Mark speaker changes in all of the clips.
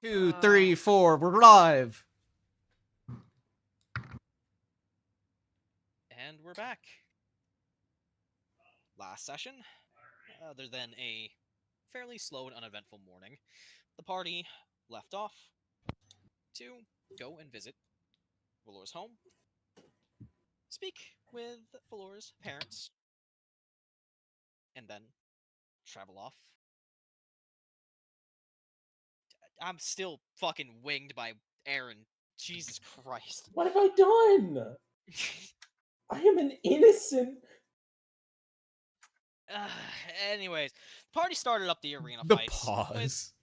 Speaker 1: 2, 3, 4, we're live.
Speaker 2: And we're back. Last session, other than a fairly slow and uneventful morning, the party left off to go and visit Valor's home, speak with Valor's parents, and then travel off. I'm still fucking winged by Aaron. Jesus Christ.
Speaker 3: What have I done? I am an innocent.
Speaker 2: Anyways, the party started up the arena
Speaker 1: The
Speaker 2: fights.
Speaker 1: pause.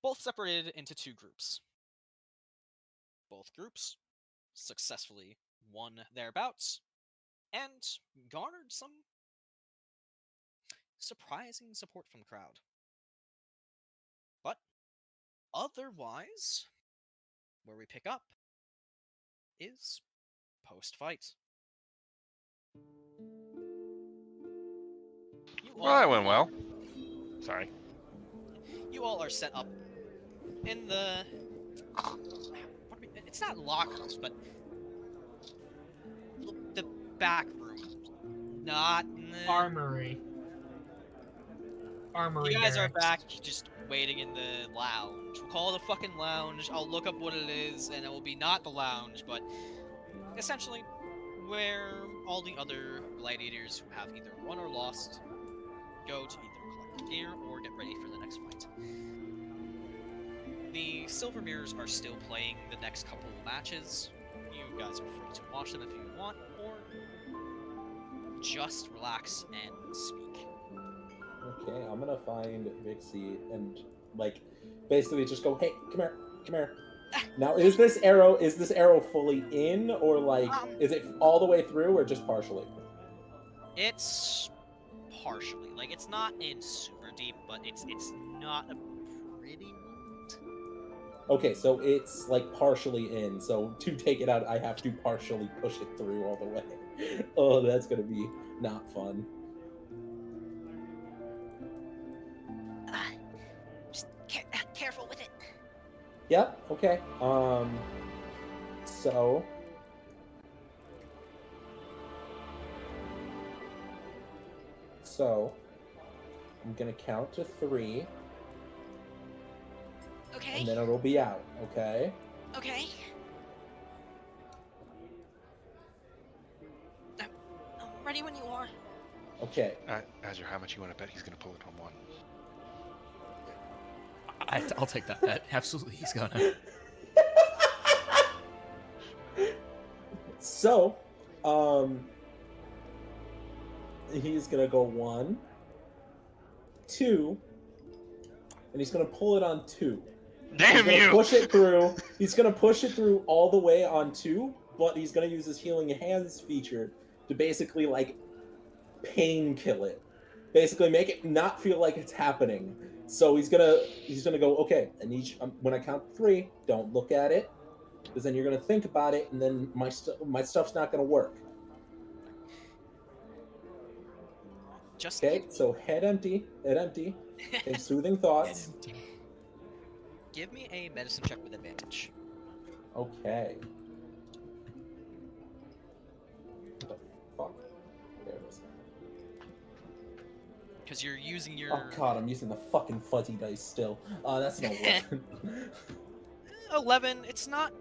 Speaker 2: Both separated into two groups. Both groups successfully won their bouts and garnered some surprising support from the crowd. But otherwise, where we pick up is post-fight.
Speaker 4: Well, that went well. Sorry.
Speaker 2: You all are set up in the... It's not lockers, but the back room. Not...
Speaker 5: Armory. Armory.
Speaker 2: You guys are
Speaker 5: barracks.
Speaker 2: back, just waiting in the lounge. We'll call it a fucking lounge. I'll look up what it is, and it will be not the lounge, but essentially where all the other gladiators who have either won or lost go to either collect gear or get ready for the next fight. The Silver Mirrors are still playing the next couple of matches. You guys are free to watch them if you want, or just relax and speak.
Speaker 3: Okay, I'm gonna find Hexxy and basically just go, hey, come here. Now, is this arrow fully in, or is it all the way through, or just partially?
Speaker 2: It's partially. It's not in super deep, but it's not a pretty wound.
Speaker 3: Okay, so it's partially in. So to take it out, I have to partially push it through all the way. Oh, that's gonna be not fun.
Speaker 2: Just careful with it.
Speaker 3: Yep. Okay. So I'm gonna count to 3.
Speaker 2: Okay.
Speaker 3: And then it'll be out. Okay.
Speaker 2: Okay. I'm ready when you are.
Speaker 3: Okay.
Speaker 4: Azure, how much you want to bet he's going to pull it on 1?
Speaker 1: I'll take that bet. Absolutely, he's gonna.
Speaker 3: So, he's gonna go 1, 2, and he's gonna pull it on 2.
Speaker 4: Damn you!
Speaker 3: Push it through. He's gonna push it through all the way on 2, but he's gonna use his healing hands feature to basically pain kill it. Basically, make it not feel like it's happening. So he's gonna go, okay, and when I count 3, don't look at it, because then you're gonna think about it, and then my stuff's not gonna work.
Speaker 2: Just
Speaker 3: Okay, so head empty, and soothing thoughts.
Speaker 2: give me a medicine check with advantage.
Speaker 3: Okay. What the fuck? There it is.
Speaker 2: Because you're using your...
Speaker 3: Oh god, I'm using the fucking fuzzy dice still. That's no weapon.
Speaker 2: 11, it's not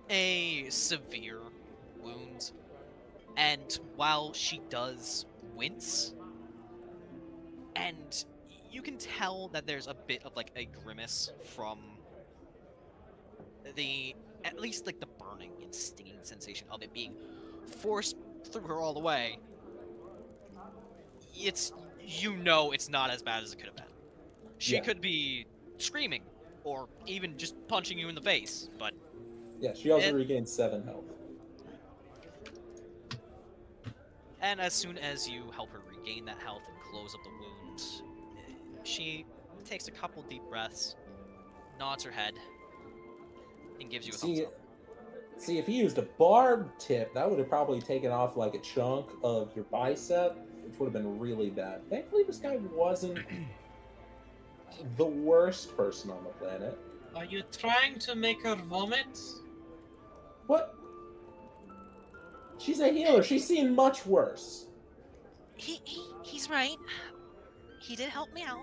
Speaker 2: a severe wound. And while she does wince, and you can tell that there's a bit of a grimace from at least the burning and stinging sensation of it being forced through her all the way. It's not as bad as it could have been. She could be screaming or even just punching you in the face, but
Speaker 3: yeah, she also regained 7 health.
Speaker 2: And as soon as you help her regain that health and close up the wound, she takes a couple deep breaths, nods her head, and gives you a thumbs up.
Speaker 3: See, if he used a barb tip, that would have probably taken off a chunk of your bicep, which would have been really bad. Thankfully, this guy wasn't the worst person on the planet.
Speaker 5: Are you trying to make her vomit?
Speaker 3: What? She's a healer. She's seen much worse.
Speaker 6: He's right. He did help me out.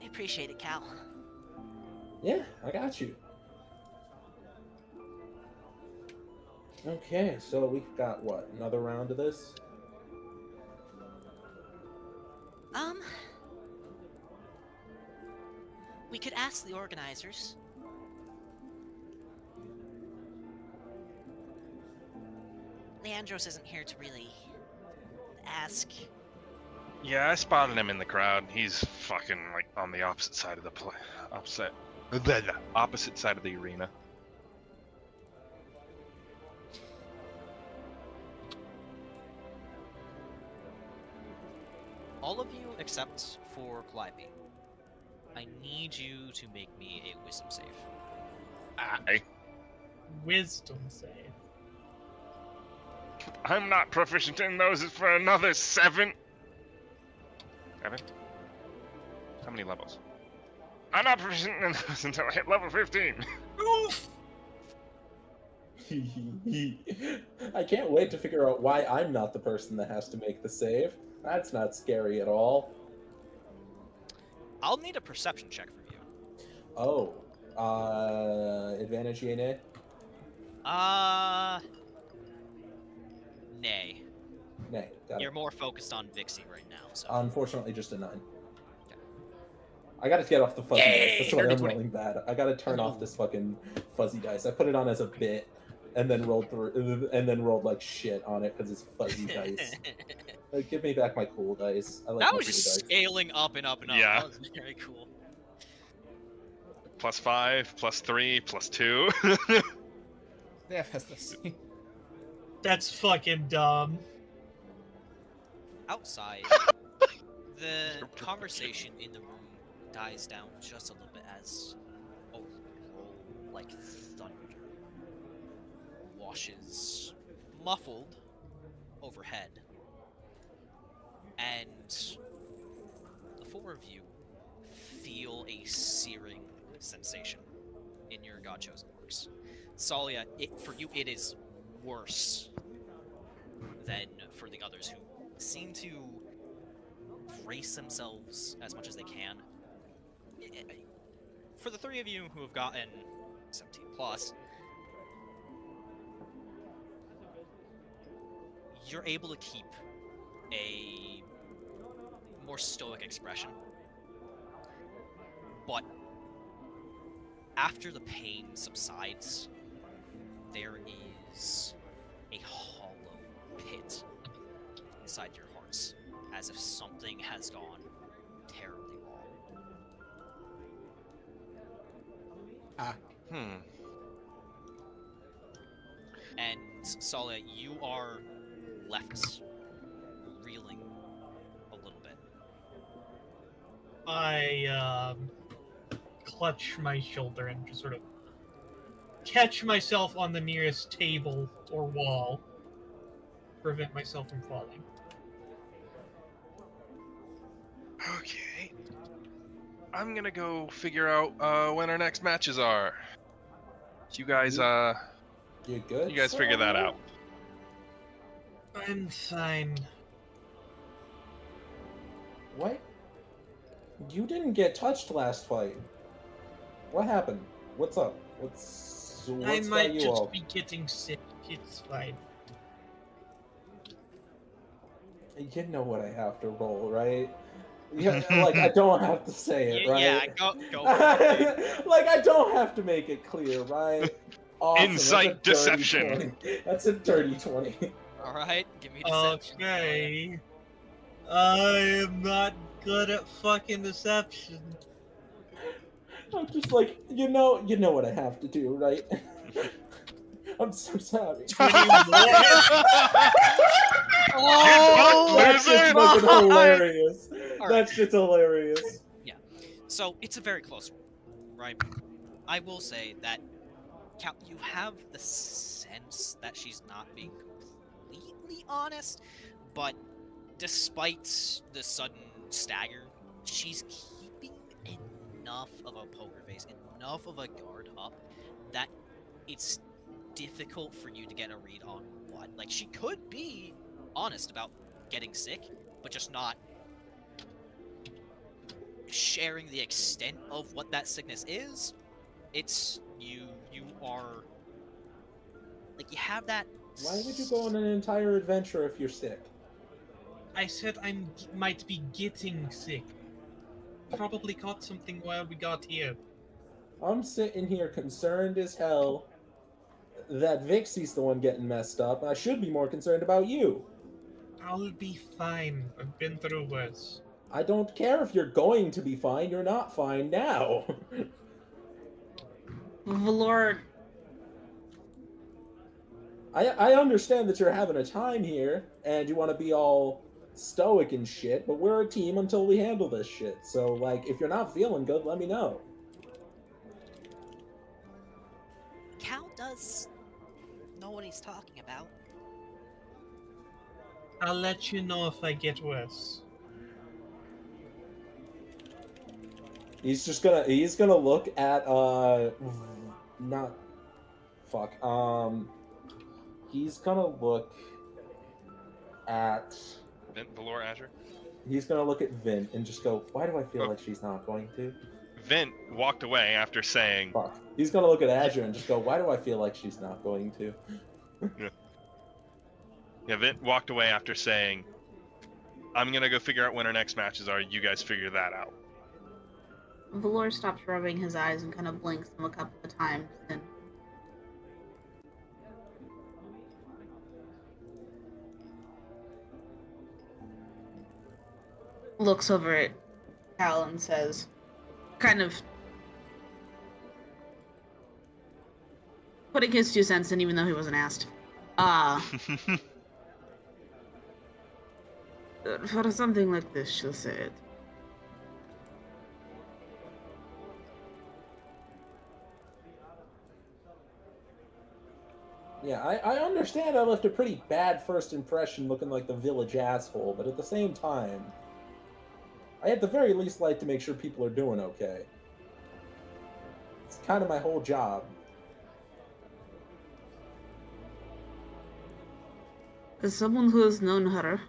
Speaker 6: I appreciate it, Cal.
Speaker 3: Yeah, I got you. Okay, so we've got what? Another round of this?
Speaker 6: We could ask the organizers. Leandros isn't here to really ask.
Speaker 4: Yeah, I spotted him in the crowd. He's fucking like on the opposite side of the opposite side of the arena.
Speaker 2: All of you except for Calliope. I need you to make me a wisdom save.
Speaker 4: Aye.
Speaker 5: Wisdom save.
Speaker 4: I'm not proficient in those for another 7. 7? How many levels? I'm not proficient in those until I hit level 15.
Speaker 5: Oof!
Speaker 3: I can't wait to figure out why I'm not the person that has to make the save. That's not scary at all.
Speaker 2: I'll need a perception check from you.
Speaker 3: Oh, advantage yay nay?
Speaker 2: Nay.
Speaker 3: Nay, got
Speaker 2: You're
Speaker 3: it.
Speaker 2: more focused on Vixie right now, so.
Speaker 3: Unfortunately, just a 9.
Speaker 2: Okay.
Speaker 3: I gotta get off the fuzzy
Speaker 1: Yay!
Speaker 3: dice. That's why I'm
Speaker 1: 30, 20.
Speaker 3: rolling bad. I gotta turn off this fucking fuzzy dice. I put it on as a bit, and then rolled like shit on it because it's fuzzy dice. Like, give me back my cool dice. I like
Speaker 2: That
Speaker 3: my
Speaker 2: was
Speaker 3: cool
Speaker 2: just
Speaker 3: dice.
Speaker 2: scaling up and up and up.
Speaker 4: Yeah.
Speaker 2: That was very cool.
Speaker 4: +5, +3, +2.
Speaker 1: Yeah, that's this.
Speaker 5: That's fucking dumb.
Speaker 2: Outside, the conversation in the room dies down just a little bit as a roll like thunder washes muffled overhead. And the 4 of you feel a searing sensation in your God-chosen orcs. Tsalia, for you it is worse than for the others who seem to brace themselves as much as they can. For the 3 of you who have gotten 17 plus, you're able to keep a more stoic expression. But after the pain subsides, there is a hollow pit inside your hearts, as if something has gone terribly wrong. And Tsalia, you are left reeling a little bit.
Speaker 5: I clutch my shoulder and just sort of catch myself on the nearest table or wall, prevent myself from falling.
Speaker 4: Okay. I'm gonna go figure out when our next matches are. You guys,
Speaker 3: You good?
Speaker 4: you guys figure that out.
Speaker 5: I'm fine.
Speaker 3: What? You didn't get touched last fight. What happened? What's up? What's
Speaker 5: I
Speaker 3: got
Speaker 5: might
Speaker 3: you
Speaker 5: just
Speaker 3: all?
Speaker 5: be getting sick. It's fine.
Speaker 3: You know what I have to roll, right? Yeah, like I don't have to say it, right?
Speaker 2: Yeah, go for it.
Speaker 3: Like I don't have to make it clear, right? Awesome.
Speaker 4: Insight
Speaker 3: That's a dirty
Speaker 4: deception.
Speaker 3: 20. That's a dirty 20.
Speaker 2: Alright, give me deception.
Speaker 5: Okay. I am not good at fucking deception.
Speaker 3: I'm just like, you know what I have to do, right? I'm so sorry.
Speaker 5: 21.
Speaker 2: Oh,
Speaker 3: That's just fucking hilarious.
Speaker 2: All right.
Speaker 3: That's just hilarious.
Speaker 2: So it's a very close one, right? I will say that Cal, you have the sense that she's not being completely honest, but despite the sudden stagger, she's keeping enough of a poker face, enough of a guard up, that it's difficult for you to get a read on what. Like, she could be honest about getting sick, but just not sharing the extent of what that sickness is. It's you are like, you have that.
Speaker 3: Why would you go on an entire adventure if you're sick?
Speaker 5: I said might be getting sick. Probably caught something while we got here.
Speaker 3: I'm sitting here concerned as hell that Vixie's the one getting messed up. I should be more concerned about you.
Speaker 5: I'll be fine. I've been through worse.
Speaker 3: I don't care if you're going to be fine. You're not fine now.
Speaker 7: Valor.
Speaker 3: I understand that you're having a time here, and you want to be all stoic and shit, but we're a team until we handle this shit. So, like, if you're not feeling good, let me know.
Speaker 6: Cal does know what he's talking about.
Speaker 5: I'll let you know if I get worse.
Speaker 3: He's gonna look at, he's gonna look at...
Speaker 4: Vint, Valor, Azure?
Speaker 3: He's gonna look at Vint and just go, why do I feel like she's not going to?
Speaker 4: Vint walked away after saying...
Speaker 3: Fuck. He's gonna look at Azure and just go, why do I feel like she's not going to?
Speaker 4: Yeah, Vint walked away after saying, I'm gonna go figure out when our next matches are, you guys figure that out.
Speaker 7: Valor stops rubbing his eyes and kind of blinks them a couple of times, and looks over at Cal and says, kind of putting his 2 cents in even though he wasn't asked. For something like this, she'll say it.
Speaker 3: Yeah, I understand I left a pretty bad first impression looking like the village asshole, but at the same time, I at the very least like to make sure people are doing okay. It's kind of my whole job.
Speaker 7: As someone who has known her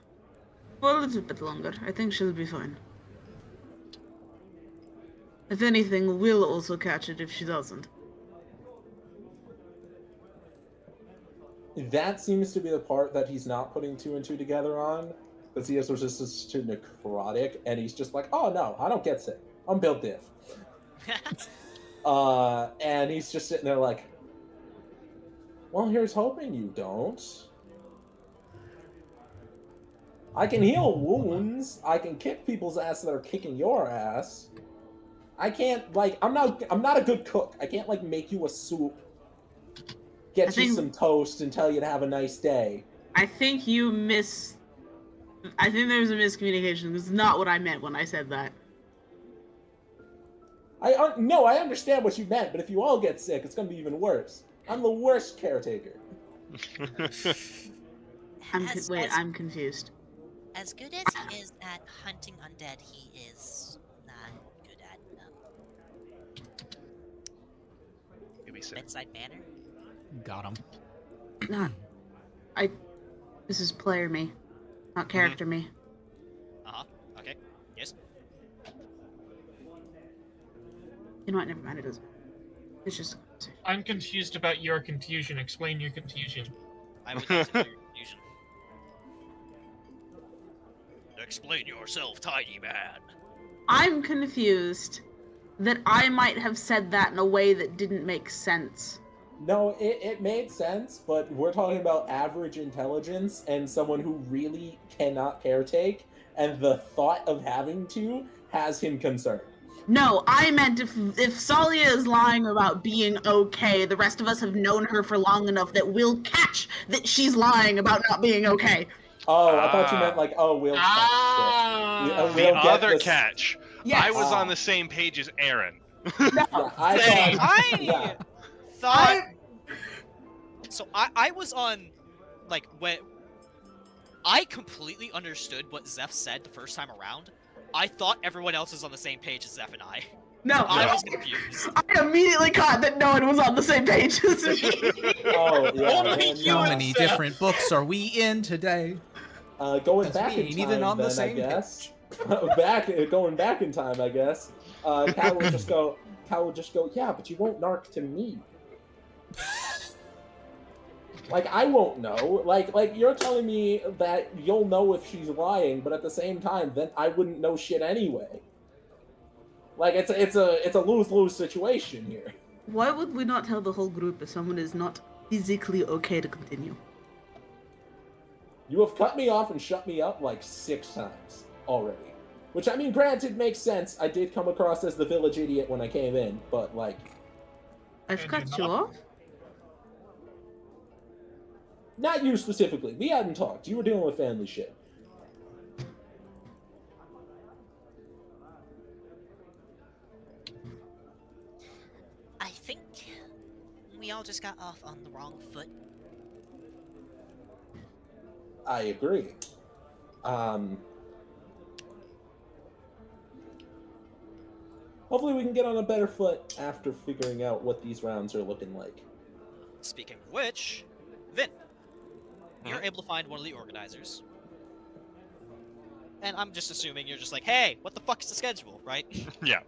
Speaker 7: for a little bit longer, I think she'll be fine. If anything, we'll also catch it if she doesn't.
Speaker 3: That seems to be the part that he's not putting 2 and 2 together on, because he is just such a necrotic, and he's just like, oh no, I don't get sick. I'm built diff. And he's just sitting there like, well, here's hoping you don't. I can heal wounds. I can kick people's ass that are kicking your ass. I can't, like, I'm not a good cook. I can't, like, make you a soup, get you some toast, and tell you to have a nice day.
Speaker 7: I think there's a miscommunication. It's not what I meant when I said that.
Speaker 3: No, I understand what you meant, but if you all get sick, it's gonna be even worse. I'm the worst caretaker.
Speaker 7: I'm confused.
Speaker 6: As good as he is at hunting undead, he is not good at bedside manner.
Speaker 1: Got him.
Speaker 7: This is player me, not character me.
Speaker 2: Okay. Yes.
Speaker 7: You know what? Never mind. It doesn't. It's just.
Speaker 5: I'm confused about your confusion. Explain your confusion.
Speaker 2: I would like to know your confusion. Explain yourself, tiny man.
Speaker 7: I'm confused that I might have said that in a way that didn't make sense.
Speaker 3: No, it made sense, but we're talking about average intelligence and someone who really cannot caretake, and the thought of having to has him concerned.
Speaker 7: No, I meant if Tsalia is lying about being okay, the rest of us have known her for long enough that we'll catch that she's lying about not being okay.
Speaker 3: Oh, I thought you meant like, oh, we'll catch this.
Speaker 4: The other catch.
Speaker 7: Yes.
Speaker 4: I was on the same page as Aaron.
Speaker 3: Yeah,
Speaker 2: I thought. So I was on, like, when I completely understood what Zeph said the first time around, I thought everyone else was on the same page as Zeph and I.
Speaker 7: No,
Speaker 2: I was confused.
Speaker 7: I immediately caught that no one was on the same page as me.
Speaker 3: Oh, yeah.
Speaker 5: Only
Speaker 3: then,
Speaker 5: you
Speaker 1: How
Speaker 5: and
Speaker 1: many
Speaker 5: Seth.
Speaker 1: different books are we in today?
Speaker 3: Going
Speaker 1: 'Cause
Speaker 3: back
Speaker 1: we
Speaker 3: in
Speaker 1: ain't
Speaker 3: time,
Speaker 1: even on the
Speaker 3: then, I
Speaker 1: same
Speaker 3: guess. Going back in time, I guess. Cal would just go, yeah, but you won't narc to me. Like, I won't know. Like you're telling me that you'll know if she's lying, but at the same time, then I wouldn't know shit anyway. Like, it's a lose-lose situation here.
Speaker 7: Why would we not tell the whole group if someone is not physically okay to continue?
Speaker 3: You have cut me off and shut me up like 6 times already. Which, I mean, granted, makes sense. I did come across as the village idiot when I came in, but, like...
Speaker 7: I've
Speaker 5: And
Speaker 7: cut
Speaker 5: you're
Speaker 7: you
Speaker 5: not.
Speaker 7: off?
Speaker 3: Not you specifically. We hadn't talked. You were dealing with family shit.
Speaker 6: I think we all just got off on the wrong foot.
Speaker 3: I agree. Hopefully we can get on a better foot after figuring out what these rounds are looking like.
Speaker 2: Speaking of which, Vint, you're able to find one of the organizers. And I'm just assuming you're just like, hey, what the fuck is the schedule, right?
Speaker 4: Yeah.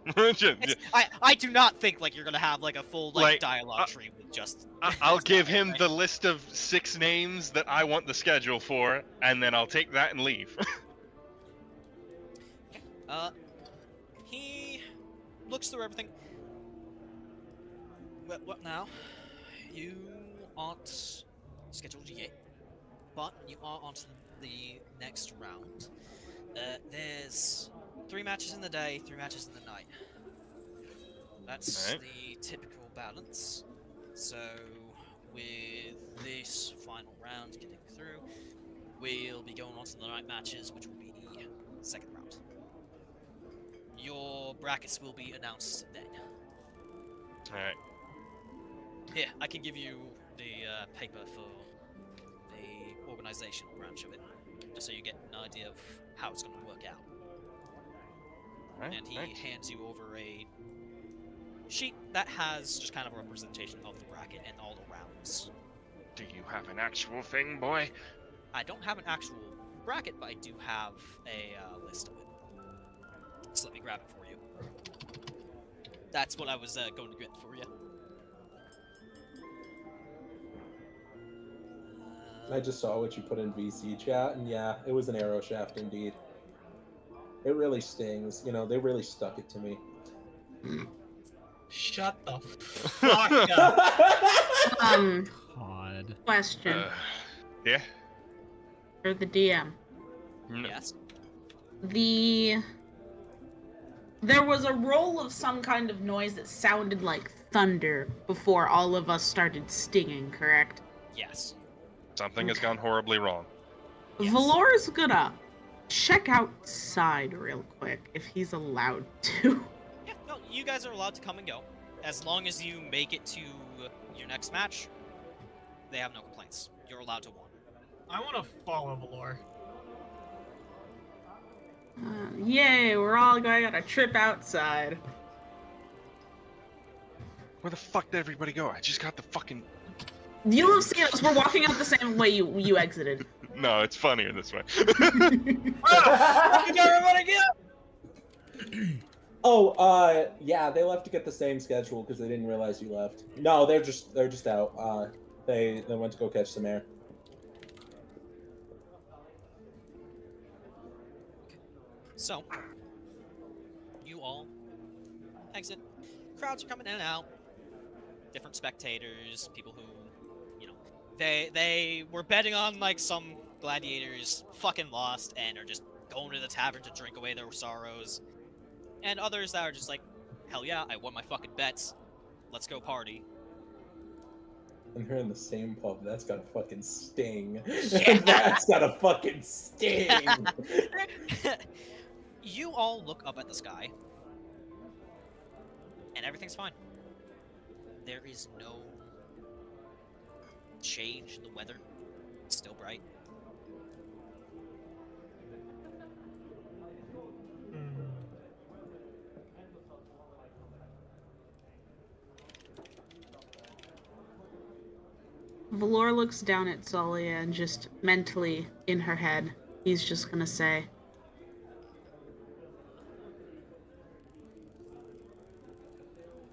Speaker 2: I do not think like you're gonna have like a full
Speaker 4: Like,
Speaker 2: dialogue tree with just.
Speaker 4: I'll give him the list of 6 names that I want the schedule for, and then I'll take that and leave.
Speaker 2: He looks through everything. What now? You aren't scheduled yet, but you are on to the next round. There's 3 matches in the day, 3 matches in the night. That's
Speaker 4: Alright.
Speaker 2: the typical balance. So, with this final round getting through, we'll be going on to the night matches, which will be the second round. Your brackets will be announced then.
Speaker 4: Alright.
Speaker 2: Here, I can give you the paper for the organizational branch of it, just so you get an idea of how it's going to work out.
Speaker 4: Alright,
Speaker 2: And he
Speaker 4: thanks.
Speaker 2: hands you over a sheet that has just kind of a representation of the bracket and all the rounds.
Speaker 4: Do you have an actual thing, boy?
Speaker 2: I don't have an actual bracket, but I do have a list of it. So let me grab it for you. That's what I was going to get for you.
Speaker 3: I just saw what you put in VC chat, and yeah, it was an arrow shaft indeed. It really stings. You know, they really stuck it to me.
Speaker 5: Shut the fuck up.
Speaker 1: God.
Speaker 7: Question
Speaker 4: Yeah?
Speaker 7: for the DM.
Speaker 4: No.
Speaker 2: Yes.
Speaker 7: There was a roll of some kind of noise that sounded like thunder before all of us started stinging, correct?
Speaker 2: Yes.
Speaker 4: Something has gone horribly wrong.
Speaker 2: Yes.
Speaker 7: Valor's gonna check outside real quick if he's allowed to.
Speaker 2: Yeah, no, you guys are allowed to come and go. As long as you make it to your next match, they have no complaints. You're allowed to one.
Speaker 5: I want to follow Valor.
Speaker 7: Yay, we're all going on a trip outside.
Speaker 4: Where the fuck did everybody go? I just got the fucking...
Speaker 7: You'll have seen us. We're walking out the same way you exited.
Speaker 4: No, it's funnier this way.
Speaker 3: Oh, yeah, they left to get the same schedule because they didn't realize you left. No, they're just out. They went to go catch some air.
Speaker 2: So, you all exit. Crowds are coming in and out. Different spectators, people who, you know, they were betting on like some gladiators fucking lost and are just going to the tavern to drink away their sorrows. And others that are just like, hell yeah, I won my fucking bets. Let's go party.
Speaker 3: And they're in the same pub. That's gotta fucking sting.
Speaker 2: Yeah.
Speaker 3: That's gotta fucking sting.
Speaker 2: You all look up at the sky, and everything's fine. There is no change in the weather. It's still bright.
Speaker 5: Hmm.
Speaker 7: Valor looks down at Tsalia and just mentally, in her head, he's just gonna say,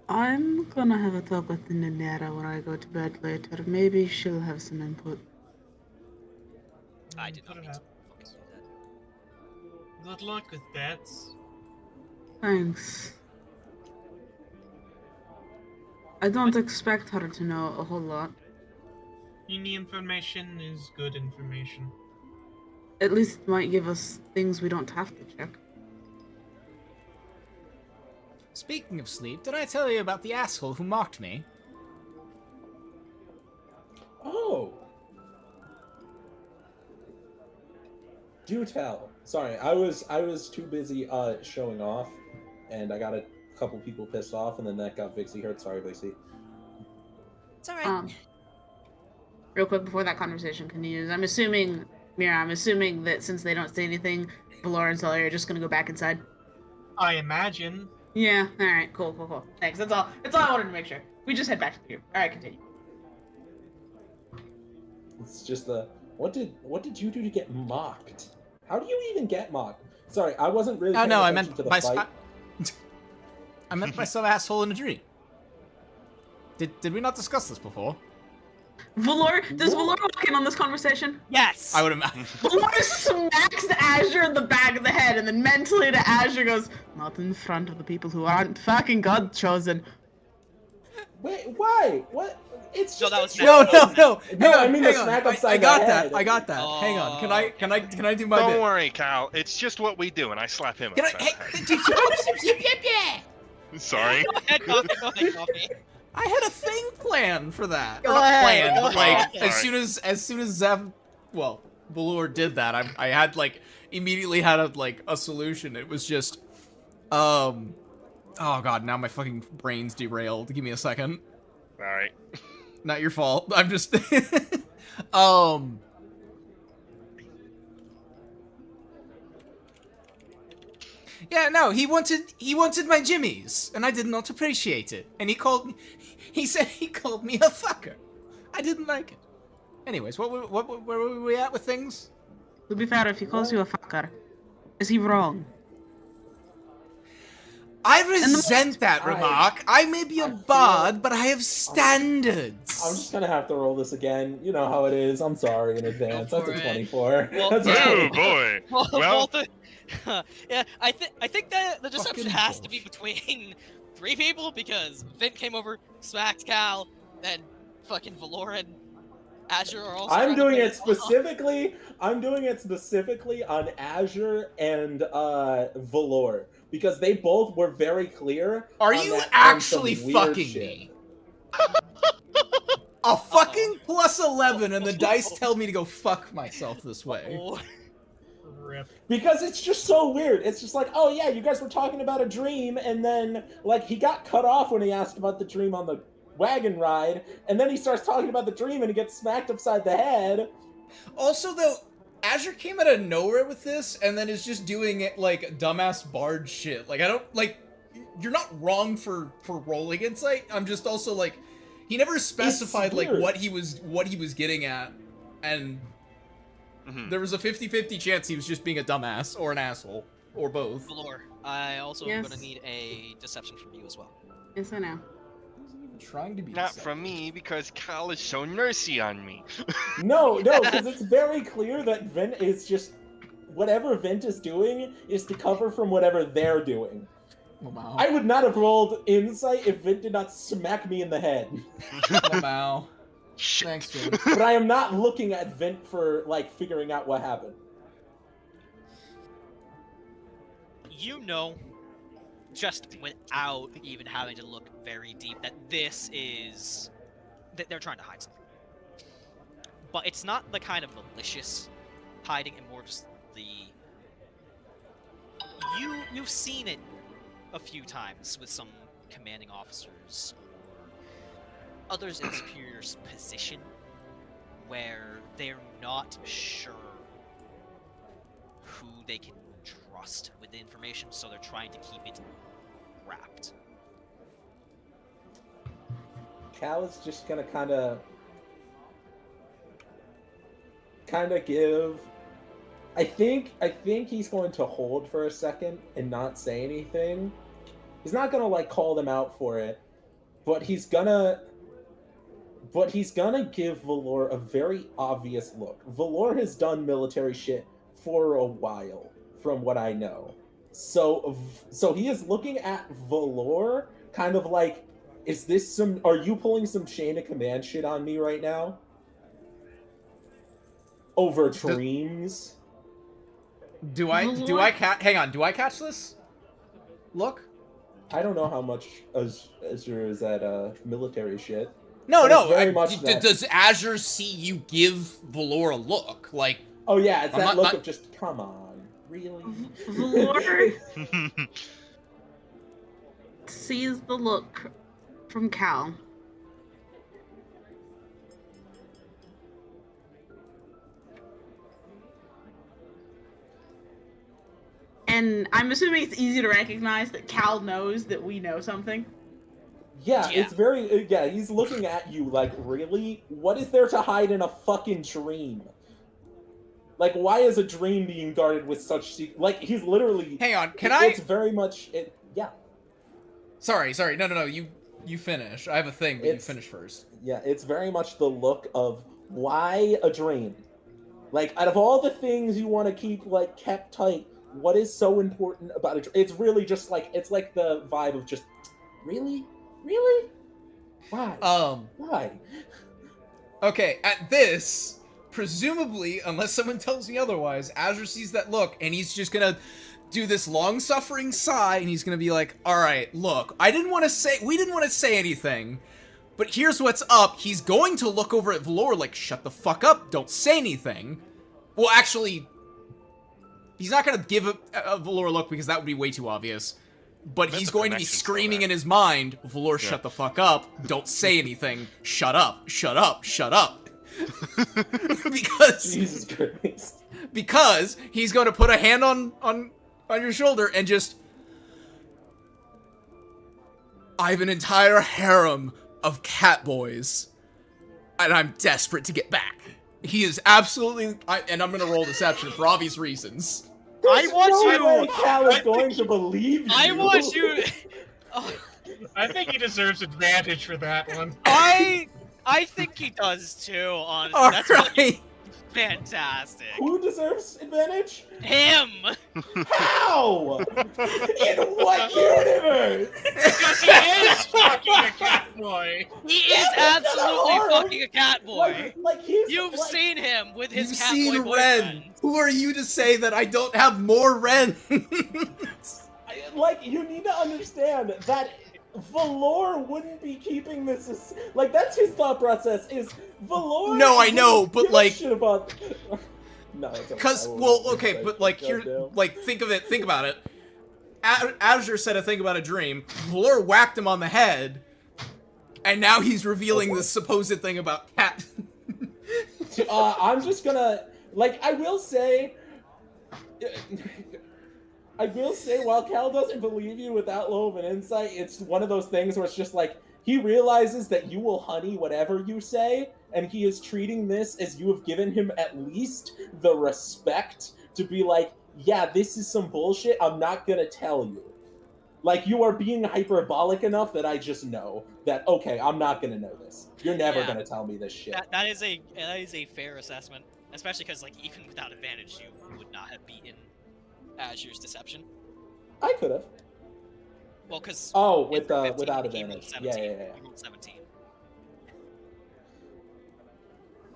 Speaker 7: I'm gonna have a talk with Ninera when I go to bed later. Maybe she'll have some input.
Speaker 2: I did not
Speaker 5: Put it
Speaker 2: mean to
Speaker 5: out.
Speaker 2: fucking do that.
Speaker 5: Good luck with that.
Speaker 7: Thanks. I don't expect her to know a whole lot.
Speaker 5: Any information is good information.
Speaker 7: At least it might give us things we don't have to check.
Speaker 1: Speaking of sleep, did I tell you about the asshole who mocked me?
Speaker 3: Oh. Do tell. Sorry, I was too busy showing off, and I got a couple people pissed off, and then that got Vixie hurt. Sorry, Vixie.
Speaker 6: It's alright.
Speaker 7: Real quick before that conversation continues, I'm assuming, Myra, I'm assuming that since they don't say anything, Valor and Tsalia are just gonna go back inside.
Speaker 5: I imagine.
Speaker 7: Yeah, alright, cool. Thanks, that's all I wanted to make sure. We just head back to the queue. Alright, continue.
Speaker 3: It's just the what did you do to get mocked? How do you even get mocked? Sorry, I wasn't really.
Speaker 1: Oh
Speaker 3: paying
Speaker 1: no, I
Speaker 3: attention
Speaker 1: meant
Speaker 3: to the
Speaker 1: by
Speaker 3: fight.
Speaker 1: I meant by some asshole in a dream. Did we not discuss this before?
Speaker 7: Valor, does
Speaker 3: What?
Speaker 7: Valor walk in on this conversation?
Speaker 2: Yes!
Speaker 1: I would imagine.
Speaker 7: Valor smacks Azure in the back of the head, and then mentally to Azure goes, not in front of the people who aren't fucking God chosen.
Speaker 3: Wait, why? What? It's
Speaker 2: No,
Speaker 3: just
Speaker 2: that was
Speaker 3: a
Speaker 1: No.
Speaker 3: No, I
Speaker 1: Hang
Speaker 3: mean
Speaker 1: on,
Speaker 3: the
Speaker 1: hang
Speaker 3: smack
Speaker 1: on.
Speaker 3: upside
Speaker 1: I got
Speaker 3: the
Speaker 1: that.
Speaker 3: head.
Speaker 1: I got that. Hang on. Can I do my
Speaker 4: Don't
Speaker 1: bit?
Speaker 4: worry, Cal. It's just what we do, and I slap him.
Speaker 1: Can I?
Speaker 4: upside
Speaker 1: Hey,
Speaker 4: the head. Sorry.
Speaker 2: Go ahead, coffee.
Speaker 1: I had a thing planned for that.
Speaker 2: Go
Speaker 1: Or not
Speaker 2: ahead,
Speaker 1: planned,
Speaker 2: go
Speaker 1: but like
Speaker 2: ahead.
Speaker 1: as soon as Zev, well, Valor did that, I had like immediately had a solution. It was just, oh god, now my fucking brain's derailed. Give me a second.
Speaker 4: All right.
Speaker 1: Not your fault. I'm just, Yeah, no, he wanted my jimmies, and I did not appreciate it. And he said he called me a fucker. I didn't like it. Anyways, where were we at with things?
Speaker 7: To be fair, if he calls you a fucker, is he wrong?
Speaker 1: I resent that remark. I may be a bard, but I have standards.
Speaker 3: I'm just gonna have to roll this again. You know how it is. I'm sorry in advance.
Speaker 2: Go
Speaker 3: That's
Speaker 2: for
Speaker 3: a
Speaker 2: it.
Speaker 3: 24.
Speaker 2: Well,
Speaker 3: That's a
Speaker 4: Oh
Speaker 3: 24.
Speaker 4: boy. Well,
Speaker 2: yeah, I think that the deception
Speaker 1: Fucking
Speaker 2: has to be between 3 people because Vint came over, smacked Cal, and fucking Valor and Azure are also.
Speaker 3: I'm
Speaker 2: trying to
Speaker 3: doing
Speaker 2: play
Speaker 3: it specifically. I'm doing it specifically on Azure and Valor because they both were very clear.
Speaker 1: Are
Speaker 3: on
Speaker 1: you
Speaker 3: that
Speaker 1: actually
Speaker 3: some weird
Speaker 1: fucking
Speaker 3: shit.
Speaker 1: me? A fucking plus 11, and the dice tell me to go fuck myself this way.
Speaker 2: Oh,
Speaker 5: Rip.
Speaker 3: Because it's just so weird. It's just like, oh yeah, you guys were talking about a dream, and then like he got cut off when he asked about the dream on the wagon ride, and then he starts talking about the dream and he gets smacked upside the head.
Speaker 1: Also, though, Azure came out of nowhere with this, and then is just doing it like dumbass bard shit. Like, I don't like. You're not wrong for rolling insight. I'm just also like, he never specified like
Speaker 3: weird.
Speaker 1: what he was getting at, and there was a 50-50 chance he was just being a dumbass or an asshole or both.
Speaker 2: Valor, I also am
Speaker 7: Yes.
Speaker 2: going to need a deception from you as well.
Speaker 7: Yes, I know.
Speaker 1: Trying to be
Speaker 4: not
Speaker 1: deceptive.
Speaker 4: from me because Cal is so nursey on me.
Speaker 3: No, because it's very clear that Vint is just whatever Vint is doing is to cover from whatever they're doing.
Speaker 1: Wow.
Speaker 3: I would not have rolled insight if Vint did not smack me in the head.
Speaker 1: Wow.
Speaker 4: Shit.
Speaker 1: Thanks, Vin.
Speaker 3: But I am not looking at Vint for like figuring out what happened.
Speaker 2: You know, just without even having to look very deep, that this is that they're trying to hide something. But it's not the kind of malicious hiding, and more just the you've seen it a few times with some commanding officers or others in superior position where they're not sure who they can trust with the information, so they're trying to keep it wrapped.
Speaker 3: Cal is just gonna kind of kind of give. I think he's going to hold for a second and not say anything. He's not gonna like call them out for it, but he's gonna give Valor a very obvious look. Valor has done military shit for a while, from what I know. So he is looking at Valor, kind of like, are you pulling some chain of command shit on me right now? Over dreams?
Speaker 1: Do I catch this? Look?
Speaker 3: I don't know how much Azure is at very shit.
Speaker 1: No.
Speaker 3: Very much
Speaker 1: does Azure see you give Valor a look? Like,
Speaker 3: oh yeah, it's that look of just, come on, really?
Speaker 7: Valor sees the look from Cal. And I'm assuming it's easy to recognize that Cal knows that we know something.
Speaker 3: Yeah, it's very... Yeah, he's looking at you like, really? What is there to hide in a fucking dream? Like, why is a dream being guarded with such secret... Like, he's literally...
Speaker 1: Hang on,
Speaker 3: It's very much... Yeah.
Speaker 1: Sorry. No. You finish. I have a thing, but you finish first.
Speaker 3: Yeah, it's very much the look of, why a dream? Like, out of all the things you want to keep, like, kept tight, what is so important about a dream? It's really just like... It's like the vibe of just... Really? Really? Why? Why?
Speaker 1: Okay, at this, presumably, unless someone tells me otherwise, Azure sees that look, and he's just gonna do this long-suffering sigh, and he's gonna be like, alright, look, we didn't want to say anything, but here's what's up. He's going to look over at Valor like, shut the fuck up, don't say anything. Well, actually, he's not gonna give a Valor a look because that would be way too obvious. But he's going to be screaming in his mind, Valor, shut the fuck up, don't say anything, shut up, shut up, shut up. Because...
Speaker 3: Jesus Christ.
Speaker 1: Because he's going to put a hand on your shoulder and just... I have an entire harem of cat boys, and I'm desperate to get back. He is absolutely... and I'm going to roll deception for obvious reasons.
Speaker 3: I want you. Cal is going to believe you.
Speaker 2: I want you.
Speaker 5: I think he deserves advantage for that one.
Speaker 2: I think he does too. Honestly,
Speaker 1: All
Speaker 2: that's
Speaker 1: right.
Speaker 2: Fantastic.
Speaker 3: Who deserves advantage?
Speaker 2: Him.
Speaker 3: How? In what universe?
Speaker 5: Because he is fucking a cat boy.
Speaker 2: He is absolutely fucking a cat boy.
Speaker 3: Like he's,
Speaker 2: You've seen him with his
Speaker 1: You've
Speaker 2: cat
Speaker 1: seen
Speaker 2: boy
Speaker 1: Ren.
Speaker 2: boyfriend.
Speaker 1: Who are you to say that I don't have more Ren?
Speaker 3: Like, you need to understand that Valor wouldn't be keeping this like, that's his thought process, is Valor...
Speaker 1: No, I know, but like...
Speaker 3: shit about... No, it's okay.
Speaker 1: Because, well, okay, but like, here, like, think about it. Azure said a thing about a dream, Valor whacked him on the head, and now he's revealing this supposed thing about cat.
Speaker 3: I'm just gonna... Like, I will say, while Cal doesn't believe you with that low of an insight, it's one of those things where it's just like, he realizes that you will honey whatever you say, and he is treating this as you have given him at least the respect to be like, yeah, this is some bullshit, I'm not gonna tell you. Like, you are being hyperbolic enough that I just know that, okay, I'm not gonna know this. You're never gonna tell me this shit.
Speaker 2: That is a fair assessment. Especially because, like, even without advantage, you would not have beaten Azure's deception.
Speaker 3: I could have.
Speaker 2: Well, because...
Speaker 3: Oh, without advantage. Yeah.
Speaker 2: You rolled 17.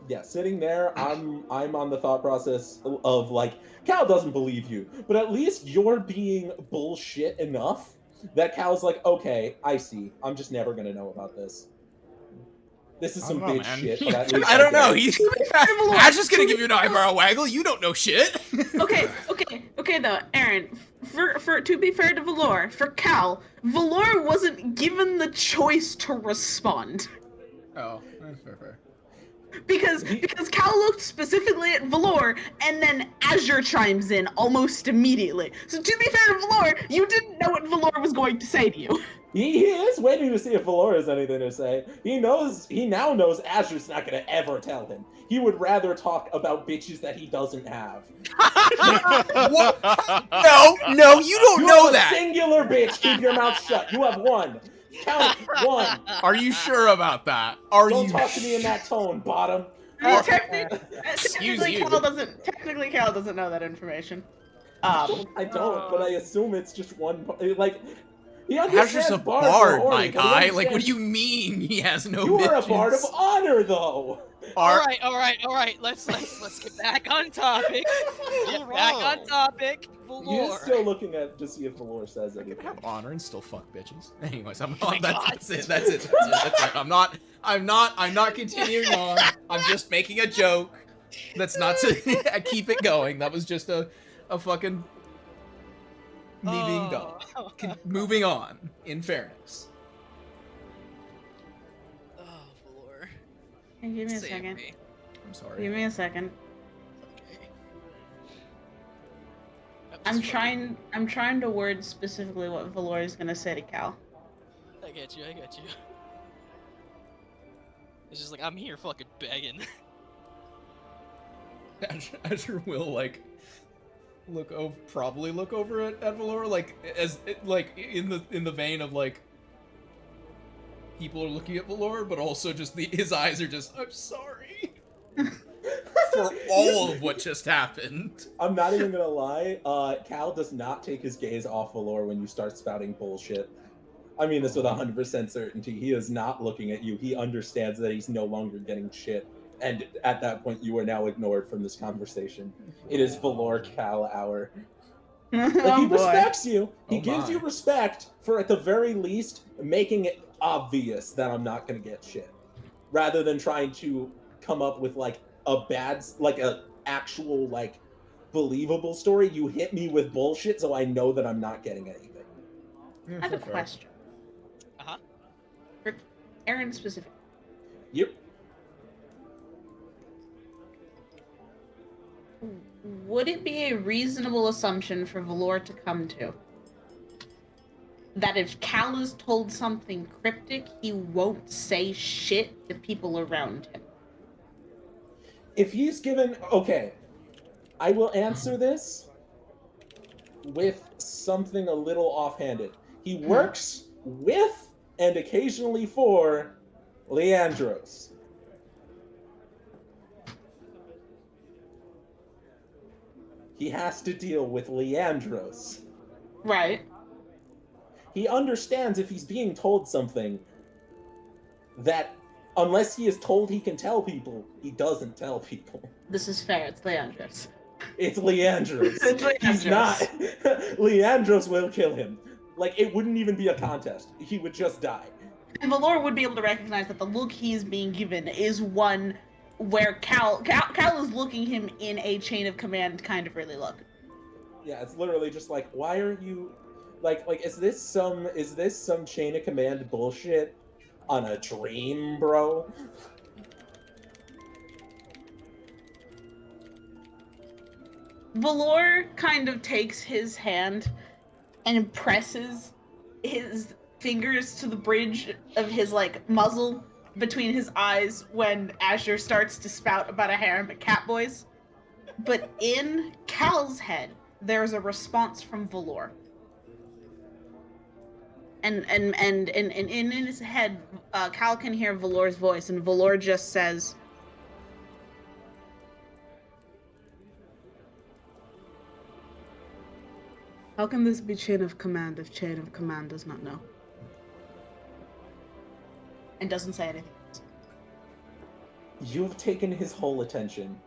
Speaker 3: Yeah, sitting there, I'm on the thought process of, like, Cal doesn't believe you, but at least you're being bullshit enough that Cal's like, okay, I see. I'm just never gonna know about this. This is some bitch shit, but at least
Speaker 1: I don't know. He's just gonna give you an eyebrow waggle. You don't know shit.
Speaker 7: Okay, though, Aaron. For to be fair to Valor, for Cal, Valor wasn't given the choice to respond.
Speaker 1: Oh, fair.
Speaker 7: Because Cal looked specifically at Valor, and then Azure chimes in almost immediately. So to be fair to Valor, you didn't know what Valor was going to say to you.
Speaker 3: He is waiting to see if Valor has anything to say. He now knows Azure's not gonna ever tell him. He would rather talk about bitches that he doesn't have.
Speaker 1: What? No, you don't
Speaker 3: You
Speaker 1: know
Speaker 3: have a
Speaker 1: that.
Speaker 3: singular bitch. Keep your mouth shut. You have one. Count it. One.
Speaker 1: Are you sure about that? Are
Speaker 3: Don't
Speaker 1: you?
Speaker 3: talk to me in that tone, bottom.
Speaker 1: Excuse
Speaker 7: Technically,
Speaker 1: you.
Speaker 7: Cal doesn't know that information.
Speaker 3: I don't, but I assume it's just one. Like, he
Speaker 1: Azur's
Speaker 3: understands
Speaker 1: a
Speaker 3: bards are
Speaker 1: bard,
Speaker 3: horny,
Speaker 1: my
Speaker 3: but he
Speaker 1: guy. Like, what do
Speaker 3: understands-
Speaker 1: you mean he has no
Speaker 3: You are a
Speaker 1: bitches?
Speaker 3: bard of honor, though.
Speaker 2: All right. Let's get back on topic. Get back on topic.
Speaker 3: He is
Speaker 2: Valor.
Speaker 3: still looking at to see if Valor says
Speaker 1: I can
Speaker 3: anything.
Speaker 1: have honor and still fuck bitches. Anyways,
Speaker 2: my
Speaker 1: that's it. That's it. I'm not continuing on. I'm just making a joke. That's not to keep it going. That was just a fucking me being dumb. Moving on, in fairness.
Speaker 2: Oh, Valor.
Speaker 7: Hey, give me a
Speaker 2: Save
Speaker 7: second.
Speaker 2: me.
Speaker 1: I'm sorry.
Speaker 7: Give me a second.
Speaker 2: Okay.
Speaker 7: I'm trying to word specifically what Valor is gonna say to Cal.
Speaker 2: I get you. It's just like, I'm here fucking begging.
Speaker 1: Azure will like probably look over at Valor like in the vein of like people are looking at Valor, but also just his eyes are just I'm sorry for all of what just happened.
Speaker 3: I'm not even gonna lie. Cal does not take his gaze off Valor when you start spouting bullshit. I mean this with 100% certainty. He is not looking at you. He understands that he's no longer getting shit. And at that point, you are now ignored from this conversation. It is Valor Cal hour. Like, he respects you. He gives you respect for, at the very least, making it obvious that I'm not going to get shit. Rather than trying to come up with, like, a actual, like, believable story. You hit me with bullshit, so I know that I'm not getting anything.
Speaker 7: I have a question.
Speaker 2: Uh-huh.
Speaker 7: For Aaron specific.
Speaker 3: Yep.
Speaker 7: Would it be a reasonable assumption for Valor to come to that if Cal is told something cryptic, he won't say shit to people around him?
Speaker 3: If he's given... Okay. I will answer this with something a little offhanded. He works with and occasionally for Leandros. He has to deal with Leandros.
Speaker 7: Right.
Speaker 3: He understands if he's being told something that unless he is told he can tell people, he doesn't tell people.
Speaker 7: This is fair. It's Leandros.
Speaker 3: It's Leandros.
Speaker 7: It's Leandros.
Speaker 3: He's not. Leandros will kill him. Like, it wouldn't even be a contest. He would just die.
Speaker 7: And Valor would be able to recognize that the look he is being given is one where Cal is looking him in a chain of command kind of really look.
Speaker 3: Yeah, it's literally just like, why are you like is this some chain of command bullshit on a dream, bro?
Speaker 7: Valor kind of takes his hand and presses his fingers to the bridge of his like muzzle between his eyes when Azure starts to spout about a harem of cat boys. But in Cal's head, there's a response from Valor. And in his head, Cal can hear Valor's voice, and Valor just says, "How can this be chain of command if chain of command does not know?" And doesn't say anything.
Speaker 3: You've taken his whole attention.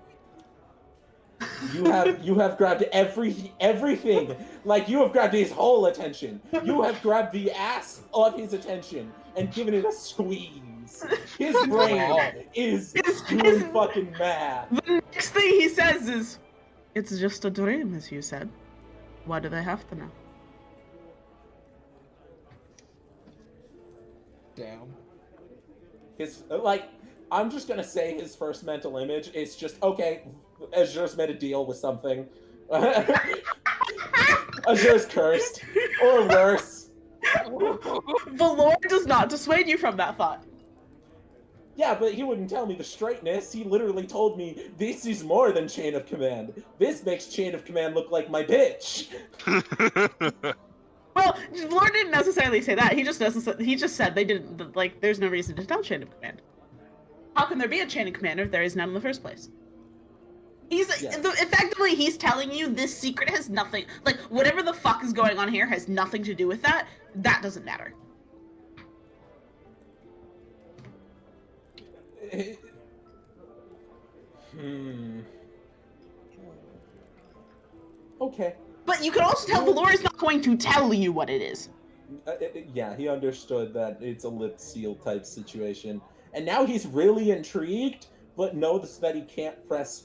Speaker 3: You have grabbed everything. Like, you have grabbed his whole attention. You have grabbed the ass of his attention and given it a squeeze. His brain is doing fucking math.
Speaker 7: The next thing he says is, "It's just a dream, as you said. Why do they have to know?"
Speaker 1: Damn.
Speaker 3: His, like, I'm just gonna say his first mental image is just, okay, Azure's made a deal with something. Azure's cursed. Or worse.
Speaker 7: Valor does not dissuade you from that thought.
Speaker 3: Yeah, but he wouldn't tell me the straightness. He literally told me, this is more than chain of command. This makes chain of command look like my bitch.
Speaker 7: Well, Valor didn't necessarily say that. He just said they didn't, like, there's no reason to tell chain of command. How can there be a chain of command if there is none in the first place? Effectively, he's telling you this secret has nothing, like, whatever the fuck is going on here has nothing to do with that. That doesn't matter.
Speaker 3: Okay.
Speaker 7: But you can also tell Valor is not going to tell you what it is.
Speaker 3: Yeah, he understood that it's a lip seal type situation. And now he's really intrigued, but knows that he can't press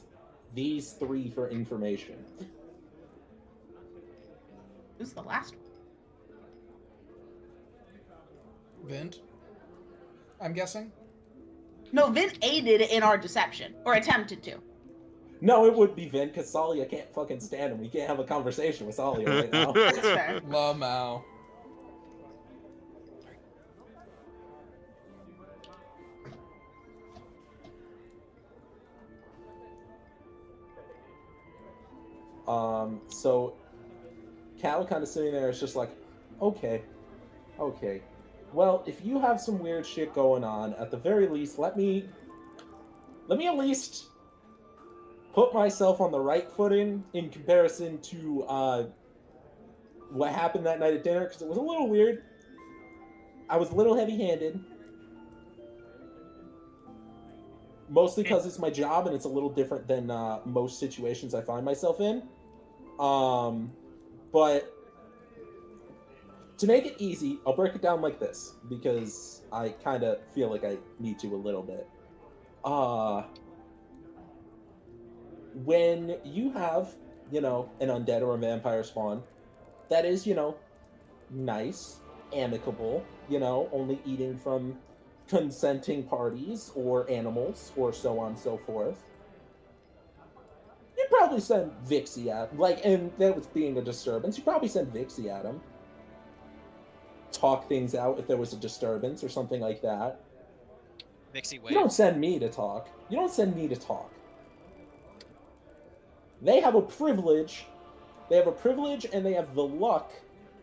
Speaker 3: these 3 for information.
Speaker 7: This is the last one.
Speaker 1: Vint? I'm guessing?
Speaker 7: No, Vint aided in our deception. Or attempted to.
Speaker 3: No, it would be Vint, because Tsalia can't fucking stand him. We can't have a conversation with Tsalia right now.
Speaker 7: That's fair.
Speaker 1: Lamau.
Speaker 3: So Cal kind of sitting there is just like, okay. Well, if you have some weird shit going on, at the very least, let me at least put myself on the right footing in comparison to what happened that night at dinner, because it was a little weird. I was a little heavy-handed. Mostly because it's my job and it's a little different than most situations I find myself in. But to make it easy, I'll break it down like this, because I kind of feel like I need to a little bit. When you have, an undead or a vampire spawn, that is, nice, amicable, only eating from consenting parties or animals or so on and so forth. You'd probably send Vixie at him. And that was being a disturbance. You'd probably send Vixie at him. Talk things out if there was a disturbance or something like that.
Speaker 2: Vixie, wait.
Speaker 3: You don't send me to talk. They have a privilege. They have a privilege and they have the luck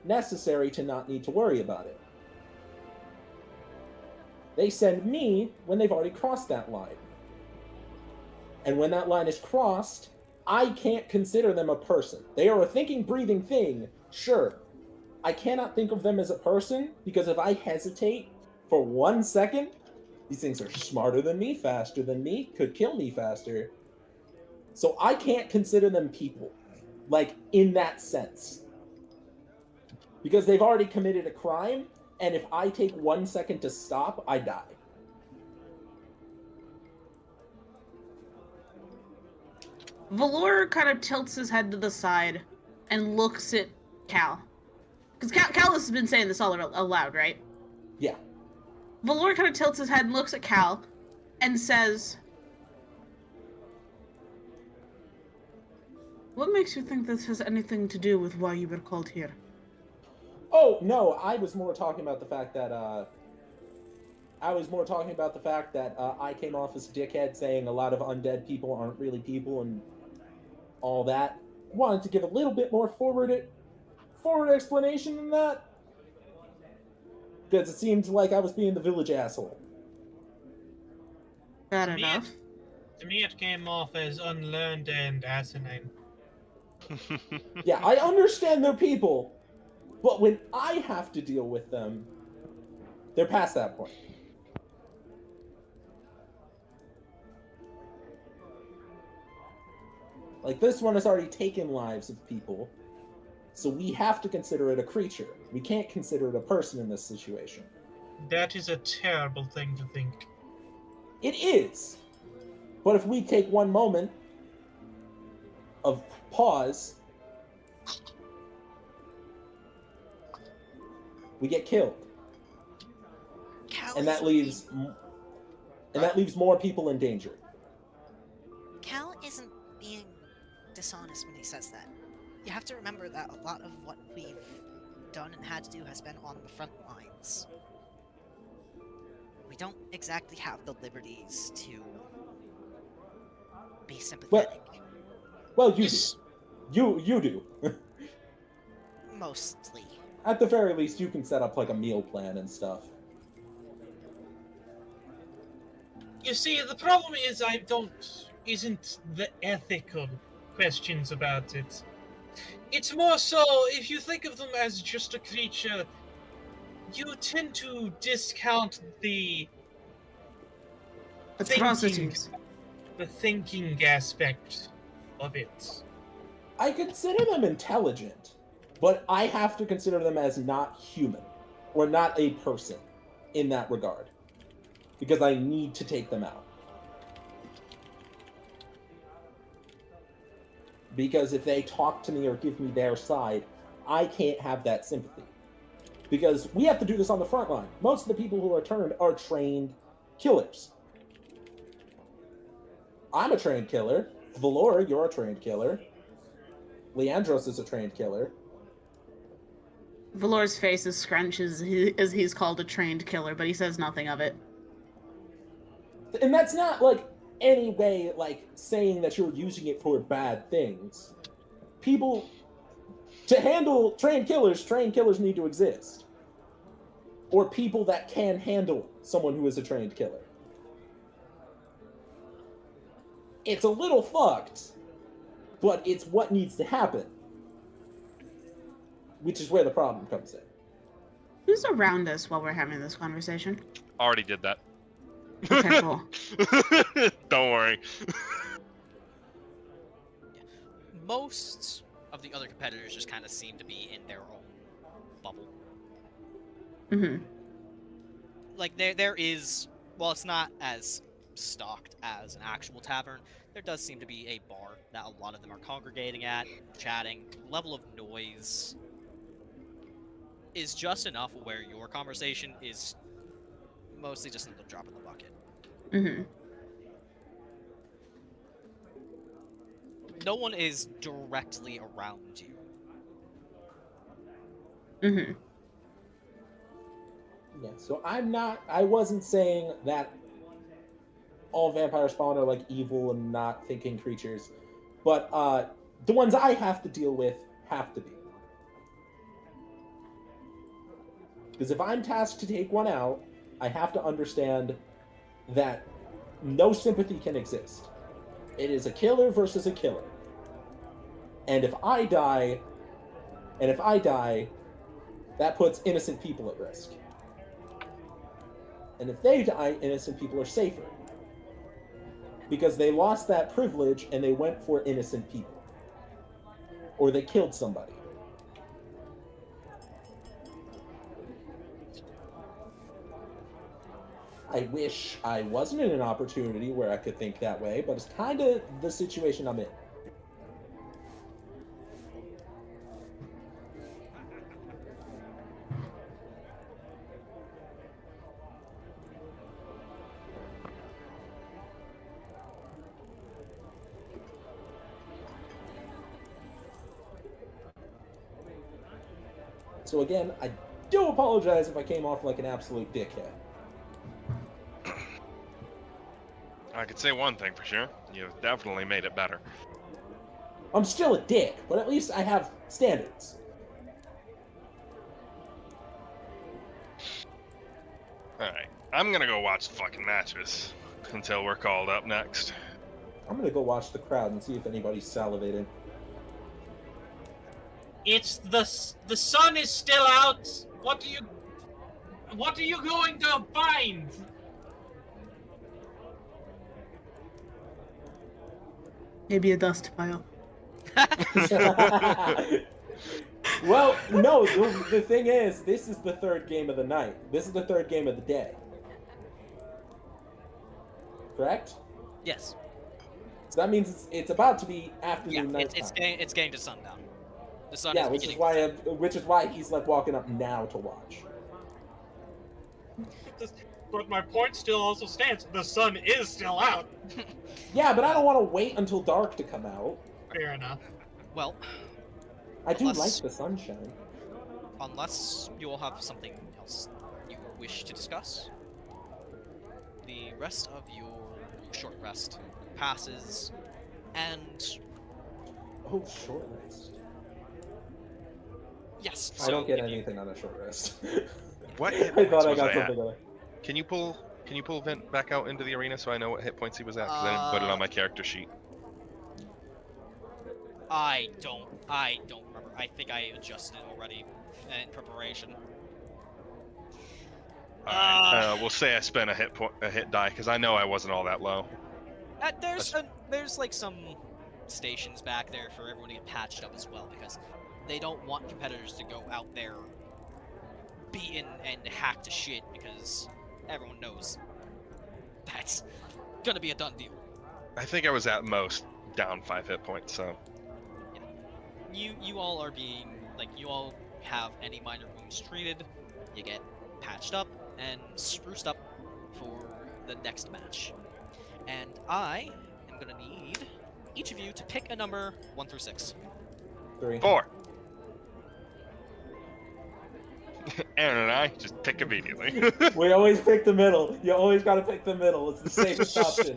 Speaker 3: necessary to not need to worry about it. They send me when they've already crossed that line. And when that line is crossed, I can't consider them a person. They are a thinking, breathing thing, sure. I cannot think of them as a person, because if I hesitate for 1 second, these things are smarter than me, faster than me, could kill me faster. So I can't consider them people, in that sense. Because they've already committed a crime, and if I take 1 second to stop, I die.
Speaker 7: Valor kind of tilts his head to the side and looks at Cal. Because Cal has been saying this all aloud, right?
Speaker 3: Yeah.
Speaker 7: Valor kind of tilts his head and looks at Cal and says, "What makes you think this has anything to do with why you were called here?"
Speaker 3: Oh, no, I was more talking about the fact that, I came off as a dickhead saying a lot of undead people aren't really people and all that. Wanted to give a little bit more forward explanation than that. Because it seemed like I was being the village asshole.
Speaker 7: Fair enough.
Speaker 5: To me, it came off as unlearned and asinine.
Speaker 3: Yeah, I understand they're people, but when I have to deal with them, they're past that point. This one has already taken lives of people, so we have to consider it a creature. We can't consider it a person in this situation.
Speaker 5: That is a terrible thing to think.
Speaker 3: It is. But if we take 1 moment of pause, we get killed.
Speaker 6: Cal
Speaker 3: And that
Speaker 6: isn't
Speaker 3: leaves more people in danger.
Speaker 6: Cal isn't being dishonest when he says that. You have to remember that a lot of what we've done and had to do has been on the front lines. We don't exactly have the liberties to be sympathetic.
Speaker 3: Well, you
Speaker 5: Yes.
Speaker 3: do. You do.
Speaker 6: Mostly.
Speaker 3: At the very least, you can set up like a meal plan and stuff.
Speaker 5: You see, the problem is isn't the ethical questions about it. It's more so, if you think of them as just a creature, you tend to discount the
Speaker 7: Atrocities.
Speaker 5: thinking aspect of it.
Speaker 3: I consider them intelligent, but I have to consider them as not human, or not a person, in that regard. Because I need to take them out. Because if they talk to me or give me their side, I can't have that sympathy. Because we have to do this on the front line. Most of the people who are turned are trained killers. I'm a trained killer. Valor, you're a trained killer. Leandros is a trained killer.
Speaker 7: Valor's face is scrunched as he's called a trained killer, but he says nothing of it.
Speaker 3: And that's not, like, any way, like, saying that you're using it for bad things. People... To handle trained killers need to exist. Or people that can handle someone who is a trained killer. It's a little fucked, but it's what needs to happen. Which is where the problem comes in.
Speaker 7: Who's around us while we're having this conversation?
Speaker 4: Already did that.
Speaker 7: Okay, cool.
Speaker 4: Don't worry.
Speaker 2: Most of the other competitors just kind of seem to be in their own bubble.
Speaker 7: Mm-hmm.
Speaker 2: Like, there is, while it's not as stocked as an actual tavern, there does seem to be a bar that a lot of them are congregating at, chatting. Level of noise is just enough where your conversation is mostly just a drop in the bucket.
Speaker 7: Mm-hmm.
Speaker 2: No one is directly around you.
Speaker 7: Mm-hmm.
Speaker 3: Yeah, so I wasn't saying that all vampire spawn are like evil and not thinking creatures, but the ones I have to deal with have to be. Because if I'm tasked to take one out, I have to understand that no sympathy can exist. It is a killer versus a killer. And if I die, that puts innocent people at risk. And if they die, innocent people are safer. Because they lost that privilege and they went for innocent people. Or they killed somebody. I wish I wasn't in an opportunity where I could think that way, but it's kind of the situation I'm in. So again, I do apologize if I came off like an absolute dickhead.
Speaker 4: I could say one thing for sure. You've definitely made it better.
Speaker 3: I'm still a dick, but at least I have standards.
Speaker 4: Alright, I'm gonna go watch the fucking matches until we're called up next.
Speaker 3: I'm gonna go watch the crowd and see if anybody's salivating.
Speaker 5: It's the sun is still out. What are you going to find?
Speaker 7: Maybe a dust pile.
Speaker 3: Well, no, the thing is, this is the third game of the night. This is the third game of the day. Correct?
Speaker 2: Yes.
Speaker 3: So that means it's about to be
Speaker 2: Yeah,
Speaker 3: afternoon night time.
Speaker 2: it's getting to sundown. The sun
Speaker 3: Yeah,
Speaker 2: is
Speaker 3: which is
Speaker 2: beginning.
Speaker 3: why he's like walking up now to watch.
Speaker 5: But my point still also stands. The sun is still out.
Speaker 3: Yeah, but I don't want to wait until dark to come out.
Speaker 5: Fair enough.
Speaker 2: Well,
Speaker 3: I do
Speaker 2: Plus-
Speaker 3: like the sunshine.
Speaker 2: unless you all have something else you wish to discuss, the rest of your short rest passes, and
Speaker 3: Oh, short rest.
Speaker 2: yes,
Speaker 3: I don't get
Speaker 2: if you-
Speaker 3: anything on a short rest.
Speaker 4: What hit
Speaker 3: I
Speaker 4: points
Speaker 3: thought I
Speaker 4: was
Speaker 3: got
Speaker 4: I
Speaker 3: something
Speaker 4: at?
Speaker 3: on it.
Speaker 4: Can you pull Vint back out into the arena so I know what hit points he was at? Because I didn't put it on my character sheet.
Speaker 2: I don't remember. I think I adjusted it already in preparation.
Speaker 4: Alright, we'll say I spent a hit die because I know I wasn't all that low.
Speaker 2: There's like some stations back there for everyone to get patched up as well, because they don't want competitors to go out there beaten and hacked to shit, because everyone knows that's gonna be a done deal.
Speaker 4: I think I was at most down 5 hit points, so.
Speaker 2: You all are being, like, you all have any minor wounds treated, you get patched up and spruced up for the next match. And I am gonna need each of you to pick a number 1 through 6.
Speaker 3: 3.
Speaker 4: 4. Aaron and I just pick immediately.
Speaker 3: We always pick the middle. You always gotta pick the middle. It's the safest option.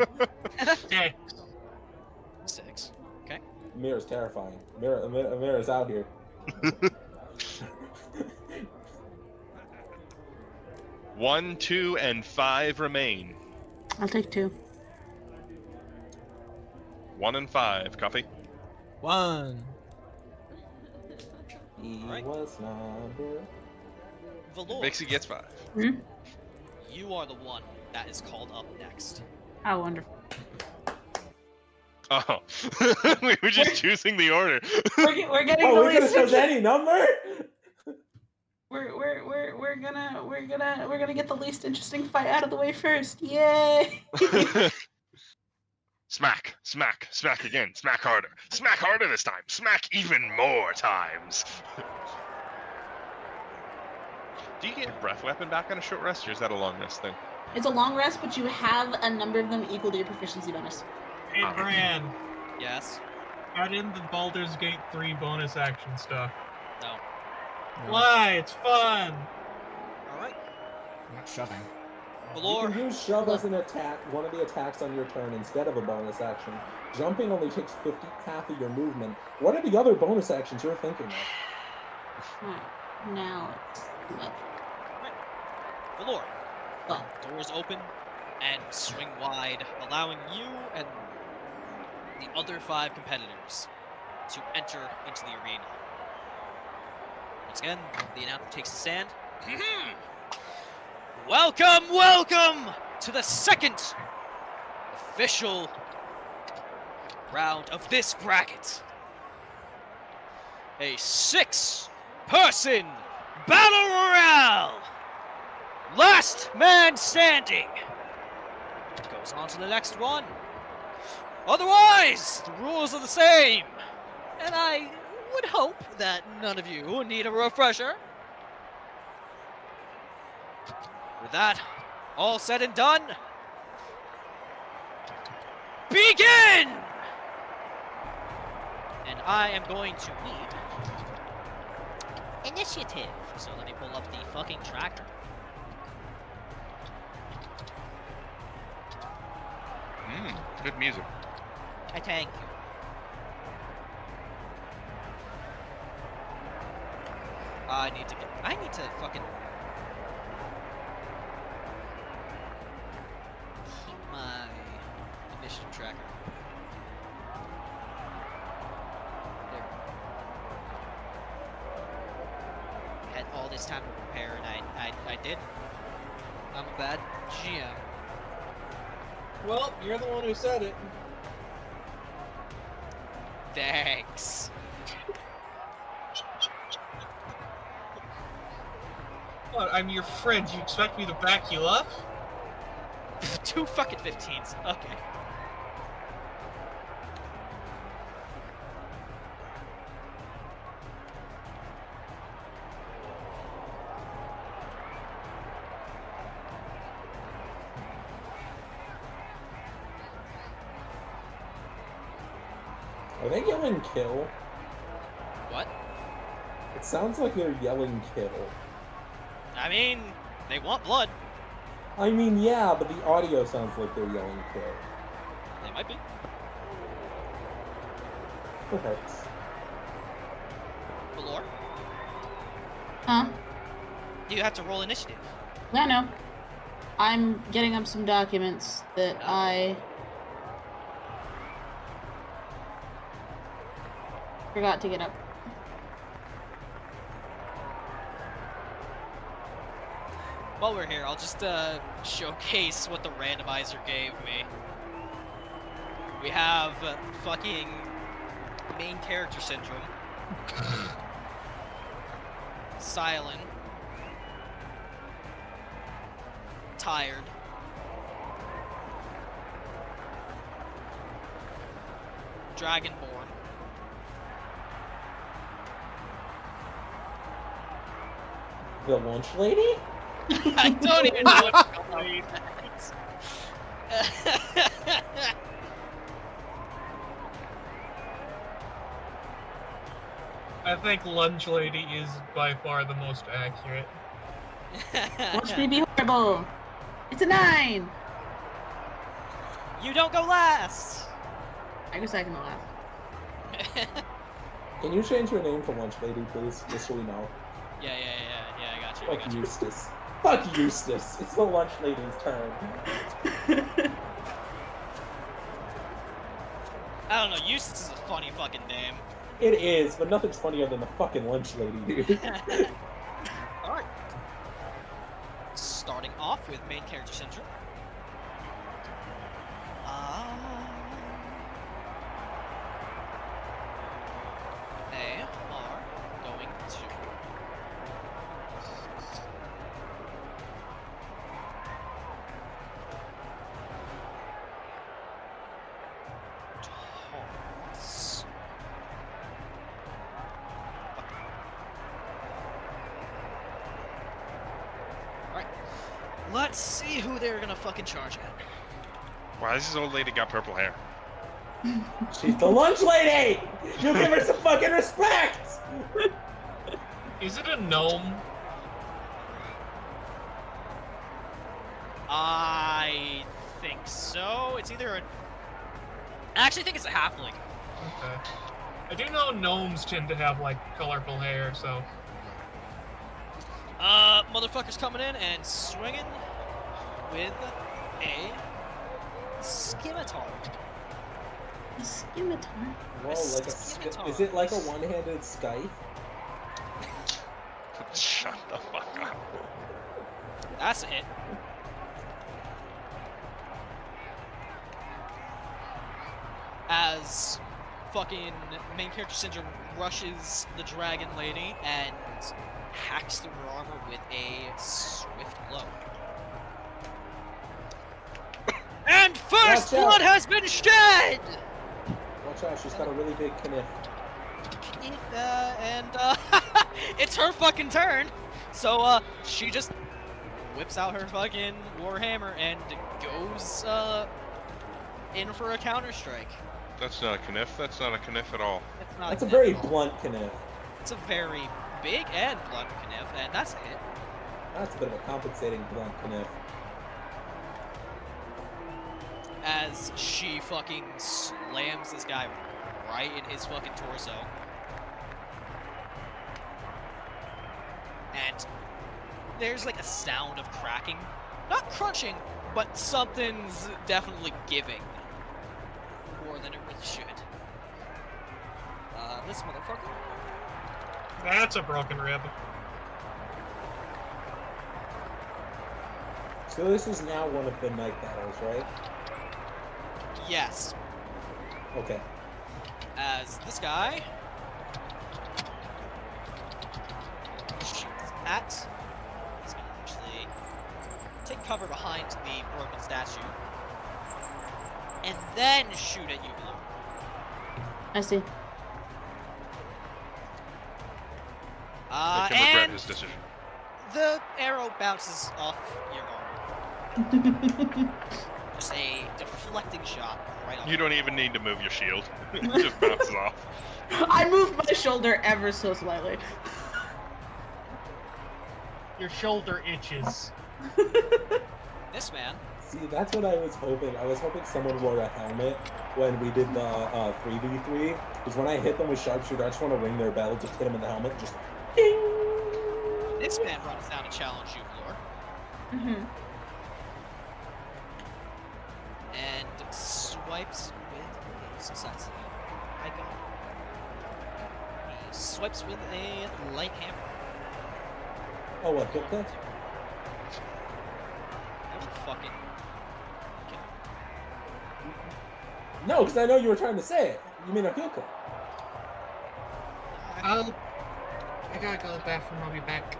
Speaker 2: 6.
Speaker 3: Myra's terrifying. Myra's out here.
Speaker 4: 1, 2, and 5 remain.
Speaker 7: I'll take 2.
Speaker 4: 1 and 5. Coffee.
Speaker 1: 1.
Speaker 3: He
Speaker 2: Right.
Speaker 3: was number.
Speaker 2: Valor,
Speaker 4: Vixie gets 5.
Speaker 2: you are the one that is called up next.
Speaker 7: How wonderful.
Speaker 4: Oh, we were just choosing the order.
Speaker 7: We're getting
Speaker 3: Oh,
Speaker 7: the
Speaker 3: we could have
Speaker 7: least.
Speaker 3: chose any number?
Speaker 7: We're gonna get the least interesting fight out of the way first. Yay!
Speaker 4: Smack, smack, smack again. Smack harder this time. Smack even more times. Do you get your breath weapon back on a short rest, or is that a long rest thing?
Speaker 7: It's a long rest, but you have a number of them equal to your proficiency bonus.
Speaker 5: Hey, Bran,
Speaker 2: Yes?
Speaker 5: add in the Baldur's Gate 3 bonus action stuff.
Speaker 2: No.
Speaker 5: Why? It's fun!
Speaker 2: Alright.
Speaker 1: I'm not shoving.
Speaker 3: You
Speaker 2: Valor,
Speaker 3: can use shove as an attack, one of the attacks on your turn instead of a bonus action. Jumping only takes half of your movement. What are the other bonus actions you're thinking of?
Speaker 7: Alright, now it's
Speaker 2: Valor.
Speaker 7: well,
Speaker 2: Doors open and swing wide, allowing you and the other 5 competitors to enter into the arena. Once again, the announcer takes a stand. Welcome to the second official round of this bracket. A 6-person battle royale. Last man standing goes on to the next one. Otherwise, the rules are the same. And I would hope that none of you need a refresher. With that all said and done, begin! And I am going to need initiative. So let me pull up the fucking tracker.
Speaker 4: Good music.
Speaker 2: I thank you. I need to fucking keep my initiative tracker. There. Had all this time to prepare, and I did. I'm a bad GM.
Speaker 5: Well, you're the one who said it.
Speaker 2: Thanks.
Speaker 5: What, I'm your friend. You expect me to back you up?
Speaker 2: 2 fucking 15s. Okay.
Speaker 3: Are they yelling kill?
Speaker 2: What?
Speaker 3: It sounds like they're yelling kill.
Speaker 2: I mean, they want blood.
Speaker 3: I mean, yeah, but the audio sounds like they're yelling kill.
Speaker 2: They might be.
Speaker 3: Perhaps.
Speaker 2: Valor,
Speaker 7: Huh?
Speaker 2: you have to roll initiative.
Speaker 7: I know. I'm getting up some documents that I forgot to get up.
Speaker 2: While we're here, I'll just showcase what the randomizer gave me. We have fucking main character syndrome. Silent. Tired. Dragonborn.
Speaker 3: The lunch lady?
Speaker 2: I don't even know what to call it.
Speaker 5: I think Lunch Lady is by far the most accurate.
Speaker 7: Watch me be horrible. It's a 9.
Speaker 2: You don't go last!
Speaker 7: I guess I can laugh.
Speaker 3: Can you change your name to Lunch Lady, please? Just so we know.
Speaker 2: Yeah, I got you. I
Speaker 3: Fuck
Speaker 2: got you.
Speaker 3: Eustace. Fuck Eustace. It's the Lunch Lady's turn.
Speaker 2: I don't know, Eustace is a funny fucking name.
Speaker 3: It is, but nothing's funnier than the fucking Lunch Lady, dude.
Speaker 2: Alright. Starting off with main character syndrome. They are going to toss. Alright. Let's see who they're gonna fucking charge at.
Speaker 4: Why does this old lady got purple hair?
Speaker 3: She's the Lunch Lady! You give her some fucking respect!
Speaker 5: Is it a gnome?
Speaker 2: I think so. It's either a... I actually think it's a halfling.
Speaker 5: Okay. I do know gnomes tend to have, like, colorful hair, so...
Speaker 2: Motherfucker's coming in and swinging with a scimitar.
Speaker 7: A scimitar.
Speaker 3: Whoa, like
Speaker 2: Scimitar.
Speaker 3: is it like a one-handed scythe?
Speaker 4: Shut the fuck up.
Speaker 2: That's a hit. As fucking main character syndrome rushes the dragon lady and hacks through her armor with a swift blow. And first
Speaker 3: Watch out.
Speaker 2: blood has been shed!
Speaker 3: Watch out, she's got a really big kniff.
Speaker 2: It's her fucking turn. So, she just whips out her fucking warhammer and goes, in for a counter-strike.
Speaker 4: That's not a kniff. That's not a kniff at all.
Speaker 2: It's not
Speaker 3: That's a
Speaker 2: hit
Speaker 3: very
Speaker 2: at all.
Speaker 3: blunt kniff.
Speaker 2: It's a very big and blunt kniff, and that's a hit.
Speaker 3: That's a bit of a compensating blunt kniff.
Speaker 2: As she fucking slams this guy right in his fucking torso. And there's like a sound of cracking. Not crunching, but something's definitely giving. More than it really should. This motherfucker.
Speaker 5: That's a broken rib.
Speaker 3: So this is now one of the night battles, right?
Speaker 2: Yes.
Speaker 3: Okay.
Speaker 2: As this guy shoots at. He's gonna actually take cover behind the broken statue. And then shoot at you, Blue.
Speaker 7: I see.
Speaker 4: Make him regret
Speaker 2: And
Speaker 4: his decision.
Speaker 2: the arrow bounces off your arm. Just a deflecting shot right off.
Speaker 4: You don't even need to move your shield. It just bounces off.
Speaker 7: I moved my shoulder ever so slightly.
Speaker 5: Your shoulder itches.
Speaker 2: This man.
Speaker 3: See, that's what I was hoping. I was hoping someone wore a helmet when we did the 3v3. Because when I hit them with sharpshooter, I just want to ring their bell, just hit them in the helmet, just ding!
Speaker 2: This man runs down to challenge you, Lore.
Speaker 7: Mm-hmm.
Speaker 2: And swipes with a success. I got it. He swipes with a light hammer.
Speaker 3: Oh, what, hit that?
Speaker 2: I will fucking kill him.
Speaker 3: No, because I know you were trying to say it. You mean a heel clip.
Speaker 5: I gotta go to the bathroom. I'll be back.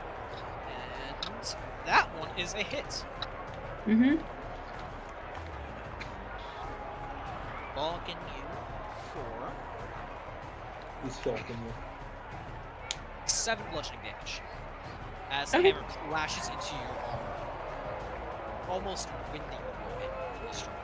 Speaker 2: And that one is a hit.
Speaker 7: Mm-hmm.
Speaker 2: Balking you for
Speaker 3: He's choking you.
Speaker 2: 7 bludgeoning damage. As the
Speaker 7: Okay.
Speaker 2: hammer clashes into your arm, almost winding you in for the strike.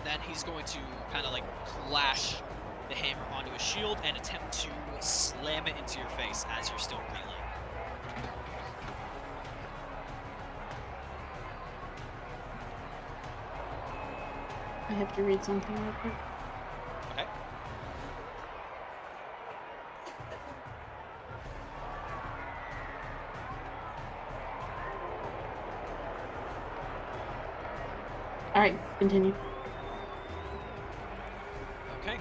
Speaker 2: Then he's going to kind of like clash the hammer onto his shield and attempt to slam it into your face as you're still reeling.
Speaker 7: I have to read something real quick.
Speaker 2: Okay.
Speaker 7: Alright, continue.
Speaker 2: Okay.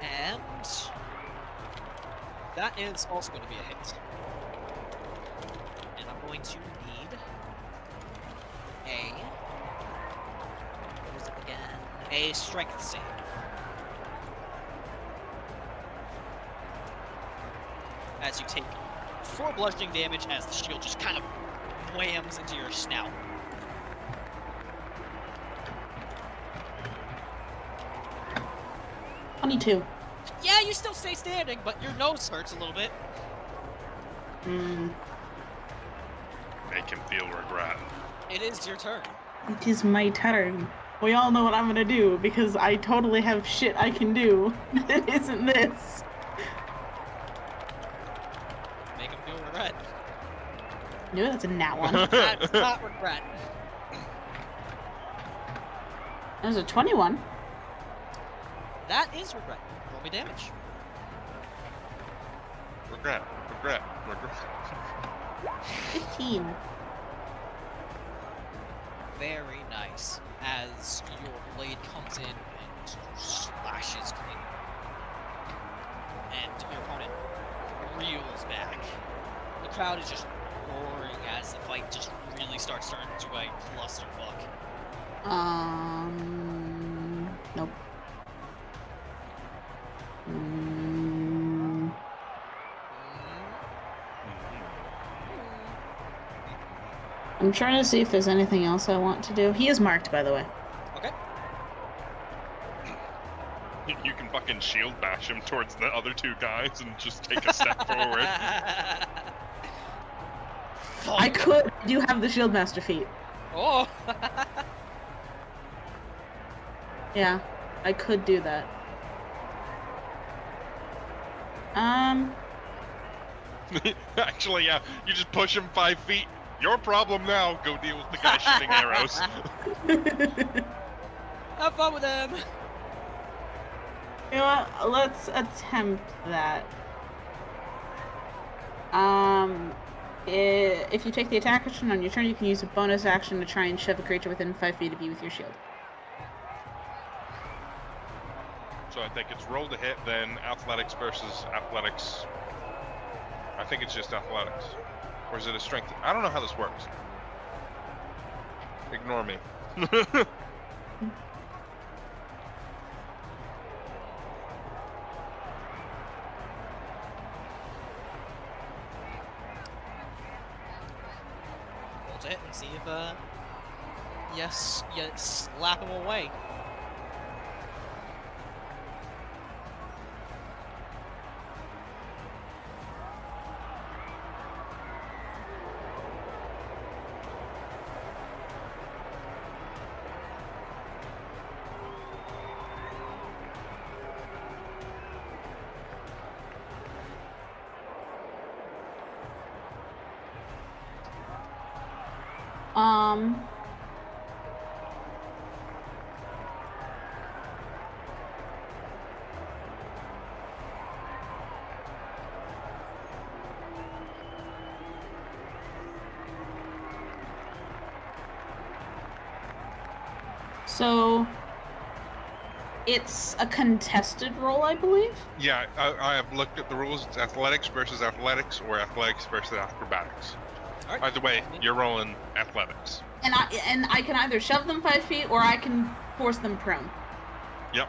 Speaker 2: And that is also going to be a hit. And I'm going to need a what was it again? A strength save. As you take 4 bludgeoning damage as the shield just kind of whams into your snout.
Speaker 7: $22.
Speaker 2: Yeah, you still stay standing, but your nose hurts a little bit.
Speaker 4: Make him feel regret.
Speaker 2: It is your turn.
Speaker 7: It is my turn. We all know what I'm gonna do because I totally have shit I can do that isn't this.
Speaker 2: Make him feel regret.
Speaker 7: No, that's a nat one.
Speaker 2: That's not regret.
Speaker 7: That was a 21.
Speaker 2: That is regret. Roll me damage.
Speaker 4: Regret.
Speaker 7: 15.
Speaker 2: Very nice. As your blade comes in and slashes clean. And your opponent reels back. The crowd is just roaring as the fight just really starts turning into a clusterfuck.
Speaker 7: Nope. I'm trying to see if there's anything else I want to do. He is marked, by the way.
Speaker 2: Okay.
Speaker 4: You can fucking shield bash him towards the other 2 guys and just take a step forward.
Speaker 7: I could. I do have the Shieldmaster feat.
Speaker 2: Oh!
Speaker 7: Yeah, I could do that.
Speaker 4: Actually, yeah, you just push him 5 feet. Your problem now. Go deal with the guy shooting arrows.
Speaker 2: Have fun with them!
Speaker 7: You know what? Let's attempt that. If you take the attack action on your turn, you can use a bonus action to try and shove a creature within 5 feet of you with your shield.
Speaker 4: So I think it's roll to hit, then athletics versus athletics. I think it's just athletics. Or is it a strength? I don't know how this works. Ignore me.
Speaker 2: Roll to hit and see if, yes, you slap him away.
Speaker 7: So it's a contested roll, I believe.
Speaker 8: Yeah, I have looked at the rules. It's athletics versus athletics or athletics versus acrobatics.
Speaker 2: Alright.
Speaker 8: Either way, you're rolling athletics.
Speaker 7: And I can either shove them 5 feet or I can force them prone.
Speaker 8: Yep.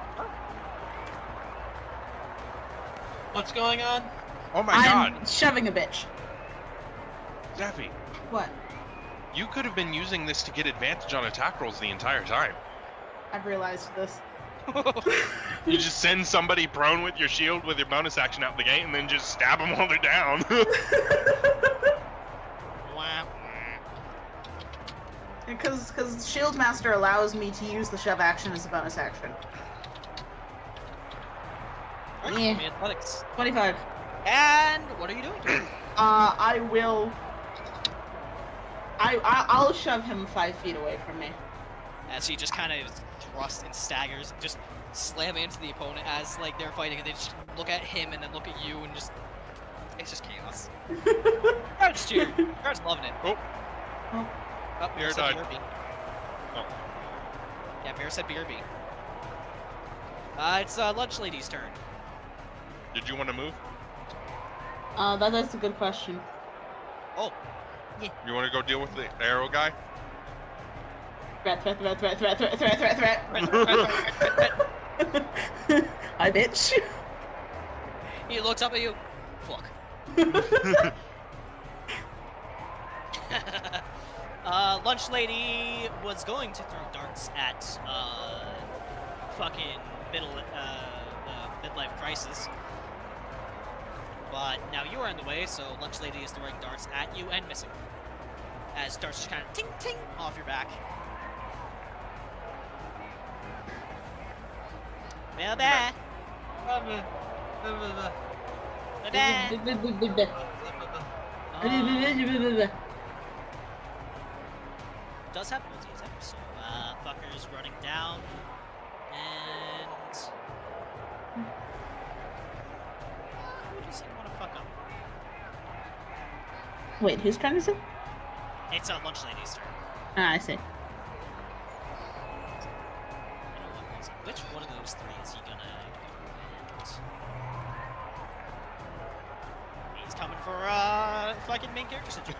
Speaker 5: What's going on?
Speaker 8: Oh my
Speaker 7: I'm
Speaker 8: god,
Speaker 7: shoving a bitch.
Speaker 8: Zephy,
Speaker 7: What?
Speaker 8: you could have been using this to get advantage on attack rolls the entire time.
Speaker 7: I've realized this.
Speaker 8: You just send somebody prone with your shield with your bonus action out the gate and then just stab them while they're down.
Speaker 2: Wah,
Speaker 7: Because Shield Master allows me to use the shove action as a bonus action.
Speaker 2: wah. Alright,
Speaker 7: Yeah.
Speaker 2: give me athletics.
Speaker 7: 25.
Speaker 2: And what are you doing?
Speaker 7: I will. I'll shove him 5 feet away from me.
Speaker 2: As he just kind of thrusts and staggers, just slamming into the opponent as like they're fighting, and they just look at him and then look at you, and just it's just chaos. Crouch too. Crouch loving it.
Speaker 8: Oh.
Speaker 7: Oh.
Speaker 2: Oh,
Speaker 8: Myra
Speaker 2: said
Speaker 8: died.
Speaker 2: BRB.
Speaker 8: Oh.
Speaker 2: Yeah, Myra said BRB. It's Lunch Lady's turn.
Speaker 8: Did you want to move?
Speaker 7: That's a good question.
Speaker 2: Oh,
Speaker 8: You want to go deal with the arrow guy?
Speaker 7: Threat. Hi, bitch.
Speaker 2: he looks up at you. Fuck. Lunch Lady was going to throw darts at fucking midlife crisis, but now you are in the way, so Lunch Lady is throwing darts at you and missing. As darts just kind of ting ting off your back. Well, bad. Does have multi-attack, so fucker's running down, and who does he want to fuck up?
Speaker 7: Wait, whose turn is it?
Speaker 2: It's Lunch Lady's turn.
Speaker 7: Ah, I see.
Speaker 2: You know what? Which one of those three is he gonna go and... He's coming for fucking main character syndrome.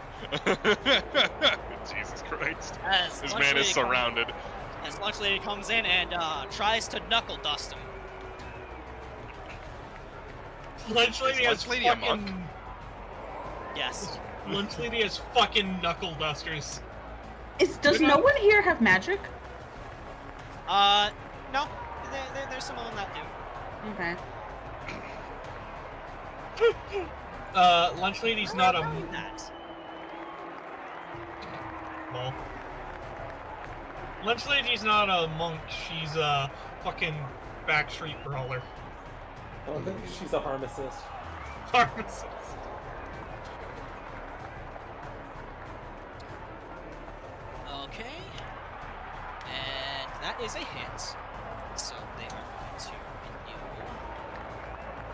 Speaker 4: Jesus Christ.
Speaker 2: As
Speaker 4: This
Speaker 2: Lunch
Speaker 4: man is
Speaker 2: Lady
Speaker 4: surrounded.
Speaker 2: As Lunch Lady comes in and tries to knuckle dust him.
Speaker 5: Lunch Lady has
Speaker 8: Lunch Lady a
Speaker 5: fucking...
Speaker 8: monk?
Speaker 2: Yes.
Speaker 5: Lunch Lady has fucking knuckle dusters.
Speaker 7: Does no one here have magic?
Speaker 2: No. There's some of them that do.
Speaker 7: Okay.
Speaker 5: Lunch Lady's not a...
Speaker 2: That.
Speaker 5: Well, Lunch Lady's not a monk, she's a fucking backstreet brawler.
Speaker 3: Oh, she's a pharmacist.
Speaker 5: Pharmacist.
Speaker 2: Okay. And that is a hit. So they are going to hit you.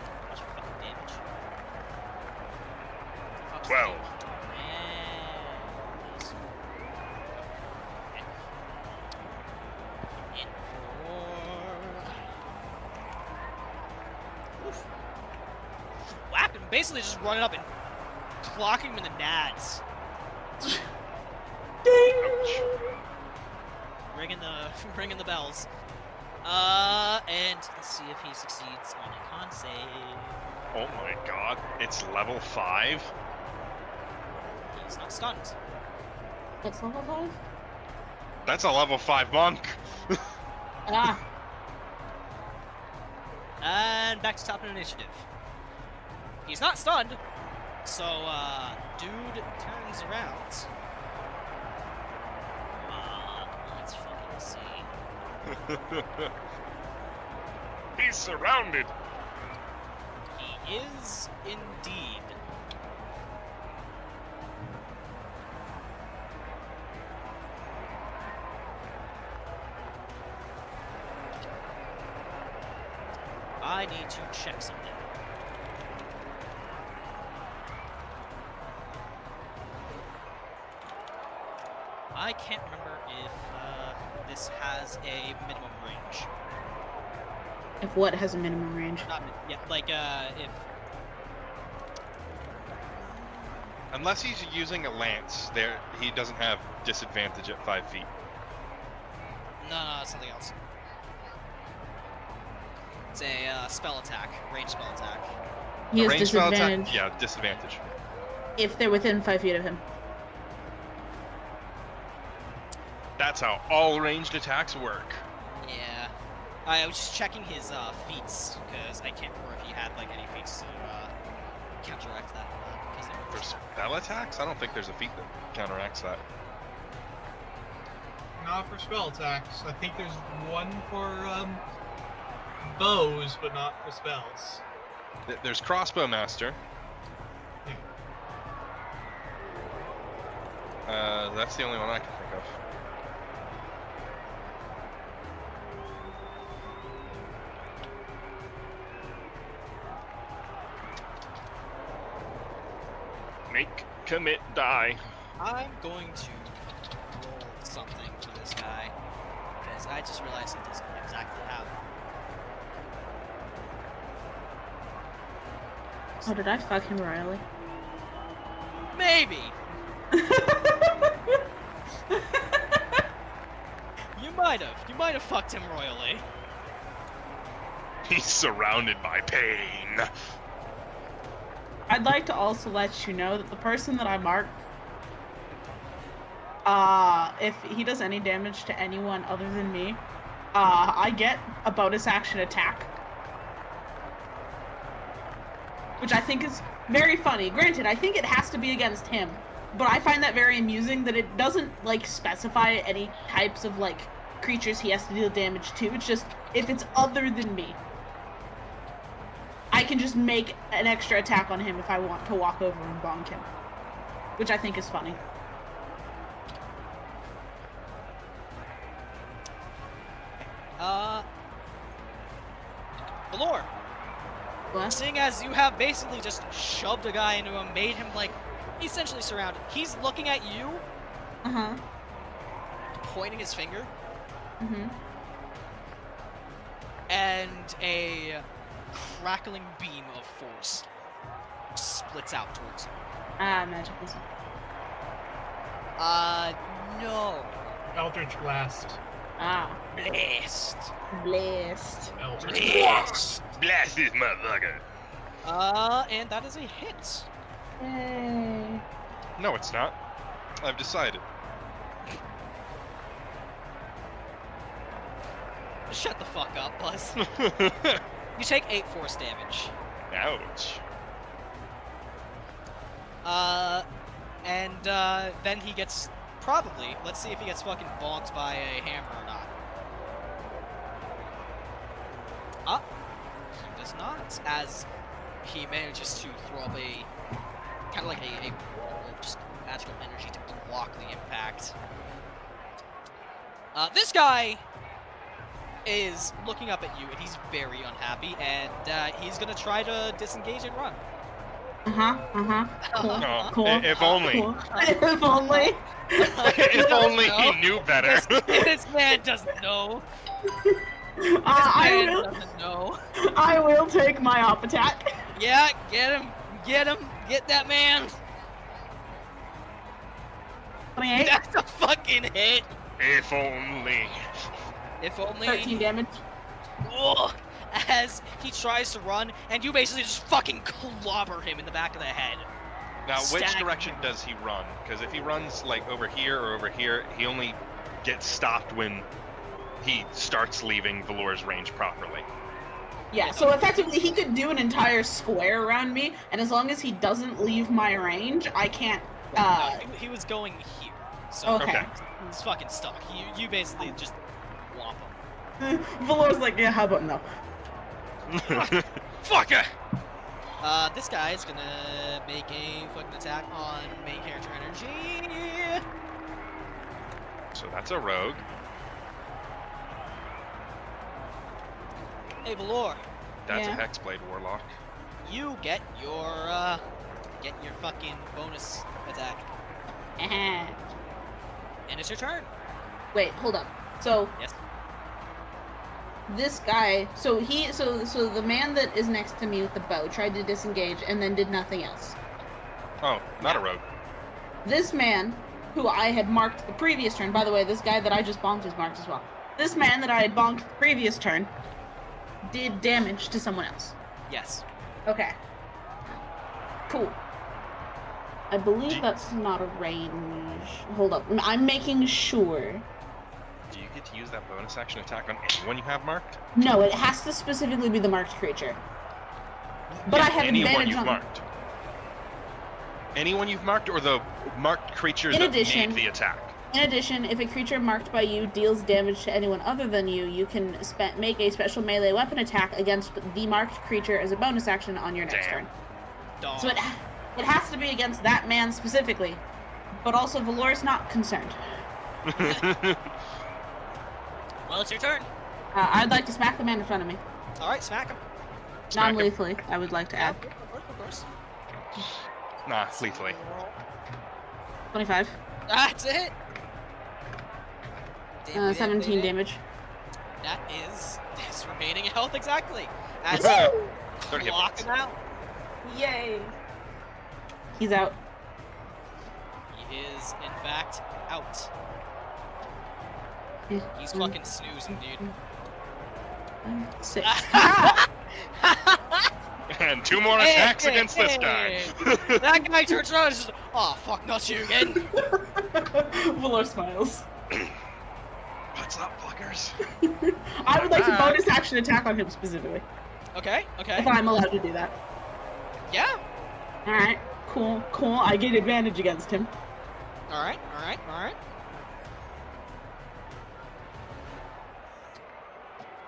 Speaker 2: How much fucking damage? Fuck's
Speaker 4: 12.
Speaker 2: And... In for... Oof. Whack him, basically just running up and clocking him in the nads. Ringing the bells. And let's see if he succeeds on a con save.
Speaker 8: Oh my god, it's level 5?
Speaker 2: He's not stunned.
Speaker 7: What's level 5?
Speaker 8: That's a level 5 monk.
Speaker 7: Ah.
Speaker 2: And back to top of initiative. He's not stunned, so dude turns around. Let's fucking see.
Speaker 4: He's surrounded.
Speaker 2: He is indeed. I need to check something. I can't remember if this has a minimum range.
Speaker 7: If what has a minimum range?
Speaker 2: Not yeah, like if
Speaker 8: Unless he's using a lance, there he doesn't have disadvantage at 5 feet.
Speaker 2: no, it's something else. It's a spell attack, range spell attack.
Speaker 7: He
Speaker 8: A
Speaker 7: has
Speaker 8: ranged spell attack?
Speaker 7: disadvantage
Speaker 8: Yeah, disadvantage.
Speaker 7: if they're within 5 feet of him.
Speaker 8: That's how all ranged attacks work.
Speaker 2: Yeah. I was just checking his feats, because I can't remember if he had like any feats to counteract that.
Speaker 8: For spell attacks? I don't think there's a feat that counteracts that.
Speaker 5: Not for spell attacks. I think there's one for bows, but not for spells.
Speaker 8: There's Crossbow Master. That's the only one I can think of.
Speaker 4: Make, commit, die.
Speaker 2: I'm going to roll something for this guy, because I just realized he doesn't exactly have.
Speaker 7: Oh, did I fuck him royally?
Speaker 2: Maybe! You might have fucked him royally.
Speaker 8: He's surrounded by pain.
Speaker 7: I'd like to also let you know that the person that I marked, if he does any damage to anyone other than me, I get a bonus action attack. Which I think is very funny. Granted, I think it has to be against him, but I find that very amusing that it doesn't, like, specify any types of, like, creatures he has to deal damage to. It's just, if it's other than me, I can just make an extra attack on him if I want to walk over and bonk him. Which I think is funny.
Speaker 2: Valor,
Speaker 7: What?
Speaker 2: seeing as you have basically just shoved a guy into him, made him, like, essentially surrounded. He's looking at you,
Speaker 7: Uh-huh.
Speaker 2: pointing his finger,
Speaker 7: Mm-hmm.
Speaker 2: and a crackling beam of force splits out towards you.
Speaker 7: Magic missile.
Speaker 2: No.
Speaker 5: Eldritch Blast.
Speaker 2: Blast.
Speaker 7: Blessed.
Speaker 5: Eldritch
Speaker 2: Blast.
Speaker 4: Blast this motherfucker.
Speaker 2: And that is a hit.
Speaker 7: Yay.
Speaker 8: No, it's not. I've decided.
Speaker 2: Shut the fuck up, Buzz. You take 8 force damage.
Speaker 8: Ouch.
Speaker 2: And then he gets, probably, let's see if he gets fucking bonked by a hammer or not. He does not, as he manages to throw up a, kind of like a wall of just magical energy to block the impact. This guy is looking up at you, and he's very unhappy, and he's gonna try to disengage and run.
Speaker 7: Cool.
Speaker 8: No,
Speaker 7: Cool.
Speaker 8: if only.
Speaker 7: Cool. If only.
Speaker 8: If only he knew better.
Speaker 2: This man doesn't know.
Speaker 7: I
Speaker 2: Man
Speaker 7: will.
Speaker 2: doesn't know.
Speaker 7: I will take my op attack.
Speaker 2: Yeah, get him, get that man.
Speaker 7: 28.
Speaker 2: That's a fucking hit.
Speaker 4: If only.
Speaker 2: If only.
Speaker 7: 13 damage.
Speaker 2: Ugh, as he tries to run, and you basically just fucking clobber him in the back of the head.
Speaker 8: Now, which
Speaker 2: Stag-
Speaker 8: direction does he run? Because if he runs, like, over here or over here, he only gets stopped when he starts leaving Valor's range properly.
Speaker 7: Yeah, so effectively he could do an entire square around me, and as long as he doesn't leave my range, I can't,
Speaker 2: He was going here, so
Speaker 7: Okay.
Speaker 2: he's fucking stuck. You basically just whomp him.
Speaker 7: Valor's like, yeah, how about no?
Speaker 2: Fucker! This guy is gonna make a fucking attack on main character energy.
Speaker 8: So that's a rogue.
Speaker 2: Hey, Valor.
Speaker 8: That's
Speaker 7: Yeah.
Speaker 8: a Hexblade Warlock.
Speaker 2: You get your fucking bonus attack,
Speaker 7: Uh-huh.
Speaker 2: and it's your turn.
Speaker 7: Wait, hold up. So
Speaker 2: Yes.
Speaker 7: this guy, so the man that is next to me with the bow tried to disengage and then did nothing else.
Speaker 8: Oh, not a rogue.
Speaker 7: This man, who I had marked the previous turn, by the way, this guy that I just bonked is marked as well. This man that I had bonked the previous turn did damage to someone else.
Speaker 2: Yes.
Speaker 7: Okay. Cool. I believe that's not a range. Hold up. I'm making sure.
Speaker 8: Do you get to use that bonus action attack on anyone you have marked?
Speaker 7: No, it has to specifically be the marked creature. But I have
Speaker 8: anyone
Speaker 7: advantage
Speaker 8: you've
Speaker 7: on...
Speaker 8: marked. Anyone you've marked, or the marked creature
Speaker 7: In
Speaker 8: that
Speaker 7: addition-
Speaker 8: made the attack?
Speaker 7: In addition, if a creature marked by you deals damage to anyone other than you, you can make a special melee weapon attack against the marked creature as a bonus action on your next
Speaker 8: Damn.
Speaker 7: turn.
Speaker 2: Dog.
Speaker 7: So it has to be against that man specifically, but also Valor's not concerned.
Speaker 2: Well, it's your turn.
Speaker 7: I'd like to smack the man in front of me.
Speaker 2: All right, smack him.
Speaker 8: Smack him.
Speaker 7: Non-lethally, I would like to add.
Speaker 2: Of course.
Speaker 8: Nah, lethally.
Speaker 7: 25.
Speaker 2: That's it.
Speaker 7: 17 damage.
Speaker 2: That is his remaining health exactly. As
Speaker 8: Woo!
Speaker 2: you
Speaker 8: 30 hit
Speaker 2: block
Speaker 8: points.
Speaker 2: him out,
Speaker 7: Yay! He's out.
Speaker 2: he is in fact out. He's
Speaker 7: Mm.
Speaker 2: fucking snoozing, dude.
Speaker 7: 6.
Speaker 8: And 2 more attacks against this guy.
Speaker 2: That guy turns around and says, "Oh fuck, not you again."
Speaker 7: Valor smiles.
Speaker 8: What's up, fuckers?
Speaker 7: I would like to
Speaker 8: Back.
Speaker 7: bonus action attack on him specifically,
Speaker 2: Okay, okay.
Speaker 7: if I'm allowed to do that.
Speaker 2: Yeah.
Speaker 7: Alright, cool. I get advantage against him.
Speaker 2: All right.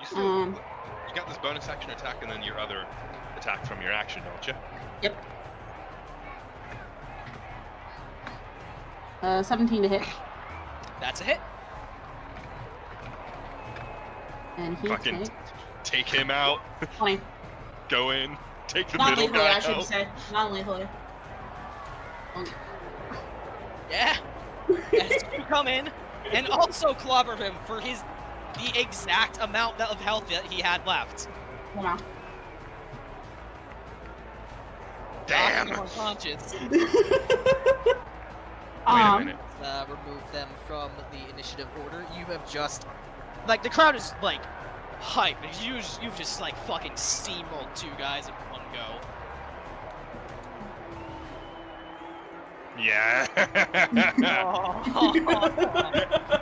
Speaker 8: You still, you got this bonus action attack and then your other attack from your action, don't you?
Speaker 7: Yep. 17 to hit.
Speaker 2: That's a hit.
Speaker 7: And he
Speaker 8: Fucking
Speaker 7: takes
Speaker 8: take him out.
Speaker 7: 20.
Speaker 8: Go in. Take the middle
Speaker 7: Non-lethally,
Speaker 8: guy
Speaker 7: I should
Speaker 8: out.
Speaker 7: say. Non-lethally.
Speaker 2: Yeah. As you come in and also clobber him for the exact amount of health that he had left.
Speaker 7: Hold on.
Speaker 8: Damn.
Speaker 2: Knock him unconscious.
Speaker 8: Wait a minute.
Speaker 2: Remove them from the initiative order. You have just, like, the crowd is like hype because you've just like fucking steamrolled 2 guys in one go.
Speaker 8: Yeah.
Speaker 2: Oh.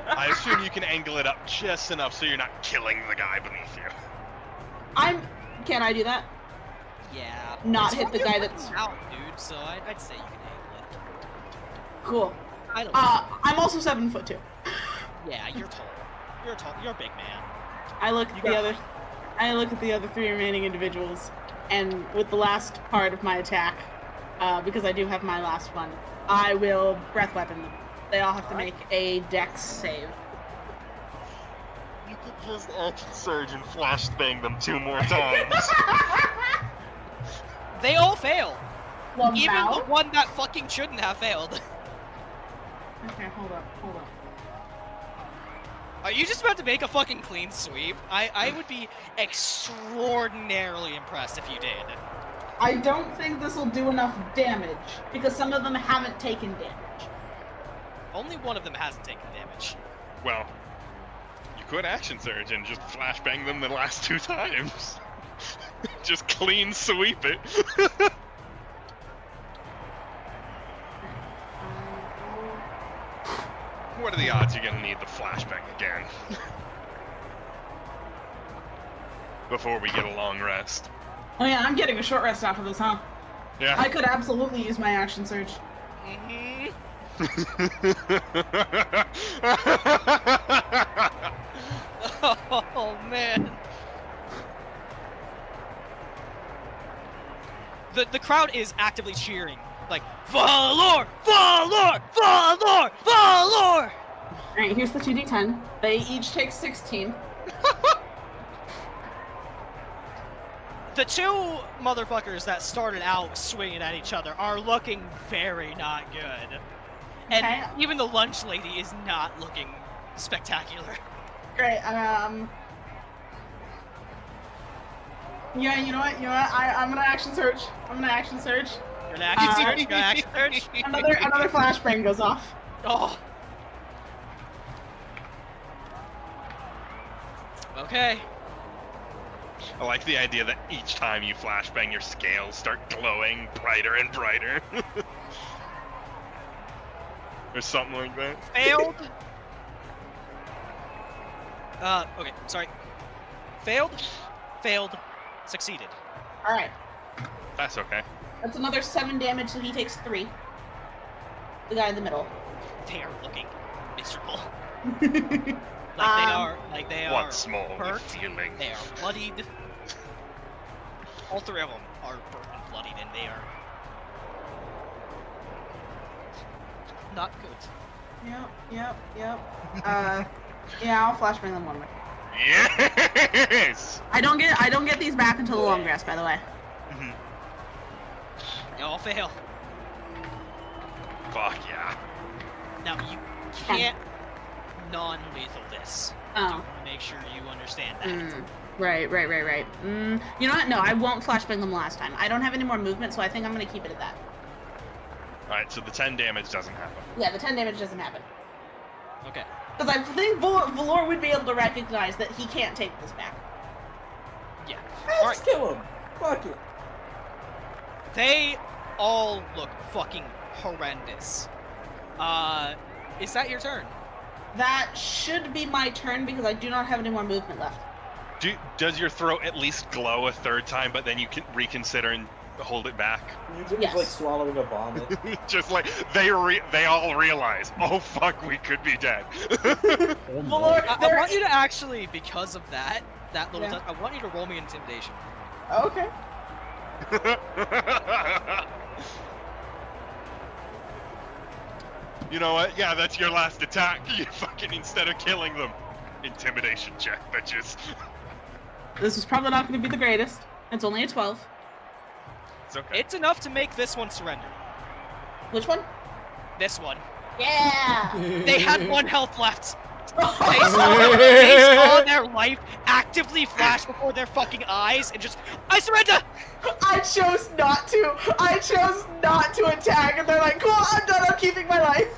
Speaker 8: I assume you can angle it up just enough so you're not killing the guy beneath you.
Speaker 7: Can I do that?
Speaker 2: Yeah.
Speaker 7: Not
Speaker 2: It's
Speaker 7: hit the
Speaker 2: fucking
Speaker 7: guy that's-
Speaker 2: out, dude. So I'd say you can handle it.
Speaker 7: Cool.
Speaker 2: I don't.
Speaker 7: I'm also 7'2".
Speaker 2: Yeah, you're tall. You're tall. You're a big man.
Speaker 7: I look at the other 3 remaining individuals, and with the last part of my attack, because I do have my last one, I will breath weapon them. They all have to make a dex save.
Speaker 8: You could just action surge and flash bang them 2 more times.
Speaker 2: They all fail.
Speaker 7: Well,
Speaker 2: Even
Speaker 7: now?
Speaker 2: the one that fucking shouldn't have failed.
Speaker 7: Okay, hold up.
Speaker 2: Are you just about to make a fucking clean sweep? I would be extraordinarily impressed if you did.
Speaker 7: I don't think this will do enough damage, because some of them haven't taken damage.
Speaker 2: Only one of them hasn't taken damage.
Speaker 8: Well, you could action surge and just flashbang them the last 2 times. Just clean sweep it. What are the odds you're gonna need the flashbang again? Before we get a long rest.
Speaker 7: Oh yeah, I'm getting a short rest after this, huh?
Speaker 8: Yeah.
Speaker 7: I could absolutely use my action surge.
Speaker 2: Mm-hmm. Oh man. The crowd is actively cheering, like Valor, Valor, Valor, Valor.
Speaker 7: Alright, here's the 2d10. They each take 16.
Speaker 2: The two motherfuckers that started out swinging at each other are looking very not good. And
Speaker 7: Okay.
Speaker 2: even the lunch lady is not looking spectacular.
Speaker 7: Great. Yeah, you know what? I'm gonna action search.
Speaker 2: You're gonna action search. You're gonna action search.
Speaker 7: Another flashbang goes off.
Speaker 2: Oh. Okay.
Speaker 8: I like the idea that each time you flashbang, your scales start glowing brighter and brighter. Or something like that.
Speaker 2: Failed. Okay, sorry. Failed. Succeeded.
Speaker 7: All right.
Speaker 8: That's okay.
Speaker 7: That's another 7 damage, so he takes 3. The guy in the middle.
Speaker 2: They are looking miserable.
Speaker 7: Um,
Speaker 2: They
Speaker 8: One
Speaker 2: are
Speaker 8: small
Speaker 2: hurt.
Speaker 8: feeling.
Speaker 2: They are bloodied. All 3 of them are burnt and bloodied, and they are not good.
Speaker 7: Yep. Yeah, I'll flashbang them one way.
Speaker 8: Yes!
Speaker 7: I don't get these back until the long rest, by the way.
Speaker 2: They all fail.
Speaker 8: Fuck yeah.
Speaker 2: Now you can't non-lethal this.
Speaker 7: Oh.
Speaker 2: I want to make sure you understand that.
Speaker 7: Right. You know what? No, I won't flashbang them last time. I don't have any more movement, so I think I'm gonna keep it at that.
Speaker 8: Alright, so the 10 damage doesn't happen.
Speaker 7: Yeah, the 10 damage doesn't happen.
Speaker 2: Okay.
Speaker 7: Because I think Valor would be able to recognize that he can't take this back.
Speaker 2: Yeah.
Speaker 3: Let's kill him. Fuck it.
Speaker 2: They all look fucking horrendous. Is that your turn?
Speaker 7: That should be my turn because I do not have any more movement left.
Speaker 8: Does your throat at least glow a third time, but then you can reconsider and hold it back?
Speaker 3: It's like swallowing a vomit.
Speaker 8: Just like they all realize, oh fuck, we could be dead.
Speaker 7: Valor,
Speaker 2: I want you to actually, because of that little
Speaker 7: Yeah.
Speaker 2: touch, I want you to roll me intimidation.
Speaker 7: Okay.
Speaker 8: You know what? Yeah, that's your last attack. You fucking, instead of killing them, intimidation check, bitches.
Speaker 7: This is probably not going to be the greatest. It's only a 12.
Speaker 8: It's okay.
Speaker 2: It's enough to make this one surrender.
Speaker 7: Which one?
Speaker 2: This one.
Speaker 7: Yeah!
Speaker 2: They had 1 health left. They saw their life actively flash before their fucking eyes and just, I surrender!
Speaker 7: I chose not to. I chose not to attack, and they're like, cool, I'm done. I'm keeping my life.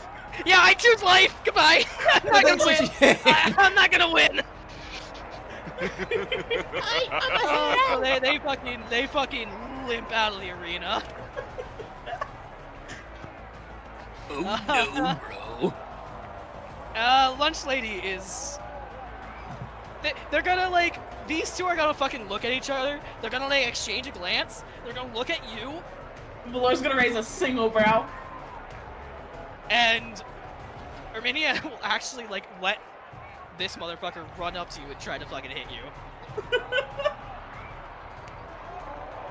Speaker 2: Yeah, I choose life! Goodbye! I'm not gonna win! I'm not gonna win! Oh, they fucking limp out of the arena.
Speaker 1: Oh no, bro.
Speaker 2: Lunch lady is... They're gonna, like... These two are gonna fucking look at each other. They're gonna, like, exchange a glance. They're gonna look at you.
Speaker 7: Valor's gonna raise a single brow.
Speaker 2: And... Arminia will actually, like, let this motherfucker run up to you and try to fucking hit you.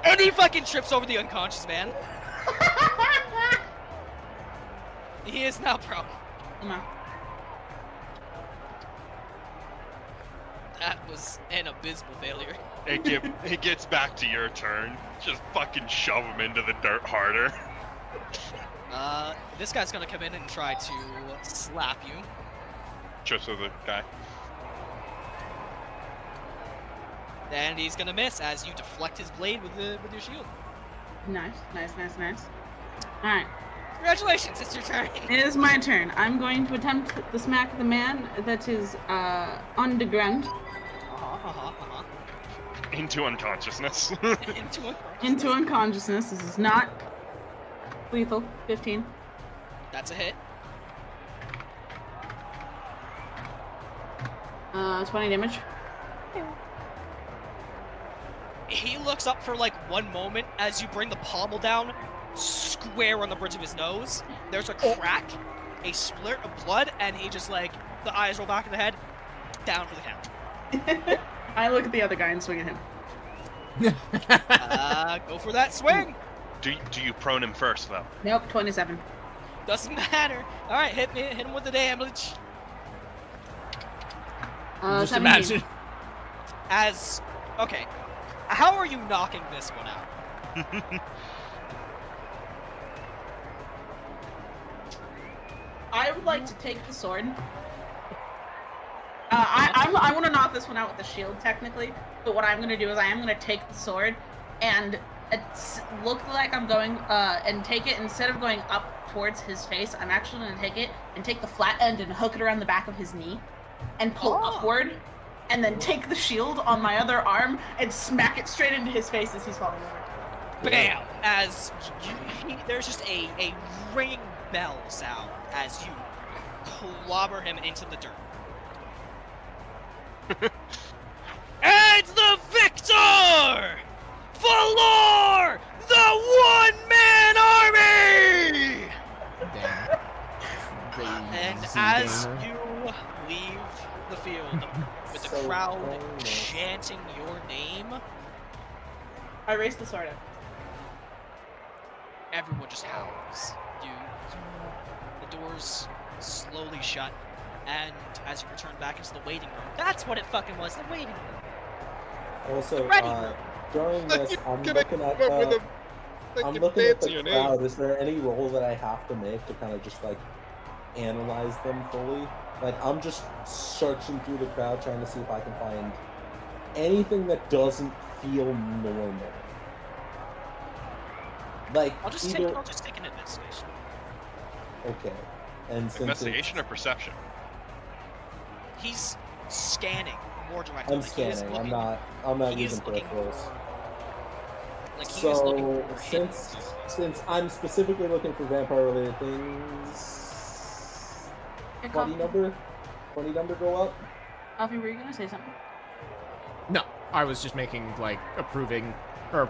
Speaker 2: And he fucking trips over the unconscious man. He is now prone.
Speaker 7: Come on.
Speaker 2: That was an abysmal failure.
Speaker 8: It gets back to your turn. Just fucking shove him into the dirt harder.
Speaker 2: This guy's gonna come in and try to slap you.
Speaker 8: Just with the guy.
Speaker 2: And he's gonna miss as you deflect his blade with your shield.
Speaker 7: Nice. Alright.
Speaker 2: Congratulations, it's your turn.
Speaker 7: It is my turn. I'm going to attempt to smack the man that is on the ground.
Speaker 8: Into unconsciousness.
Speaker 7: Into unconsciousness. This is not lethal. 15.
Speaker 2: That's a hit.
Speaker 7: 20 damage.
Speaker 2: He looks up for like 1 moment as you bring the pommel down square on the bridge of his nose. There's a crack, a splurt of blood, and he just like, the eyes roll back in the head, down for the count.
Speaker 7: I look at the other guy and swing at him.
Speaker 2: Go for that swing.
Speaker 8: Do you prone him first though?
Speaker 7: Nope, 27.
Speaker 2: Doesn't matter. All right, hit him with the damage.
Speaker 1: Just
Speaker 7: 17.
Speaker 1: imagine.
Speaker 2: Okay. How are you knocking this one out?
Speaker 7: I would like to take the sword. I want to knock this one out with the shield, technically. But what I'm going to do is I am going to take the sword and look like I'm going and take it. Instead of going up towards his face, I'm actually going to take it and take the flat end and hook it around the back of his knee and pull upward. And then take the shield on my other arm and smack it straight into his face as he's falling over.
Speaker 2: Bam! As there's just a ringing bell sound as you clobber him into the dirt. And the victor! Valor! The one-man army! And as you leave the field, with the crowd chanting your name,
Speaker 7: I raise the sword up.
Speaker 2: everyone just howls. The doors slowly shut, and as you return back into the waiting room, that's what it fucking was, the waiting room.
Speaker 3: Also,
Speaker 2: Ready.
Speaker 3: during this, I'm looking at the crowd. Is there any role that I have to make to kind of just like analyze them fully? Like, I'm just searching through the crowd trying to see if I can find anything that doesn't feel normal. Like,
Speaker 2: I'll just take an investigation.
Speaker 3: Okay. And since
Speaker 8: Investigation or perception?
Speaker 2: He's scanning more directly.
Speaker 3: I'm scanning. I'm not using peripherals.
Speaker 2: So
Speaker 3: since I'm specifically looking for vampire-related things, 20 number go up.
Speaker 7: Coffee, were you gonna say something?
Speaker 1: No, I was just making like approving or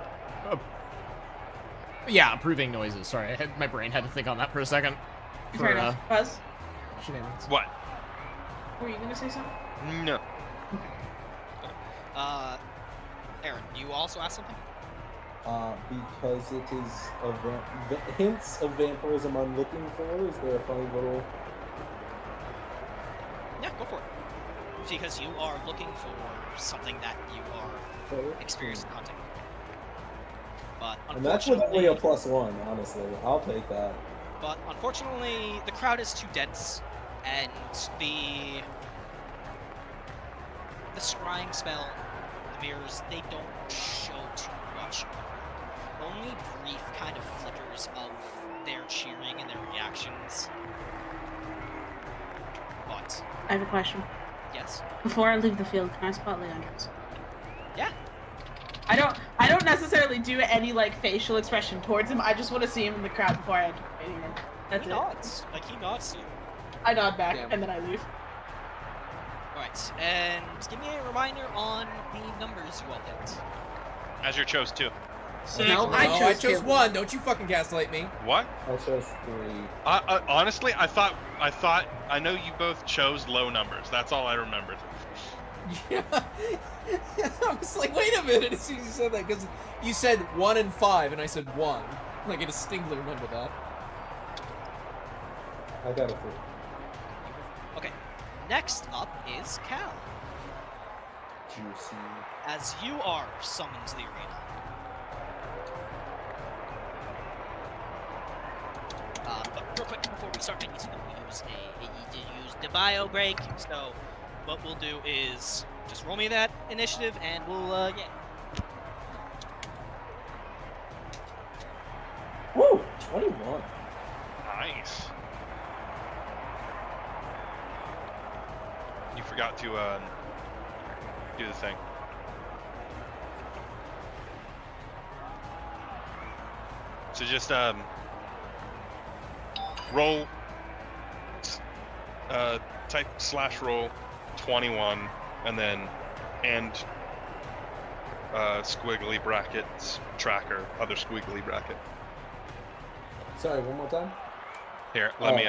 Speaker 1: approving noises. Sorry, my brain had to think on that for a second.
Speaker 7: Fair enough. Buzz,
Speaker 1: Shenanigans.
Speaker 8: What?
Speaker 7: were you gonna say something?
Speaker 8: No.
Speaker 2: Aaron, you also asked something?
Speaker 3: Because it is hints of vampirism I'm looking for. Is there a funny little?
Speaker 2: Yeah, go for it. Because you are looking for something that you are experienced in hunting. But
Speaker 3: And that's with only a +1, honestly. I'll take that.
Speaker 2: But unfortunately, the crowd is too dense, and the scrying spell, the mirrors, they don't show too much. Only brief kind of flickers of their cheering and their reactions. But
Speaker 7: I have a question.
Speaker 2: yes,
Speaker 7: Before I leave the field, can I spot Leandros?
Speaker 2: yeah.
Speaker 7: I don't necessarily do any like facial expression towards him. I just want to see him in the crowd before I enter the waiting room. That's
Speaker 2: He
Speaker 7: it.
Speaker 2: nods. Like he nods to you.
Speaker 7: I nod back
Speaker 1: Damn.
Speaker 7: and then I leave.
Speaker 2: Alright, and give me a reminder on the numbers you all picked.
Speaker 8: Azure chose 2.
Speaker 7: No, I chose
Speaker 1: 1. Don't you fucking gaslight me.
Speaker 8: What?
Speaker 3: I chose 3.
Speaker 8: Honestly, I thought I know you both chose low numbers. That's all I remembered.
Speaker 1: Yeah. I was like, wait a minute, as soon as you said that, because you said 1 and 5, and I said 1. Like, I distinctly remember that.
Speaker 3: I got a 3.
Speaker 2: Okay, next up is Cal.
Speaker 3: Juicy.
Speaker 2: As you are summoned to the arena. But real quick before we start, I need to use the bio break. So what we'll do is just roll me that initiative, and we'll yeah.
Speaker 3: Woo! 21.
Speaker 8: Nice. You forgot to do the thing. So just roll type /roll 21 and then squiggly brackets tracker other squiggly bracket.
Speaker 3: Sorry, one more time.
Speaker 8: Here, let me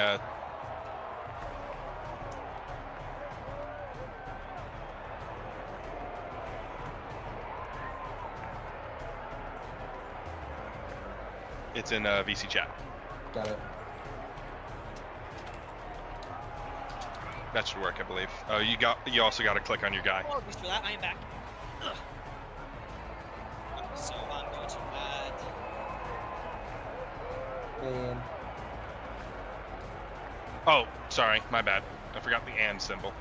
Speaker 8: it's in VC chat.
Speaker 3: Got it.
Speaker 8: That should work, I believe. Oh, you also got to click on your guy.
Speaker 2: Apologies for that. I am back. Ugh. So I'm going to add.
Speaker 3: And
Speaker 8: Oh, sorry, my bad. I forgot the and symbol.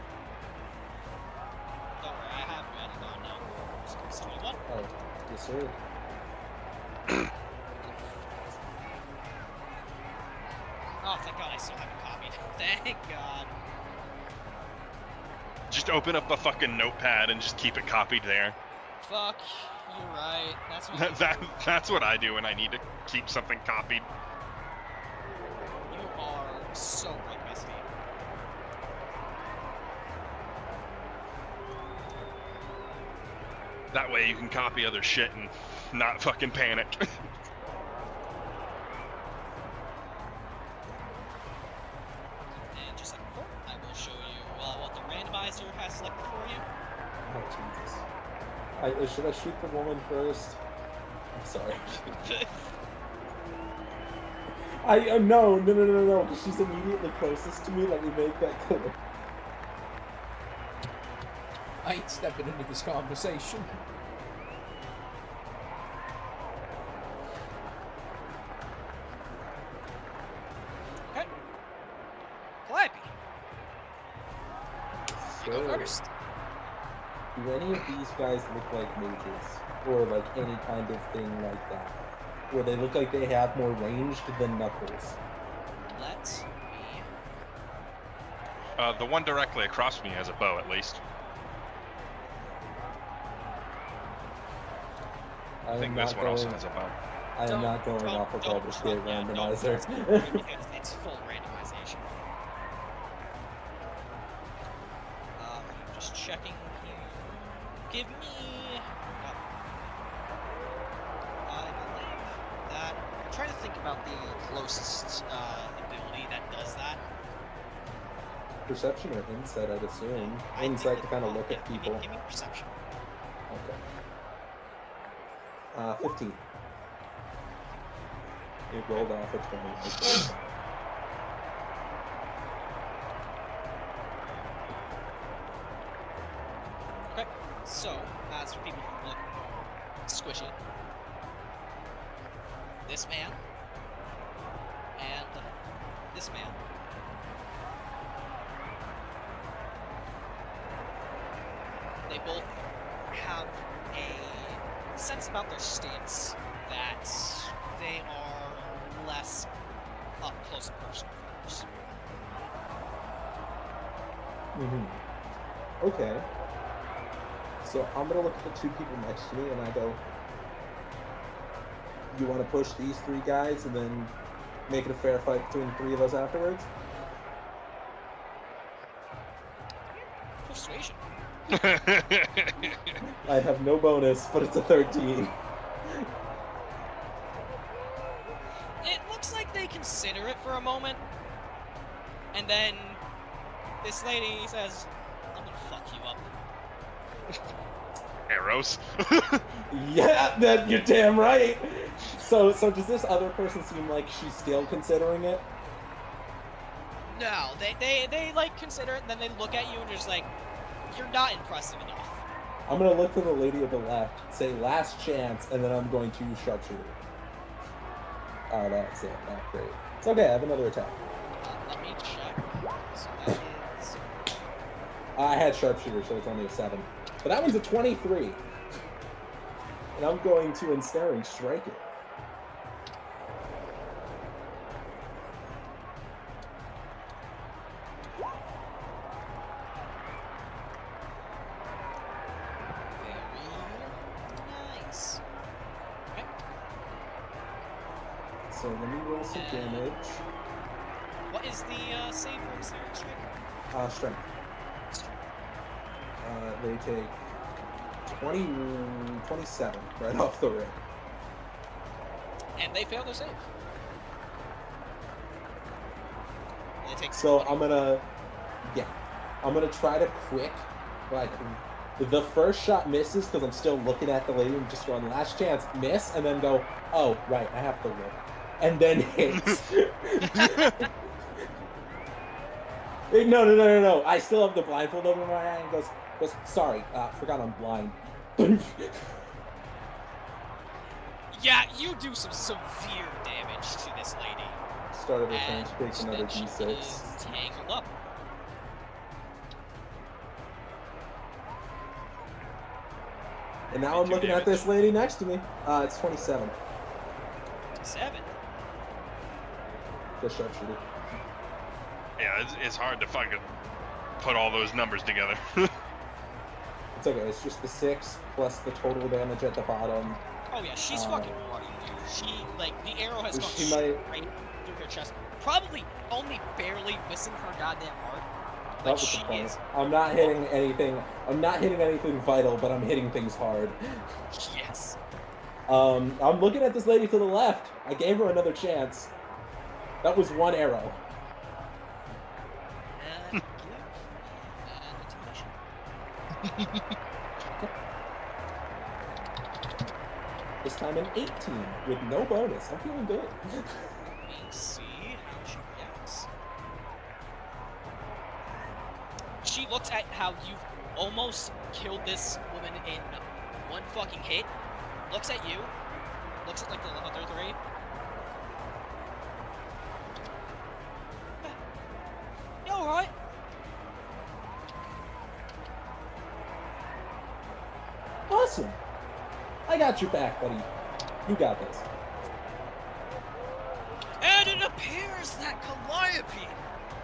Speaker 2: Don't worry, I have you added on now. So it's 21.
Speaker 3: oh, yes sir.
Speaker 2: Oh, thank God I still haven't copied. Thank God.
Speaker 8: Just open up a fucking notepad and just keep it copied there.
Speaker 2: Fuck, you're right. That's what
Speaker 8: That's what I do when I need to keep something copied.
Speaker 2: you are so right, Misty.
Speaker 8: That way you can copy other shit and not fucking panic.
Speaker 2: And just like before, I will show you what the randomizer has selected for you.
Speaker 3: Oh Jesus. Should I shoot the woman first? I'm sorry. No, because she's immediately closest to me. Let me make that clear.
Speaker 1: I ain't stepping into this conversation.
Speaker 2: Okay. Calliope, you go
Speaker 3: So,
Speaker 2: first.
Speaker 3: do any of these guys look like mages? Or like any kind of thing like that? Where they look like they have more ranged than Knuckles?
Speaker 2: Let me.
Speaker 8: The one directly across from me has a bow, at least. I think this one also has a bow.
Speaker 3: I am not going off of all the shit randomizer.
Speaker 2: Because it's full randomization. I'm just checking here. Give me. I believe that. I'm trying to think about the closest ability that does that.
Speaker 3: Perception or insight, I'd assume.
Speaker 2: I think
Speaker 3: Insight to
Speaker 2: that-
Speaker 3: kind of look
Speaker 2: yeah,
Speaker 3: at people.
Speaker 2: Give me perception.
Speaker 3: Okay. 15. It rolled off a 20.
Speaker 2: Okay, so, as for people who look squishy, this man and this man they both have a sense about their stance that they are less up close and personal figures.
Speaker 3: Okay. So I'm gonna look at the two people next to me and I go, you want to push these three guys and then make it a fair fight between the three of us afterwards?
Speaker 2: Persuasion.
Speaker 3: I have no bonus, but it's a 13.
Speaker 2: It looks like they consider it for a moment, and then this lady says, I'm gonna fuck you up.
Speaker 8: Arrows.
Speaker 3: Yeah, that you're damn right. So does this other person seem like she's still considering it?
Speaker 2: No, they like consider it, and then they look at you and just like, you're not impressive enough.
Speaker 3: I'm gonna look to the lady at the left, say last chance, and then I'm going to sharpshooter. Oh, that's it. Not great. It's okay. I have another attack.
Speaker 2: Let me check. So that is.
Speaker 3: I had sharpshooter, so it's only a 7. But that one's a 23. And I'm going to ensnare and strike it.
Speaker 2: Very nice. Okay.
Speaker 3: So let me roll some damage.
Speaker 2: What is the save for ensnaring strike?
Speaker 3: Strength. They take 27 right off the rip.
Speaker 2: And they fail their save. And it takes
Speaker 3: So
Speaker 2: 20.
Speaker 3: I'm gonna try to quick, like, the first shot misses because I'm still looking at the lady and just going last chance, miss, and then go, oh, right, I have to look. And then hits. No. I still have the blindfold over my eye and goes, sorry, forgot I'm blind.
Speaker 2: Yeah, you do some severe damage to this lady.
Speaker 3: Start of the turn,
Speaker 2: And
Speaker 3: takes another
Speaker 2: then she
Speaker 3: d6.
Speaker 2: is tangled up.
Speaker 3: And now I'm looking at this lady next to me. It's 27.
Speaker 2: 7.
Speaker 3: The sharpshooter.
Speaker 8: Yeah, it's hard to fucking put all those numbers together.
Speaker 3: It's okay, it's just the 6 plus the total damage at the bottom.
Speaker 2: Oh yeah, she's fucking bloody, dude. She, like, the arrow has gone
Speaker 3: She
Speaker 2: straight
Speaker 3: might-
Speaker 2: through her chest. Probably only barely missing her goddamn heart.
Speaker 3: That
Speaker 2: Like,
Speaker 3: was the
Speaker 2: she
Speaker 3: point.
Speaker 2: is.
Speaker 3: I'm not hitting anything. I'm not hitting anything vital, but I'm hitting things hard.
Speaker 2: Yes.
Speaker 3: I'm looking at this lady to the left. I gave her another chance. That was one arrow.
Speaker 2: Give intimidation.
Speaker 3: This time an 18 with no bonus. I'm feeling good.
Speaker 2: Let me see how she reacts. She looks at how you've almost killed this woman in one fucking hit. Looks at you. Looks at like the other 3. You alright?
Speaker 3: Awesome. I got your back, buddy. You got this.
Speaker 2: And it appears that Calliope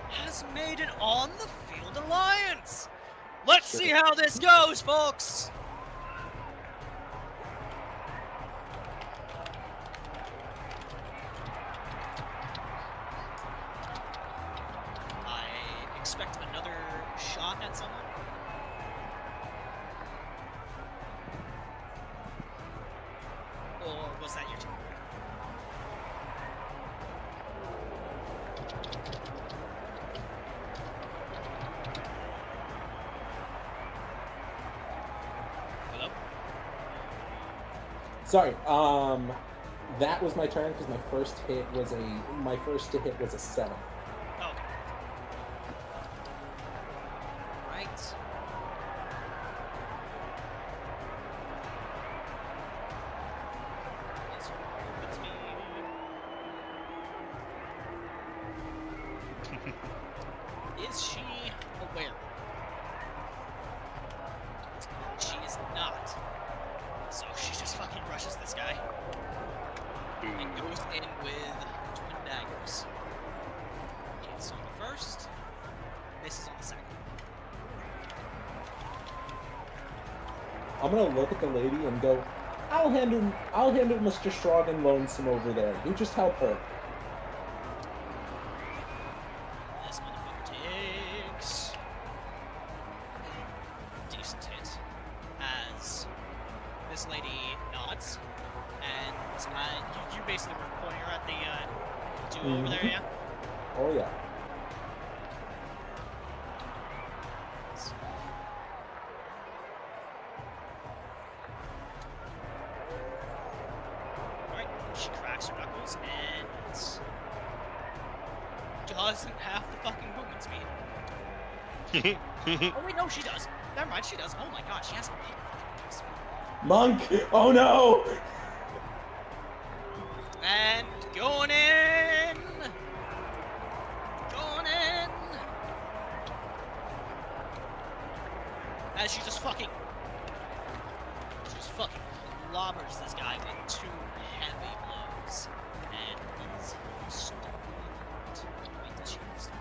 Speaker 2: has made an on-the-field alliance. Let's see how this goes, folks. I expect another shot at someone. Or was that your turn? Hello?
Speaker 3: Sorry. That was my turn because my first hit was a 7.
Speaker 2: Oh, okay. Right. Let's with me. Is she aware? She is not. So she just fucking rushes this guy. And goes in with twin daggers. Hits on the first, misses on the second.
Speaker 3: I'm gonna look at the lady and go, I'll handle Mr. Strong and Lonesome over there. You just help her.
Speaker 2: This motherfucker takes a decent hit as this lady nods, and you basically were pointing her at the duo over there, yeah?
Speaker 3: Oh yeah.
Speaker 2: Alright, she cracks her knuckles and doesn't have the fucking movement speed. Oh wait, no, she does. Never mind, she does. Oh my god, she has some fucking speed.
Speaker 3: Monk! Oh no!
Speaker 2: And going in! Going in! As she just fucking clobbers this guy with 2 heavy blows. And is stunned. Wait, does she have stun?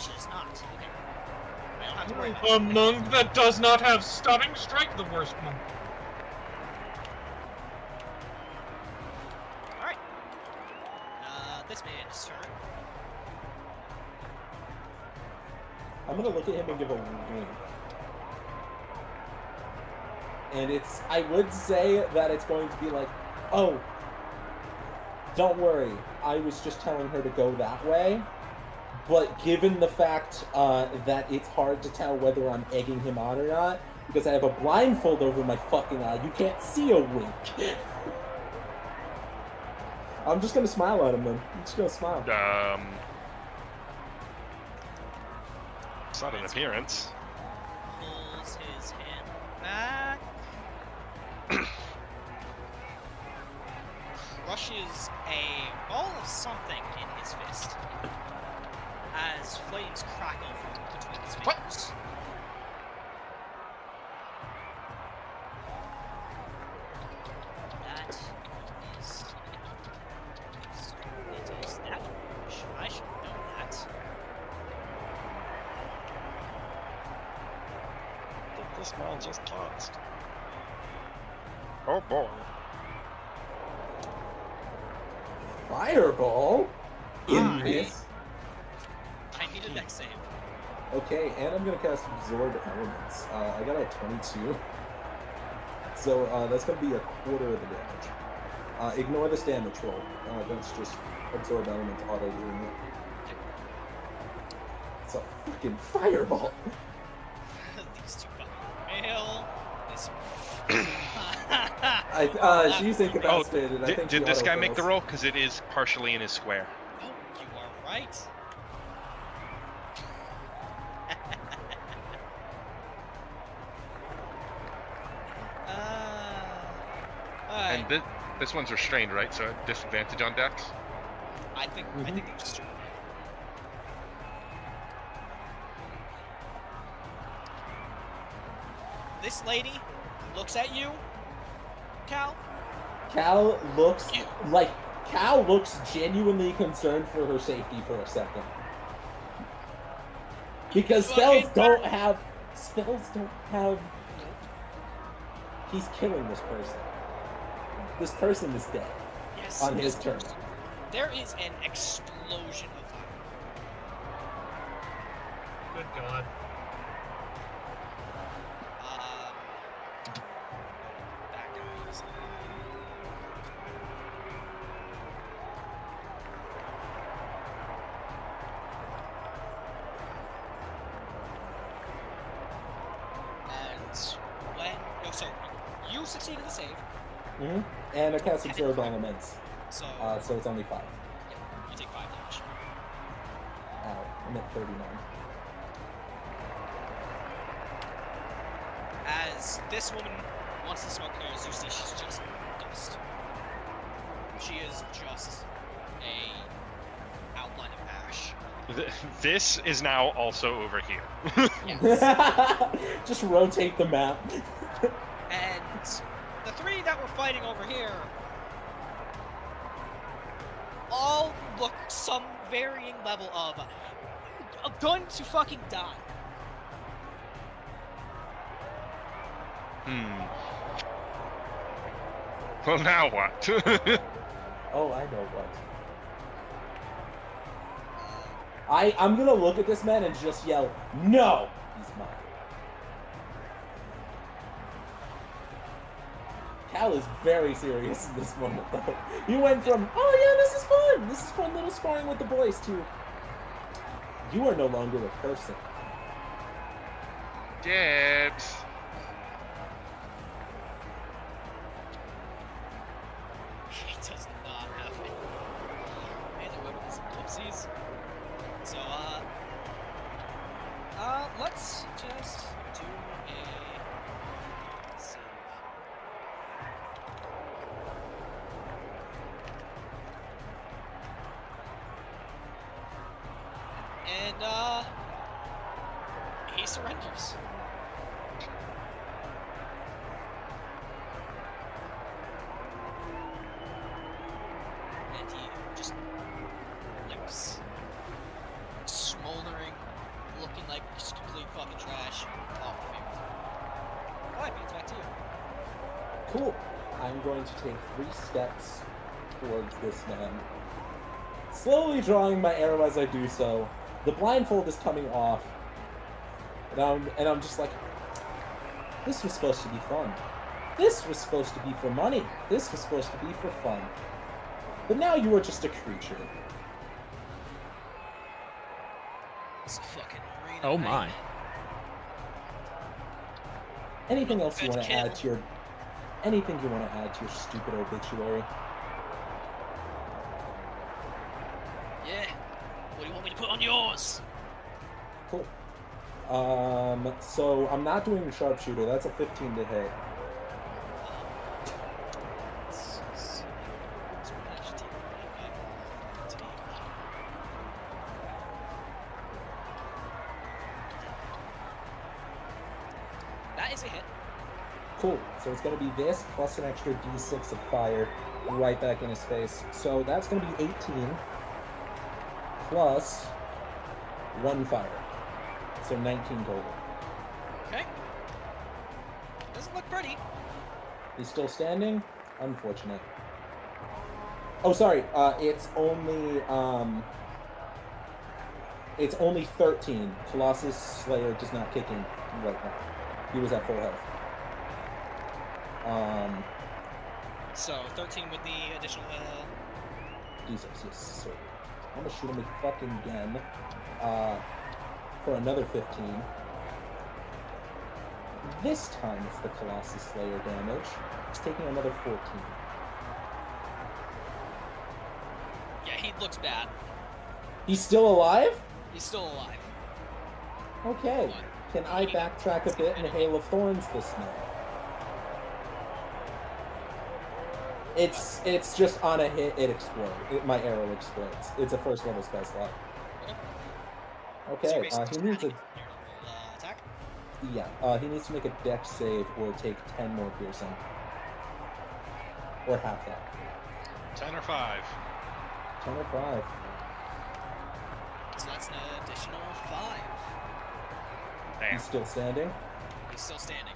Speaker 2: She does not. Okay. I don't have to worry about
Speaker 5: A
Speaker 2: it.
Speaker 5: monk that does not have stunning, strike the worst monk.
Speaker 2: Alright. This man's turn.
Speaker 3: I'm gonna look at him and give a wink. And I would say that it's going to be like, oh, don't worry, I was just telling her to go that way. But given the fact that it's hard to tell whether I'm egging him on or not, because I have a blindfold over my fucking eye, you can't see a wink. I'm just gonna smile at him then. I'm just gonna smile.
Speaker 8: It's not an appearance.
Speaker 2: Pulls his hand back. crushes a ball of something in his fist as flames crackle from between his fingers. That is... It is that orange. I should know that.
Speaker 8: This man just cast. Oh boy.
Speaker 3: Fireball? In this?
Speaker 2: I need a dex save.
Speaker 3: Okay, and I'm gonna cast Absorb Elements. I got a 22. So that's gonna be a quarter of the damage. Ignore this damage roll. That's just Absorb Elements auto doing it. It's a freaking fireball.
Speaker 2: These two fucking fail. This.
Speaker 3: She's incapacitated. I think
Speaker 8: Did this guy make the
Speaker 3: roll?
Speaker 8: roll? Because it is partially in his square.
Speaker 2: Oh, you are right. Alright.
Speaker 8: And this one's restrained, right? So disadvantage on dex.
Speaker 2: I think they just. This lady looks at you, Cal.
Speaker 3: Cal looks genuinely concerned for her safety for a second. Because spells don't have. He's killing this person. This person is dead.
Speaker 2: Yes.
Speaker 3: On his turn.
Speaker 2: There is an explosion of fire.
Speaker 5: Good God.
Speaker 2: Back guys. So you succeeded the save.
Speaker 3: Mm-hmm. And I cast Absorb Elements.
Speaker 2: So
Speaker 3: So it's only 5.
Speaker 2: yeah, you take 5 damage.
Speaker 3: Ow, I'm at 39.
Speaker 2: As this woman, once the smoke clears, you see she's just dust. She is just a outline of ash.
Speaker 8: This is now also over here.
Speaker 2: Yes.
Speaker 3: Just rotate the map.
Speaker 2: And the 3 that were fighting over here all look some varying level of going to fucking die.
Speaker 8: Well, now what?
Speaker 3: Oh, I know what. I'm gonna look at this man and just yell, "No! He's mine." Cal is very serious in this moment, though. He went from, "Oh yeah, this is fun little sparring with the boys," to, "You are no longer a person."
Speaker 8: Dibs.
Speaker 2: He does not have it. Man, the women is ellipses. So, let's just do a save. And, he surrenders. And he just limps, smoldering, looking like just complete fucking trash off the field. Alright, it's back to you.
Speaker 3: Cool. I'm going to take 3 steps towards this man. Slowly drawing my arrow as I do so. The blindfold is coming off. And I'm just like, this was supposed to be fun. This was supposed to be for money. This was supposed to be for fun. But now you are just a creature.
Speaker 2: It's a fucking arena.
Speaker 1: Oh my.
Speaker 3: Anything else you want to add to your... Anything you want to add to your stupid obituary?
Speaker 2: Yeah. What do you want me to put on yours?
Speaker 3: Cool. So I'm not doing sharpshooter. That's a 15 to hit.
Speaker 2: is a hit.
Speaker 3: Cool. So it's going to be this plus an extra d6 of fire right back in his face. So that's going to be 18 plus 1 fire. So 19 total.
Speaker 2: Okay. Doesn't look pretty.
Speaker 3: He's still standing? Unfortunate. Oh, sorry. It's only 13. Colossus Slayer does not kick in right now. He was at full health.
Speaker 2: So 13 with the additional.
Speaker 3: D6, yes, sir. I'm gonna shoot him fucking again. For another 15. This time it's the Colossus Slayer damage. He's taking another 14.
Speaker 2: Yeah, he looks bad.
Speaker 3: He's still alive?
Speaker 2: He's still alive.
Speaker 3: Okay. Can I backtrack a bit and Hail of Thorns this now? It's just on a hit, it explodes. My arrow explodes. It's a first level spell slot. Okay, he needs a...
Speaker 2: attack?
Speaker 3: Yeah, he needs to make a dex save or take 10 more piercing. Or half that.
Speaker 8: 10 or 5.
Speaker 3: 10 or 5.
Speaker 2: So that's an additional 5.
Speaker 4: Damn.
Speaker 3: He's still standing.
Speaker 2: He's still standing.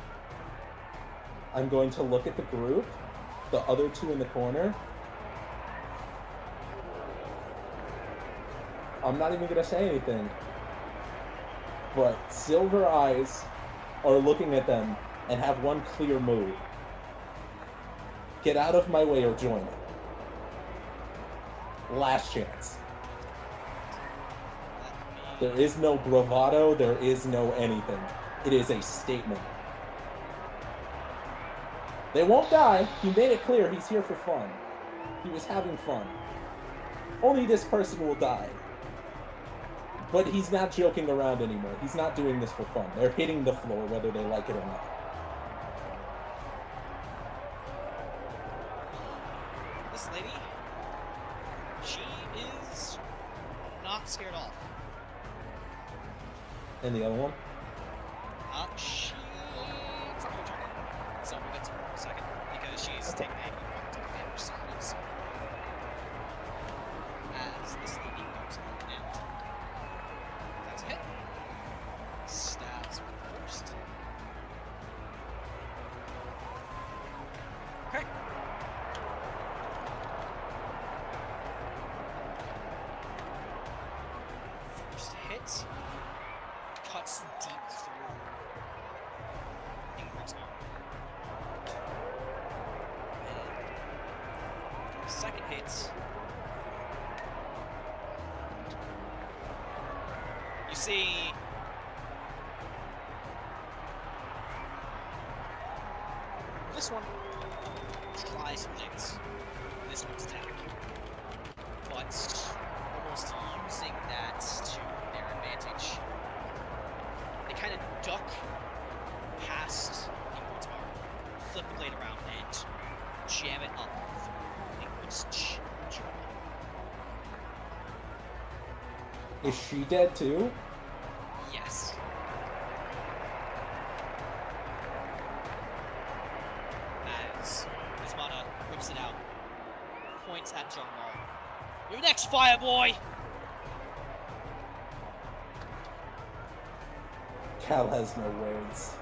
Speaker 3: I'm going to look at the group. The other two in the corner. I'm not even gonna say anything. But Silver Eyes are looking at them and have one clear move. Get out of my way or join it. Last chance. There is no bravado, there is no anything. It is a statement. They won't die. He made it clear he's here for fun. He was having fun. Only this person will die. But he's not joking around anymore. He's not doing this for fun. They're hitting the floor whether they like it or not.
Speaker 2: This lady, she is not scared off.
Speaker 3: And the other one?
Speaker 2: She... It's not her turn. So we'll get to her in a second, because she's taking damage signals. As this lady goes on and... That's a hit. Stabs with the first. Okay. First hit. Cuts deep through Ingrid's arm. And second hit. You see this one tries to predict this one's attack, but almost using that to their advantage. They kind of duck past Ingrid's arm, flip the blade around, and jam it up through Ingrid's jaw.
Speaker 3: Is she dead too?
Speaker 2: Yes. As Ismana whips it out, points at Jungmal. You're next, Fireboy!
Speaker 3: Cal has no words.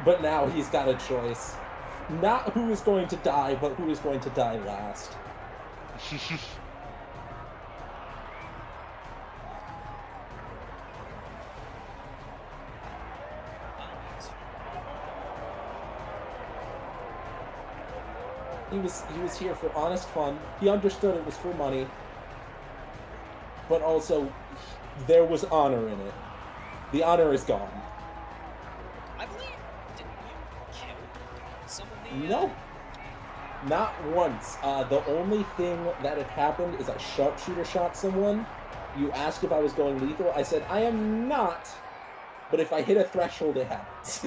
Speaker 3: But now he's got a choice. Not who is going to die, but who is going to die last. He was here for honest fun. He understood it was for money. But also, there was honor in it. The honor is gone.
Speaker 2: I believe, didn't you kill someone?
Speaker 3: No. Not once. The only thing that had happened is I sharpshooter shot someone. You asked if I was going lethal. I said, I am not. But if I hit a threshold, it happens.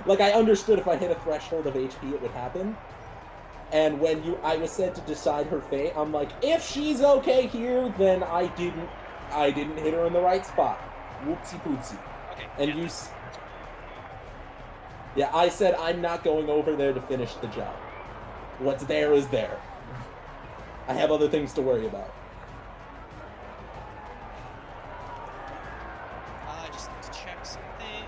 Speaker 3: Like, I understood if I hit a threshold of HP, it would happen. And when I was said to decide her fate, I'm like, if she's okay here, then I didn't hit her in the right spot. Whoopsie poopsie.
Speaker 2: Okay.
Speaker 3: And
Speaker 2: yeah,
Speaker 3: you Yeah, I said I'm not going over there to finish the job. What's there is there. I have other things to worry about.
Speaker 2: I just need to check something.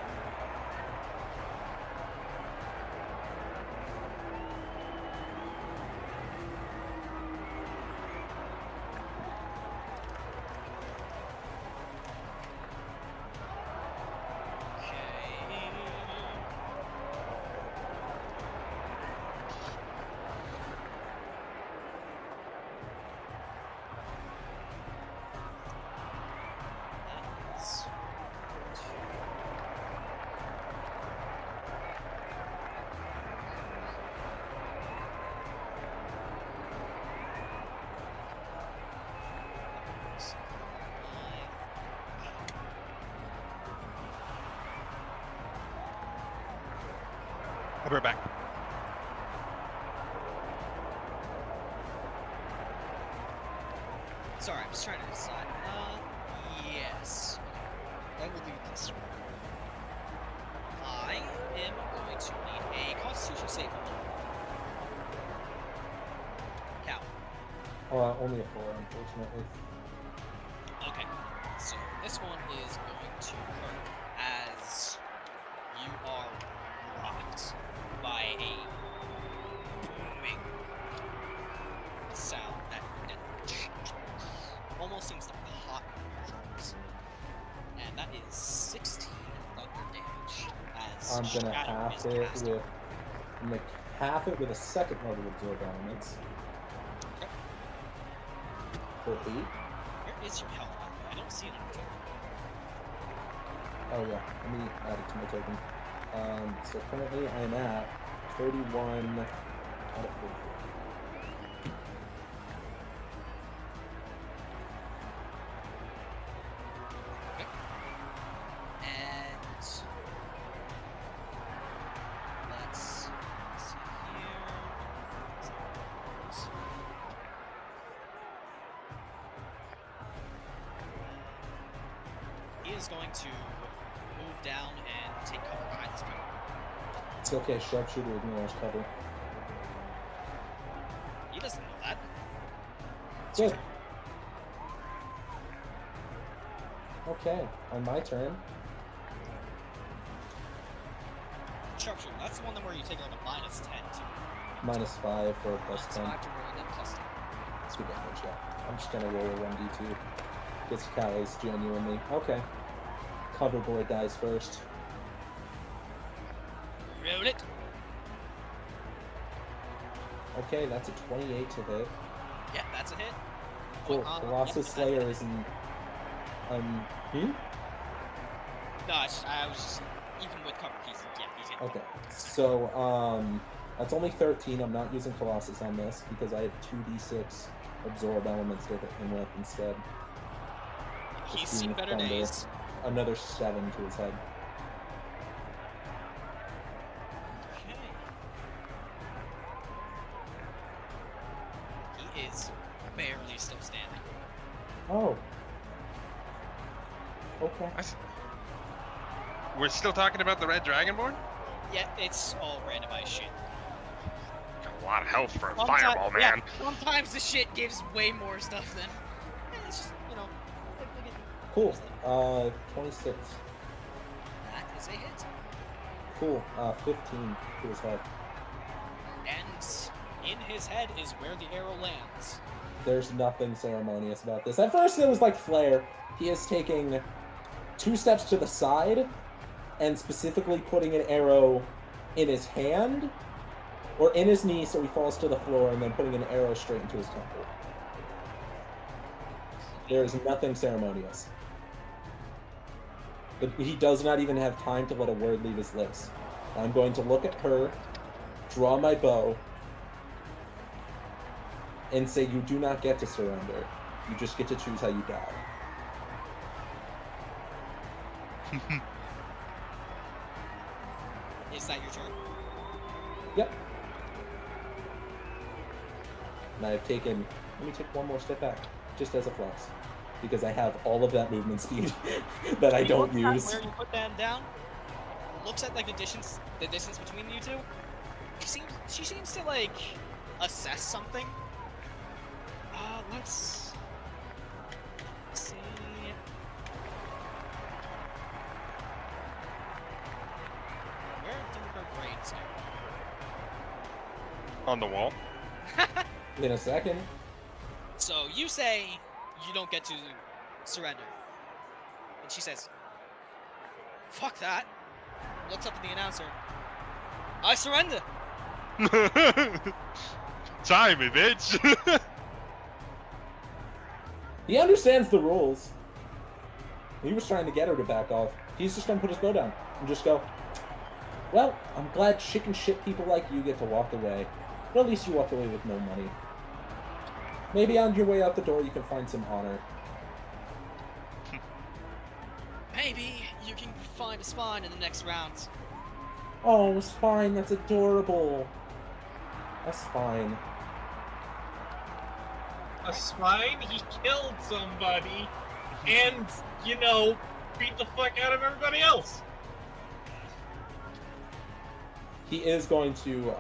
Speaker 8: I'll be right back.
Speaker 2: Sorry, I'm just trying to decide. Yes. I will do this one. I am going to need a Constitution save. Cow.
Speaker 3: Only a 4, unfortunately.
Speaker 2: Okay, so this one is going to hurt as you are rocked by a booming sound that almost seems to pop your heart. And that is 16 thunder damage as
Speaker 3: I'm gonna
Speaker 2: Shadow
Speaker 3: half
Speaker 2: is
Speaker 3: it
Speaker 2: cast.
Speaker 3: with. I'm gonna half it with a second level absorb elements.
Speaker 2: Okay.
Speaker 3: For 8.
Speaker 2: Where is your health? By the way? I don't see it on your token.
Speaker 3: Oh yeah, let me add it to my token. So currently I'm at 31 out of 44.
Speaker 2: Okay. And let's see here. He is going to move down and take cover behind this pillar.
Speaker 3: It's okay, sharpshooter ignores cover.
Speaker 2: He doesn't know that.
Speaker 3: Good. Okay, on my turn.
Speaker 2: Sharpshooter, that's the one where you take like a minus 10 too.
Speaker 3: -5 for a plus
Speaker 2: Minus
Speaker 3: 10.
Speaker 2: 5 to roll and then plus 10.
Speaker 3: That's good damage, yeah. I'm just gonna roll a 1d2. Gets Calais genuinely. Okay. Cover boy dies first.
Speaker 2: Roll it.
Speaker 3: Okay, that's a 28 to hit.
Speaker 2: Yeah, that's a hit.
Speaker 3: Cool. Colossus
Speaker 2: yeah,
Speaker 3: Slayer
Speaker 2: that-
Speaker 3: is in.
Speaker 2: No, I was just, even with cover, he's in.
Speaker 3: Okay. So, that's only 13. I'm not using Colossus on this because I have 2d6 absorb elements to hit him with instead.
Speaker 2: He's
Speaker 3: Just
Speaker 2: seen
Speaker 3: being
Speaker 2: better
Speaker 3: thunder.
Speaker 2: days.
Speaker 3: Another 7 to his head.
Speaker 2: Okay. He is barely still standing.
Speaker 3: Oh. Okay.
Speaker 8: We're still talking about the Red Dragonborn?
Speaker 2: Yeah, it's all randomized shit.
Speaker 4: Got a lot of health for a
Speaker 2: Sometimes-
Speaker 4: fireball, man.
Speaker 2: Yeah, sometimes the shit gives way more stuff than. It's just, you know.
Speaker 3: Cool. 26.
Speaker 2: That is a hit.
Speaker 3: Cool. 15 to his head.
Speaker 2: And in his head is where the arrow lands.
Speaker 3: There's nothing ceremonious about this. At first it was like Flare. He is taking 2 steps to the side and specifically putting an arrow in his hand or in his knee so he falls to the floor and then putting an arrow straight into his temple. There is nothing ceremonious. But he does not even have time to let a word leave his lips. I'm going to look at her, draw my bow, and say you do not get to surrender. You just get to choose how you die.
Speaker 2: Is that your turn?
Speaker 3: Yep. And I've taken, let me take one more step back, just as a flex. Because I have all of that movement speed that I don't use.
Speaker 2: Where you put that down? looks at like the distance between you two. She seems to like assess something. Let's see. Where do her grades go?
Speaker 8: On the wall.
Speaker 3: In a second.
Speaker 2: So you say you don't get to surrender. And she says, fuck that. Looks up at the announcer. I surrender.
Speaker 8: Time me, bitch.
Speaker 3: He understands the rules. He was trying to get her to back off. He's just gonna put his bow down and just go, well, I'm glad chicken shit people like you get to walk away. But at least you walk away with no money. Maybe on your way out the door you can find some honor.
Speaker 2: Maybe you can find a spine in the next round.
Speaker 3: Oh, Spine, that's adorable. A Spine.
Speaker 5: A spine? He killed somebody, and, you know, beat the fuck out of everybody else.
Speaker 3: He is going to,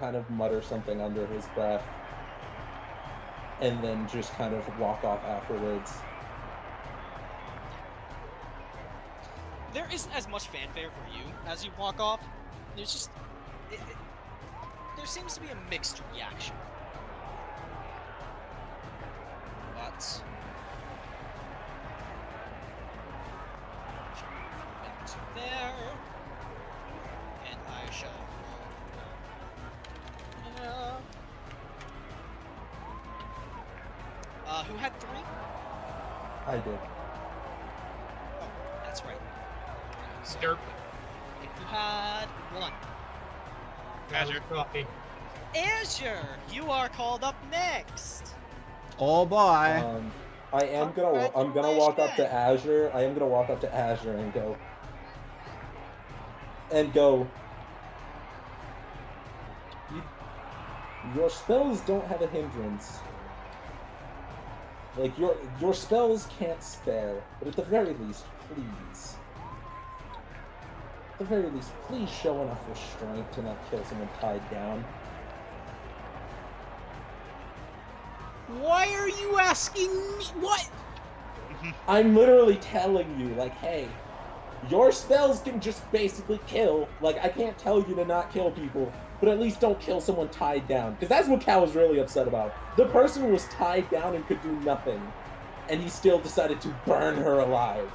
Speaker 3: kind of mutter something under his breath. And then just kind of walk off afterwards.
Speaker 2: There isn't as much fanfare for you as you walk off. There's just... there seems to be a mixed reaction. But... into there. And I shall... who had 3?
Speaker 3: I did.
Speaker 2: Oh, that's right. So,
Speaker 5: Derp.
Speaker 2: you had 1.
Speaker 8: Azure.
Speaker 5: Coffee.
Speaker 2: Azure, you are called up next.
Speaker 1: Oh boy.
Speaker 3: I'm gonna walk up to Azure. I am gonna walk up to Azure and go. Your spells don't have a hindrance. Like your spells can't spare, but at the very least, please. At the very least, please show enough restraint to not kill someone tied down.
Speaker 1: Why are you asking me? What?
Speaker 3: I'm literally telling you, like, hey, your spells can just basically kill. Like, I can't tell you to not kill people, but at least don't kill someone tied down. Because that's what Cal was really upset about. The person was tied down and could do nothing, and he still decided to burn her alive.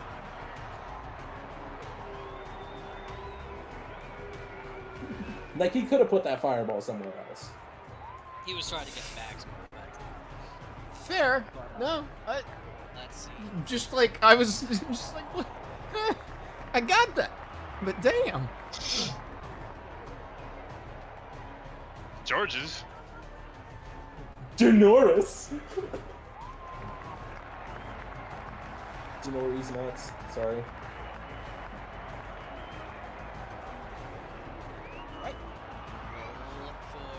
Speaker 3: Like, he could have put that fireball somewhere else.
Speaker 2: He was trying to get bags.
Speaker 1: Fair. No,
Speaker 2: Let's see.
Speaker 1: just like I was just like, what? I got that, but damn.
Speaker 8: George's.
Speaker 3: Denoris! Denoris nuts. Sorry.
Speaker 2: Right. Roll for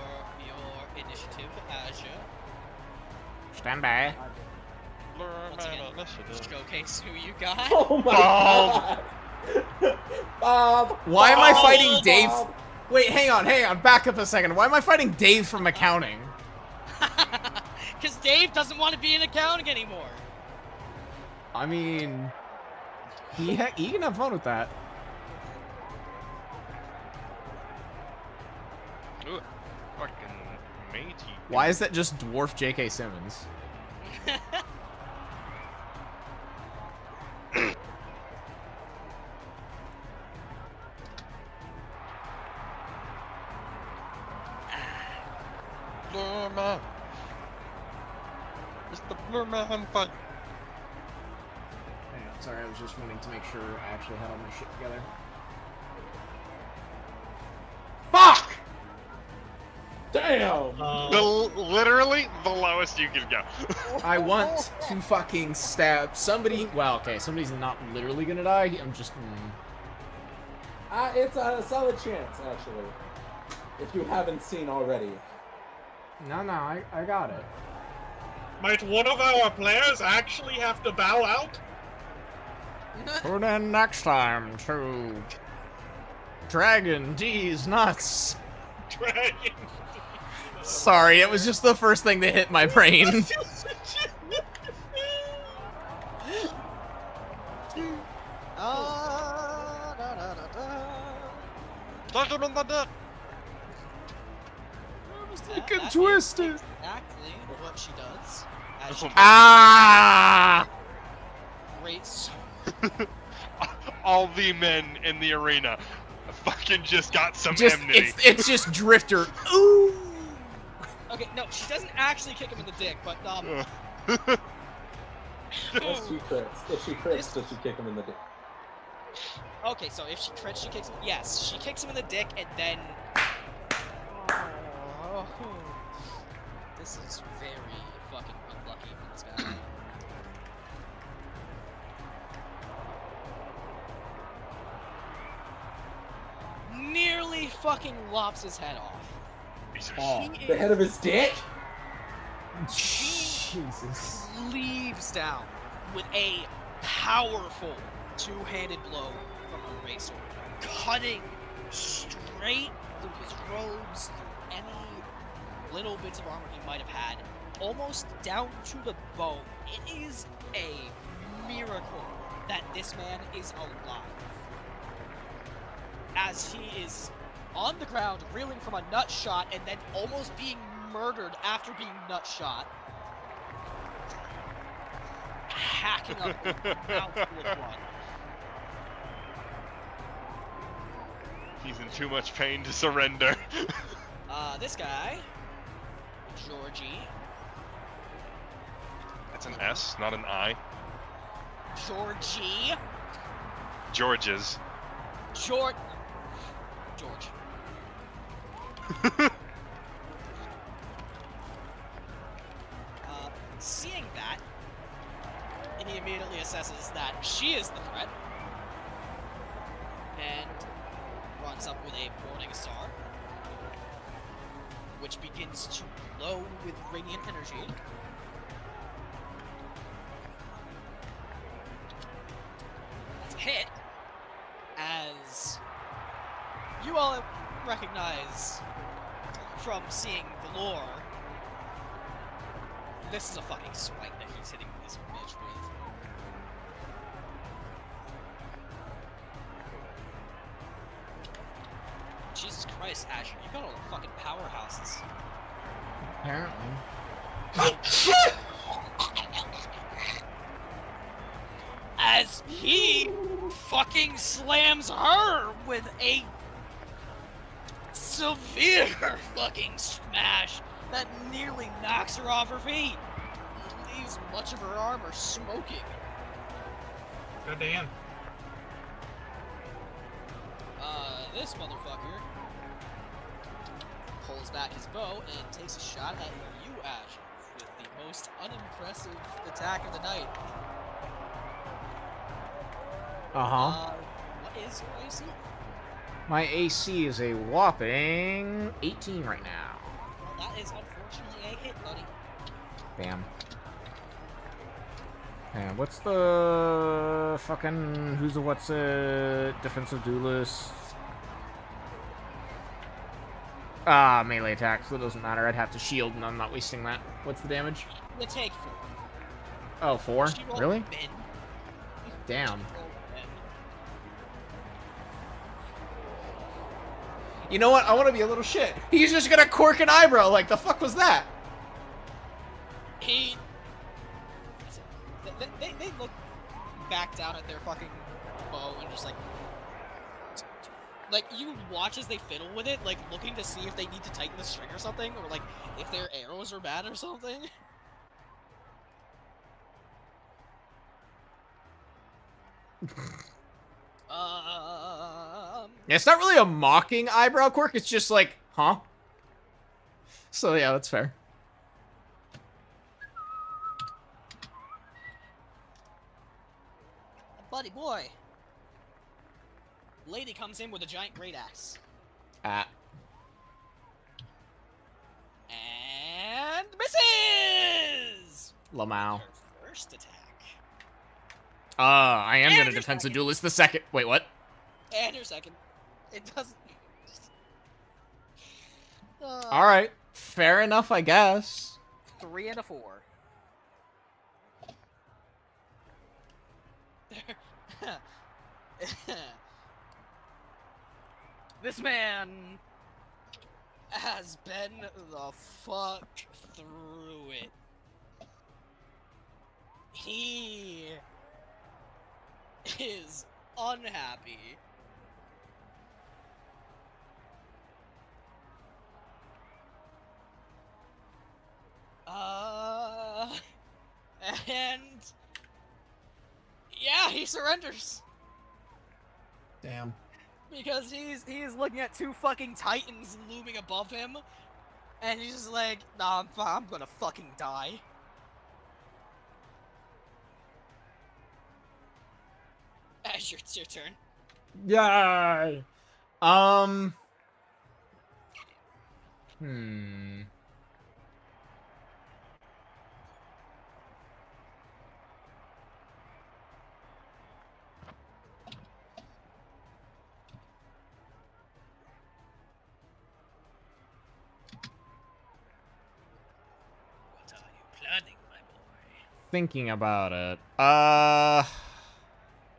Speaker 2: your initiative, Azure.
Speaker 1: Stand by.
Speaker 2: Once again, showcase who you got.
Speaker 3: Oh my
Speaker 8: Bob.
Speaker 3: god! Bob!
Speaker 1: Why am I
Speaker 3: Bob!
Speaker 1: fighting Dave?
Speaker 3: Bob!
Speaker 1: Wait, hang on. Back up a second. Why am I fighting Dave from accounting?
Speaker 2: Because Dave doesn't want to be in accounting anymore.
Speaker 1: I mean, he can have fun with that.
Speaker 8: Ooh, fucking matey.
Speaker 1: Why is that just dwarf J.K. Simmons?
Speaker 8: Blur man. It's the blur man fight.
Speaker 1: Hang on, sorry, I was just wanting to make sure I actually had all my shit together. Fuck!
Speaker 3: Damn!
Speaker 8: Literally the lowest you can go.
Speaker 1: I want to fucking stab somebody. Well, okay, somebody's not literally gonna die. I'm just.
Speaker 3: It's a solid chance, actually. If you haven't seen already.
Speaker 1: No, I got it.
Speaker 5: Might one of our players actually have to bow out?
Speaker 1: Tune in next time to Dragon D's Nuts.
Speaker 5: Dragon.
Speaker 1: Sorry, it was just the first thing that hit my brain. You can twist it.
Speaker 2: Exactly what she does. As she
Speaker 1: Ah!
Speaker 2: grates.
Speaker 8: All the men in the arena fucking just got some
Speaker 1: Just
Speaker 8: enmity.
Speaker 1: it's just Drifter. Ooh.
Speaker 2: Okay, no, she doesn't actually kick him in the dick, but
Speaker 3: If she crits, does she kick him in the dick?
Speaker 2: okay, so if she crits, she kicks him. Yes, she kicks him in the dick, and then. Oh, this is very fucking unlucky for this guy. Nearly fucking lops his head off.
Speaker 3: Oh, the head of his dick?
Speaker 1: Jesus.
Speaker 2: Leaves down with a powerful two-handed blow from her race sword, cutting straight through his robes, through any little bits of armor he might have had, almost down to the bone. It is a miracle that this man is alive, as he is on the ground reeling from a nut shot and then almost being murdered after being nut shot, hacking up mouthful of blood.
Speaker 8: He's in too much pain to surrender.
Speaker 2: This guy, Georgie.
Speaker 8: That's an S, not an I.
Speaker 2: Georgie.
Speaker 8: George's.
Speaker 2: George. Seeing that, and he immediately assesses that she is the threat, and runs up with a Morning Star, which begins to glow with radiant energy. That's a hit, as you all recognize from seeing the lore, this is a fucking spike that he's hitting this bitch with. Jesus Christ, Asher, you got all the fucking powerhouses.
Speaker 1: Apparently.
Speaker 2: As he fucking slams her with a severe fucking smash that nearly knocks her off her feet. Leaves much of her armor smoking.
Speaker 5: Goddamn.
Speaker 2: This motherfucker pulls back his bow and takes a shot at you, Ash, with the most unimpressive attack of the night. What is your AC?
Speaker 1: My AC is a whopping 18 right now.
Speaker 2: Well, that is unfortunately a hit, buddy.
Speaker 1: Damn. And what's the fucking what's a defensive duelist? Melee attack, so it doesn't matter. I'd have to shield, and I'm not wasting that. What's the damage?
Speaker 2: You take 4.
Speaker 1: Oh, 4?
Speaker 2: She rolled
Speaker 1: Really?
Speaker 2: min.
Speaker 1: Damn.
Speaker 2: She rolled min.
Speaker 1: You know what? I want to be a little shit. He's just gonna cork an eyebrow. Like, the fuck was that?
Speaker 2: He... They look back down at their fucking bow and just like... Like, you watch as they fiddle with it, like, looking to see if they need to tighten the string or something, or, like, if their arrows are bad or something.
Speaker 1: Yeah, it's not really a mocking eyebrow quirk. It's just like, huh? So, yeah, that's fair.
Speaker 2: Buddy boy. Lady comes in with a giant great axe.
Speaker 1: Ah.
Speaker 2: And misses!
Speaker 1: Lamau.
Speaker 2: Her first attack.
Speaker 1: I am
Speaker 2: And
Speaker 1: gonna
Speaker 2: your
Speaker 1: defensive
Speaker 2: second.
Speaker 1: duelist the second. Wait, what?
Speaker 2: And your second. It doesn't.
Speaker 1: All right, fair enough, I guess.
Speaker 2: 3 and a 4. This man has been the fuck through it. He is unhappy. And yeah, he surrenders
Speaker 1: Damn.
Speaker 2: because he's looking at 2 fucking titans looming above him, and he's just like, nah, I'm fine, I'm gonna fucking die. Azure, it's your turn.
Speaker 1: Yay!
Speaker 2: What are you planning, my boy?
Speaker 1: Thinking about it.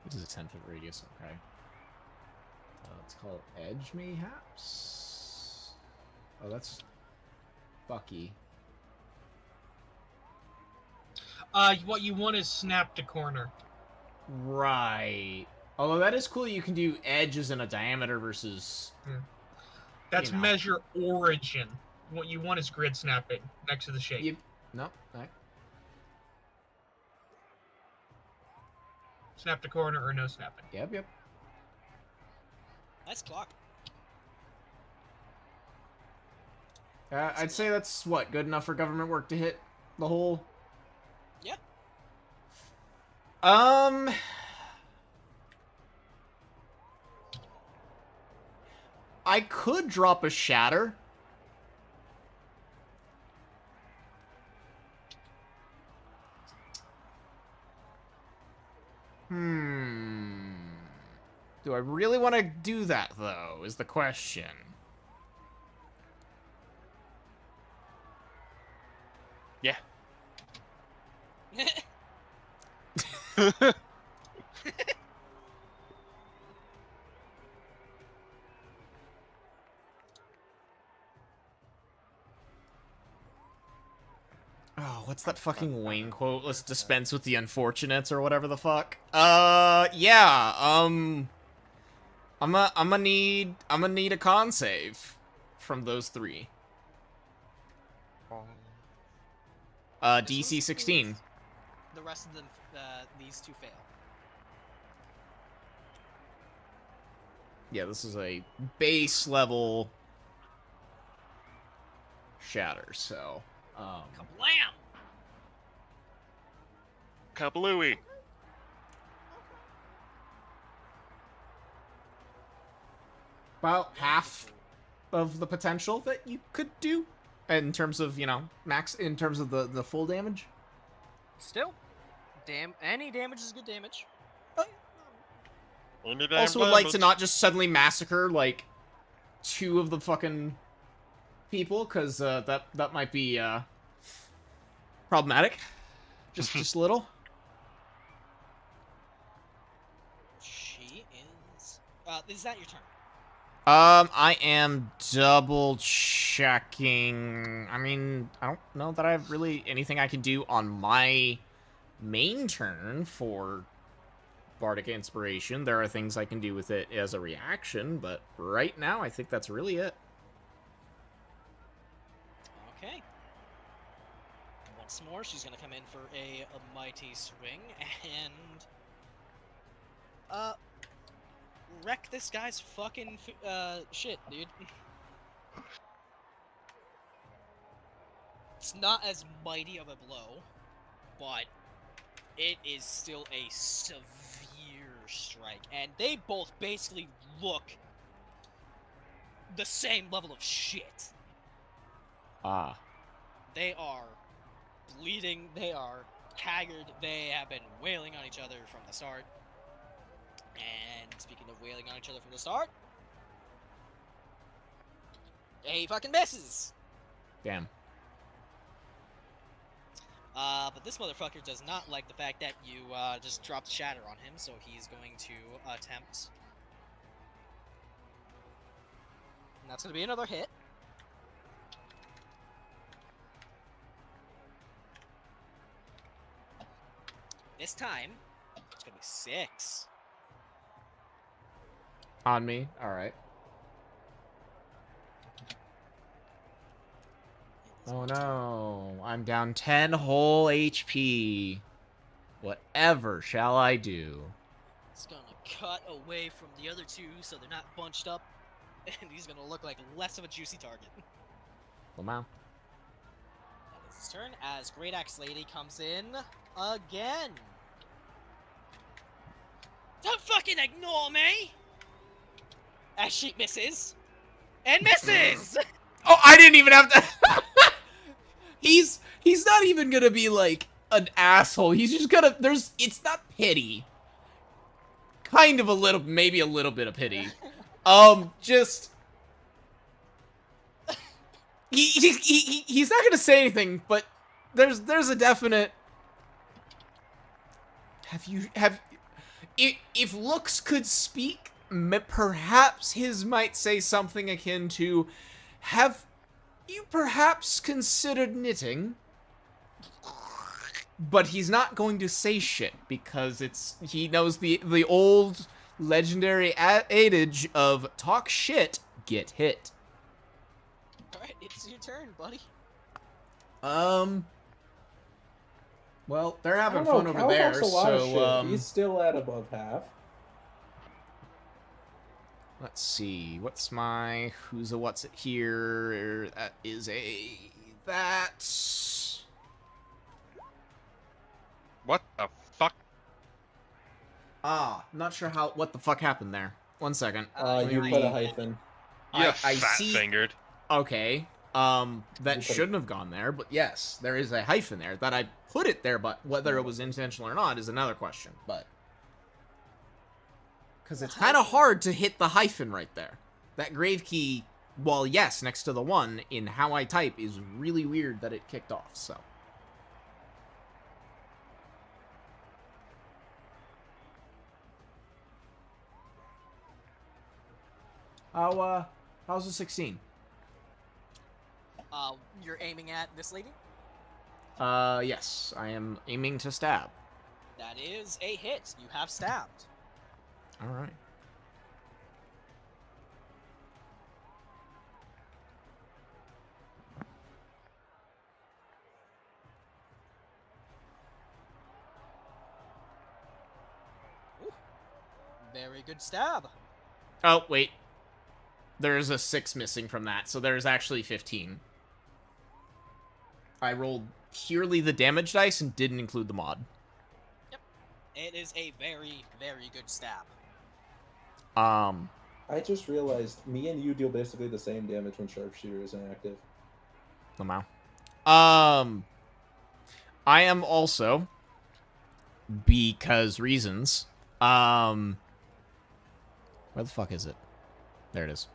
Speaker 1: This is a 10-foot radius, okay. Let's call it edge, mayhaps? Oh, that's Bucky.
Speaker 5: What you want is snap to corner.
Speaker 1: Right. Although that is cool, you can do edges in a diameter versus...
Speaker 5: That's
Speaker 1: You know.
Speaker 5: measure origin. What you want is grid snapping next to the shape.
Speaker 1: You... No, no.
Speaker 5: Snap to corner or no snapping.
Speaker 1: Yep.
Speaker 2: Nice clock.
Speaker 1: I'd say that's, what, good enough for government work to hit the whole...
Speaker 2: Yeah.
Speaker 1: I could drop a shatter. Do I really want to do that, though, is the question.
Speaker 8: Yeah.
Speaker 1: Oh, what's that fucking Wayne quote? Let's dispense with the unfortunates or whatever the fuck. Yeah, I'm gonna need a con save from those 3. DC 16.
Speaker 2: The rest of them, these 2 fail.
Speaker 1: Yeah, this is a base level shatter, so
Speaker 2: Kablam!
Speaker 4: Kablooey.
Speaker 1: about half of the potential that you could do in terms of, you know, max in terms of the full damage.
Speaker 2: Still, any damage is good damage.
Speaker 1: Also would like to not just suddenly massacre like 2 of the fucking people, because that might be problematic. Just a little.
Speaker 2: She is. Is that your turn?
Speaker 1: I am double checking. I mean, I don't know that I have really anything I can do on my main turn for Bardic Inspiration. There are things I can do with it as a reaction, but right now I think that's really it.
Speaker 2: Okay. Once more, she's gonna come in for a mighty swing and wreck this guy's fucking shit, dude. It's not as mighty of a blow, but it is still a severe strike, and they both basically look the same level of shit.
Speaker 1: Ah.
Speaker 2: They are bleeding, they are haggard. They have been wailing on each other from the start. And speaking of wailing on each other from the start, he fucking misses.
Speaker 1: Damn.
Speaker 2: But this motherfucker does not like the fact that you just dropped shatter on him, so he's going to attempt. And that's going to be another hit. This time, it's going to be 6.
Speaker 1: On me? Alright. Oh no, I'm down 10 whole HP. Whatever shall I do?
Speaker 2: He's gonna cut away from the other two so they're not bunched up, and he's gonna look like less of a juicy target.
Speaker 1: Lamau.
Speaker 2: That is his turn as Great Axe Lady comes in again. Don't fucking ignore me! As she misses. And misses!
Speaker 1: Oh, I didn't even have to... He's not even gonna be like an asshole. He's just gonna it's not pity. Kind of a little, maybe a little bit of pity. Just he's not gonna say anything, but there's a definite if looks could speak, perhaps his might say something akin to, have you perhaps considered knitting? But he's not going to say shit because he knows the old legendary adage of talk shit, get hit.
Speaker 2: Alright, it's your turn, buddy.
Speaker 1: Well, they're having
Speaker 3: I don't
Speaker 1: fun
Speaker 3: know,
Speaker 1: over
Speaker 3: Cal
Speaker 1: there,
Speaker 3: talks a lot of
Speaker 1: so
Speaker 3: shit. He's still at above half.
Speaker 1: let's see. What's it here? That is that's
Speaker 8: What the fuck?
Speaker 1: not sure what the fuck happened there. One second.
Speaker 3: You put a hyphen.
Speaker 8: You
Speaker 1: I
Speaker 8: fat-fingered.
Speaker 1: Okay. That shouldn't have gone there, but yes, there is a hyphen there. That I put it there, but whether it was intentional or not is another question. But because it's kind of hard to hit the hyphen right there. That grave key, while yes, next to the 1 in how I type, is really weird that it kicked off. So. How's the 16?
Speaker 2: You're aiming at this lady?
Speaker 1: Yes, I am aiming to stab.
Speaker 2: That is a hit. You have stabbed.
Speaker 1: Alright.
Speaker 2: Ooh. Very good stab.
Speaker 1: Oh, wait. There's a 6 missing from that, so there's actually 15. I rolled purely the damage dice and didn't include the mod.
Speaker 2: Yep. It is a very, very good stab.
Speaker 3: I just realized me and you deal basically the same damage when Sharpshooter is inactive.
Speaker 1: Lamau. I am also, because reasons, where the fuck is it? There it is.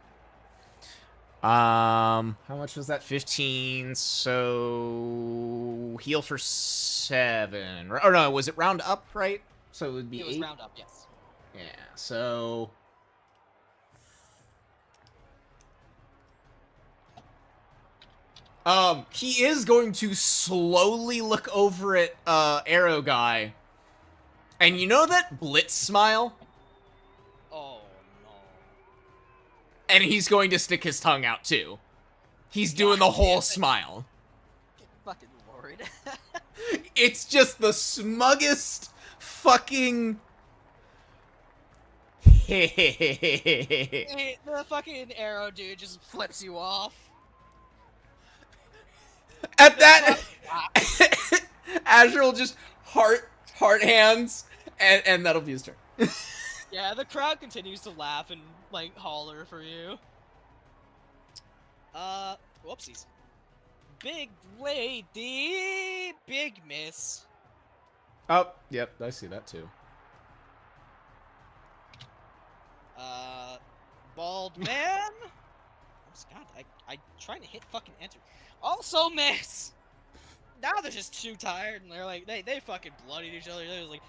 Speaker 1: How much was that? 15, so heal for 7. Or no, was it round up, right? So it would be 8?
Speaker 2: It was round up, yes.
Speaker 1: Yeah, so... he is going to slowly look over at, Arrow Guy. And you know that Blitz smile?
Speaker 2: Oh, no.
Speaker 1: And he's going to stick his tongue out, too. He's doing the whole smile.
Speaker 2: Good fucking lord.
Speaker 1: It's just the smuggest fucking...
Speaker 2: The fucking arrow dude just flips you off.
Speaker 1: At that, Azure will just heart hands, and that'll be his turn.
Speaker 2: Yeah, the crowd continues to laugh and, like, holler for you. Whoopsies. Big lady, big miss.
Speaker 1: Oh, yep, I see that too.
Speaker 2: Bald man? God, I trying to hit fucking enter. Also miss! Now they're just too tired and they're like, they fucking bloodied each other. They're just like,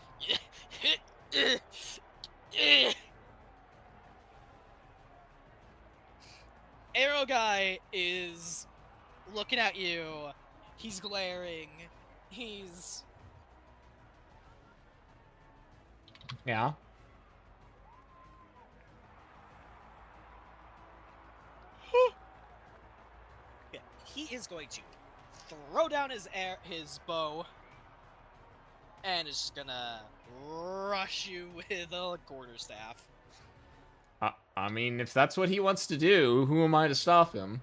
Speaker 2: Arrow guy is looking at you. He's glaring. He's...
Speaker 1: Yeah.
Speaker 2: Yeah, he is going to throw down his bow and is just gonna rush you with a quarterstaff.
Speaker 1: I mean, if that's what he wants to do, who am I to stop him?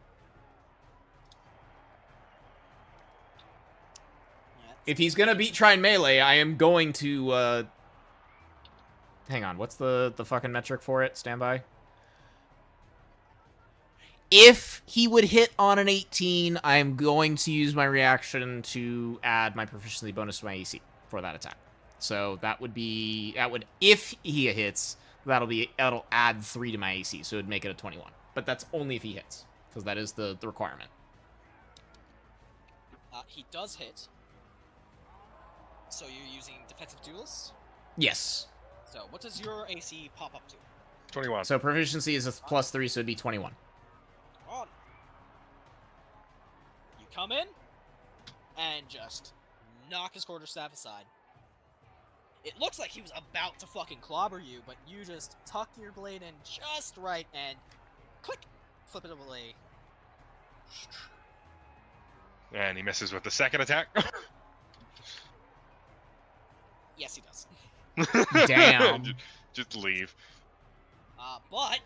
Speaker 1: If he's gonna try and melee, I am going to, hang on, what's the fucking metric for it? Standby. If he would hit on an 18, I am going to use my reaction to add my proficiency bonus to my AC for that attack. So that would if he hits, that'll add 3 to my AC, so it'd make it a 21. But that's only if he hits, because that is the requirement.
Speaker 2: He does hit. So you're using defensive duelist?
Speaker 1: Yes.
Speaker 2: So what does your AC pop up to?
Speaker 8: 21.
Speaker 1: So proficiency is a +3, so it'd be 21.
Speaker 2: On. You come in and just knock his quarterstaff aside. It looks like he was about to fucking clobber you, but you just tuck your blade in just right and click, flip it away.
Speaker 8: And he misses with the second attack.
Speaker 2: Yes, he does.
Speaker 1: Damn.
Speaker 8: Just leave.
Speaker 2: But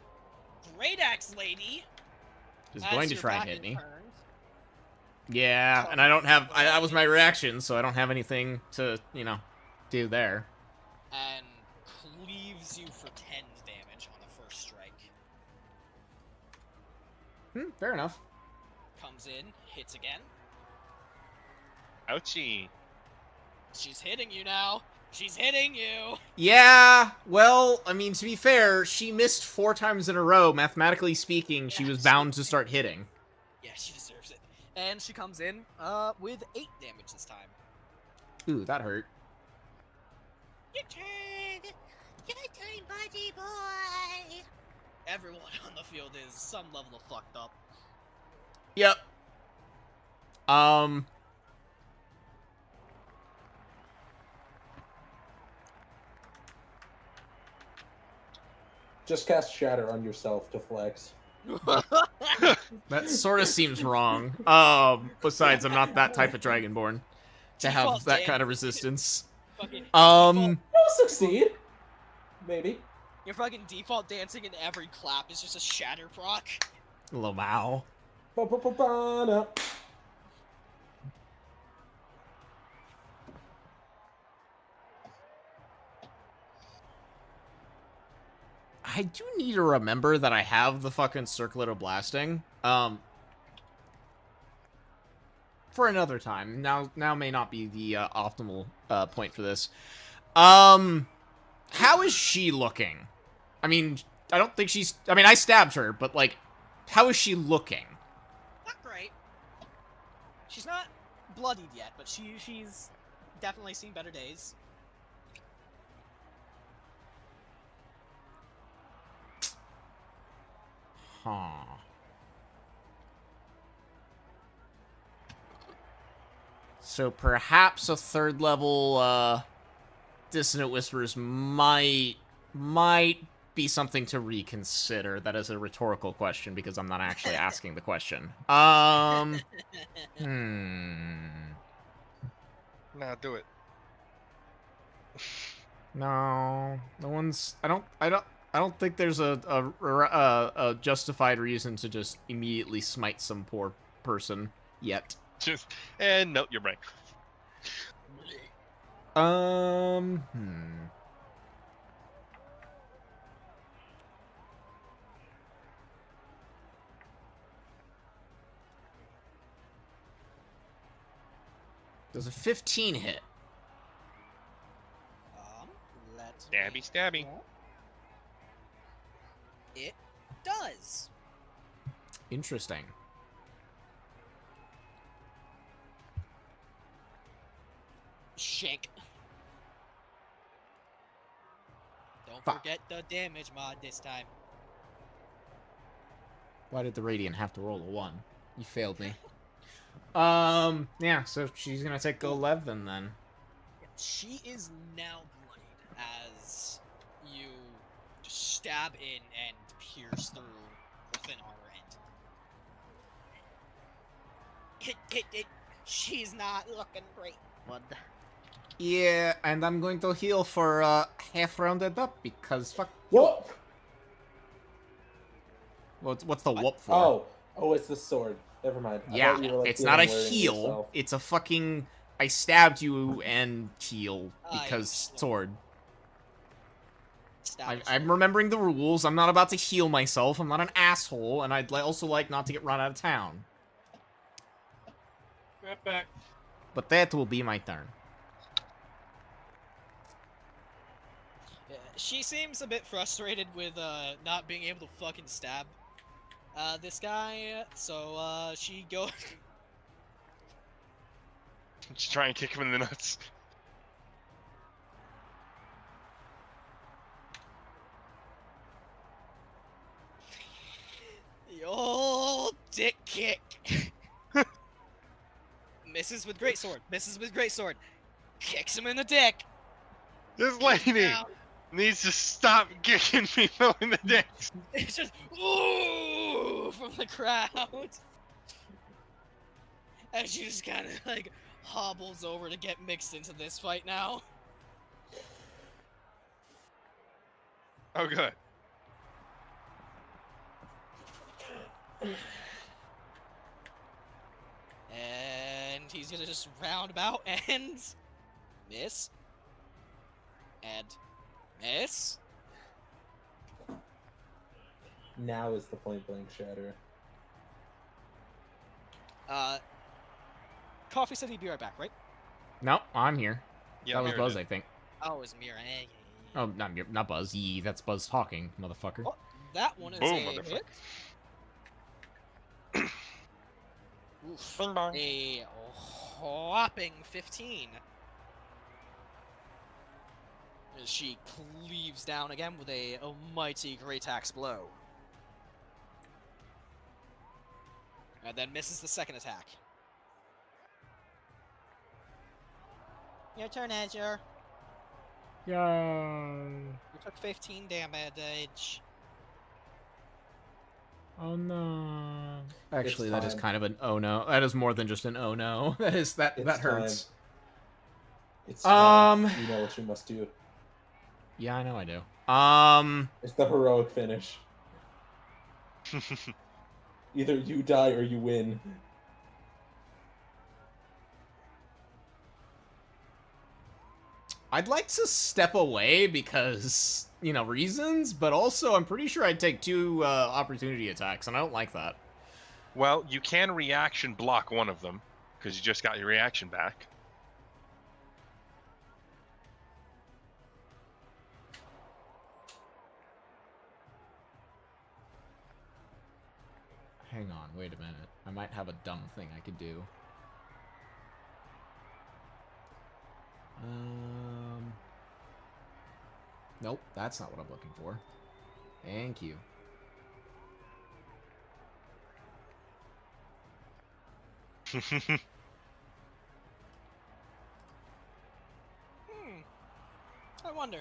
Speaker 2: Great Axe Lady
Speaker 1: Is
Speaker 2: as
Speaker 1: going to
Speaker 2: your
Speaker 1: try and
Speaker 2: back
Speaker 1: hit
Speaker 2: is
Speaker 1: me.
Speaker 2: turned,
Speaker 1: Yeah, and I don't have... that was my reaction, so I don't have anything to, do there.
Speaker 2: and cleaves you for 10 damage on the first strike.
Speaker 1: Fair enough.
Speaker 2: Comes in, hits again.
Speaker 8: Ouchie.
Speaker 2: She's hitting you now. She's hitting you.
Speaker 1: Yeah, well, I mean, to be fair, she missed 4 times in a row. Mathematically speaking, she was bound to start hitting.
Speaker 2: Yeah, she deserves it. And she comes in with 8 damage this time.
Speaker 1: Ooh, that hurt.
Speaker 6: Your turn! Your turn, buddy boy!
Speaker 2: Everyone on the field is some level of fucked up.
Speaker 1: Yep.
Speaker 3: Just cast Shatter on yourself to flex.
Speaker 1: That sort of seems wrong. Besides, I'm not that type of Dragonborn to have
Speaker 2: Default
Speaker 1: that kind
Speaker 2: damage.
Speaker 1: of resistance.
Speaker 2: Fucking
Speaker 1: Um,
Speaker 2: default,
Speaker 3: I'll succeed. Maybe.
Speaker 2: your fucking default dancing in every clap is just a shatter proc.
Speaker 1: Lamau.
Speaker 3: Ba-ba-ba-ba-da.
Speaker 1: I do need to remember that I have the fucking Circlet of Blasting. For another time. Now may not be the optimal point for this. How is she looking? I mean, I don't think she's... I mean, I stabbed her, but, like, how is she looking?
Speaker 2: Not great. She's not bloodied yet, but she's definitely seen better days.
Speaker 1: Huh. So perhaps a 3rd level Dissonant Whispers might be something to reconsider. That is a rhetorical question because I'm not actually asking the question.
Speaker 8: Nah, do it.
Speaker 1: No, no one's. I don't think there's a justified reason to just immediately smite some poor person yet.
Speaker 8: And no, you're right.
Speaker 1: Does a 15 hit?
Speaker 2: me.
Speaker 8: Stabby, stabby.
Speaker 2: It does.
Speaker 1: Interesting.
Speaker 2: Shank. Don't
Speaker 1: Fuck.
Speaker 2: forget the damage mod this time.
Speaker 1: Why did the Radiant have to roll a 1? You failed me. Yeah, so she's gonna take 11 then.
Speaker 2: She is now bloodied as you just stab in and pierce through the thin armor end. She's not looking great, bud.
Speaker 1: Yeah, and I'm going to heal for half rounded up because fuck.
Speaker 3: Whoop!
Speaker 1: What's the whoop for?
Speaker 3: Oh, it's the sword. Never mind. I
Speaker 1: Yeah,
Speaker 3: thought you were, like,
Speaker 1: it's not a
Speaker 3: healing
Speaker 1: heal.
Speaker 3: yourself.
Speaker 1: It's a fucking I stabbed you and heal because sword. I'm remembering the rules. I'm not about to heal myself. I'm not an asshole, and I'd also like not to get run out of town.
Speaker 5: Right back.
Speaker 1: But that will be my turn.
Speaker 2: She seems a bit frustrated with not being able to fucking stab this guy, so she goes.
Speaker 8: Just try and kick him in the nuts.
Speaker 2: The old dick kick. Misses with greatsword. Misses with greatsword. Kicks him in the dick.
Speaker 8: This lady
Speaker 2: Down.
Speaker 8: needs to stop kicking people in the dicks.
Speaker 2: It's just ooh from the crowd. And she just kind of like hobbles over to get mixed into this fight now.
Speaker 8: Oh, good.
Speaker 2: And he's gonna just round about and miss. And miss.
Speaker 3: Now is the point blank shatter.
Speaker 2: Coffee said he'd be right back, right?
Speaker 1: No, I'm here.
Speaker 8: Yeah,
Speaker 1: that was
Speaker 8: Myra
Speaker 1: Buzz,
Speaker 8: did.
Speaker 1: I think.
Speaker 2: Oh, it was Myra.
Speaker 1: Oh, not Buzz. Yee, that's Buzz talking, motherfucker.
Speaker 2: Oh, that one is
Speaker 8: Boom,
Speaker 2: a
Speaker 8: motherfucker.
Speaker 2: hit. Oof. A whopping 15. As she cleaves down again with a mighty great axe blow. And then misses the second attack. Your turn, Azure.
Speaker 1: Yeah.
Speaker 2: You took 15 damage.
Speaker 1: Oh no. Actually,
Speaker 3: It's
Speaker 1: that is
Speaker 3: time.
Speaker 1: kind of an oh no. That is more than just an oh no. That
Speaker 3: It's
Speaker 1: hurts.
Speaker 3: time. It's
Speaker 1: Um,
Speaker 3: time. You know what you must do.
Speaker 1: Yeah, I know I do.
Speaker 3: It's the heroic finish. Either you die or you win.
Speaker 1: I'd like to step away because, you know, reasons, but also I'm pretty sure I'd take 2 opportunity attacks, and I don't like that.
Speaker 8: Well, you can reaction block one of them, because you just got your reaction back.
Speaker 1: Hang on, wait a minute. I might have a dumb thing I could do. Nope, that's not what I'm looking for. Thank you.
Speaker 2: I wonder.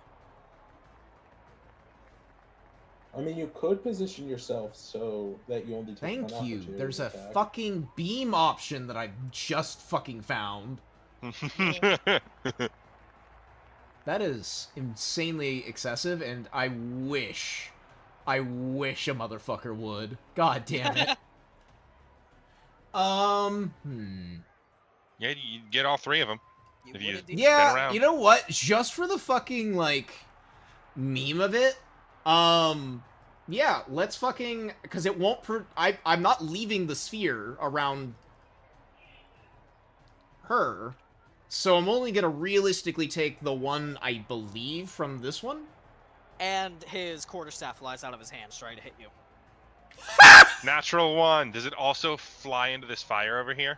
Speaker 3: I mean, you could position yourself so that you only take
Speaker 1: Thank
Speaker 3: one
Speaker 1: you.
Speaker 3: opportunity
Speaker 1: There's a
Speaker 3: attack.
Speaker 1: fucking beam option that I just fucking found. That is insanely excessive, and I wish a motherfucker would. God damn it.
Speaker 8: Yeah, you get all 3 of them.
Speaker 2: You
Speaker 8: If
Speaker 2: would
Speaker 8: you-
Speaker 2: indeed.
Speaker 1: Yeah,
Speaker 8: around.
Speaker 1: you know what? Just for the fucking, like, meme of it, yeah, let's fucking, because it won't, I'm not leaving the sphere around her, So I'm only gonna realistically take the one I believe from this one.
Speaker 2: And his quarterstaff flies out of his hands trying to hit you.
Speaker 8: Natural 1. Does it also fly into this fire over here?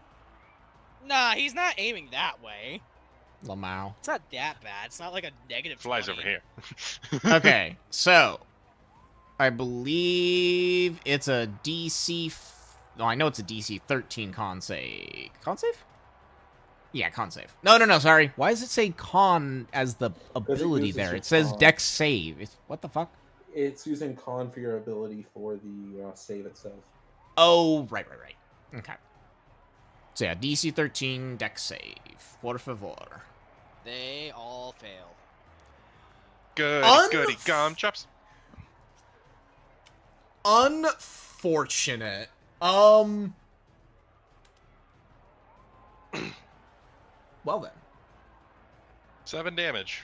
Speaker 2: Nah, he's not aiming that way.
Speaker 1: Lamau.
Speaker 2: It's not that bad. It's not like a negative
Speaker 8: Flies
Speaker 2: 20.
Speaker 8: over here.
Speaker 1: Okay, so I believe it's a DC. No, I know it's a DC 13 con save. Con save? Yeah, con save. No, sorry. Why does it say con as the ability
Speaker 3: uses
Speaker 1: there?
Speaker 3: your
Speaker 1: It says
Speaker 3: con.
Speaker 1: dex save. What the fuck?
Speaker 3: It's using con for your ability for the save itself.
Speaker 1: Oh, right. Okay. So yeah, DC 13 dex save. Por favor.
Speaker 2: They all fail.
Speaker 8: Goody gumdrops.
Speaker 1: Unfortunate. Well then.
Speaker 8: 7 damage.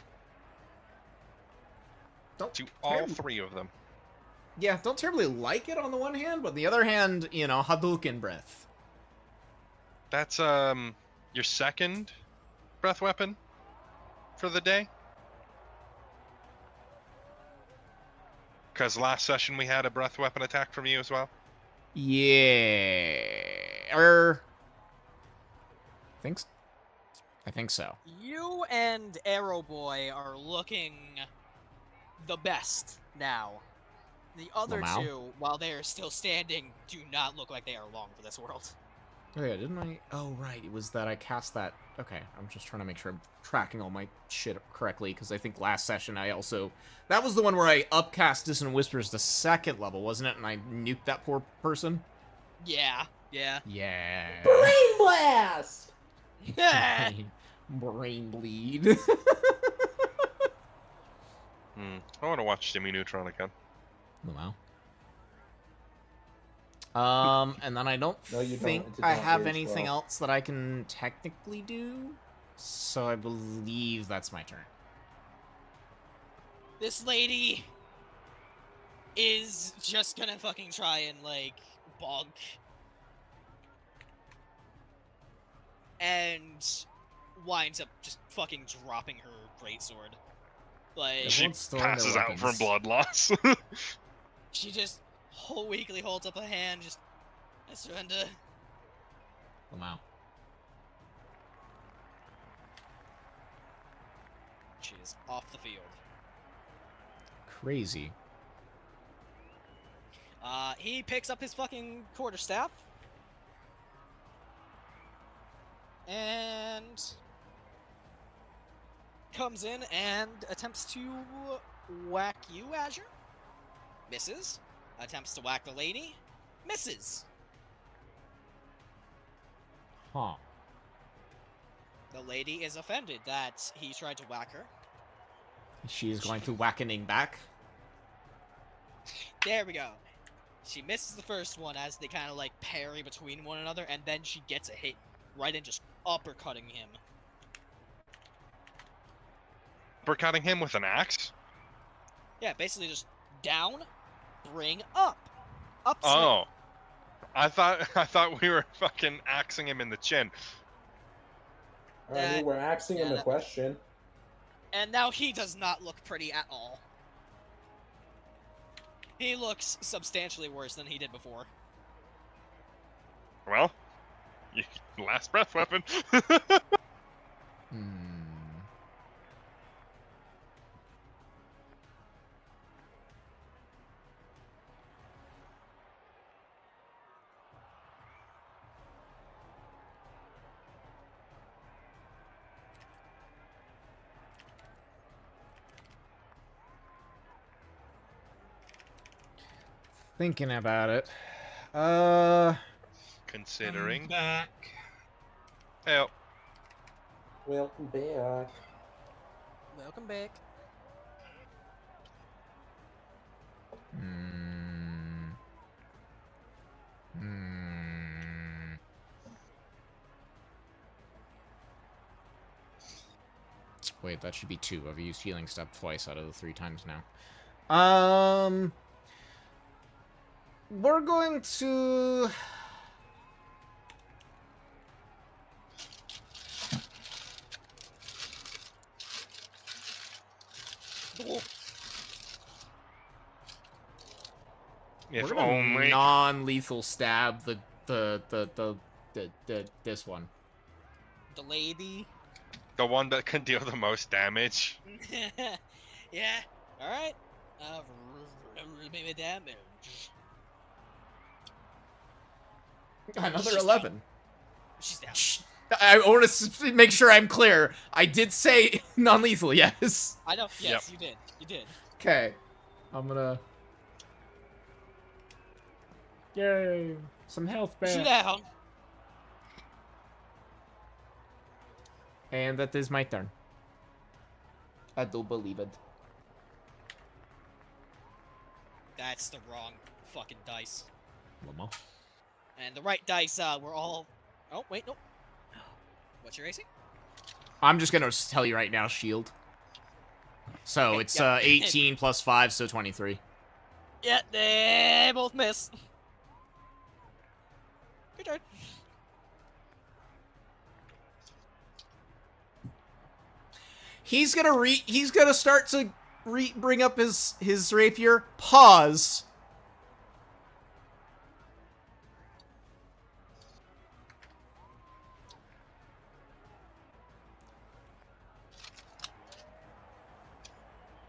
Speaker 1: Don't
Speaker 8: To all 3 of them.
Speaker 1: Yeah, don't terribly like it on the one hand, but on the other hand, you know, Hadouken breath.
Speaker 8: That's your second breath weapon for the day. Because last session we had a breath weapon attack from you as well.
Speaker 1: Yeah. I think so.
Speaker 2: You and Arrow Boy are looking the best now. The other
Speaker 1: Lamau?
Speaker 2: two, while they are still standing, do not look like they are long for this world.
Speaker 1: Oh yeah, didn't I? Oh right, it was that I cast that. Okay, I'm just trying to make sure I'm tracking all my shit correctly, because I think last session I also... That was the one where I upcast Dissonant Whispers to 2nd level, wasn't it? And I nuked that poor person?
Speaker 2: Yeah.
Speaker 1: Yeah.
Speaker 3: Brain blast!
Speaker 1: Brain bleed.
Speaker 8: I want to watch Jimmy Neutron again.
Speaker 1: Wow. And then I don't
Speaker 3: No, you don't.
Speaker 1: think
Speaker 3: It did
Speaker 1: I
Speaker 3: not
Speaker 1: have
Speaker 3: age
Speaker 1: anything
Speaker 3: well.
Speaker 1: else that I can technically do. So I believe that's my turn.
Speaker 2: This lady is just gonna fucking try and, like, bonk. And winds up just fucking dropping her greatsword. Like,
Speaker 8: She
Speaker 1: Everyone's throwing their
Speaker 8: passes out from
Speaker 1: weapons.
Speaker 8: blood loss.
Speaker 2: she just weakly holds up a hand, just, I surrender.
Speaker 1: Wow.
Speaker 2: She is off the field.
Speaker 1: Crazy.
Speaker 2: He picks up his fucking quarterstaff. And comes in and attempts to whack you, Azure. Misses. Attempts to whack the lady. Misses.
Speaker 1: Huh.
Speaker 2: The lady is offended that he tried to whack her.
Speaker 1: She is going to whackening back.
Speaker 2: There we go. She misses the first one as they kind of like parry between one another, and then she gets a hit right in, just uppercutting him.
Speaker 8: Uppercutting him with an axe?
Speaker 2: Yeah, basically just down, bring up. Up swing.
Speaker 8: Oh. I thought we were fucking axing him in the chin.
Speaker 3: Alright, we're asking him a question.
Speaker 2: And now he does not look pretty at all. He looks substantially worse than he did before.
Speaker 8: Well, last breath weapon.
Speaker 1: Thinking about it.
Speaker 8: Considering.
Speaker 5: I'm back.
Speaker 8: Hell.
Speaker 3: Welcome back.
Speaker 2: Welcome back.
Speaker 1: Wait, that should be 2. I've used healing step twice out of the 3 times now. We're going to...
Speaker 4: If
Speaker 1: We're gonna
Speaker 4: only.
Speaker 1: non-lethal stab this one.
Speaker 2: The lady.
Speaker 8: The one that can deal the most damage.
Speaker 2: Yeah. All right. Maybe damage.
Speaker 1: Another 11.
Speaker 2: She's down.
Speaker 1: Shh. I want to make sure I'm clear. I did say non-lethal, yes.
Speaker 2: I know. Yes,
Speaker 8: Yep.
Speaker 2: you did. You did.
Speaker 1: Okay. I'm gonna... Yay. Some health
Speaker 2: She's
Speaker 1: back.
Speaker 2: down.
Speaker 1: And that is my turn. I do believe it.
Speaker 2: That's the wrong fucking dice.
Speaker 1: One more.
Speaker 2: And the right dice, we're all... Oh, wait, nope. What's your AC?
Speaker 1: I'm just gonna tell you right now, shield. So
Speaker 2: Okay,
Speaker 1: it's
Speaker 2: yep.
Speaker 1: 18 plus 5, so 23.
Speaker 2: Yeah, they both miss. Your turn.
Speaker 1: He's gonna start to bring up his rapier. Pause.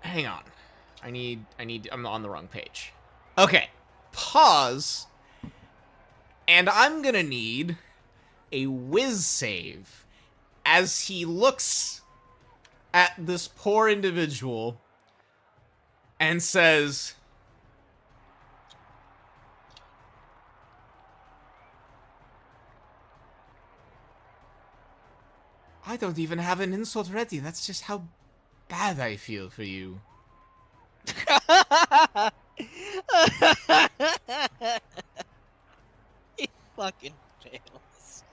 Speaker 1: Hang on. I'm on the wrong page. Okay. Pause. And I'm gonna need a whiz save as he looks at this poor individual and says, I don't even have an insult ready. That's just how bad I feel for you.
Speaker 2: He fucking fails.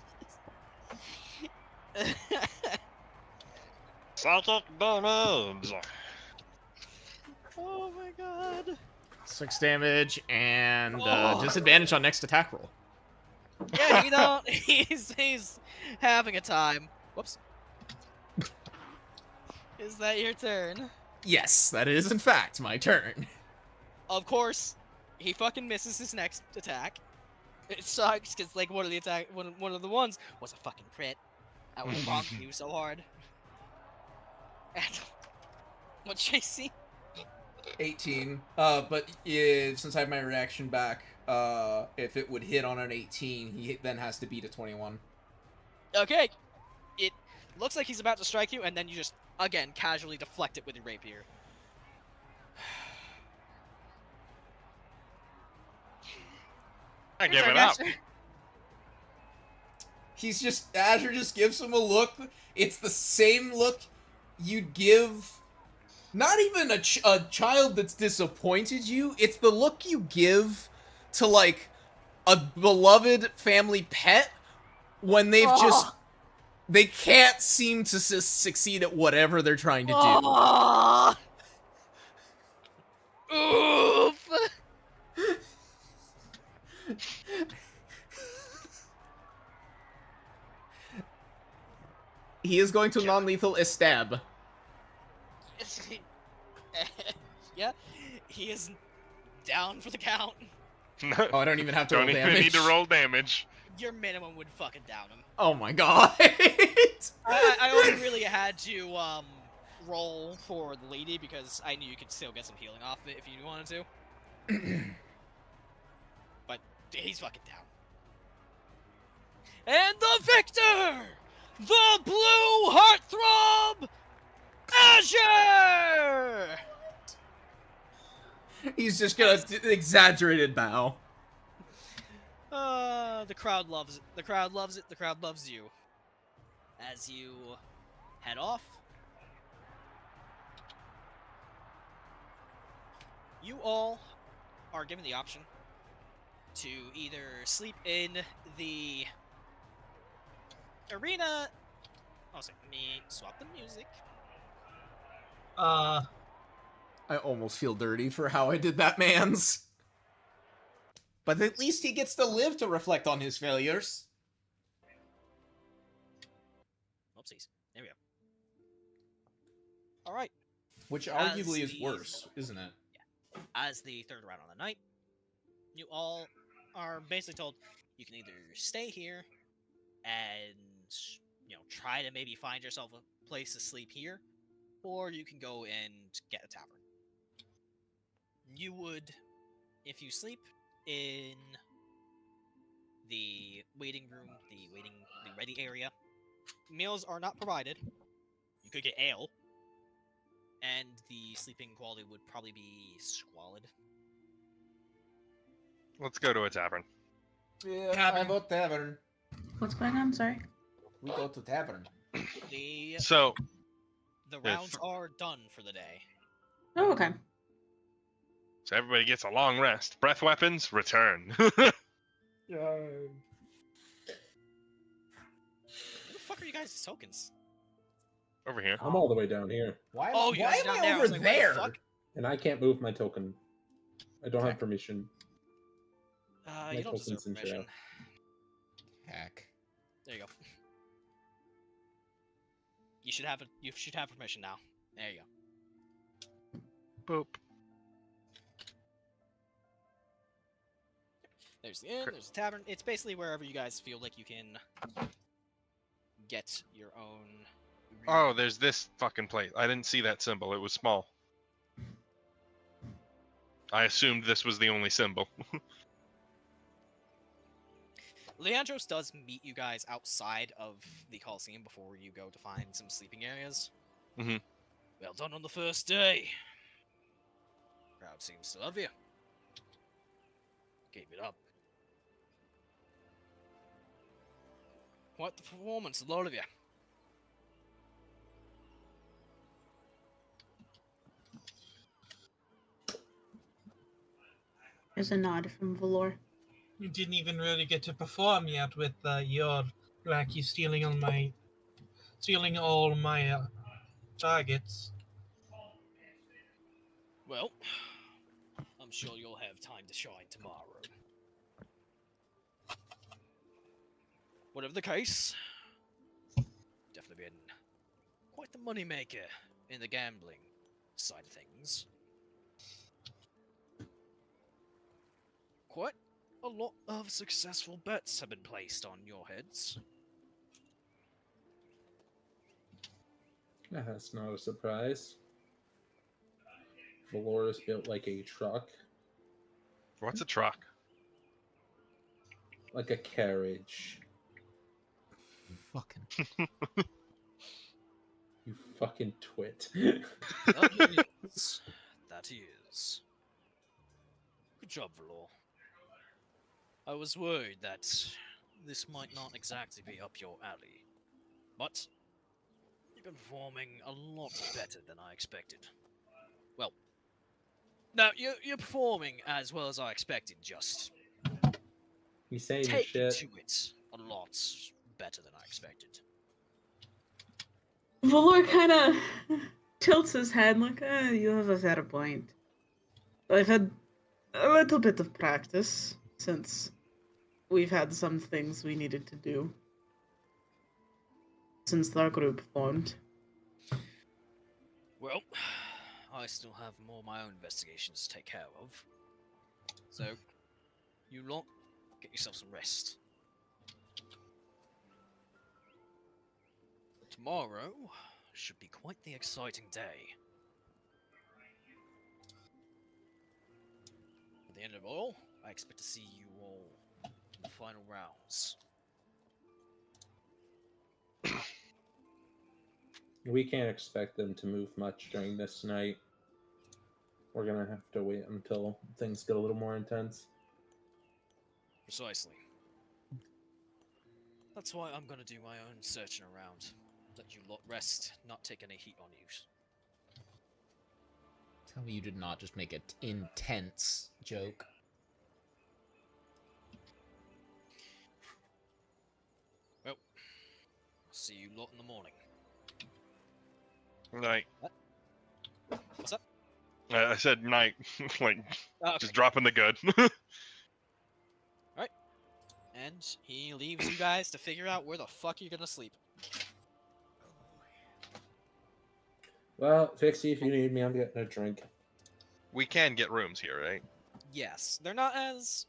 Speaker 4: Psychic damage.
Speaker 2: Oh my god.
Speaker 1: 6 damage and
Speaker 2: Oh.
Speaker 1: disadvantage on next attack roll.
Speaker 2: Yeah, you know, he's having a time. Whoops. Is that your turn?
Speaker 1: Yes, that is in fact my turn.
Speaker 2: Of course, he fucking misses his next attack. It sucks because like one of the ones was a fucking crit. I would have bonked you so hard. And what's JC?
Speaker 1: 18. But since I have my reaction back, if it would hit on an 18, he then has to beat a 21.
Speaker 2: Okay. It looks like he's about to strike you, and then you just again casually deflect it with your rapier.
Speaker 4: I
Speaker 2: Your
Speaker 4: give
Speaker 2: turn,
Speaker 4: it up.
Speaker 2: Asher.
Speaker 1: Azure just gives him a look. It's the same look you'd give not even a child that's disappointed you. It's the look you give to, like, a beloved family pet when they've they can't seem to succeed at whatever they're trying to do.
Speaker 2: Aww. Oof.
Speaker 1: He is going to non-lethal stab.
Speaker 2: Yeah, he is down for the count.
Speaker 1: Oh, I don't even have to
Speaker 4: Don't
Speaker 1: roll
Speaker 4: even
Speaker 1: damage.
Speaker 4: need to roll damage.
Speaker 2: Your minimum would fucking down him.
Speaker 1: Oh my god.
Speaker 2: I only really had to roll for the lady because I knew you could still get some healing off it if you wanted to. But he's fucking down. And the victor, the blue heartthrob, Azure!
Speaker 1: He's just gonna exaggerated bow.
Speaker 2: The crowd loves it. The crowd loves it. The crowd loves you. As you head off, you all are given the option to either sleep in the arena. Oh, sorry, let me swap the music.
Speaker 1: I almost feel dirty for how I did that man's. But at least he gets to live to reflect on his failures.
Speaker 2: Oopsies. There we go. Alright.
Speaker 1: Which
Speaker 2: As
Speaker 1: arguably is
Speaker 2: the-
Speaker 1: worse, isn't it?
Speaker 2: As the third round on the night, you all are basically told you can either stay here and try to maybe find yourself a place to sleep here, or you can go and get a tavern. You would, if you sleep in the waiting room, the ready area, meals are not provided. You could get ale, and the sleeping quality would probably be squalid.
Speaker 8: Let's go to a tavern.
Speaker 1: Yeah,
Speaker 5: Tavern.
Speaker 1: I vote tavern.
Speaker 7: What's going on? Sorry.
Speaker 1: We go to tavern.
Speaker 2: The
Speaker 8: So,
Speaker 2: rounds are done for the day.
Speaker 7: Oh, okay.
Speaker 8: so everybody gets a long rest. Breath weapons, return.
Speaker 2: Who the fuck are you guys' tokens?
Speaker 8: Over here.
Speaker 3: I'm all the way down here,
Speaker 1: Why,
Speaker 2: Oh, you
Speaker 1: why
Speaker 2: guys
Speaker 1: am
Speaker 2: down
Speaker 1: I
Speaker 2: there? I
Speaker 1: over
Speaker 2: was like, what the
Speaker 1: there?
Speaker 2: fuck?
Speaker 3: and I can't move my token. I don't
Speaker 2: Okay.
Speaker 3: have permission.
Speaker 2: You don't deserve
Speaker 3: token's in
Speaker 2: permission.
Speaker 3: jail.
Speaker 1: Heck.
Speaker 2: There you go. You should have permission now. There you go.
Speaker 8: Boop.
Speaker 2: There's the inn, there's the tavern. It's basically wherever you guys feel like you can get your own.
Speaker 8: Oh, there's this fucking place. I didn't see that symbol. It was small. I assumed this was the only symbol.
Speaker 2: Leandros does meet you guys outside of the Coliseum before you go to find some sleeping areas.
Speaker 8: Mhm.
Speaker 2: Well done on the first day. Crowd seems to love you. Keep it up. Quite the performance, a lot of you.
Speaker 7: There's a nod from Valor.
Speaker 5: You didn't even really get to perform yet with your lackey stealing all my targets.
Speaker 2: Well, I'm sure you'll have time to shine tomorrow. Whatever the case, definitely been quite the moneymaker in the gambling side of things. Quite a lot of successful bets have been placed on your heads.
Speaker 3: That's not a surprise. Valor is built like a truck,
Speaker 8: What's a truck?
Speaker 3: like a carriage.
Speaker 1: Fucking.
Speaker 3: You fucking twit.
Speaker 2: That is. That is. Good job, Valor. I was worried that this might not exactly be up your alley, but you've been performing a lot better than I expected. Well, now you're performing as well as I expected. Just
Speaker 3: He's saying
Speaker 2: take
Speaker 3: shit.
Speaker 2: to it a lot better than I expected.
Speaker 7: Valor kind of tilts his head like, you have a fair point. I've had a little bit of practice since we've had some things we needed to do since the group formed.
Speaker 2: Well, I still have more of my own investigations to take care of. So, you lot, get yourself some rest. Tomorrow should be quite the exciting day. At the end of it all, I expect to see you all in the final rounds.
Speaker 3: We can't expect them to move much during this night. We're gonna have to wait until things get a little more intense.
Speaker 2: Precisely. That's why I'm gonna do my own searching around. Let you lot rest, not take any heat on you.
Speaker 1: Tell me you did not just make an intense joke.
Speaker 2: Well, I'll see you lot in the morning.
Speaker 8: Night.
Speaker 2: What's up?
Speaker 8: I said night. Like,
Speaker 2: Okay.
Speaker 8: just dropping the good.
Speaker 2: And he leaves you guys to figure out where the fuck you're gonna sleep.
Speaker 3: Well, Fixie, if you need me, I'm getting a drink.
Speaker 8: We can get rooms here, right?
Speaker 2: Yes, they're not as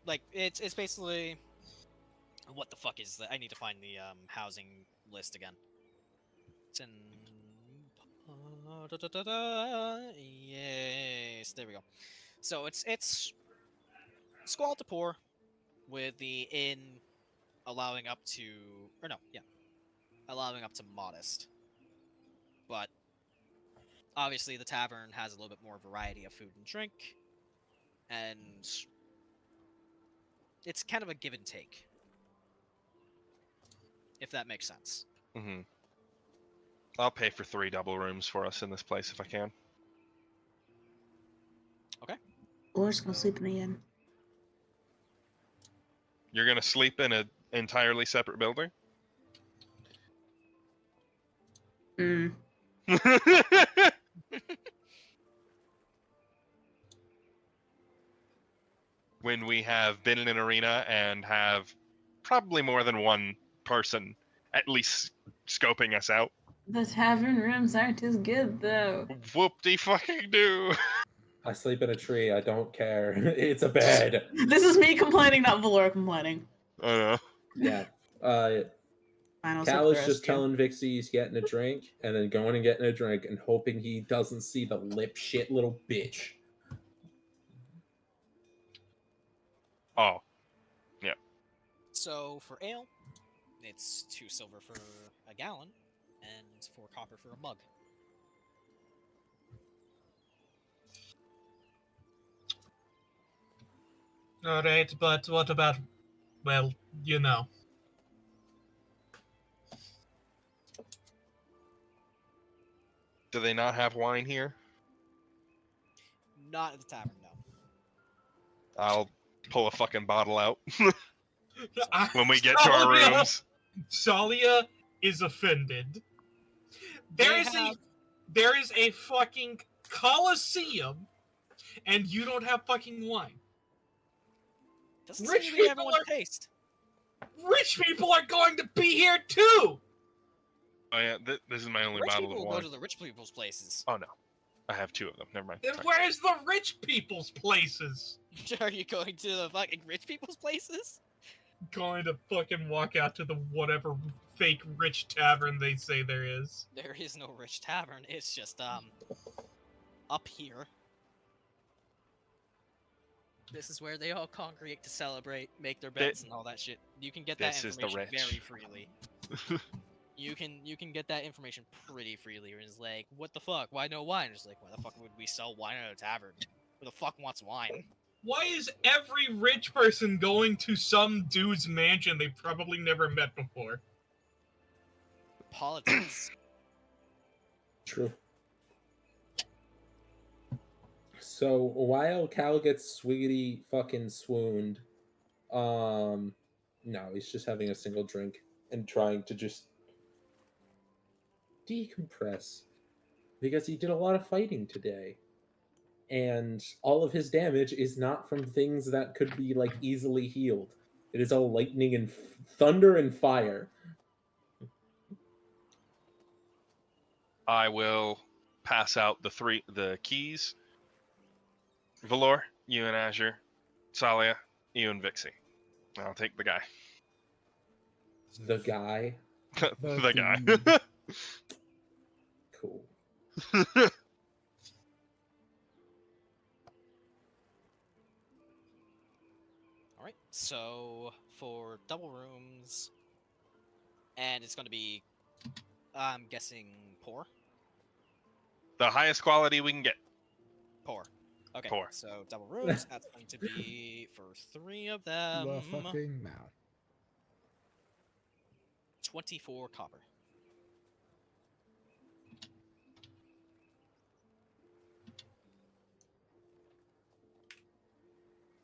Speaker 2: like it's basically what the fuck is that? I need to find the housing list again. It's in yes, there we go. So it's squalid to poor, with the inn allowing up to allowing up to modest. But obviously the tavern has a little bit more variety of food and drink, and it's kind of a give and take, if that makes sense.
Speaker 8: Mm-hmm. I'll pay for 3 double rooms for us in this place if I can.
Speaker 7: Or just gonna sleep in the inn.
Speaker 8: You're gonna sleep in an entirely separate building?
Speaker 7: Mm.
Speaker 8: When we have been in an arena and have probably more than one person at least scoping us out.
Speaker 7: The tavern rooms aren't as good, though.
Speaker 8: Whoop-de-fucking-do!
Speaker 3: I sleep in a tree. I don't care. It's a bed.
Speaker 7: This is me complaining, not Valor complaining.
Speaker 8: I know.
Speaker 3: Yeah.
Speaker 7: Fine, I'll sleep
Speaker 3: Cal
Speaker 7: the
Speaker 3: is
Speaker 7: rest
Speaker 3: just
Speaker 7: of you.
Speaker 3: telling Vixie he's getting a drink, and then going and getting a drink, and hoping he doesn't see the lip shit little bitch.
Speaker 8: Oh.
Speaker 2: So for ale, it's 2 silver for a gallon, and 4 copper for a mug.
Speaker 5: Alright, but what about, well, you know.
Speaker 8: Do they not have wine here?
Speaker 2: Not at the tavern, no.
Speaker 8: I'll pull a fucking bottle out when we get to our rooms.
Speaker 5: Tsalia is offended. There is a fucking coliseum, and you don't have fucking wine.
Speaker 2: Doesn't
Speaker 5: Rich
Speaker 2: seem to be
Speaker 5: people
Speaker 2: everyone's
Speaker 5: are-
Speaker 2: taste.
Speaker 5: Rich people are going to be here too.
Speaker 8: Oh yeah, this is my only
Speaker 2: Rich
Speaker 8: bottle
Speaker 2: people
Speaker 8: of
Speaker 2: will go
Speaker 8: wine.
Speaker 2: to the rich people's places.
Speaker 8: Oh no, I have 2 of them. Never mind.
Speaker 5: Then
Speaker 8: Sorry.
Speaker 5: where's the rich people's places?
Speaker 2: Are you going to the fucking rich people's places?
Speaker 5: Going to fucking walk out to the whatever fake rich tavern they say there is.
Speaker 2: There is no rich tavern. It's just up here. This is where they all congregate to celebrate, make their bets, and all that shit. You can get that
Speaker 8: This is the
Speaker 2: information
Speaker 8: rich.
Speaker 2: very freely. You can get that information pretty freely. And it's like, what the fuck? Why no wine? It's like, why the fuck would we sell wine at a tavern? Who the fuck wants wine?
Speaker 5: Why is every rich person going to some dude's mansion they probably never met before?
Speaker 2: Politics.
Speaker 3: True. So while Cal gets swiggity fucking swooned, no, he's just having a single drink and trying to just decompress because he did a lot of fighting today, and all of his damage is not from things that could be like easily healed. It is all lightning and thunder and fire.
Speaker 8: I will pass out the keys. Valor, you and Azure. Tsalia, you and Vixie. I'll take the guy.
Speaker 3: The guy.
Speaker 8: The guy.
Speaker 3: Cool.
Speaker 2: Alright, so for double rooms, and it's going to be, I'm guessing, poor?
Speaker 8: The highest quality we can get.
Speaker 2: Poor. Okay,
Speaker 8: Poor.
Speaker 2: so double rooms, that's going to be, for 3 of them,
Speaker 9: The fucking mouth.
Speaker 2: 24 copper.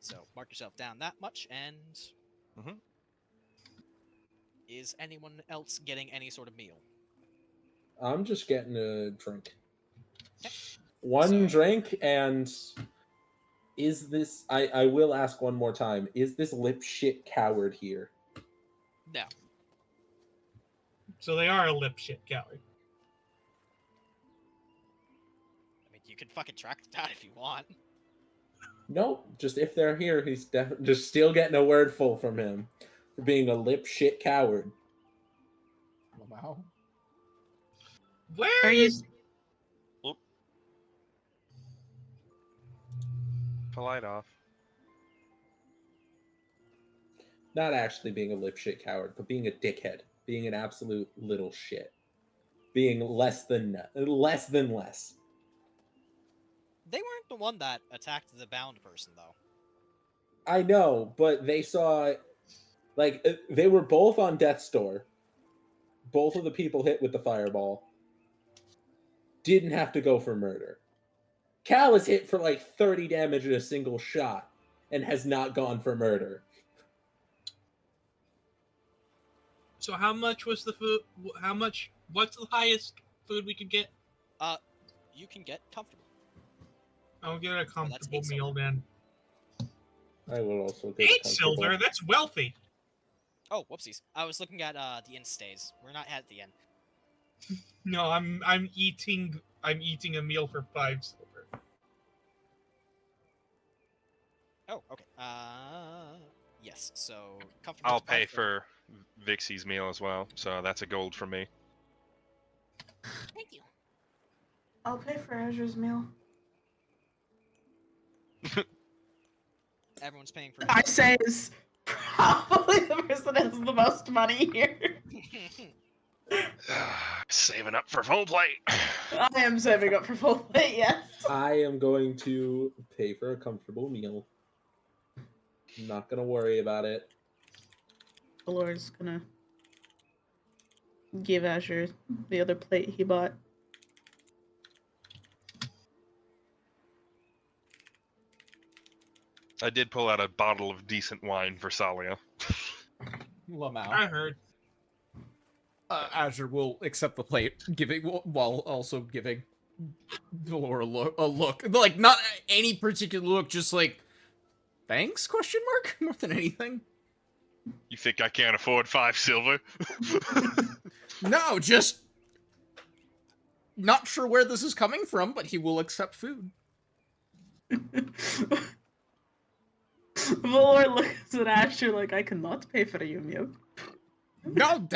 Speaker 2: So mark yourself down that much, and
Speaker 8: Mhm.
Speaker 2: is anyone else getting any sort of meal?
Speaker 3: I'm just getting a drink.
Speaker 2: Okay.
Speaker 3: One
Speaker 2: So-
Speaker 3: drink, and is this... I will ask one more time. Is this lip shit coward here?
Speaker 2: No.
Speaker 5: So they are a lip shit coward.
Speaker 2: You can fucking track them down if you want.
Speaker 3: Nope, just if they're here, he's just still getting a word full from him for being a lip shit coward.
Speaker 1: Wow.
Speaker 5: Where
Speaker 7: Are you-
Speaker 5: is?
Speaker 8: Polite off.
Speaker 3: Not actually being a lip shit coward, but being a dickhead, being an absolute little shit, being less than less.
Speaker 2: They weren't the one that attacked the bound person, though.
Speaker 3: I know, but they saw, like, they were both on death's door. Both of the people hit with the fireball didn't have to go for murder. Cal is hit for like 30 damage in a single shot and has not gone for murder.
Speaker 5: So how much was the food? How much? What's the highest food we could get?
Speaker 2: You can get comfortable.
Speaker 5: I'll get a comfortable
Speaker 2: 8
Speaker 5: meal then.
Speaker 3: I will also get
Speaker 5: 8 silver. That's wealthy.
Speaker 2: Oh, whoopsies. I was looking at the inn stays. We're not at the inn.
Speaker 5: No, I'm eating a meal for 5 silver.
Speaker 2: Oh, okay. Yes. So comfortable.
Speaker 8: I'll
Speaker 2: to
Speaker 8: pay
Speaker 2: 5
Speaker 8: for Vixie's meal as well, so that's a gold from me.
Speaker 6: Thank you.
Speaker 7: I'll pay for Azure's meal.
Speaker 2: Everyone's paying for.
Speaker 7: I say is probably the person that has the most money here.
Speaker 8: Saving up for full plate.
Speaker 7: I am saving up for full plate, yes.
Speaker 3: I am going to pay for a comfortable meal. I'm not going to worry about it.
Speaker 7: Valor's gonna give Azure the other plate he bought.
Speaker 8: I did pull out a bottle of decent wine for Tsalia.
Speaker 1: Lamau.
Speaker 5: I heard.
Speaker 1: Azure will accept the plate, while also giving Valor a look. Like, not any particular look, just like, thanks, question mark, more than anything.
Speaker 8: You think I can't afford 5 silver?
Speaker 1: No, just not sure where this is coming from, but he will accept food.
Speaker 7: Valor looks at Azure like, I cannot pay for you, meal.
Speaker 1: No,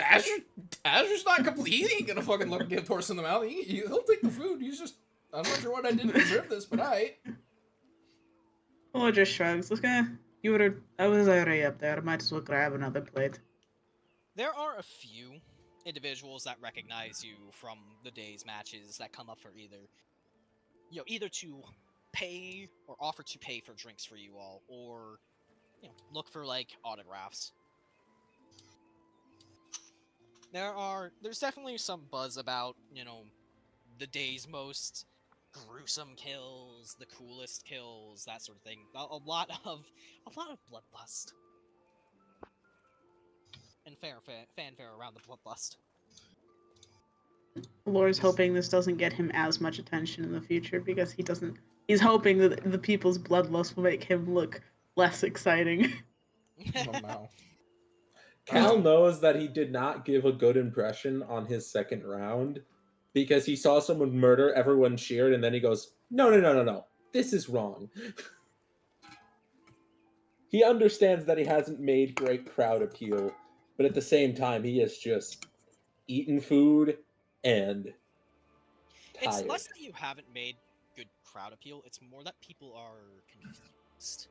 Speaker 1: Azure's not complete. He ain't gonna fucking look give horse in the mouth. He'll take the food. He's just, I'm not sure what I did to deserve this, but alright.
Speaker 7: Valor just shrugs. Okay, I was already up there. I might as well grab another plate.
Speaker 2: There are a few individuals that recognize you from the day's matches that come up for either to pay or offer to pay for drinks for you all, or look for like autographs. There's definitely some buzz about the day's most gruesome kills, the coolest kills, that sort of thing. A lot of bloodlust and fanfare around the bloodlust.
Speaker 7: Valor's hoping this doesn't get him as much attention in the future because he's hoping that the people's bloodlust will make him look less exciting.
Speaker 1: Lamau.
Speaker 3: Cal knows that he did not give a good impression on his second round because he saw someone murder, everyone cheered, and then he goes, no, this is wrong. He understands that he hasn't made great crowd appeal, but at the same time, he has just eaten food and tired.
Speaker 2: It's less that you haven't made good crowd appeal, it's more that people are confused.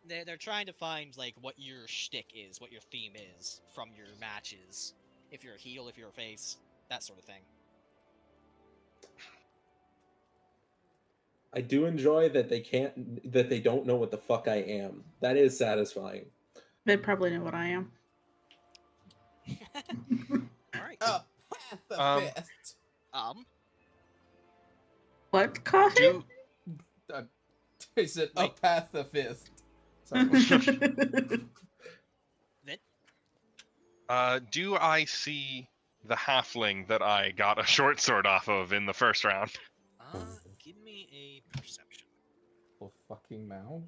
Speaker 2: They're trying to find like what your shtick is, what your theme is from your matches. If you're a heel, if you're a face, that sort of thing.
Speaker 3: I do enjoy that they don't know what the fuck I am. That is satisfying.
Speaker 7: They probably know what I am.
Speaker 2: Alright.
Speaker 7: What? Coffee?
Speaker 1: Is it a
Speaker 2: Wait.
Speaker 1: pacifist?
Speaker 2: Vin?
Speaker 8: Do I see the halfling that I got a short sword off of in the first round?
Speaker 2: Give me a perception.
Speaker 1: Oh, fucking Mao.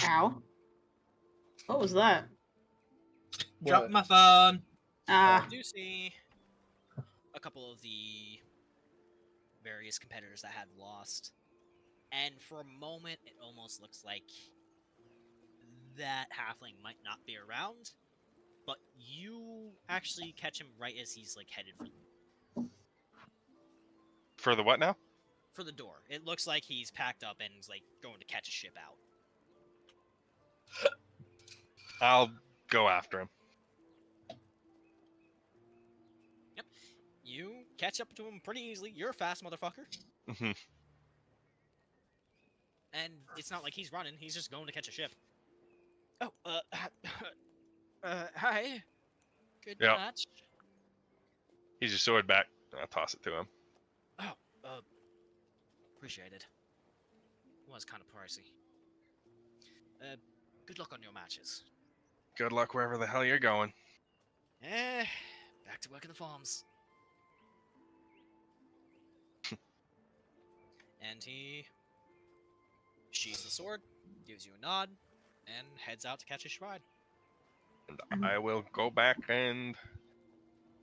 Speaker 7: Ow. What was that?
Speaker 5: Drop my phone.
Speaker 7: Ah,
Speaker 2: You do see a couple of the various competitors that had lost, and for a moment, it almost looks like that halfling might not be around, but you actually catch him right as he's like headed
Speaker 8: For the what now?
Speaker 2: for the door. It looks like he's packed up and is like going to catch a ship out.
Speaker 8: I'll go after him.
Speaker 2: You catch up to him pretty easily. You're a fast motherfucker.
Speaker 8: Mhm.
Speaker 2: And it's not like he's running, he's just going to catch a ship. Oh, hi. Good
Speaker 8: Yep.
Speaker 2: match.
Speaker 8: He's your sword back. I'll toss it to him.
Speaker 2: Oh, appreciated. Was kind of pricey. Good luck on your matches.
Speaker 8: Good luck wherever the hell you're going.
Speaker 2: Back to work in the farms. And he sheathes the sword, gives you a nod, and heads out to catch his ride.
Speaker 8: And I will go back and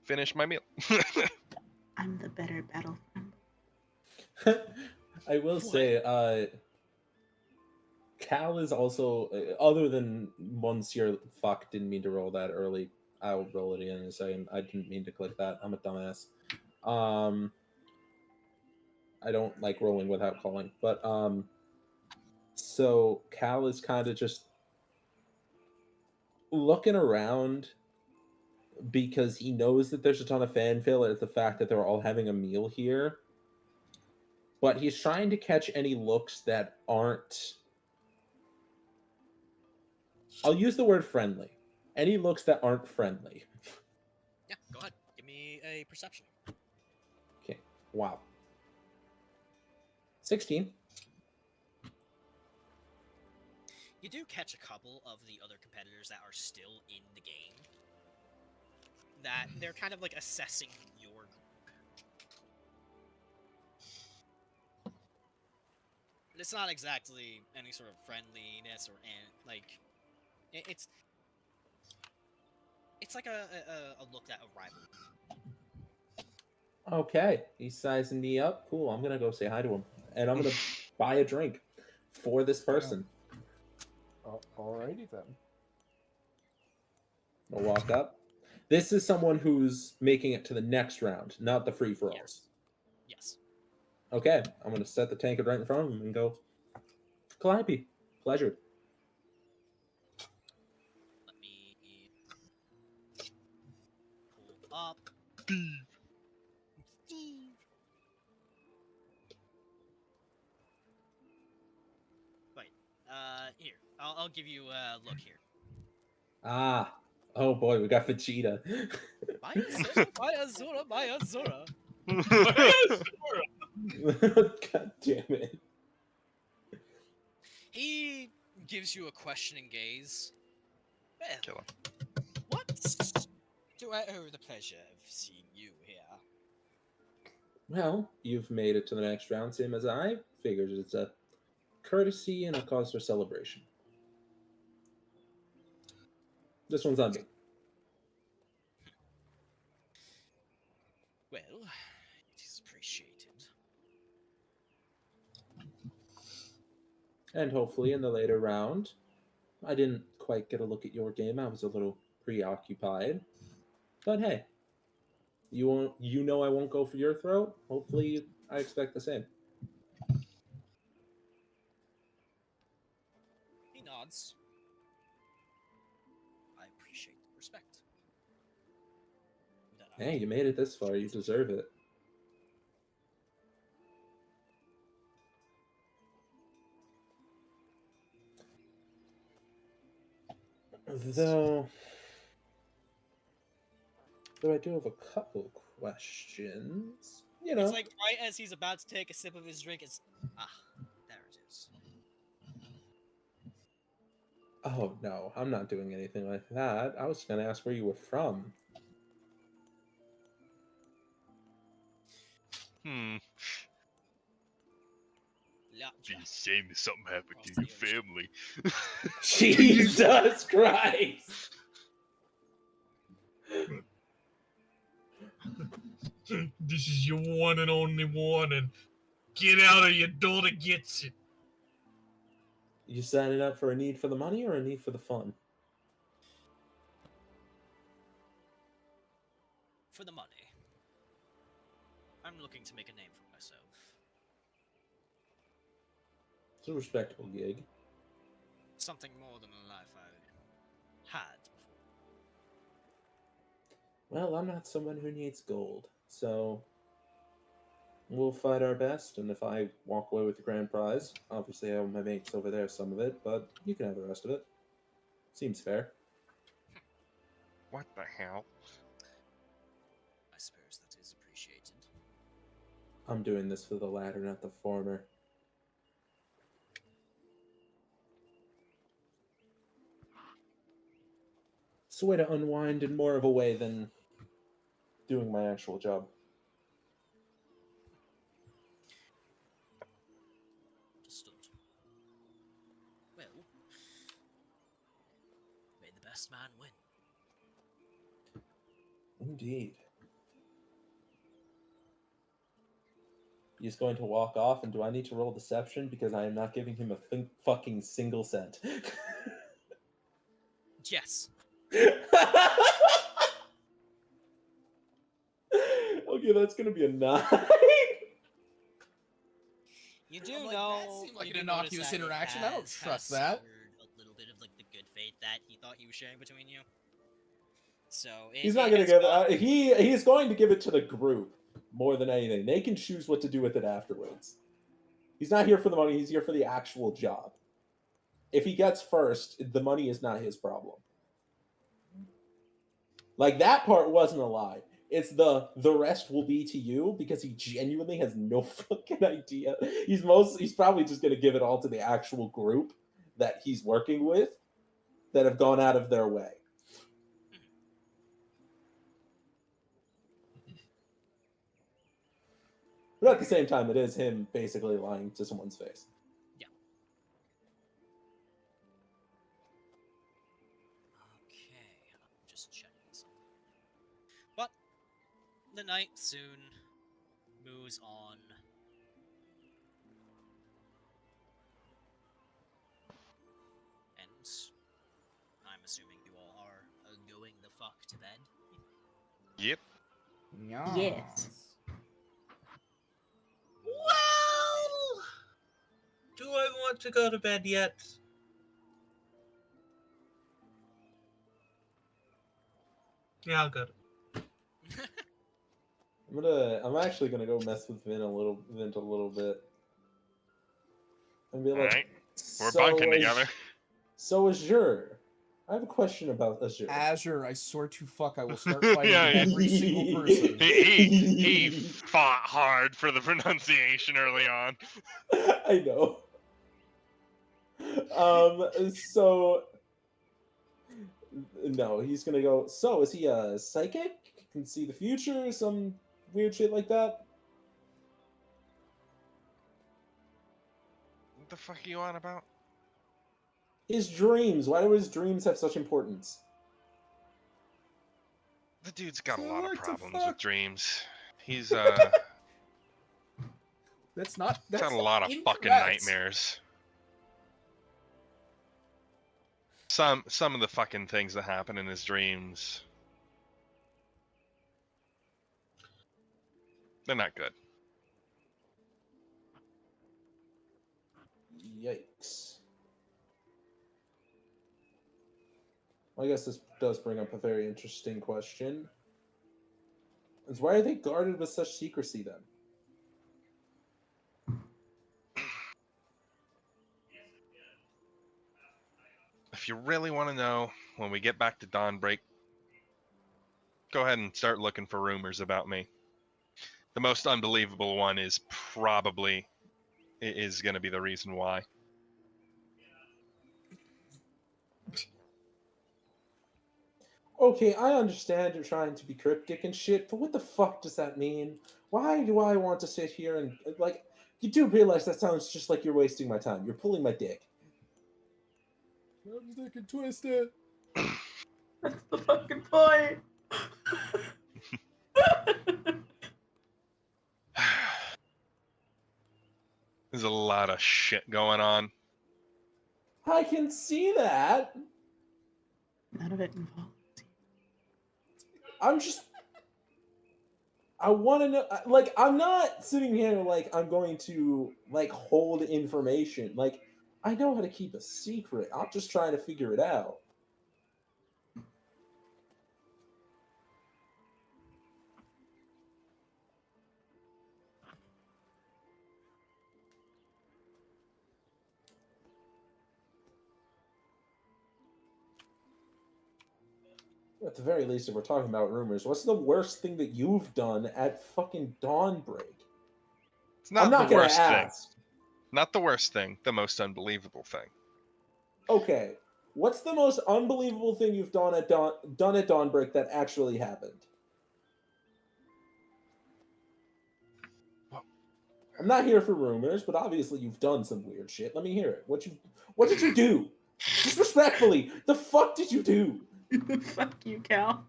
Speaker 8: finish my meal.
Speaker 7: I'm the better battle.
Speaker 3: I will say, Cal is also, other than Monsieur fuck, didn't mean to roll that early. I'll roll it in a second. I didn't mean to click that. I'm a dumbass. I don't like rolling without calling. But, so Cal is kind of just looking around because he knows that there's a ton of fanfare at the fact that they're all having a meal here. But he's trying to catch any looks that aren't... I'll use the word friendly. Any looks that aren't friendly.
Speaker 2: Yeah, go ahead. Give me a perception.
Speaker 3: Okay. Wow. 16.
Speaker 2: You do catch a couple of the other competitors that are still in the game. That they're kind of like assessing your group. But it's not exactly any sort of friendliness or like it's like a look at a rival.
Speaker 3: Okay. He's sizing me up. Cool. I'm going to go say hi to him. And I'm going to buy a drink for this person.
Speaker 9: Oh, alrighty then.
Speaker 3: I'll walk up. This is someone who's making it to the next round, not the free-for-alls.
Speaker 2: Yes.
Speaker 3: Okay. I'm going to set the tankard right in front of him and go, Calliope, pleasure.
Speaker 2: Let me pull up. Steve. Wait. Here. I'll give you a look here.
Speaker 3: Ah. Oh boy, we got Vegeta.
Speaker 2: Maya Zora.
Speaker 3: God damn it.
Speaker 2: He gives you a questioning gaze. Well,
Speaker 8: Kill him.
Speaker 2: what do I owe the pleasure of seeing you here?
Speaker 3: Well, you've made it to the next round, same as I. Figured it's a courtesy and a cause for celebration. This one's on me.
Speaker 2: Well, it is appreciated.
Speaker 3: And hopefully in the later round, I didn't quite get a look at your game. I was a little preoccupied. But hey, you know I won't go for your throat. Hopefully I expect the same.
Speaker 2: He nods. I appreciate the respect.
Speaker 3: Hey, you made it this far. You deserve it. Though I do have a couple questions. You know.
Speaker 2: It's like right as he's about to take a sip of his drink, it's there it is.
Speaker 3: Oh no, I'm not doing anything like that. I was gonna ask where you were from.
Speaker 2: Gotcha.
Speaker 8: Be a shame if something happened to
Speaker 2: Across
Speaker 8: your
Speaker 2: the ocean.
Speaker 8: family.
Speaker 3: Jesus Christ!
Speaker 5: This is your one and only warning. Get out or your daughter gets it.
Speaker 3: You signing up for a need for the money or a need for the fun?
Speaker 2: For the money. I'm looking to make a name for myself.
Speaker 3: It's a respectable gig.
Speaker 2: Something more than the life I had before.
Speaker 3: Well, I'm not someone who needs gold, so we'll fight our best, and if I walk away with the grand prize, obviously I have my mates over there some of it, but you can have the rest of it. Seems fair.
Speaker 4: What the hell?
Speaker 2: I suppose that is appreciated.
Speaker 3: I'm doing this for the latter, not the former. It's a way to unwind in more of a way than doing my actual job.
Speaker 2: Understood. Well, may the best man win.
Speaker 3: Indeed. He's going to walk off, and do I need to roll deception because I am not giving him a fucking single cent?
Speaker 2: Yes.
Speaker 3: Okay, that's gonna be a 9.
Speaker 2: You do
Speaker 1: I'm like,
Speaker 2: know.
Speaker 1: that seemed like
Speaker 2: you
Speaker 1: an
Speaker 2: do notice
Speaker 1: innocuous
Speaker 2: that it
Speaker 1: interaction. I don't
Speaker 2: has
Speaker 1: trust that.
Speaker 2: soured a little bit of like the good faith that he thought he was sharing between you. So
Speaker 3: He's not gonna give it. He's going to give it to the group more than anything. They can choose what to do with it afterwards. He's not here for the money. He's here for the actual job. If he gets first, the money is not his problem. Like, that part wasn't a lie. It's the rest will be to you, because he genuinely has no fucking idea. He's probably just gonna give it all to the actual group that he's working with that have gone out of their way. But at the same time, it is him basically lying to someone's face.
Speaker 2: Yeah. Okay, I'm just checking something. But the night soon moves on. And I'm assuming you all are going the fuck to bed.
Speaker 8: Yep.
Speaker 7: Yes.
Speaker 5: Well, do I want to go to bed yet? Yeah, I'll go.
Speaker 3: I'm actually gonna go mess with Vint a little bit. And be like,
Speaker 4: Alright. We're bunking together.
Speaker 3: So Azure, I have a question about Azure.
Speaker 1: Azure, I swear to fuck, I will start fighting
Speaker 4: Yeah,
Speaker 1: every single person.
Speaker 4: He fought hard for the pronunciation early on.
Speaker 3: I know. So no, he's gonna go. So is he a psychic? Can see the future? Some weird shit like that?
Speaker 4: What the fuck are you on about?
Speaker 3: His dreams. Why do his dreams have such importance?
Speaker 4: The dude's got a lot of
Speaker 1: What the
Speaker 4: problems
Speaker 1: fuck?
Speaker 4: with dreams. He's
Speaker 1: That's not. That's
Speaker 4: got a lot of
Speaker 1: incorrect.
Speaker 4: fucking nightmares. Some of the fucking things that happen in his dreams, they're not good.
Speaker 3: Yikes. Well, I guess this does bring up a very interesting question. Is why are they guarded with such secrecy then?
Speaker 8: If you really want to know, when we get back to Dawnbreak, go ahead and start looking for rumors about me. The most unbelievable one is probably going to be the reason why.
Speaker 3: Okay, I understand you're trying to be cryptic and shit, but what the fuck does that mean? Why do I want to sit here and, like, You do realize that sounds just like you're wasting my time. You're pulling my dick.
Speaker 9: I'm just can twist it.
Speaker 7: That's the fucking point.
Speaker 8: There's a lot of shit going on.
Speaker 3: I can see that.
Speaker 7: None of it involved.
Speaker 3: I want to know, like, I'm not sitting here like I'm going to, like, hold information. Like, I know how to keep a secret. I'm just trying to figure it out. At the very least, if we're talking about rumors, what's the worst thing that you've done at fucking Dawnbreak?
Speaker 8: It's not,
Speaker 3: I'm not
Speaker 8: the
Speaker 3: gonna
Speaker 8: worst thing.
Speaker 3: ask.
Speaker 8: Not the worst thing. The most unbelievable thing.
Speaker 3: Okay, what's the most unbelievable thing you've done at Dawnbreak that actually happened?
Speaker 8: Well,
Speaker 3: I'm not here for rumors, but obviously you've done some weird shit. Let me hear it. What did you do? Just respectfully, the fuck did you do?
Speaker 7: Fuck you, Cal.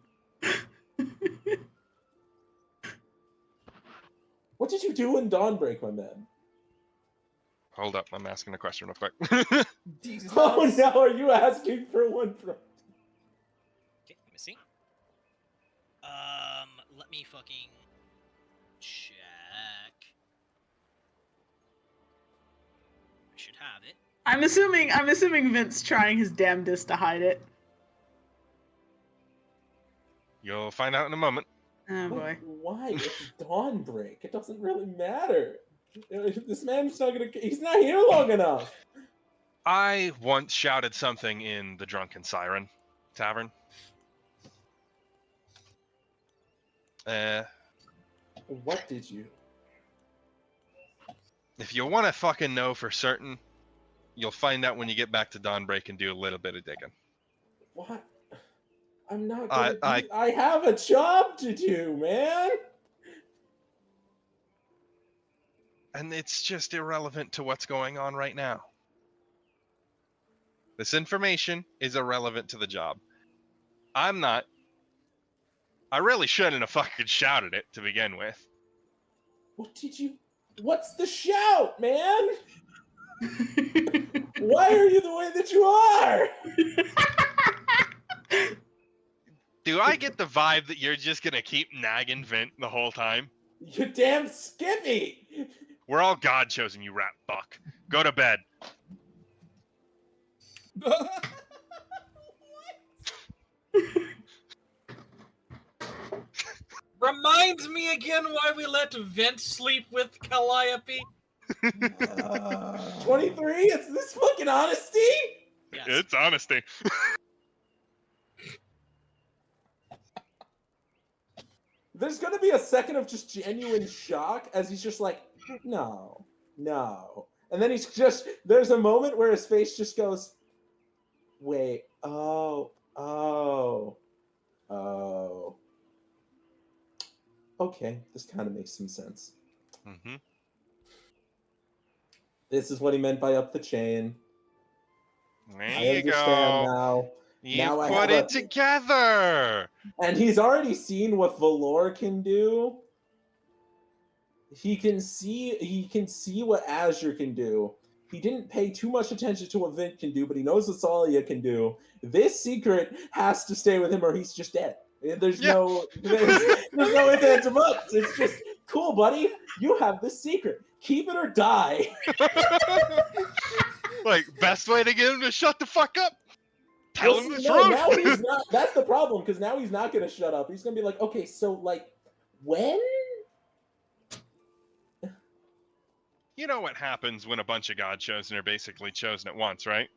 Speaker 3: What did you do in Dawnbreak, my man?
Speaker 8: hold up. I'm asking a question real quick.
Speaker 1: Jesus.
Speaker 3: Oh no, are you asking for one from...
Speaker 2: Okay, let me see. Let me fucking check. I should have it.
Speaker 7: I'm assuming Vince trying his damnedest to hide it.
Speaker 8: You'll find out in a moment.
Speaker 7: Oh boy.
Speaker 3: Why? It's Dawnbreak. It doesn't really matter. This man's not gonna... He's not here long enough.
Speaker 8: I once shouted something in the Drunken Siren Tavern.
Speaker 3: What did you?
Speaker 8: If you want to fucking know for certain, you'll find out when you get back to Dawnbreak and do a little bit of digging.
Speaker 3: What? I'm not gonna I have a job to do, man!
Speaker 8: And it's just irrelevant to what's going on right now. This information is irrelevant to the job. I really shouldn't have fucking shouted it to begin with.
Speaker 3: What's the shout, man? Why are you the way that you are?
Speaker 8: Do I get the vibe that you're just gonna keep nagging Vint the whole time?
Speaker 3: You damn Skippy!
Speaker 8: We're all God chosen, you rat fuck. Go to bed.
Speaker 5: Remind me again why we let Vint sleep with Calliope.
Speaker 3: 23? It's this fucking honesty?
Speaker 2: Yes.
Speaker 8: It's honesty.
Speaker 3: There's gonna be a second of just genuine shock as he's just like, no. And then there's a moment where his face just goes, wait, oh. Okay, this kind of makes some sense.
Speaker 8: Mm-hmm.
Speaker 3: This is what he meant by up the chain.
Speaker 8: There
Speaker 3: I
Speaker 8: you
Speaker 3: understand
Speaker 8: go.
Speaker 3: now.
Speaker 8: You
Speaker 3: Now I
Speaker 8: put
Speaker 3: have
Speaker 8: it together.
Speaker 3: And he's already seen what Valor can do. He can see what Azure can do. He didn't pay too much attention to what Vint can do, but he knows what Tsalia can do. This secret has to stay with him or he's just dead. There's no ifs, ands, or buts. It's just, cool, buddy. You have this secret. Keep it or die.
Speaker 8: Like, best way to get him to shut the fuck up? Tell him the truth.
Speaker 3: Now he's not. That's the problem, because now he's not going to shut up. He's going to be like, okay, so, like, when?
Speaker 8: You know what happens when a bunch of God chosen are basically chosen at once, right?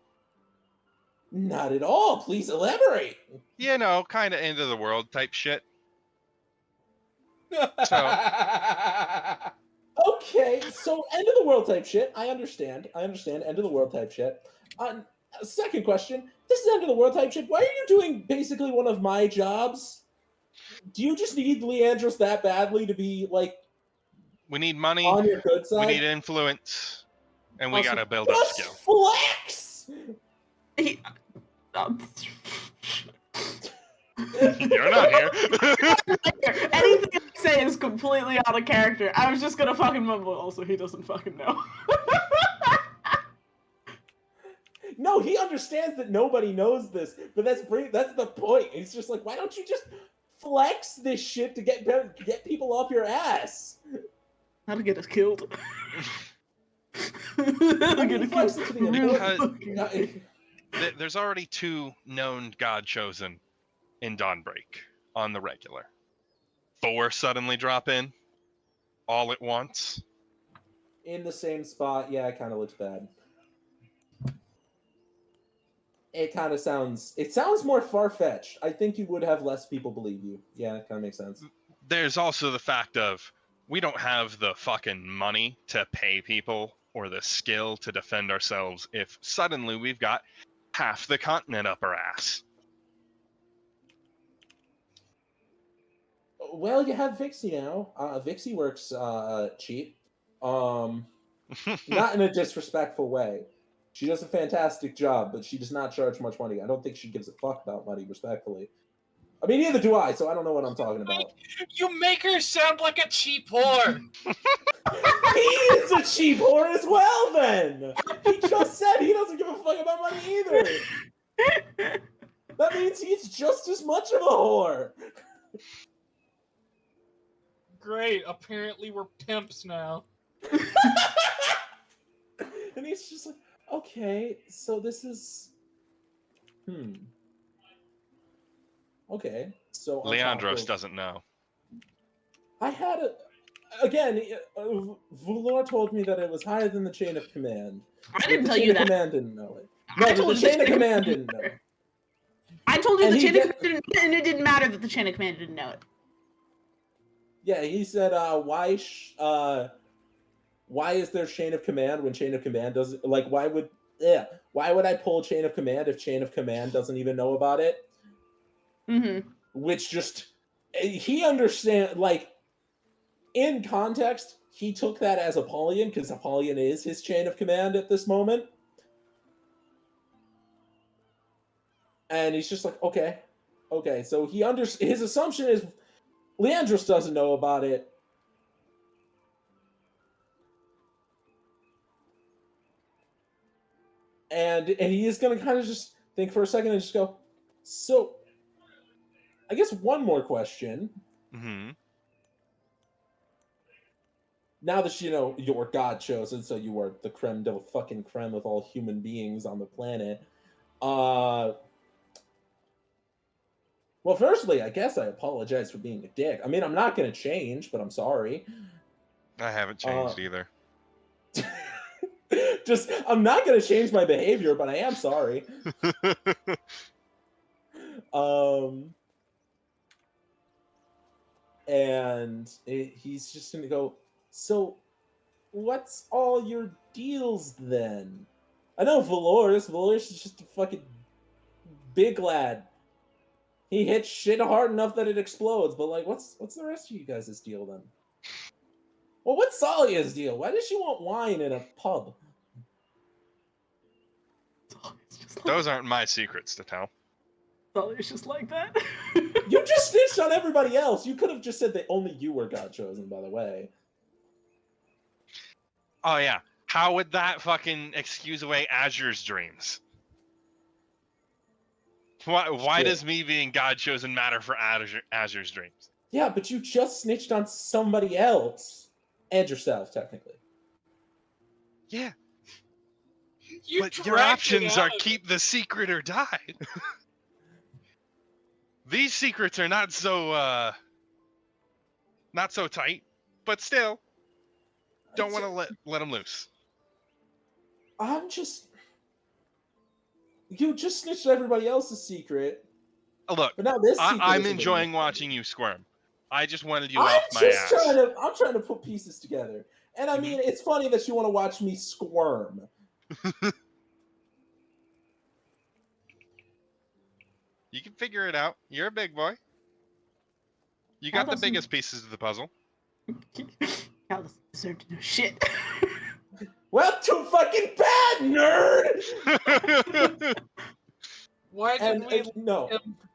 Speaker 3: Not at all. Please elaborate.
Speaker 8: You know, kind of end of the world type shit.
Speaker 3: Okay, so end of the world type shit. I understand. End of the world type shit. Second question. This is end of the world type shit. Why are you doing basically one of my jobs? Do you just need Leandros that badly to be, like,
Speaker 8: We need money.
Speaker 3: On your good
Speaker 8: We
Speaker 3: side,
Speaker 8: need influence, and we
Speaker 3: also,
Speaker 8: gotta build up
Speaker 3: plus
Speaker 8: skill.
Speaker 3: flex.
Speaker 7: He,
Speaker 8: You're not here.
Speaker 7: anything I say is completely out of character. I was just gonna fucking mumble. Also, he doesn't fucking know.
Speaker 3: No, he understands that nobody knows this, but that's the point. It's just like, why don't you just flex this shit to get people off your ass?
Speaker 7: That'll get us killed.
Speaker 3: Flex it to the important.
Speaker 8: There's already 2 known god chosen in Dawnbreak on the regular. 4 suddenly drop in all at once.
Speaker 3: In the same spot, yeah, it kind of looks bad. It sounds more far-fetched. I think you would have less people believe you. Yeah, it kind of makes sense.
Speaker 8: There's also the fact of we don't have the fucking money to pay people or the skill to defend ourselves if suddenly we've got half the continent up our ass.
Speaker 3: Well, you have Vixie now. Vixie works cheap. Not in a disrespectful way. She does a fantastic job, but she does not charge much money. I don't think she gives a fuck about money, respectfully. I mean, neither do I, so I don't know what I'm talking about.
Speaker 5: You make her sound like a cheap whore.
Speaker 3: He is a cheap whore as well, then! He just said he doesn't give a fuck about money either! That means he's just as much of a whore!
Speaker 5: Great, apparently we're pimps now.
Speaker 3: And he's just like, okay, so this is... Okay, so...
Speaker 8: Leandros doesn't know.
Speaker 3: I had a... Again, Vulor told me that it was higher than the chain of command.
Speaker 7: I didn't tell you that.
Speaker 3: The chain of command didn't know it. No, the chain of command didn't know it.
Speaker 7: I told you the chain of command didn't know it, and it didn't matter that the chain of command didn't know it.
Speaker 3: Yeah, he said, why is there chain of command when chain of command doesn't... Like, why would I pull chain of command if chain of command doesn't even know about it?
Speaker 7: Mm-hmm.
Speaker 3: Which just... He understand, like... In context, he took that as Apollyon, because Apollyon is his chain of command at this moment. And he's just like, okay. So his assumption is Leandros doesn't know about it. And he is going to kind of just think for a second and just go, so, I guess one more question.
Speaker 8: Mm-hmm.
Speaker 3: Now that you're God chosen, so you are the creme de la fucking creme of all human beings on the planet. Well, firstly, I guess I apologize for being a dick. I mean, I'm not going to change, but I'm sorry.
Speaker 8: I haven't changed either.
Speaker 3: I'm not going to change my behavior, but I am sorry. And he's just going to go, so, what's all your deals then? I know Valor's is just a fucking big lad. He hits shit hard enough that it explodes, but like, what's the rest of you guys' deal then? Well, what's Tsalia's deal? Why does she want wine in a pub?
Speaker 8: Those aren't my secrets to tell.
Speaker 7: Tsalia's just like that.
Speaker 3: You just snitched on everybody else. You could have just said that only you were God chosen, by the way.
Speaker 8: Oh yeah, how would that fucking excuse away Azure's dreams? Why does me being God chosen matter for Azure's dreams?
Speaker 3: Yeah, but you just snitched on somebody else. And yourself, technically.
Speaker 8: Yeah. But your options are keep the secret or die. These secrets are not so tight, but still, don't want to let them loose.
Speaker 3: You just snitched everybody else's secret.
Speaker 8: Look,
Speaker 3: but now this
Speaker 8: I'm enjoying watching you squirm. I just wanted you off my ass.
Speaker 3: I'm trying to put pieces together. And I mean, it's funny that you want to watch me squirm.
Speaker 8: You can figure it out. You're a big boy. You got the biggest pieces of the puzzle.
Speaker 7: Cal doesn't deserve to know shit.
Speaker 3: Well, too fucking bad, nerd!
Speaker 5: Why did
Speaker 3: And
Speaker 5: we
Speaker 3: no,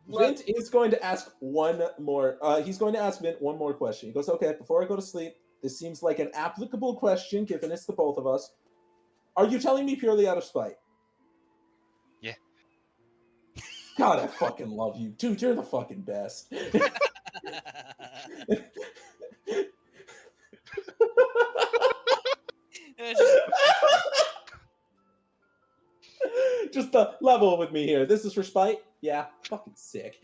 Speaker 5: let-
Speaker 3: Vint is going to ask one more. He's going to ask Vint one more question. He goes, "Okay, before I go to sleep, this seems like an applicable question, given it's the both of us. Are you telling me purely out of spite?"
Speaker 8: Yeah.
Speaker 3: God, I fucking love you, dude. You're the fucking best. Just the level with me here. This is for spite? Yeah, fucking sick.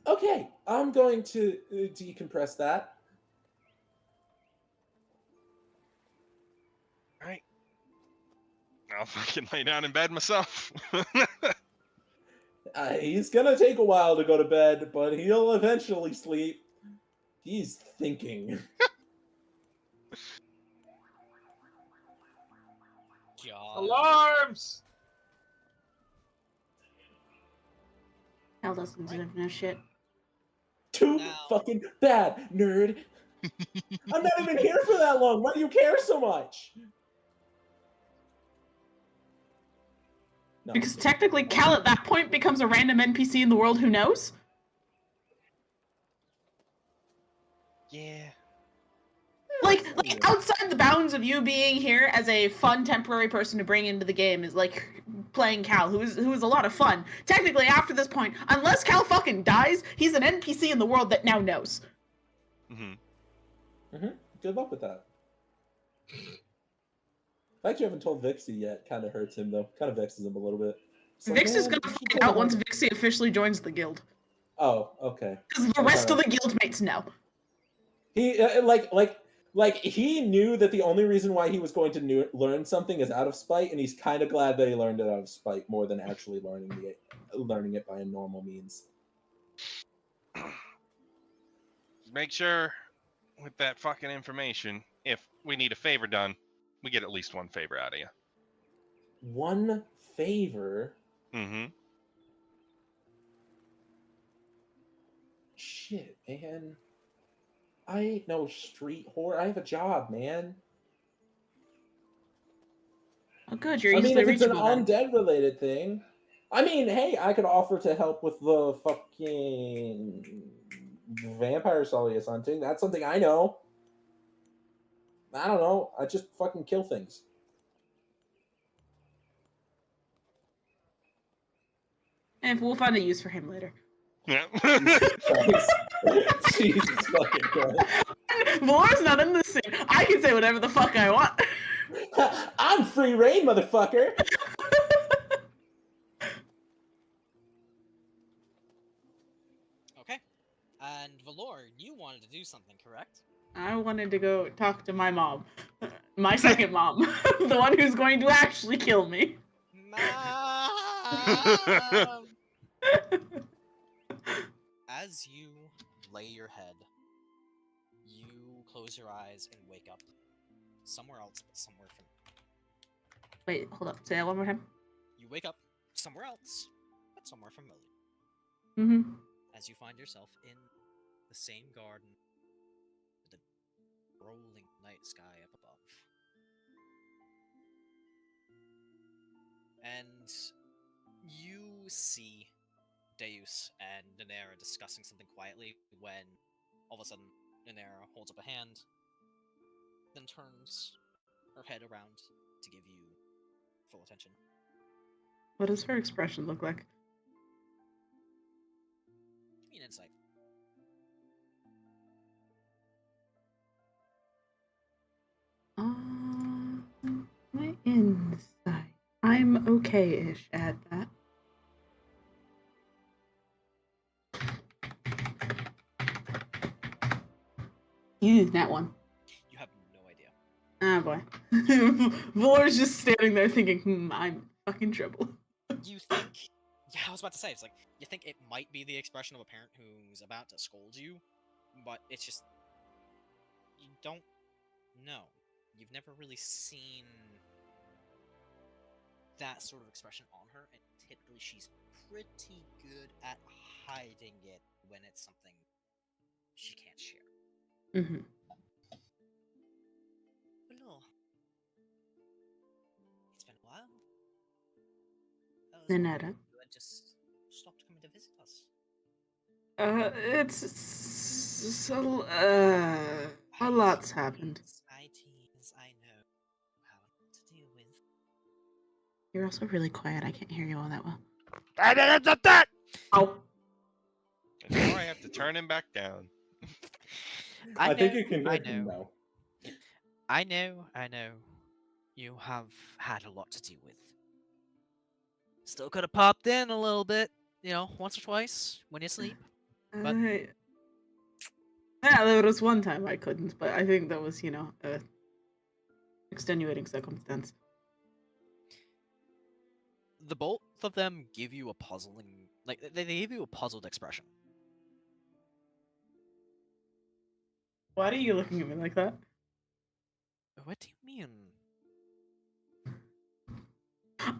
Speaker 3: Okay, I'm going to decompress that.
Speaker 8: Alright. I'll fucking lay down in bed myself.
Speaker 3: He's gonna take a while to go to bed, but he'll eventually sleep. He's thinking.
Speaker 2: God.
Speaker 5: Alarms!
Speaker 7: Cal doesn't deserve to know shit.
Speaker 3: Too
Speaker 2: Now-
Speaker 3: fucking bad, nerd. I'm not even here for that long. Why do you care so much? No,
Speaker 7: Because technically, Cal at that point becomes a random NPC in the world who knows.
Speaker 8: Yeah.
Speaker 7: Like outside the bounds of you being here as a fun temporary person to bring into the game is like playing Cal, who is a lot of fun. Technically, after this point, unless Cal fucking dies, he's an NPC in the world that now knows.
Speaker 3: Good luck with that. The fact you haven't told Vixie yet kind of hurts him, though. Kind of vexes him a little bit. It's like,
Speaker 7: Vix is
Speaker 3: man,
Speaker 7: gonna
Speaker 3: you should
Speaker 7: find
Speaker 3: tell
Speaker 7: out
Speaker 3: him.
Speaker 7: once Vixie officially joins the guild.
Speaker 3: Oh, okay.
Speaker 7: Because the rest of the guildmates know.
Speaker 3: He like he knew that the only reason why he was going to learn something is out of spite, and he's kind of glad that he learned it out of spite more than actually learning it by a normal means.
Speaker 8: Make sure with that fucking information, if we need a favor done, we get at least one favor out of you.
Speaker 3: One favor. Shit, man. I ain't no street whore. I have a job, man.
Speaker 7: Oh, good, you're
Speaker 3: I mean,
Speaker 7: easily
Speaker 3: if it's an
Speaker 7: reachable then.
Speaker 3: undead related thing, I mean, hey, I could offer to help with the fucking vampire Tsalia hunting. That's something I know. I don't know. I just fucking kill things.
Speaker 7: And we'll find a use for him later.
Speaker 8: Yeah.
Speaker 3: Jesus fucking Christ.
Speaker 7: Valor's not in this scene. I can say whatever the fuck I want.
Speaker 3: I'm free reign, motherfucker.
Speaker 2: Okay. And Valor, you wanted to do something, correct?
Speaker 7: I wanted to go talk to my mom. My second mom. The one who's going to actually kill me.
Speaker 2: Mom! As you lay your head, you close your eyes and wake up somewhere else, but somewhere from.
Speaker 7: Wait, hold up. Say that one more time.
Speaker 2: You wake up somewhere else, but somewhere familiar.
Speaker 7: Mm-hmm.
Speaker 2: As you find yourself in the same garden with the rolling night sky up above. And you see Deus and Nanera discussing something quietly when all of a sudden Nanera holds up a hand, then turns her head around to give you full attention.
Speaker 7: What does her expression look like?
Speaker 2: Give me an insight.
Speaker 7: My insight. I'm okay-ish at that. Use that one.
Speaker 2: You have no idea.
Speaker 7: Ah, boy. Valor's just standing there thinking, I'm fucking trouble.
Speaker 2: You think... Yeah, I was about to say, it's like, you think it might be the expression of a parent who's about to scold you, but it's just... You don't know. You've never really seen that sort of expression on her, and typically she's pretty good at hiding it when it's something she can't share.
Speaker 7: Mm-hmm.
Speaker 2: Hello. It's been a while. I was
Speaker 7: Nanetta.
Speaker 2: wondering if you had just stopped coming to visit us.
Speaker 7: It's a lot's happened.
Speaker 2: I tease, I know how to deal with.
Speaker 7: You're also really quiet. I can't hear you all that well.
Speaker 8: That!
Speaker 7: Oh.
Speaker 8: Now I have to turn him back down.
Speaker 3: I think
Speaker 2: know,
Speaker 3: you can
Speaker 2: I
Speaker 3: hear him
Speaker 2: know.
Speaker 3: now.
Speaker 2: I know. You have had a lot to deal with. Still could have popped in a little bit, once or twice when you sleep. But
Speaker 7: yeah, there was one time I couldn't, but I think that was, a extenuating circumstance.
Speaker 2: the both of them give you a puzzling, they give you a puzzled expression.
Speaker 7: Why are you looking at me like that?
Speaker 2: What do you mean?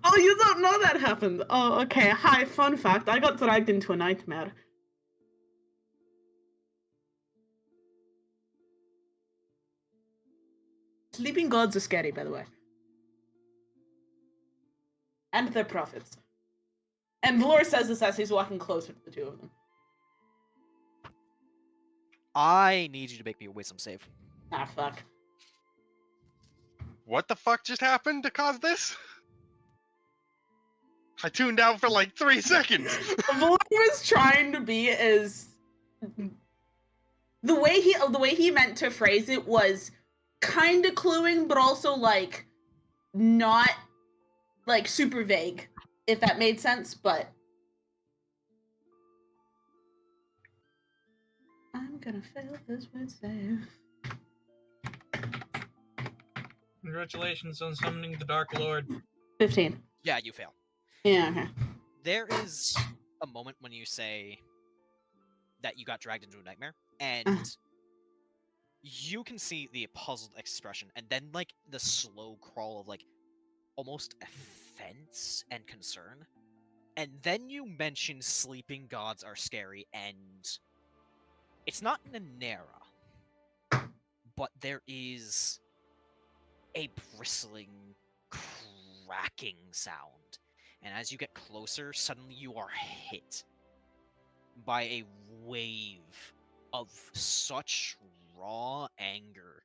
Speaker 7: Oh, you don't know that happened. Oh, okay. Hi, fun fact. I got dragged into a nightmare. Sleeping gods are scary, by the way. And they're prophets. And Valor says this as he's walking closer to the two of them.
Speaker 2: I need you to make me a wisdom save.
Speaker 7: Ah, fuck.
Speaker 8: What the fuck just happened to cause this? I tuned out for like 3 seconds.
Speaker 7: Valor was trying to be as... The way he meant to phrase it was kind of cluing, but also, not, super vague, if that made sense, but... I'm gonna fail this with save.
Speaker 5: Congratulations on summoning the Dark Lord.
Speaker 7: 15.
Speaker 2: Yeah, you fail.
Speaker 7: Yeah, okay.
Speaker 2: There is a moment when you say that you got dragged into a nightmare, and you can see the puzzled expression, and then, the slow crawl of, almost offense and concern. And then you mention sleeping gods are scary, and it's not Nanera, but there is a bristling, cracking sound. And as you get closer, suddenly you are hit by a wave of such raw anger,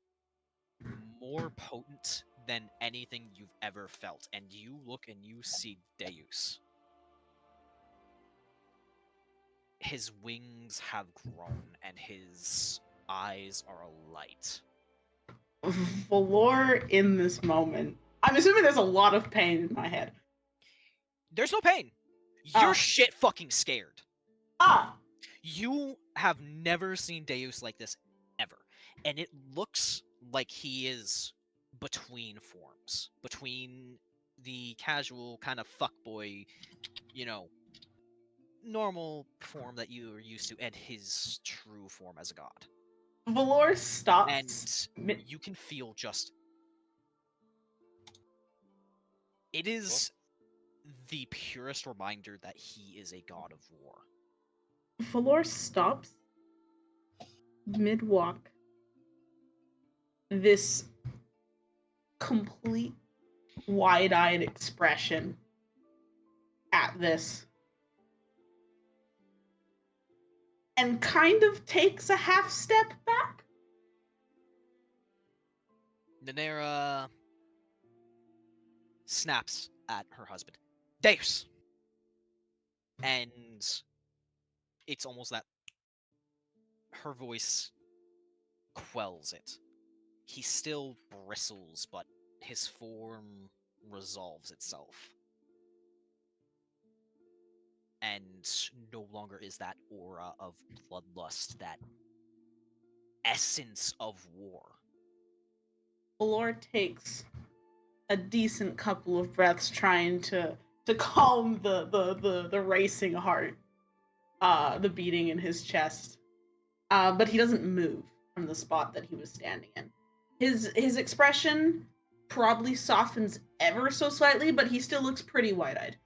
Speaker 2: more potent than anything you've ever felt. And you look and you see Deus. His wings have grown, and his eyes are alight.
Speaker 7: Valor in this moment. I'm assuming there's a lot of pain in my head.
Speaker 2: There's no pain. You're shit fucking scared.
Speaker 7: Ah!
Speaker 2: You have never seen Deus like this ever. And it looks like he is between forms. Between the casual kind of fuckboy, normal form that you are used to, and his true form as a god.
Speaker 7: Valor stops.
Speaker 2: And you can feel just... It is the purest reminder that he is a god of war.
Speaker 7: Valor stops mid-walk. This complete wide-eyed expression at this. And kind of takes a half step back.
Speaker 2: Nanera snaps at her husband. Deus! And it's almost that her voice quells it. He still bristles, but his form resolves itself. And no longer is that aura of bloodlust, that essence of war.
Speaker 7: Valor takes a decent couple of breaths trying to calm the racing heart, the beating in his chest. But he doesn't move from the spot that he was standing in. His expression probably softens ever so slightly, but he still looks pretty wide-eyed.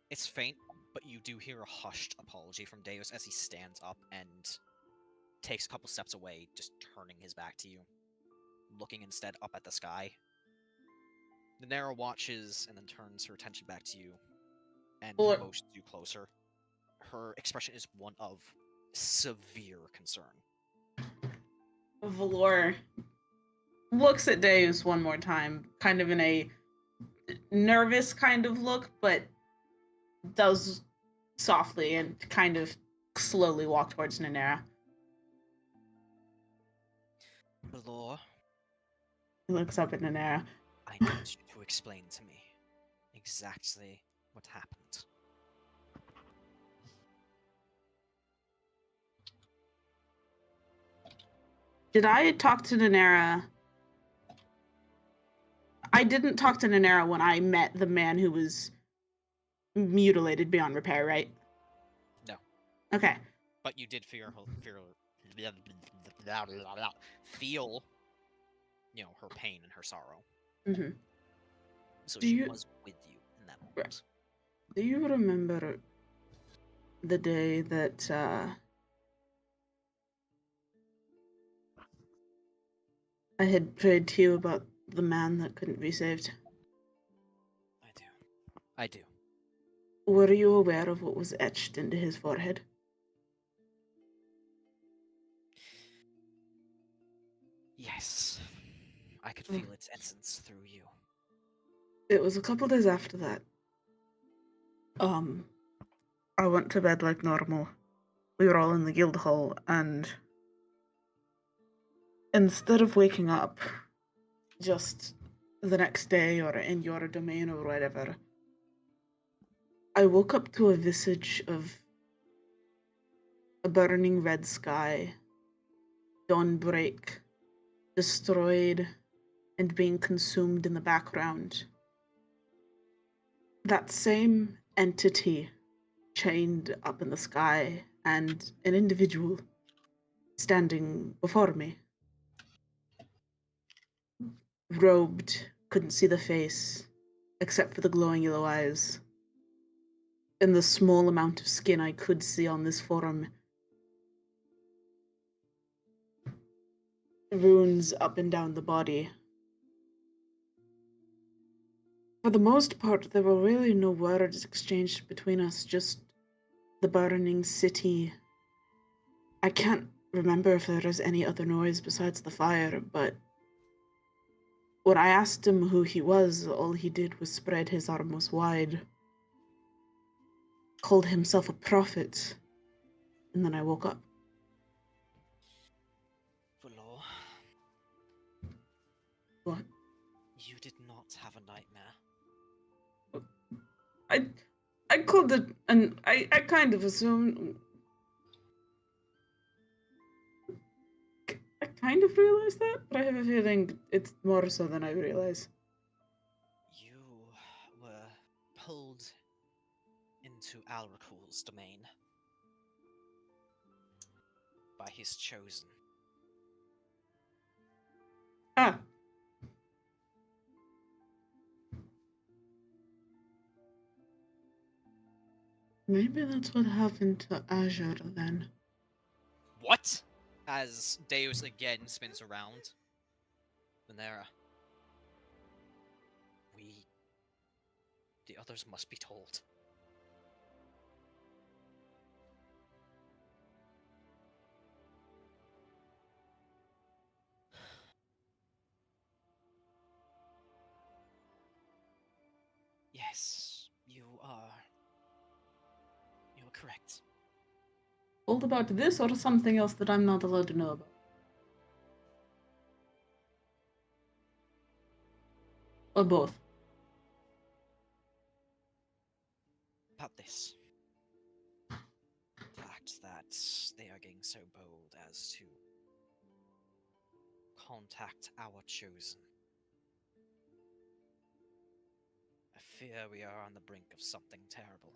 Speaker 2: It's faint, but you do hear a hushed apology from Deus as he stands up and takes a couple steps away, just turning his back to you, looking instead up at the sky. Nanera watches and then turns her attention back to you and motions you closer. Her expression is one of severe concern.
Speaker 7: Valor looks at Deus one more time, kind of in a nervous kind of look, but does softly and kind of slowly walk towards Nanera.
Speaker 2: Valor,
Speaker 7: He looks up at Nanera.
Speaker 2: I need you to explain to me exactly what happened.
Speaker 7: Did I talk to Nanera? I didn't talk to Nanera when I met the man who was mutilated beyond repair, right?
Speaker 2: No.
Speaker 7: Okay.
Speaker 2: But you did feel, you know, her pain and her sorrow.
Speaker 7: Mm-hmm.
Speaker 2: So
Speaker 7: Do
Speaker 2: she
Speaker 7: you-
Speaker 2: was with you in that moment.
Speaker 7: Do you remember the day that I had prayed to you about the man that couldn't be saved?
Speaker 2: I do.
Speaker 7: Were you aware of what was etched into his forehead?
Speaker 2: Yes. I could feel its essence through you.
Speaker 7: It was a couple days after that. I went to bed like normal. We were all in the guild hall, and instead of waking up just the next day or in your domain or whatever, I woke up to a visage of a burning red sky, dawn break, destroyed and being consumed in the background. That same entity chained up in the sky and an individual standing before me. Robed, couldn't see the face, except for the glowing yellow eyes. And the small amount of skin I could see on this form. Runes up and down the body. For the most part, there were really no words exchanged between us, just the burning city. I can't remember if there was any other noise besides the fire, but when I asked him who he was, all he did was spread his arms wide. Called himself a prophet, and then I woke up.
Speaker 2: Valor.
Speaker 7: What?
Speaker 2: You did not have a nightmare.
Speaker 7: I called it, and I kind of assumed. I kind of realized that, but I have a feeling it's more so than I realize.
Speaker 2: You were pulled into Alrakul's domain by his chosen.
Speaker 7: Ah. Maybe that's what happened to Azure then.
Speaker 2: What? As Deus again spins around. Nanera. The others must be told. Yes, you are correct.
Speaker 7: Told about this or something else that I'm not allowed to know about? Or both?
Speaker 2: About this. The fact that they are getting so bold as to contact our chosen. I fear we are on the brink of something terrible.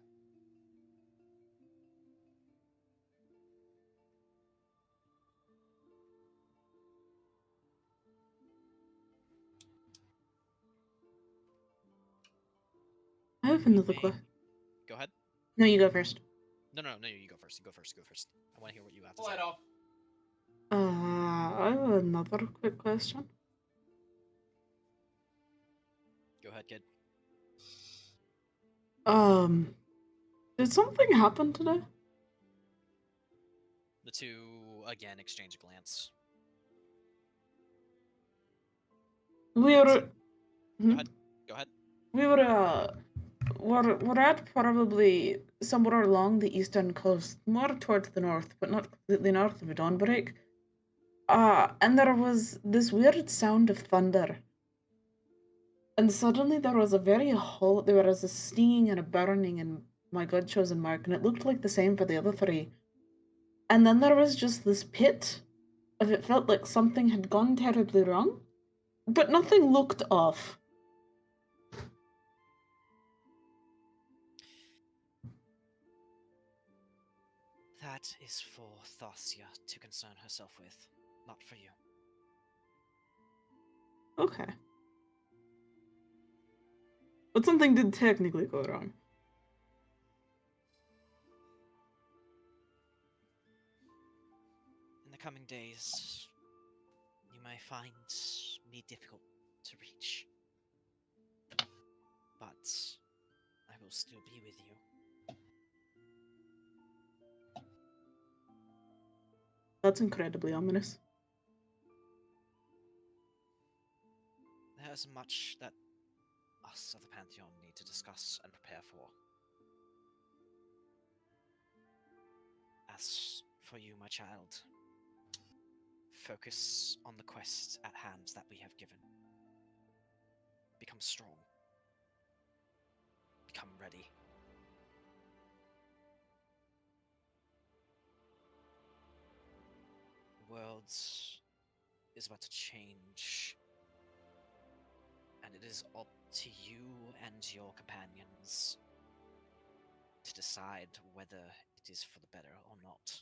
Speaker 7: I have another question.
Speaker 2: Go ahead.
Speaker 7: No, you go first.
Speaker 2: No, you go first. You go first. I want to hear what you have to
Speaker 1: Pull
Speaker 2: say.
Speaker 1: it off.
Speaker 7: I have another quick question.
Speaker 2: Go ahead, kid.
Speaker 7: Did something happen today?
Speaker 2: The two, again, exchange a glance.
Speaker 7: We were...
Speaker 2: Go ahead.
Speaker 7: We were, we're at probably somewhere along the eastern coast, more towards the north, but not completely north of Dawnbreak. And there was this weird sound of thunder. And suddenly there was there was a stinging and a burning in my God-chosen mark, and it looked like the same for the other three. And then there was just this pit of it felt like something had gone terribly wrong, but nothing looked off.
Speaker 2: That is for Tsalia to concern herself with, not for you.
Speaker 7: Okay. But something did technically go wrong.
Speaker 2: In the coming days, you may find me difficult to reach. But I will still be with you.
Speaker 7: That's incredibly ominous.
Speaker 2: There's much that us of the Pantheon need to discuss and prepare for. As for you, my child, focus on the quest at hand that we have given. Become strong. Become ready. The world is about to change, and it is up to you and your companions to decide whether it is for the better or not.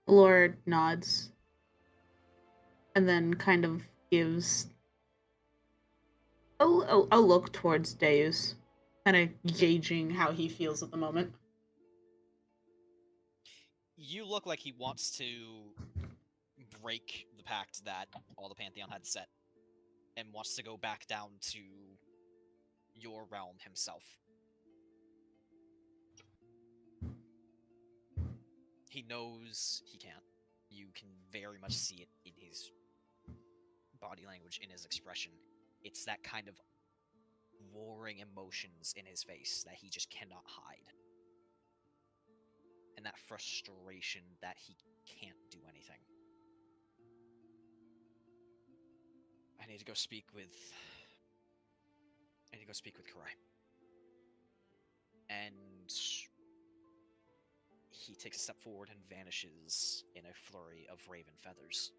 Speaker 7: Lord nods and then kind of gives a look towards Deus, kind of gauging how he feels at the moment.
Speaker 2: You look like he wants to break the pact that all the Pantheon had set and wants to go back down to your realm himself. He knows he can't. You can very much see it in his body language, in his expression. It's that kind of warring emotions in his face that he just cannot hide. And that frustration that he can't do anything. I need to go speak with Karai. And he takes a step forward and vanishes in a flurry of raven feathers.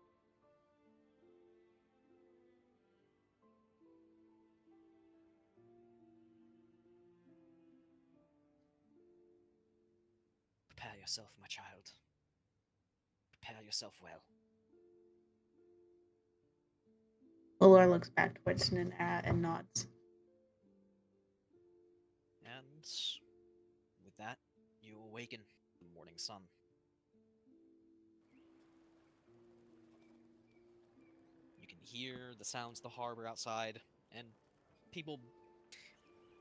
Speaker 2: Prepare yourself, my child. Prepare yourself well.
Speaker 7: Olor looks back towards Ninara and nods.
Speaker 2: And with that, you awaken in the morning sun. You can hear the sounds of the harbor outside, and people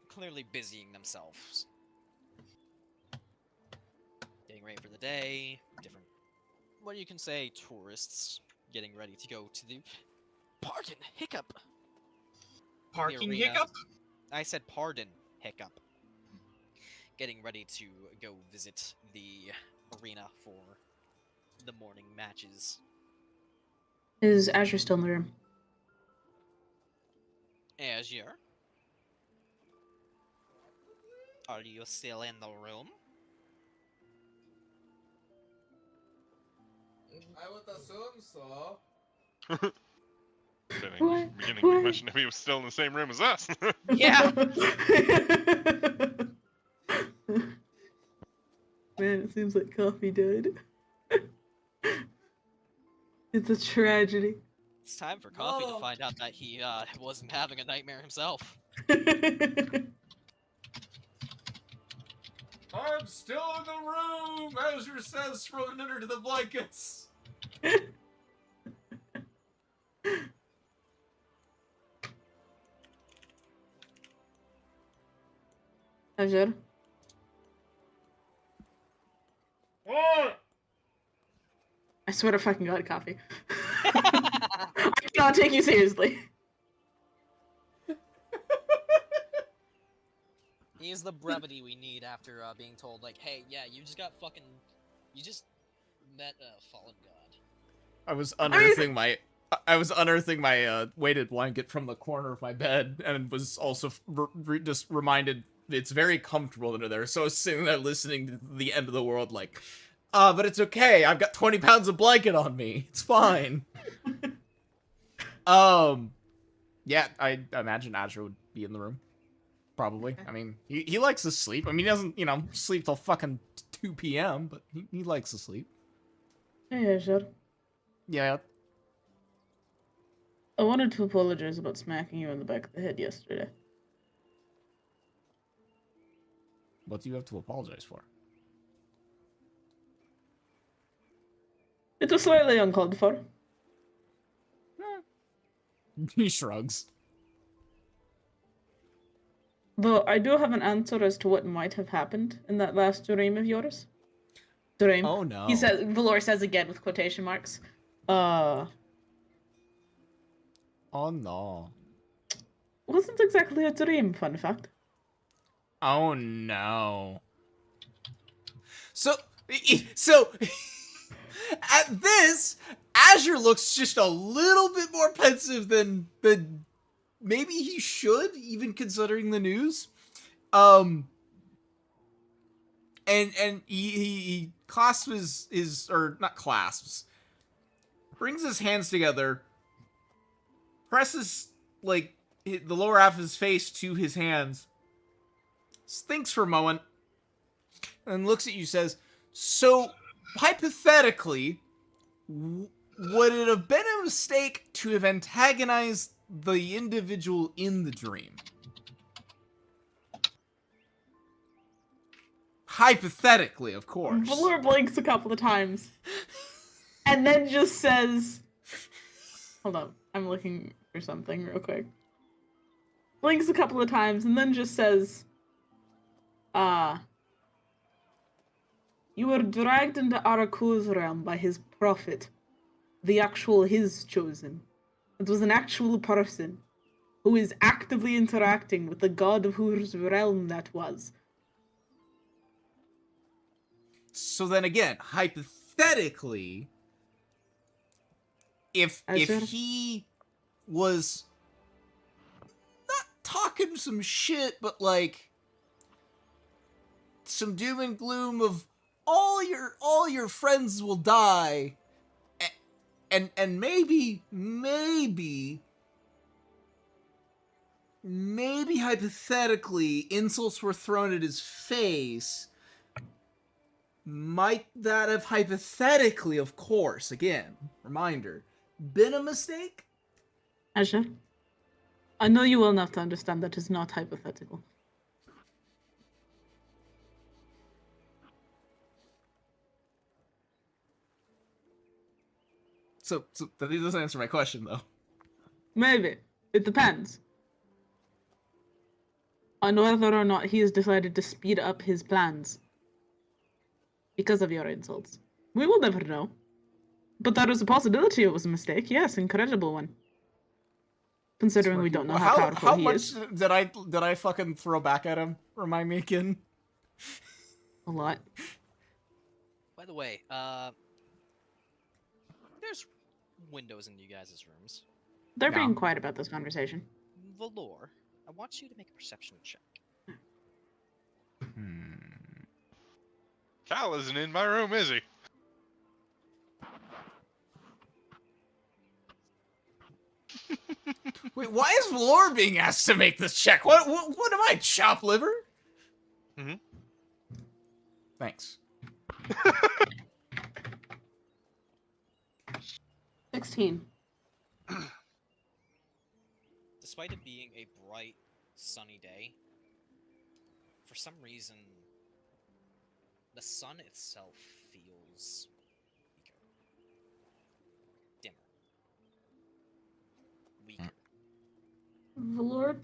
Speaker 2: clearly busying themselves. Getting ready for the day, different, what you can say, tourists getting ready to go to the hiccup.
Speaker 5: Parking
Speaker 2: arena.
Speaker 5: hiccup?
Speaker 2: I said pardon, hiccup. Getting ready to go visit the arena for the morning matches.
Speaker 7: Is Azure still in the room?
Speaker 2: Azure? Are you still in the room?
Speaker 1: I would assume so.
Speaker 4: Beginning to question if he was still in the same room as us.
Speaker 2: Yeah!
Speaker 7: Man, it seems like coffee died. It's a tragedy.
Speaker 2: It's time for Coffee to
Speaker 1: Whoa.
Speaker 2: find out that he wasn't having a nightmare himself.
Speaker 1: I'm still in the room, Azure says, thrown under the blankets.
Speaker 7: Azure?
Speaker 1: What?
Speaker 7: I swear to fucking God, Coffee. I cannot take you seriously.
Speaker 2: He's the brevity we need after being told, like, hey, yeah, you just met a fallen god.
Speaker 1: I was unearthing my weighted blanket from the corner of my bed, and was also just reminded it's very comfortable under there. So I was sitting there listening to the end of the world, like, but it's okay. I've got 20 pounds of blanket on me. It's fine. Yeah, I imagine Azure would be in the room. Probably. I mean, he likes to sleep. I mean, he doesn't, sleep till fucking 2 p.m., but he likes to sleep.
Speaker 7: Hey, Azure.
Speaker 1: Yeah.
Speaker 7: I wanted to apologize about smacking you in the back of the head yesterday.
Speaker 1: What do you have to apologize for?
Speaker 7: It was slightly uncalled for.
Speaker 1: He shrugs.
Speaker 7: Though I do have an answer as to what might have happened in that last dream of yours. Dream.
Speaker 1: Oh no.
Speaker 7: He says, Valor says again with quotation marks.
Speaker 1: Oh no.
Speaker 7: Wasn't exactly a dream, fun fact.
Speaker 1: Oh no. So at this, Azure looks just a little bit more pensive than maybe he should, even considering the news. And he clasps his or not clasps, brings his hands together, presses like the lower half of his face to his hands, thinks for a moment, and looks at you, says, so hypothetically, would it have been a mistake to have antagonized the individual in the dream? Hypothetically, of course.
Speaker 7: Valor blinks a couple of times. And then just says... Hold on, I'm looking for something real quick. Blinks a couple of times and then just says... You were dragged into Araku's realm by his prophet. The actual his chosen. It was an actual person who is actively interacting with the god of whose realm that was.
Speaker 1: So then again, hypothetically, if he was not talking some shit, but like some doom and gloom of all your friends will die, and maybe hypothetically insults were thrown at his face, might that have hypothetically, of course, again, reminder, been a mistake?
Speaker 7: Azure, I know you well enough to understand that is not hypothetical.
Speaker 1: So that doesn't answer my question, though.
Speaker 7: Maybe. It depends on whether or not he has decided to speed up his plans because of your insults. We will never know. But there is a possibility it was a mistake. Yes, incredible one. Considering we don't know how powerful he is.
Speaker 1: How much did I fucking throw back at him? Remind me again.
Speaker 7: A lot.
Speaker 2: By the way, there's windows in you guys' rooms.
Speaker 7: They're being quiet about this conversation.
Speaker 2: Valor, I want you to make a perception check.
Speaker 8: Cal isn't in my room, is he?
Speaker 1: Wait, why is Valor being asked to make this check? What am I, chop liver?
Speaker 8: Mm-hmm.
Speaker 1: Thanks.
Speaker 7: 16.
Speaker 2: despite it being a bright, sunny day, for some reason, the sun itself feels weaker. Dimmer. Weaker.
Speaker 7: Valor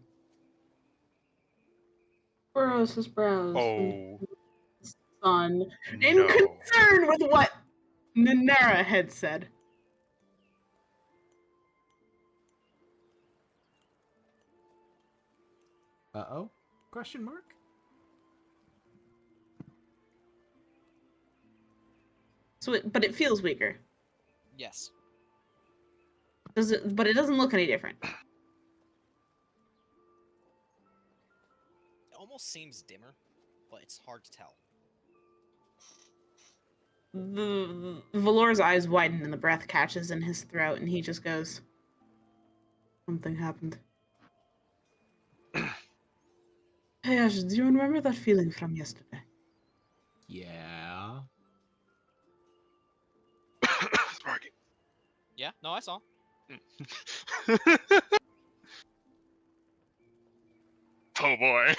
Speaker 7: furrows his brows.
Speaker 8: Oh,
Speaker 7: Sun, in
Speaker 8: no.
Speaker 7: concern with what Nanera had said.
Speaker 1: Uh-oh? Question mark?
Speaker 7: So, but it feels weaker.
Speaker 2: Yes.
Speaker 7: Does it? But it doesn't look any different.
Speaker 2: It almost seems dimmer, but it's hard to tell.
Speaker 7: The Valor's eyes widen and the breath catches in his throat, and he just goes, "Something happened." Hey Ash, do you remember that feeling from yesterday?
Speaker 1: Yeah.
Speaker 8: Sparky.
Speaker 2: Yeah, no, I saw.
Speaker 4: Oh boy.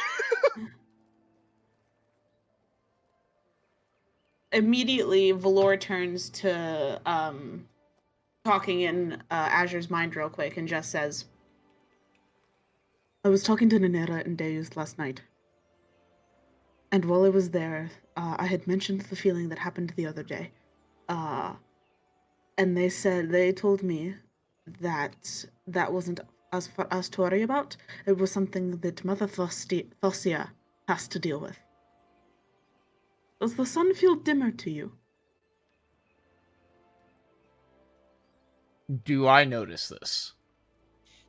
Speaker 7: Immediately, Valor turns to talking in Azure's mind real quick and just says, I was talking to Nanera and Deus last night. And while I was there, I had mentioned the feeling that happened the other day. And they told me that that wasn't us for us to worry about. It was something that Mother Tsalia has to deal with. Does the sun feel dimmer to you?
Speaker 1: Do I notice this?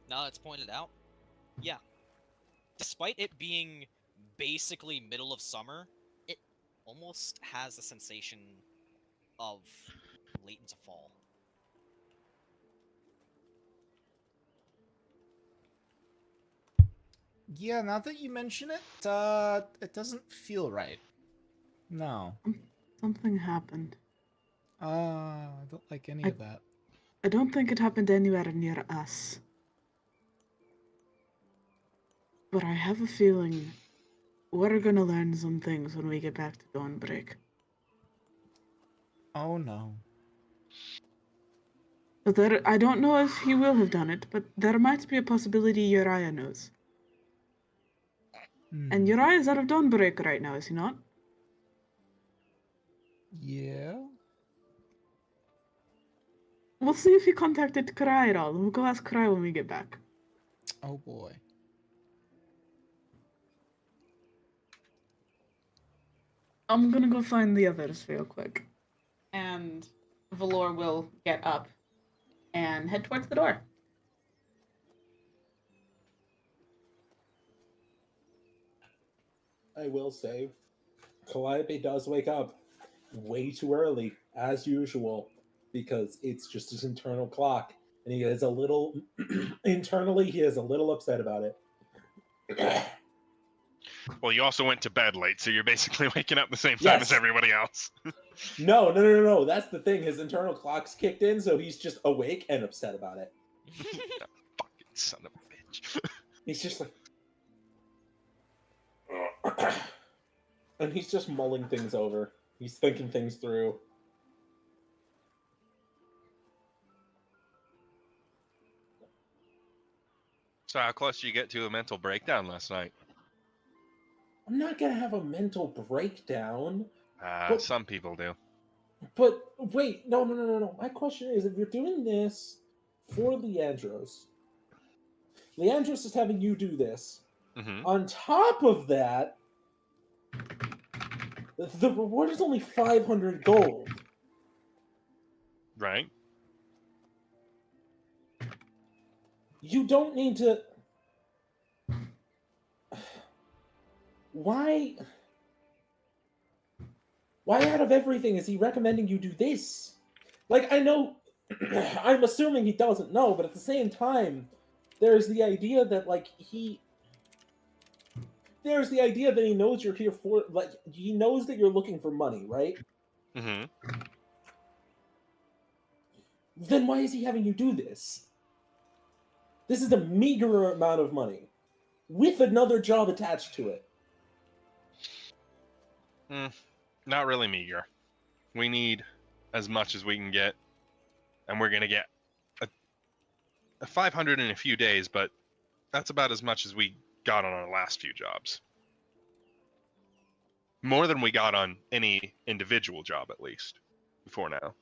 Speaker 2: Now that it's pointed out, yeah. Despite it being basically middle of summer, it almost has a sensation of late into fall.
Speaker 1: Yeah, now that you mention it, it doesn't feel right. No.
Speaker 7: Something happened.
Speaker 1: I don't like any of that.
Speaker 7: I don't think it happened anywhere near us. But I have a feeling we're gonna learn some things when we get back to Dawnbreak.
Speaker 1: Oh no.
Speaker 7: But I don't know if he will have done it, but there might be a possibility Uriah knows. And Uriah is out of Dawnbreak right now, is he not?
Speaker 1: Yeah?
Speaker 7: We'll see if he contacted Karai at all. We'll go ask Karai when we get back.
Speaker 1: Oh boy.
Speaker 7: I'm gonna go find the others real quick. And Valor will get up and head towards the door.
Speaker 3: I will say, Calliope does wake up way too early, as usual, because it's just his internal clock. And he is a little, internally, he is a little upset about it.
Speaker 4: Well, you also went to bed late, so you're basically waking up the same time as everybody else.
Speaker 3: No. That's the thing. His internal clock's kicked in, so he's just awake and upset about it.
Speaker 4: That fucking son of a bitch.
Speaker 3: He's just like... and he's just mulling things over. He's thinking things through.
Speaker 8: So how close did you get to a mental breakdown last night?
Speaker 3: I'm not gonna have a mental breakdown.
Speaker 8: Some people do.
Speaker 3: But wait, no. My question is, if you're doing this for Leandros is having you do this.
Speaker 8: Mm-hmm.
Speaker 3: On top of that, the reward is only 500 gold.
Speaker 8: Right.
Speaker 3: You don't need to... Why out of everything is he recommending you do this? Like, I know... I'm assuming he doesn't know, but at the same time, there's the idea that, like, There's the idea that he knows you're here for... Like, he knows that you're looking for money, right?
Speaker 8: Mm-hmm.
Speaker 3: Then why is he having you do this? This is a meager amount of money with another job attached to it.
Speaker 8: Not really meager. We need as much as we can get, and we're gonna get a 500 in a few days, but that's about as much as we got on our last few jobs. More than we got on any individual job, at least, before now.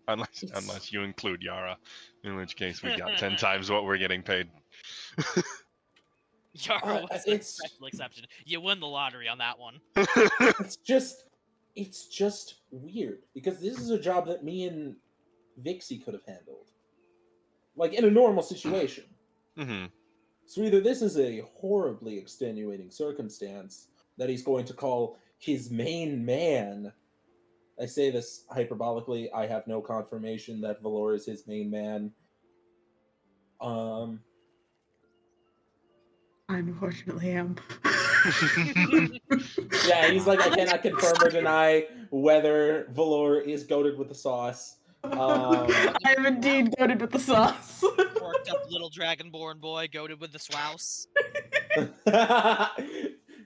Speaker 8: Unless you include Yara, in which case we got 10 times what we're getting paid.
Speaker 2: Yara was a special exception. You win the lottery on that one.
Speaker 3: It's just weird, because this is a job that me and Vixie could have handled. Like, in a normal situation.
Speaker 8: Mm-hmm.
Speaker 3: So either this is a horribly extenuating circumstance that he's going to call his main man. I say this hyperbolically. I have no confirmation that Valor is his main man.
Speaker 7: I unfortunately am.
Speaker 3: Yeah, he's like, I cannot confirm or deny whether Valor is goated with the sauce.
Speaker 7: I am indeed goated with the sauce.
Speaker 2: Worked up little dragonborn boy, goated with the swouse.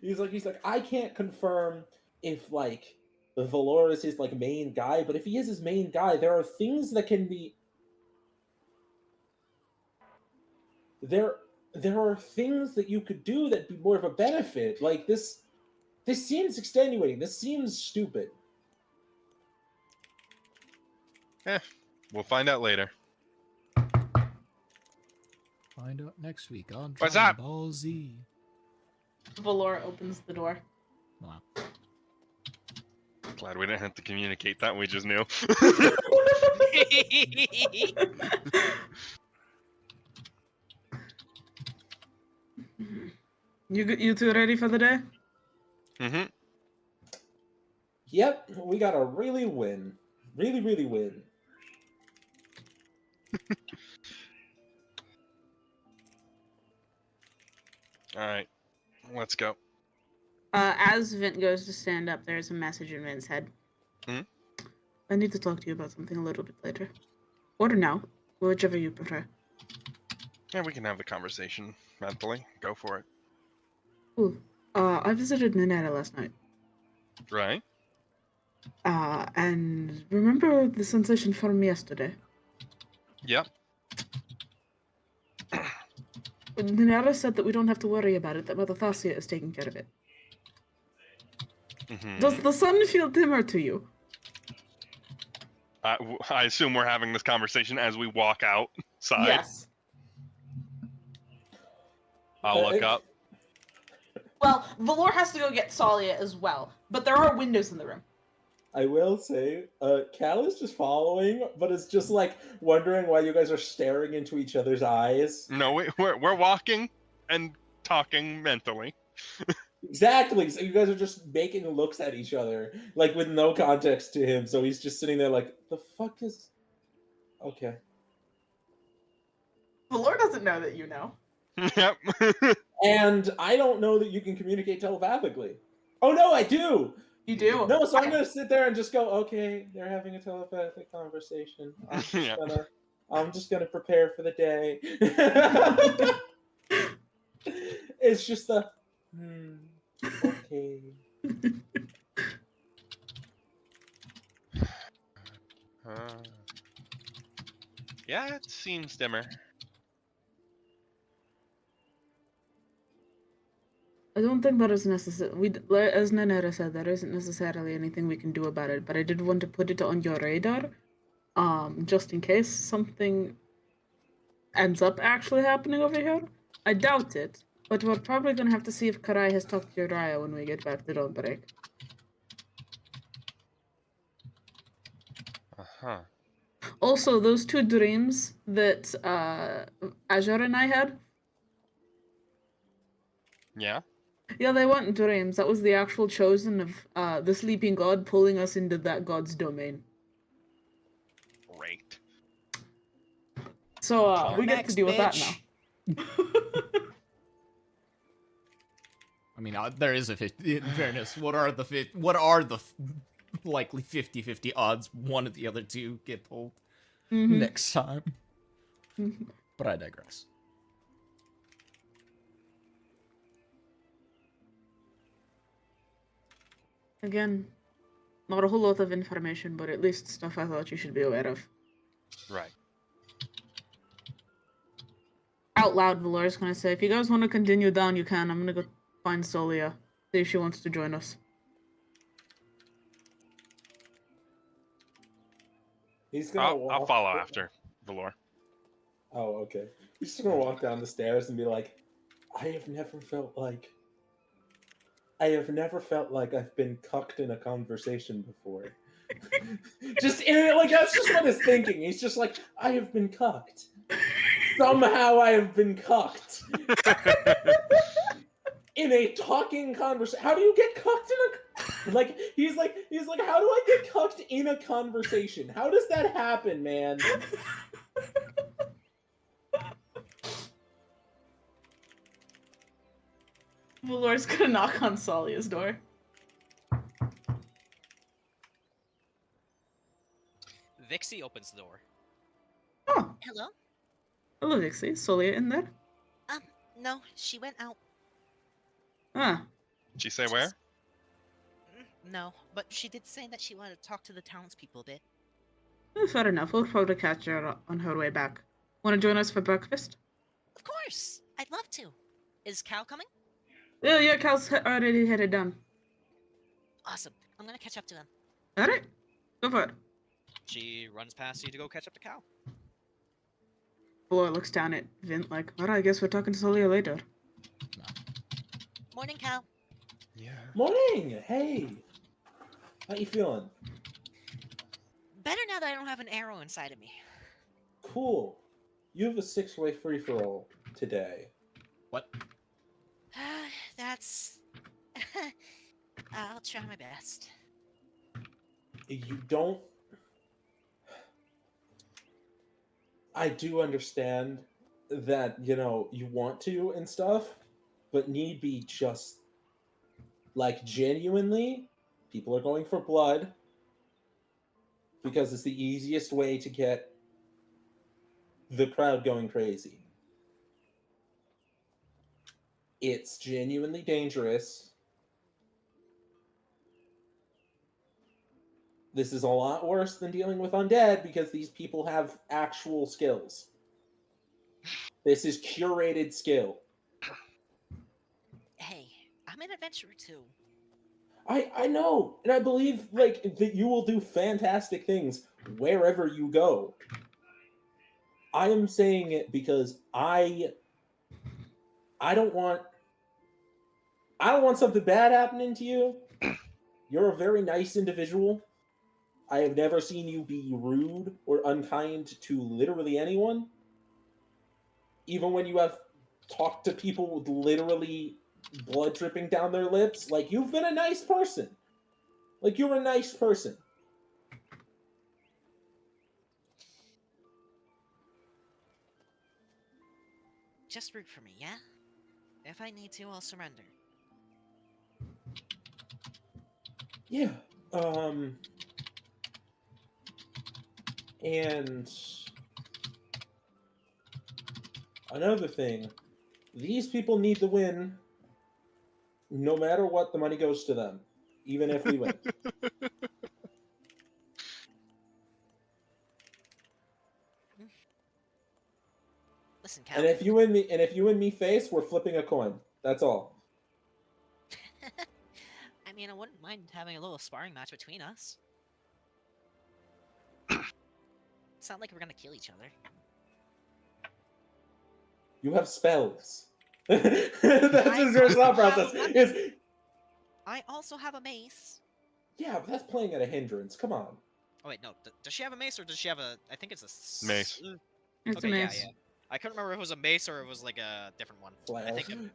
Speaker 3: he's like, I can't confirm if like Valor is his like main guy, but if he is his main guy, there are things that can be. There are things that you could do that'd be more of a benefit. Like this seems extenuating. This seems stupid.
Speaker 8: We'll find out later.
Speaker 1: Find out next week on
Speaker 8: What's
Speaker 1: Dragon
Speaker 8: up?
Speaker 1: Ball Z.
Speaker 7: Valor opens the door.
Speaker 1: Wow.
Speaker 8: Glad we didn't have to communicate that. We just knew.
Speaker 7: You two ready for the day?
Speaker 8: Mm-hmm.
Speaker 3: Yep, we gotta really win. Really, really win.
Speaker 8: All right, let's go.
Speaker 7: As Vint goes to stand up, there's a message in Vint's head.
Speaker 8: Hmm?
Speaker 7: I need to talk to you about something a little bit later. Or now, whichever you prefer.
Speaker 8: Yeah, we can have the conversation mentally. Go for it.
Speaker 7: Ooh, I visited Nanetta last night.
Speaker 8: Right?
Speaker 7: And remember the sensation from yesterday?
Speaker 8: Yep.
Speaker 7: Nanetta said that we don't have to worry about it, that Mother Thasia is taking care of it.
Speaker 8: Mm-hmm.
Speaker 7: Does the sun feel dimmer to you?
Speaker 8: I assume we're having this conversation as we walk outside.
Speaker 7: Yes.
Speaker 8: I'll look up.
Speaker 7: Well, Valor has to go get Tsalia as well, but there are windows in the room.
Speaker 3: I will say, Cal is just following, but it's just like wondering why you guys are staring into each other's eyes.
Speaker 8: No, we're walking and talking mentally.
Speaker 3: Exactly. So you guys are just making looks at each other, like with no context to him. So he's just sitting there like, the fuck is... Okay.
Speaker 7: Valor doesn't know that you know.
Speaker 8: Yep.
Speaker 3: And I don't know that you can communicate telepathically. Oh no, I do!
Speaker 7: You do?
Speaker 3: No, so I'm gonna sit there and just go, okay, they're having a telepathic conversation. I'm just gonna prepare for the day. It's just the okay.
Speaker 8: Yeah, it seems dimmer.
Speaker 7: I don't think that is necessary. As Nanera said, there isn't necessarily anything we can do about it, but I did want to put it on your radar, just in case something ends up actually happening over here. I doubt it, but we're probably gonna have to see if Karai has talked to Uriah when we get back to Dawnbreak.
Speaker 8: Uh-huh.
Speaker 7: Also, those two dreams that Azure and I had.
Speaker 8: Yeah?
Speaker 7: Yeah, they weren't dreams. That was the actual chosen of the sleeping god pulling us into that god's domain.
Speaker 8: Great.
Speaker 7: So we get to deal with that now.
Speaker 1: I mean, there is a 50, in fairness, what are the likely 50-50 odds one of the other two get pulled next time? But I digress.
Speaker 7: Again, not a whole lot of information, but at least stuff I thought you should be aware of.
Speaker 8: Right.
Speaker 7: Out loud, Valor's gonna say, if you guys want to continue down, you can. I'm gonna go find Tsalia. See if she wants to join us.
Speaker 3: He's gonna
Speaker 4: I'll follow after Valor.
Speaker 3: Oh, okay. He's just gonna walk down the stairs and be like, I have never felt like I've been cucked in a conversation before. Just like that's just what he's thinking. He's just like, I have been cucked. Somehow I have been cucked. In a talking conversation. How do you get cucked in a like he's like, how do I get cucked in a conversation? How does that happen, man?
Speaker 7: Valor's gonna knock on Tsalia's door.
Speaker 2: Vixie opens the door.
Speaker 7: Oh,
Speaker 6: Hello?
Speaker 7: hello, Dixie. Tsalia in there?
Speaker 6: No, she went out.
Speaker 7: Ah,
Speaker 8: Did she say where?
Speaker 6: No, but she did say that she wanted to talk to the townspeople a bit.
Speaker 7: fair enough. We'll probably catch her on her way back. Want to join us for breakfast?
Speaker 6: Of course! I'd love to. Is Cal coming?
Speaker 7: Yeah, Cal's already headed down.
Speaker 6: Awesome. I'm gonna catch up to them.
Speaker 7: Alright, go for it.
Speaker 2: She runs past you to go catch up to Cal.
Speaker 7: Valor looks down at Vint like, alright, I guess we're talking to Tsalia later.
Speaker 6: Morning, Cal.
Speaker 8: Yeah.
Speaker 3: Morning! Hey! How you feeling?
Speaker 6: Better now that I don't have an arrow inside of me.
Speaker 3: Cool. You have a 6-way free-for-all today.
Speaker 1: What?
Speaker 6: That's... I'll try my best.
Speaker 3: You don't... I do understand that, you know, you want to and stuff, but need be just... Like, genuinely, people are going for blood because it's the easiest way to get the crowd going crazy. It's genuinely dangerous. This is a lot worse than dealing with undead because these people have actual skills. This is curated skill.
Speaker 6: Hey, I'm an adventurer too.
Speaker 3: I know, and I believe like that you will do fantastic things wherever you go. I am saying it because I don't want something bad happening to you. You're a very nice individual. I have never seen you be rude or unkind to literally anyone. Even when you have talked to people with literally blood dripping down their lips, like, you've been a nice person. Like, you're a nice person.
Speaker 6: Just root for me, yeah? If I need to, I'll surrender.
Speaker 3: Yeah. And another thing, these people need the win. No matter what, the money goes to them, even if we win.
Speaker 6: Listen, Cal.
Speaker 3: And if you and me face, we're flipping a coin. That's all.
Speaker 6: I mean, I wouldn't mind having a little sparring match between us. It's not like we're gonna kill each other.
Speaker 3: You have spells. That's his your thought process. Is
Speaker 6: I also have a mace.
Speaker 3: yeah, but that's playing at a hindrance. Come on.
Speaker 2: Oh wait, no. Does she have a mace or does she have a? I think it's a
Speaker 8: Mace.
Speaker 7: It's
Speaker 2: Okay,
Speaker 7: a
Speaker 2: yeah,
Speaker 7: mace.
Speaker 2: yeah. I couldn't remember if it was a mace or it was like a different one. I think.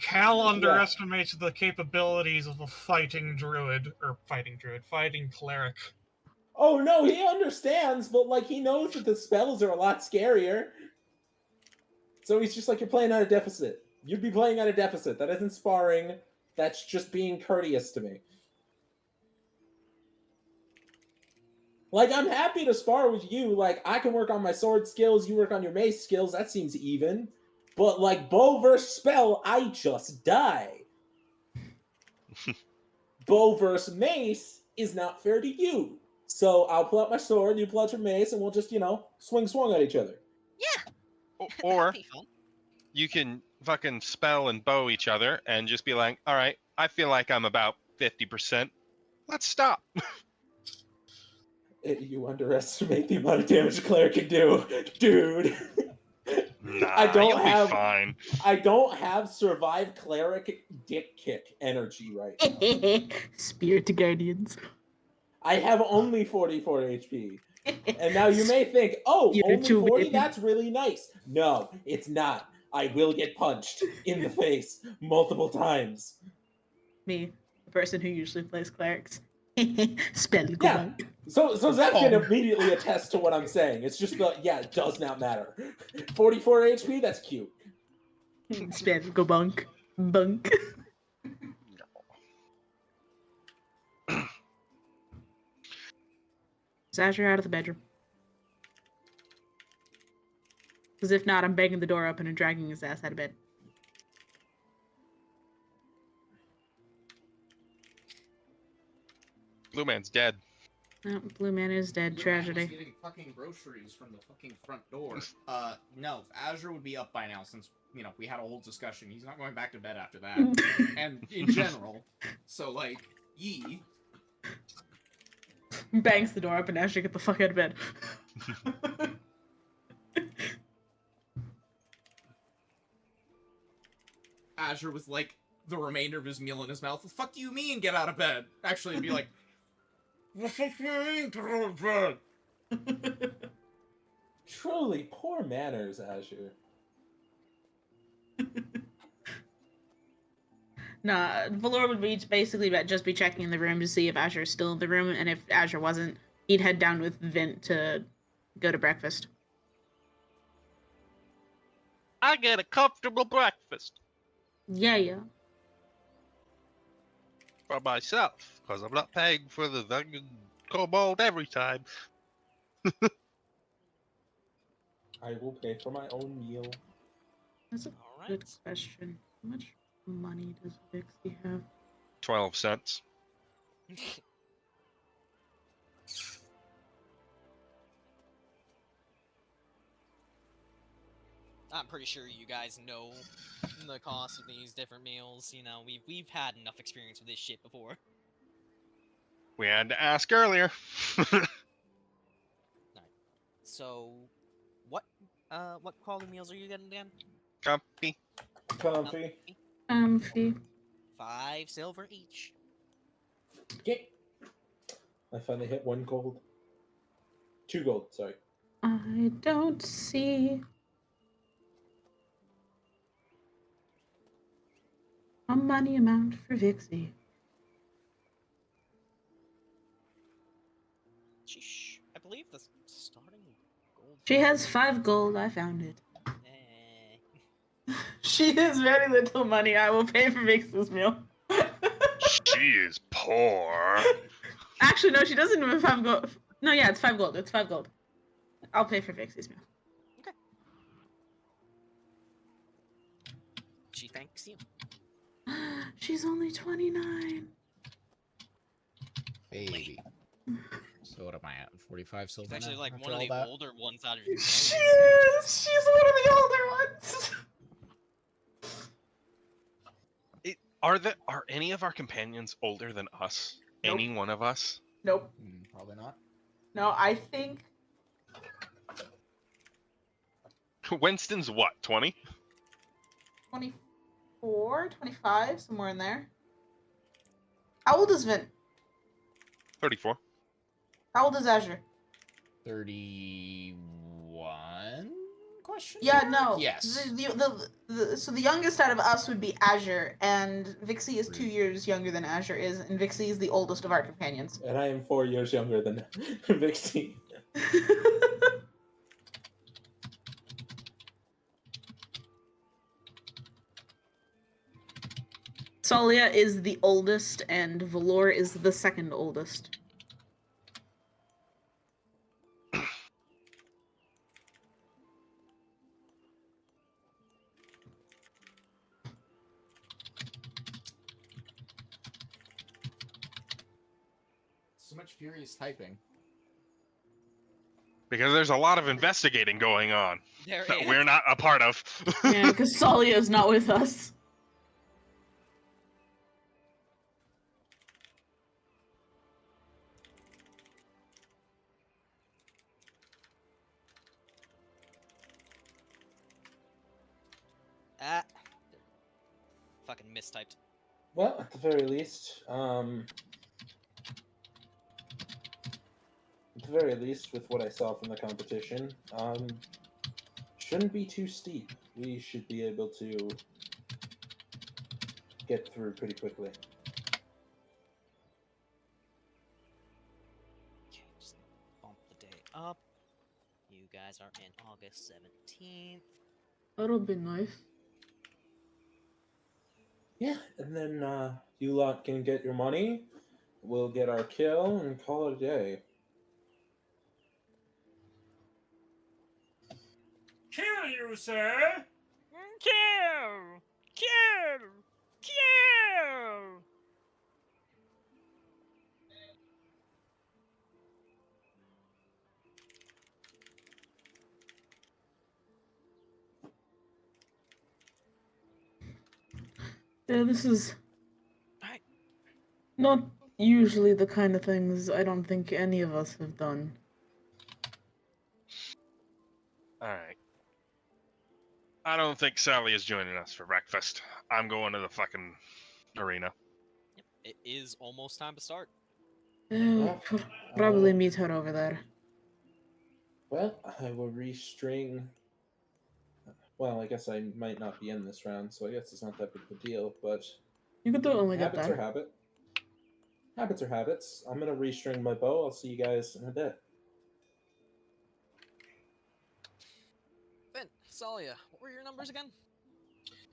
Speaker 5: Cal underestimates the capabilities of a fighting cleric.
Speaker 3: Oh no, he understands, but like he knows that the spells are a lot scarier. So he's just like, you're playing at a deficit. You'd be playing at a deficit. That isn't sparring. That's just being courteous to me. Like, I'm happy to spar with you. Like, I can work on my sword skills, you work on your mace skills. That seems even. But, like, bow versus spell, I just die. Bow versus mace is not fair to you. So I'll pull out my sword, you pull out your mace, and we'll just, swing at each other.
Speaker 6: Yeah.
Speaker 8: Or
Speaker 6: That'd be fun.
Speaker 8: you can fucking spell and bow each other and just be like, all right, I feel like I'm about 50%. Let's stop.
Speaker 3: You underestimate the amount of damage a cleric can do, dude.
Speaker 8: Nah, you'll be fine.
Speaker 3: I don't have survive cleric dick kick energy right now.
Speaker 7: Spirit to guardians.
Speaker 3: I have only 44 HP. And now you may think, oh,
Speaker 7: You're
Speaker 3: only
Speaker 7: too
Speaker 3: 40?
Speaker 7: baby.
Speaker 3: That's really nice. No, it's not. I will get punched in the face multiple times.
Speaker 7: Me, the person who usually plays clerics. Spell
Speaker 3: Yeah. So Zeph can immediately attest to what I'm saying. It's just it does not matter. 44 HP, that's cute.
Speaker 7: Spell go bunk. Bunk. Is Azure out of the bedroom? Because if not, I'm banging the door open and dragging his ass out of bed.
Speaker 8: Blue man's dead.
Speaker 7: Oh, Blue Man is dead.
Speaker 1: Blue
Speaker 7: Tragedy.
Speaker 1: Man was getting fucking groceries from the fucking front door. No, Azure would be up by now since, we had a whole discussion. He's not going back to bed after that. And in general. So, like, yee.
Speaker 7: Bangs the door up and Azure get the fuck out of bed.
Speaker 1: Azure with, like, the remainder of his meal in his mouth. The fuck do you mean, get out of bed? Actually, it'd be like, what the fuck do you mean, get out of bed?
Speaker 3: Truly poor manners, Azure.
Speaker 7: Nah, Valor would be basically just be checking in the room to see if Azure's still in the room, and if Azure wasn't, he'd head down with Vint to go to breakfast.
Speaker 8: I get a comfortable breakfast
Speaker 7: Yeah.
Speaker 8: for myself, because I'm not paying for the fucking kobold every time.
Speaker 3: I will pay for my own meal.
Speaker 7: That's a good question. How much money does Hexxy have?
Speaker 8: 12 cents.
Speaker 2: I'm pretty sure you guys know the cost of these different meals. We've had enough experience with this shit before.
Speaker 8: We had to ask earlier.
Speaker 2: So, what quality meals are you getting again?
Speaker 8: Comfy.
Speaker 3: Comfy.
Speaker 7: Comfy.
Speaker 2: 5 silver each.
Speaker 3: Okay. I finally hit 1 gold. 2 gold, sorry.
Speaker 7: I don't see a money amount for Vixie.
Speaker 2: Sheesh. I believe the starting gold.
Speaker 7: She has 5 gold. I found it.
Speaker 2: Eh.
Speaker 7: She has very little money. I will pay for Vixie's meal.
Speaker 8: She is poor.
Speaker 7: Actually, no, she doesn't have 5 gold. No, yeah, it's 5 gold. It's 5 gold. I'll pay for Vixie's meal.
Speaker 2: Okay. She thanks you.
Speaker 7: She's only 29.
Speaker 1: Baby. So what am I at? 45 silver
Speaker 2: It's actually
Speaker 1: now
Speaker 2: like
Speaker 1: after
Speaker 2: one of
Speaker 1: all
Speaker 2: the
Speaker 1: that?
Speaker 2: older ones out of your
Speaker 7: She
Speaker 2: family.
Speaker 7: is! She's one of the older ones!
Speaker 8: Are any of our companions older than us?
Speaker 7: Nope.
Speaker 8: Any one of us?
Speaker 7: Nope.
Speaker 1: Probably not.
Speaker 7: No, I think...
Speaker 8: Winston's what, 20?
Speaker 7: 24, 25, somewhere in there. How old is Vint?
Speaker 8: 34.
Speaker 7: How old is Azure?
Speaker 1: 31? Question?
Speaker 7: Yeah, no.
Speaker 1: Yes.
Speaker 7: So the youngest out of us would be Azure, and Vixie is 2 years younger than Azure is, and Vixie is the oldest of our companions.
Speaker 3: And I am 4 years younger than Vixie.
Speaker 7: Tsalia is the oldest, and Valor is the second oldest.
Speaker 1: furious typing?
Speaker 8: Because there's a lot of investigating going on
Speaker 2: There
Speaker 8: that
Speaker 2: is.
Speaker 8: we're not a part of.
Speaker 7: Yeah, because Tsalia's not with us.
Speaker 2: Ah. Fucking mistyped.
Speaker 3: Well, at the very least, with what I saw from the competition, shouldn't be too steep. We should be able to get through pretty quickly.
Speaker 2: Okay, just bump the day up. You guys are in August 17th.
Speaker 7: That'll be nice.
Speaker 3: Yeah, and then you lot can get your money. We'll get our kill and call it a day.
Speaker 10: Kill you, sir!
Speaker 2: Kill! Kill! Kill!
Speaker 7: Yeah, this is
Speaker 2: Alright.
Speaker 7: not usually the kind of things I don't think any of us have done.
Speaker 8: Alright. I don't think Sally is joining us for breakfast. I'm going to the fucking arena.
Speaker 2: Yep, it is almost time to start.
Speaker 7: We'll probably meet her over there.
Speaker 3: Well, I will restring. Well, I guess I might not be in this round, so I guess it's not that big of a deal, but
Speaker 7: You could do it when we get
Speaker 3: habits are
Speaker 7: there.
Speaker 3: habit. Habits are habits. I'm gonna restring my bow. I'll see you guys in a bit.
Speaker 2: Vint, Tsalia, what were your numbers again?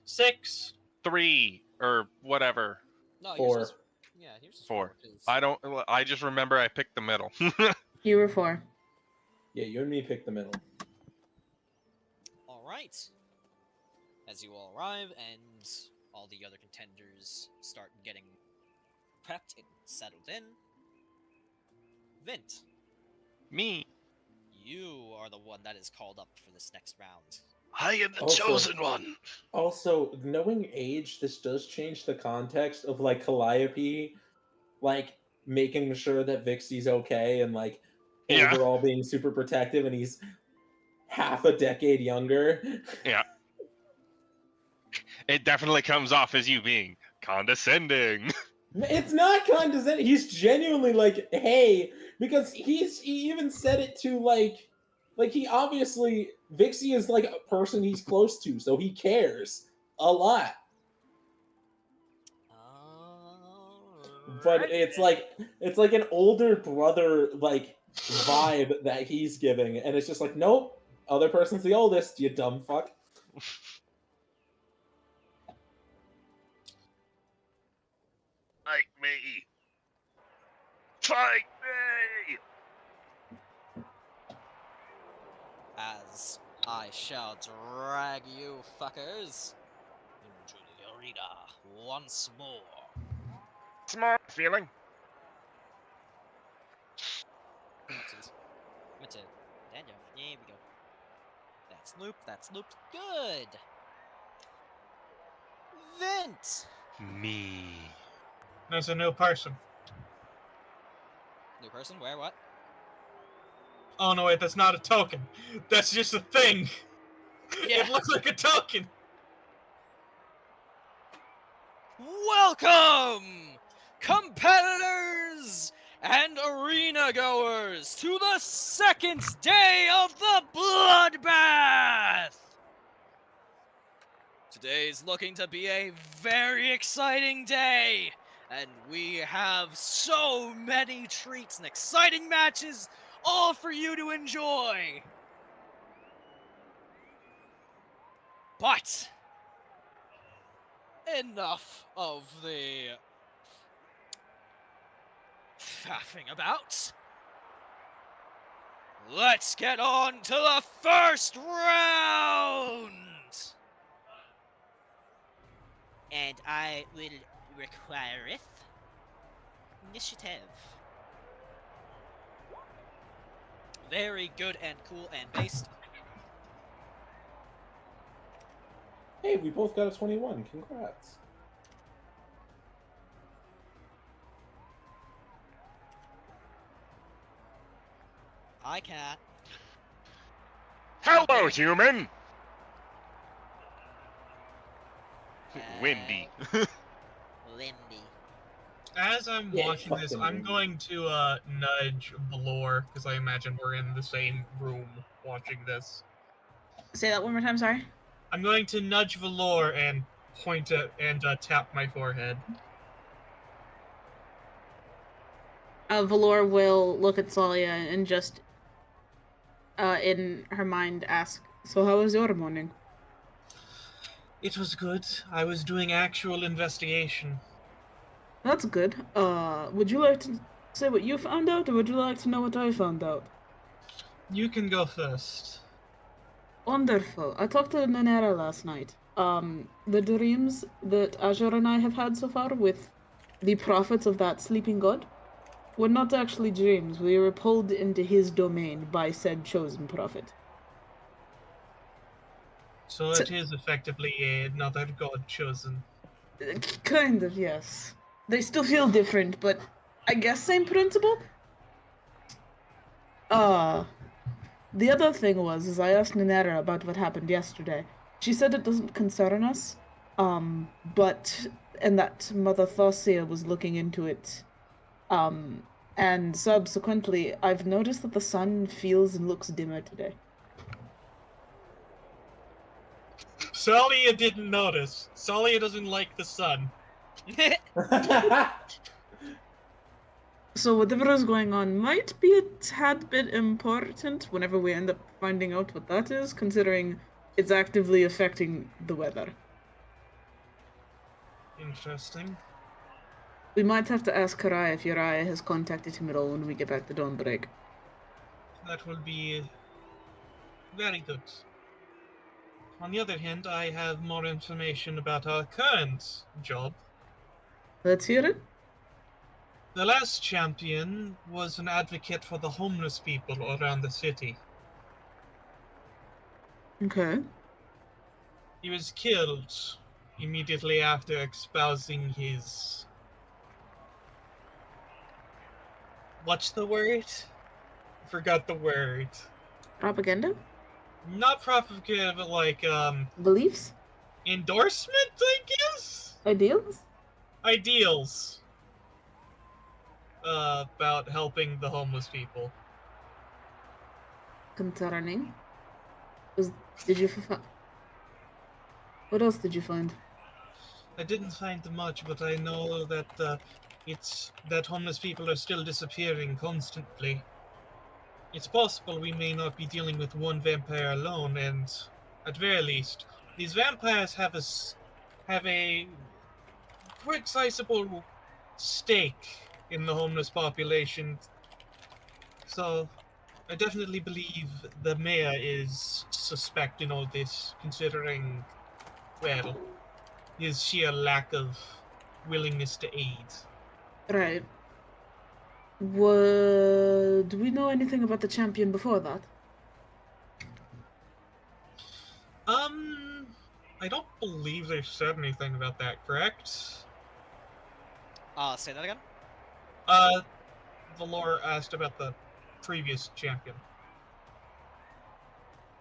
Speaker 5: 6.
Speaker 8: 3 or whatever.
Speaker 2: No, yours
Speaker 3: 4.
Speaker 2: was... Yeah, yours was
Speaker 8: 4.
Speaker 2: 'cause-
Speaker 8: I just remember I picked the middle.
Speaker 7: You were 4.
Speaker 3: Yeah, you and me pick the middle.
Speaker 2: Alright. As you all arrive and all the other contenders start getting prepped and settled in, Vint,
Speaker 8: Me.
Speaker 2: you are the one that is called up for this next round.
Speaker 8: I am the
Speaker 3: Also-
Speaker 8: chosen one.
Speaker 3: Also, knowing age, this does change the context of like Calliope, like making sure that Vixie's okay and like
Speaker 8: Yeah.
Speaker 3: overall being super protective, and he's half a decade younger.
Speaker 8: Yeah. It definitely comes off as you being condescending.
Speaker 3: It's not condescending. He's genuinely like, hey, because he even said it to like he obviously Vixie is like a person he's close to, so he cares a lot. But it's like an older brother like vibe that he's giving, and it's just like, nope, other person's the oldest, you dumb fuck.
Speaker 8: Fight me. Fight me.
Speaker 2: As I shall drag you fuckers into the arena once more.
Speaker 4: Smart feeling.
Speaker 2: There we go. That's looped. Good. Vint!
Speaker 8: Me.
Speaker 5: There's a new person.
Speaker 2: New person? Where? What?
Speaker 5: Oh no, wait, that's not a token. That's just a thing.
Speaker 2: Yeah.
Speaker 5: It looks like a token.
Speaker 2: Welcome, competitors and arena goers, to the second day of the bloodbath! Today's looking to be a very exciting day, and we have so many treats and exciting matches, all for you to enjoy. But enough of the faffing about. Let's get on to the first round! And I will require initiative. Very good and cool and based.
Speaker 3: Hey, we both got a 21. Congrats.
Speaker 2: I can't.
Speaker 4: Hello, human! Windy.
Speaker 6: Lindy.
Speaker 5: As I'm
Speaker 3: Yeah,
Speaker 5: watching this,
Speaker 3: fucking
Speaker 5: I'm
Speaker 3: weird.
Speaker 5: going to nudge Valor, because I imagine we're in the same room watching this.
Speaker 7: Say that one more time, sorry.
Speaker 5: I'm going to nudge Valor and point at and tap my forehead.
Speaker 7: Valor will look at Tsalia and just, in her mind, ask, "So how was your morning?"
Speaker 5: It was good. I was doing actual investigation.
Speaker 7: That's good. Would you like to say what you found out, or would you like to know what I found out?
Speaker 5: You can go first.
Speaker 7: Wonderful. I talked to Nanera last night. The dreams that Azure and I have had so far with the prophets of that sleeping god were not actually dreams. We were pulled into his domain by said chosen prophet.
Speaker 5: So it is effectively another god chosen.
Speaker 7: Kind of, yes. They still feel different, but I guess same principle? The other thing is I asked Nanera about what happened yesterday. She said it doesn't concern us, and that Mother Tsalia was looking into it. And subsequently, I've noticed that the sun feels and looks dimmer today.
Speaker 5: Tsalia didn't notice. Tsalia doesn't like the sun.
Speaker 7: So whatever is going on might be a tad bit important whenever we end up finding out what that is, considering it's actively affecting the weather.
Speaker 5: Interesting.
Speaker 7: We might have to ask Karai if Uriah has contacted him at all when we get back to Dawnbreak.
Speaker 5: That will be very good. On the other hand, I have more information about our current job.
Speaker 7: Let's hear it.
Speaker 5: The last champion was an advocate for the homeless people around the city.
Speaker 7: Okay.
Speaker 5: He was killed immediately after espousing his... What's the word? I forgot the word.
Speaker 7: Propaganda?
Speaker 5: Not propaganda, but like,
Speaker 7: Beliefs?
Speaker 5: endorsement, I guess?
Speaker 7: Ideals?
Speaker 5: Ideals. About helping the homeless people.
Speaker 7: Concerning. What else did you find?
Speaker 5: I didn't find much, but I know that that homeless people are still disappearing constantly. It's possible we may not be dealing with one vampire alone, and at very least, these vampires have a quite sizable stake in the homeless population. So, I definitely believe the mayor is suspect in all this, considering, well, his sheer lack of willingness to aid.
Speaker 7: Right. Do we know anything about the champion before that?
Speaker 5: I don't believe they said anything about that, correct?
Speaker 2: Say that again?
Speaker 5: Valor asked about the previous champion.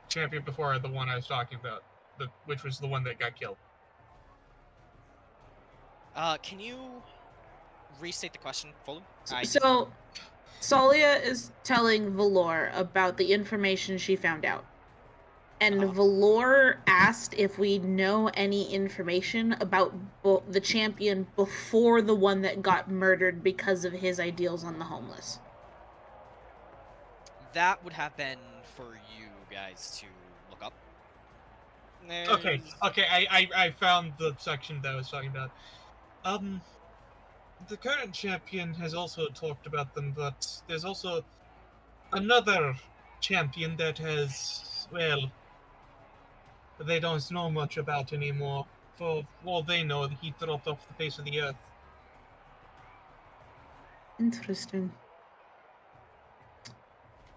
Speaker 5: Champion before the one I was talking about, which was the one that got killed.
Speaker 2: Can you restate the question fully?
Speaker 7: So, Tsalia is telling Valor about the information she found out. And Valor asked if we know any information about the champion before the one that got murdered because of his ideals on the homeless.
Speaker 2: That would have been for you guys to look up.
Speaker 5: Okay, I found the section that I was talking about. The current champion has also talked about them, but there's also another champion that has, well, they don't know much about anymore. For all they know, he dropped off the face of the earth.
Speaker 7: Interesting.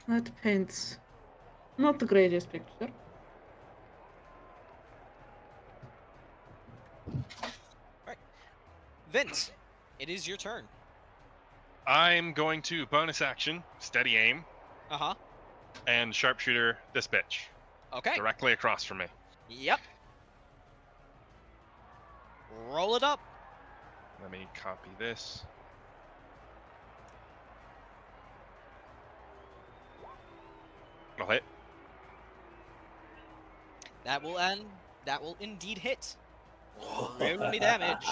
Speaker 7: That paints not the greatest picture.
Speaker 2: Vint, it is your turn.
Speaker 8: I'm going to bonus action, steady aim,
Speaker 2: Uh-huh.
Speaker 8: and sharpshooter this bitch
Speaker 2: Okay.
Speaker 8: directly across from me.
Speaker 2: Yep. Roll it up.
Speaker 8: Let me copy this. I'll hit.
Speaker 2: That will end. That will indeed hit. Roll me damage.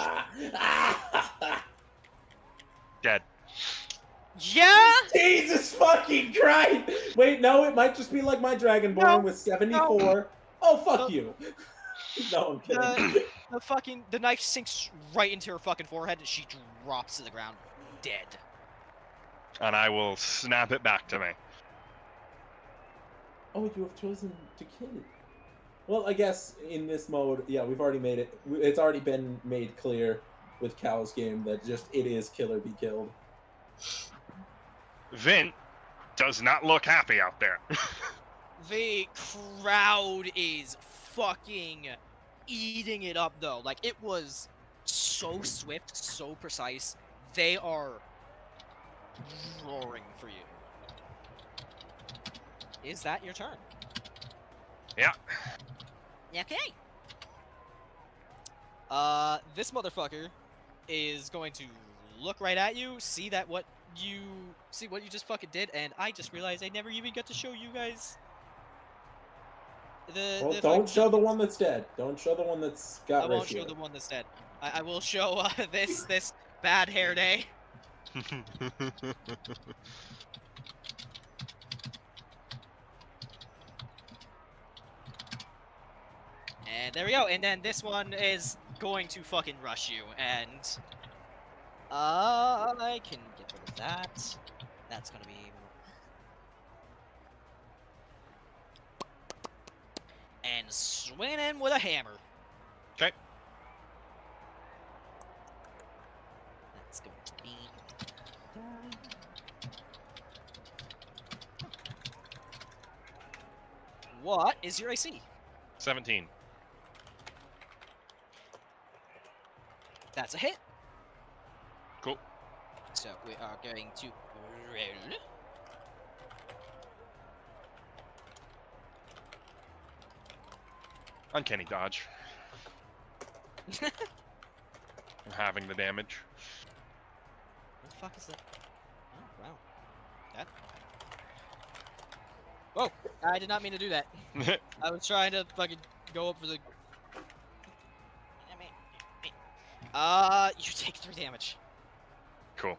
Speaker 8: Dead.
Speaker 2: Yeah.
Speaker 3: Jesus fucking Christ! Wait, no, it might just be like my Dragonborn
Speaker 2: No,
Speaker 3: with 74. Oh, fuck you. No, I'm kidding.
Speaker 2: The knife sinks right into her fucking forehead and she drops to the ground, dead.
Speaker 8: And I will snap it back to me.
Speaker 3: Oh, you have chosen to kill it. Well, I guess in this mode, yeah, we've already made it. It's already been made clear with Cal's game that just it is kill or be killed.
Speaker 4: Vint does not look happy out there.
Speaker 2: The crowd is fucking eating it up, though. Like, it was so swift, so precise. They are roaring for you. Is that your turn?
Speaker 4: Yeah.
Speaker 2: Okay. This motherfucker is going to look right at you, see what you just fucking did, and I just realized I never even got to show you guys
Speaker 3: Well, don't show the one that's dead. Don't show the one that's got
Speaker 2: I won't
Speaker 3: ratio.
Speaker 2: show the one that's dead. I will show this bad hair day. And there we go. And then this one is going to fucking rush you. And I can get rid of that. That's gonna be. And swing in with a hammer.
Speaker 8: Okay.
Speaker 2: That's going to be. What is your AC?
Speaker 8: 17.
Speaker 2: That's a hit.
Speaker 8: Cool.
Speaker 2: So we are going to roll.
Speaker 8: Uncanny dodge. I'm having the damage.
Speaker 2: What the fuck is that? Oh, wow. That. Whoa! I did not mean to do that. I was trying to fucking go up for the. You take 3 damage.
Speaker 8: Cool.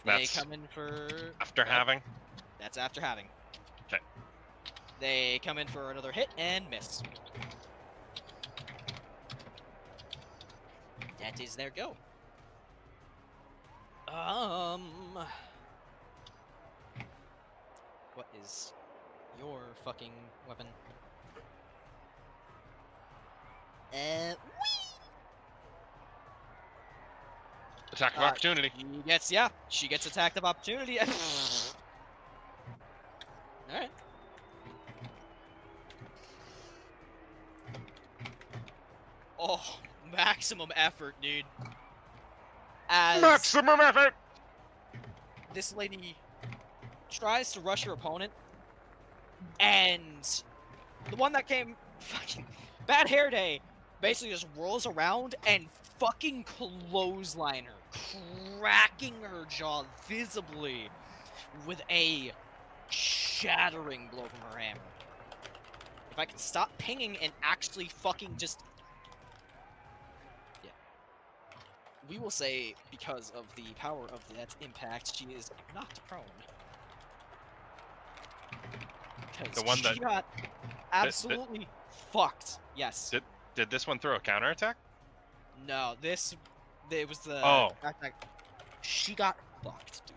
Speaker 2: They
Speaker 8: That's
Speaker 2: come in for.
Speaker 8: after having.
Speaker 2: That's after having.
Speaker 8: Okay.
Speaker 2: They come in for another hit and miss. That is their go. What is your fucking weapon?
Speaker 8: Attack of opportunity.
Speaker 2: She gets attacked of opportunity. Alright. Oh, maximum effort, dude. As
Speaker 4: Maximum effort!
Speaker 2: this lady tries to rush her opponent, and the one that came fucking bad hair day basically just whirls around and fucking clothesline her, cracking her jaw visibly with a shattering blow from her hammer. If I can stop pinging and actually fucking just... Yeah. We will say, because of the power of that impact, she is knocked prone.
Speaker 8: The one that
Speaker 2: she got absolutely fucked. Yes.
Speaker 8: Did this one throw a counterattack?
Speaker 2: No, it was the.
Speaker 8: Oh.
Speaker 2: She got fucked, dude.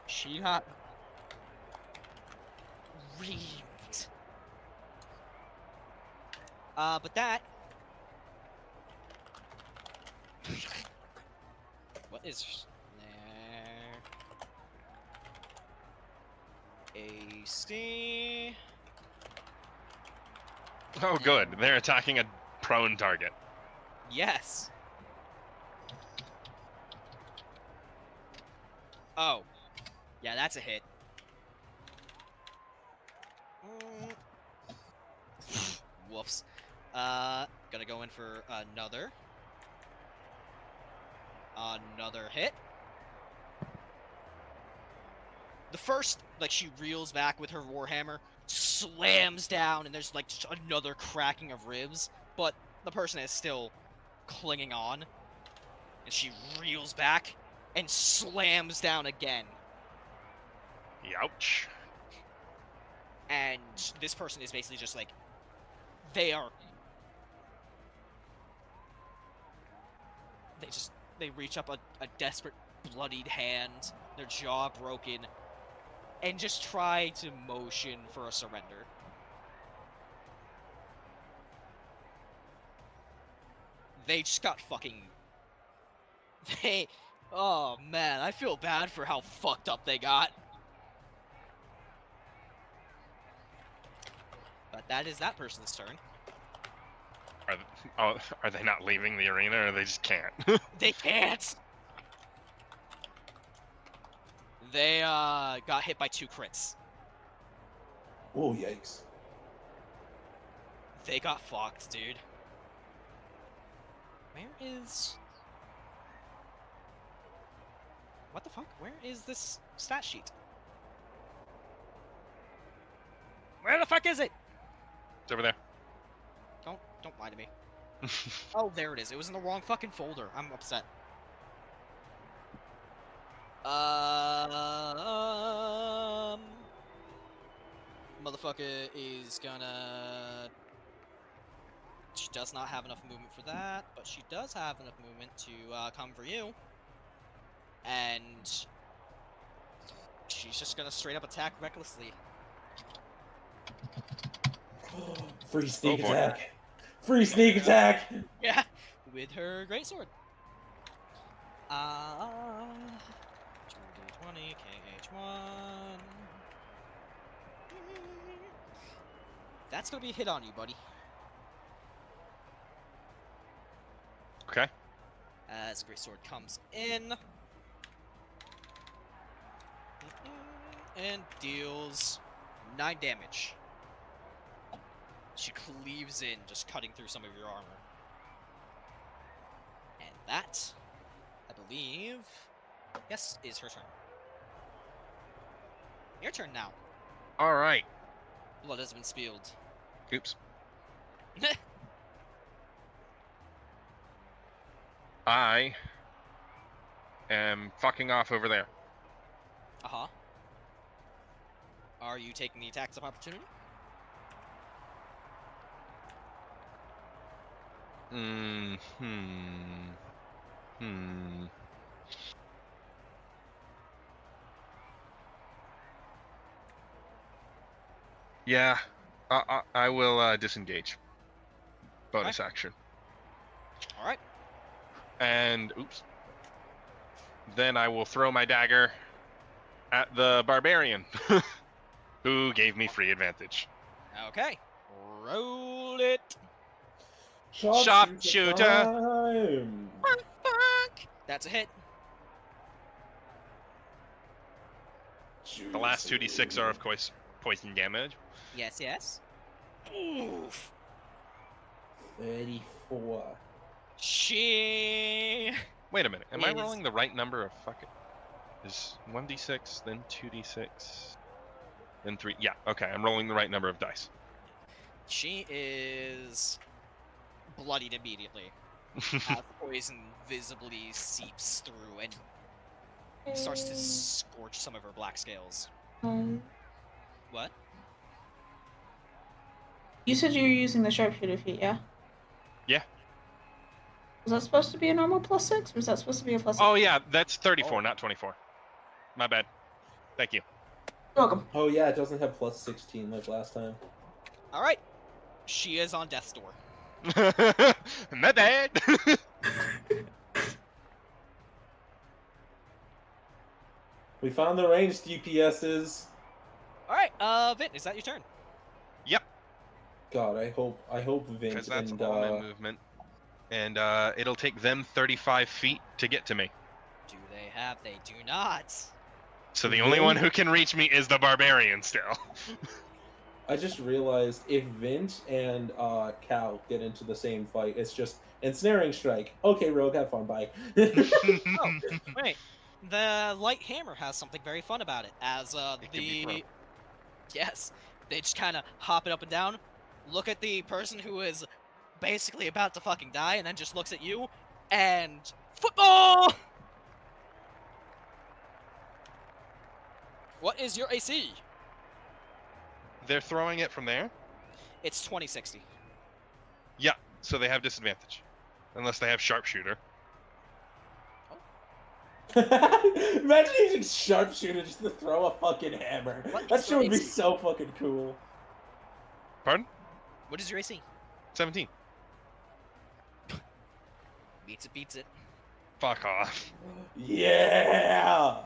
Speaker 2: She got reamed. But that. What is there? AC.
Speaker 8: Oh, good. They're attacking a prone target.
Speaker 2: Yes. Oh. Yeah, that's a hit. Whoops. Gonna go in for another hit. The first, like, she reels back with her warhammer, slams down, and there's like just another cracking of ribs, but the person is still clinging on, and she reels back and slams down again.
Speaker 8: Youch.
Speaker 2: And this person is basically just like, they reach up a desperate, bloodied hand, their jaw broken, and just try to motion for a surrender. They just got fucking... Oh man, I feel bad for how fucked up they got. But that is that person's turn.
Speaker 8: Are they not leaving the arena, or they just can't?
Speaker 2: They can't! They, got hit by 2 crits.
Speaker 3: Oh, yikes.
Speaker 2: They got fucked, dude. Where is... What the fuck? Where is this stat sheet? Where the fuck is it?
Speaker 8: It's over there.
Speaker 2: Don't lie to me. Oh, there it is. It was in the wrong fucking folder. I'm upset. Motherfucker is gonna... She does not have enough movement for that, but she does have enough movement to come for you. And she's just gonna straight up attack recklessly.
Speaker 3: Free sneak
Speaker 8: Oh, boy.
Speaker 3: attack. Free sneak attack.
Speaker 2: Yeah, with her greatsword. 2d20 KH1. That's gonna be a hit on you, buddy.
Speaker 8: Okay.
Speaker 2: As greatsword comes in and deals 9 damage. She cleaves in, just cutting through some of your armor. And that, I believe, yes, is her turn. Your turn now.
Speaker 8: All right.
Speaker 2: Blood has been spilled.
Speaker 8: Oops. I am fucking off over there.
Speaker 2: Uh-huh. Are you taking the attacks of opportunity?
Speaker 8: Yeah, I will disengage. Bonus action.
Speaker 2: All right.
Speaker 8: And oops. Then I will throw my dagger at the barbarian, who gave me free advantage.
Speaker 2: Okay. Roll it.
Speaker 8: Sharpshooter.
Speaker 3: Time.
Speaker 2: That's a hit.
Speaker 8: The last 2d6 are, of course, poison damage.
Speaker 2: Yes, yes. Oof.
Speaker 3: 34.
Speaker 2: She...
Speaker 8: Wait a minute. Am I
Speaker 2: Is-
Speaker 8: rolling the right number of fucking... Is 1d6, then 2d6, then 3... Yeah, okay. I'm rolling the right number of dice.
Speaker 2: She is bloodied immediately. As poison visibly seeps through and starts to scorch some of her black scales. What?
Speaker 7: You said you were using the sharpshooter feat, yeah?
Speaker 8: Yeah.
Speaker 7: Was that supposed to be a normal +6, or was that supposed to be a +6?
Speaker 8: Oh, yeah. That's 34, not 24. My bad. Thank you.
Speaker 7: You're welcome.
Speaker 3: Oh yeah, it doesn't have plus 16 like last time.
Speaker 2: All right. She is on death's door.
Speaker 8: My bad.
Speaker 3: We found the ranged DPSs.
Speaker 2: All right, Vint, is that your turn?
Speaker 8: Yep,
Speaker 3: God, I hope Vint
Speaker 8: because that's
Speaker 3: and
Speaker 8: all my movement. And it'll take them 35 feet to get to me.
Speaker 2: Do they have? They do not.
Speaker 8: So the only one who can reach me is the barbarian still.
Speaker 3: I just realized if Vint and Cal get into the same fight, it's just ensnaring strike. Okay, Rogue, have fun. Bye.
Speaker 2: Oh, wait. The light hammer has something very fun about it. As
Speaker 8: It can be thrown.
Speaker 2: yes, they just kind of hop it up and down, look at the person who is basically about to fucking die, and then just looks at you, and football. What is your AC?
Speaker 8: They're throwing it from there?
Speaker 2: It's 2060.
Speaker 8: Yeah, so they have disadvantage. Unless they have sharpshooter.
Speaker 3: Imagine using sharpshooter just to throw a fucking hammer.
Speaker 2: What
Speaker 3: That
Speaker 2: is
Speaker 3: shit would be
Speaker 2: AC?
Speaker 3: so fucking cool.
Speaker 8: Pardon?
Speaker 2: What is your AC?
Speaker 8: 17.
Speaker 2: Beats it, beats it.
Speaker 8: Fuck off.
Speaker 3: Yeah!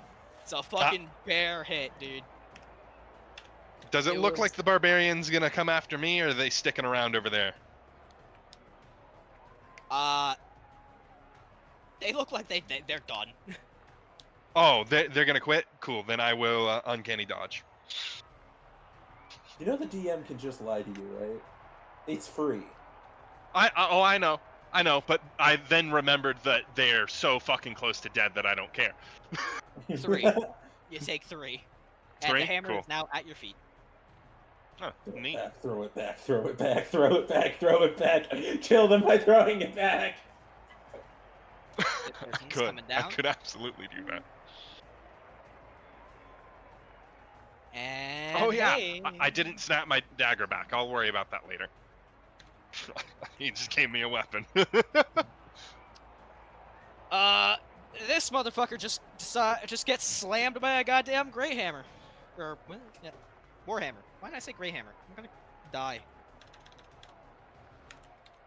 Speaker 2: It's a fucking bear hit, dude.
Speaker 8: Does it
Speaker 2: It
Speaker 8: look
Speaker 2: was-
Speaker 8: like the barbarian's gonna come after me, or are they sticking around over there?
Speaker 2: They look like they're done.
Speaker 8: Oh, they're gonna quit? Cool, then I will uncanny dodge.
Speaker 3: You know the DM can just lie to you, right? It's free.
Speaker 8: I know, but I then remembered that they're so fucking close to dead that I don't care.
Speaker 2: 3. You take 3. And
Speaker 8: 3?
Speaker 2: the hammer
Speaker 8: Cool.
Speaker 2: is now at your feet.
Speaker 8: Huh, neat.
Speaker 3: Back, throw it back, throw it back, throw it back, throw it back. Kill them by throwing it back.
Speaker 2: This person's
Speaker 8: Could.
Speaker 2: coming
Speaker 8: I
Speaker 2: down.
Speaker 8: could absolutely do that.
Speaker 2: And
Speaker 8: Oh yeah,
Speaker 2: hey.
Speaker 8: I didn't snap my dagger back. I'll worry about that later. He just gave me a weapon.
Speaker 2: This motherfucker just gets slammed by a goddamn Grey Hammer. Or, well, yeah, Warhammer. Why did I say Grey Hammer? I'm gonna die.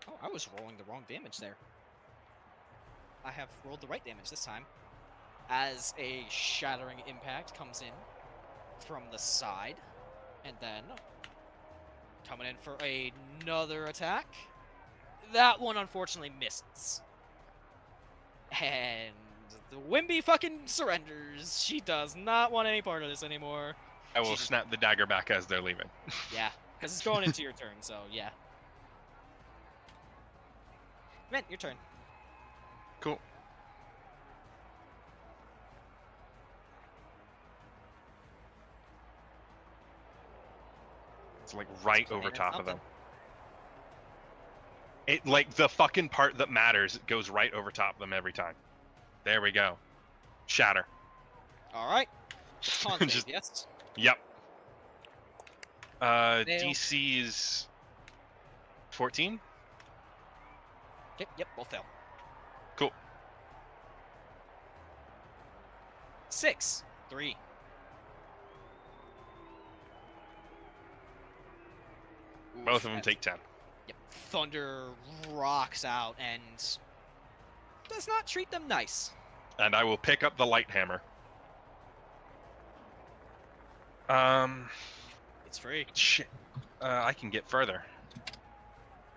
Speaker 2: Oh, I was rolling the wrong damage there. I have rolled the right damage this time. As a shattering impact comes in from the side, and then coming in for another attack. That one unfortunately misses. And the Wimby fucking surrenders. She does not want any part of this anymore.
Speaker 8: I will snap the dagger back as they're leaving.
Speaker 2: Yeah, because it's going into your turn, so yeah. Mint, your turn.
Speaker 8: Cool. It's like right
Speaker 2: Planning
Speaker 8: over top of
Speaker 2: something.
Speaker 8: them. It like the fucking part that matters it goes right over top of them every time. There we go. Shatter.
Speaker 2: Alright. Con save,
Speaker 8: Just-
Speaker 2: yes?
Speaker 8: Yep.
Speaker 2: Fail.
Speaker 8: DC's 14.
Speaker 2: Yep, both fail.
Speaker 8: Cool.
Speaker 2: 6. 3.
Speaker 8: Both
Speaker 2: Oof,
Speaker 8: of them
Speaker 2: and-
Speaker 8: take 10.
Speaker 2: Yep. Thunder rocks out and does not treat them nice.
Speaker 8: And I will pick up the light hammer.
Speaker 2: It's free.
Speaker 8: Shit. I can get further.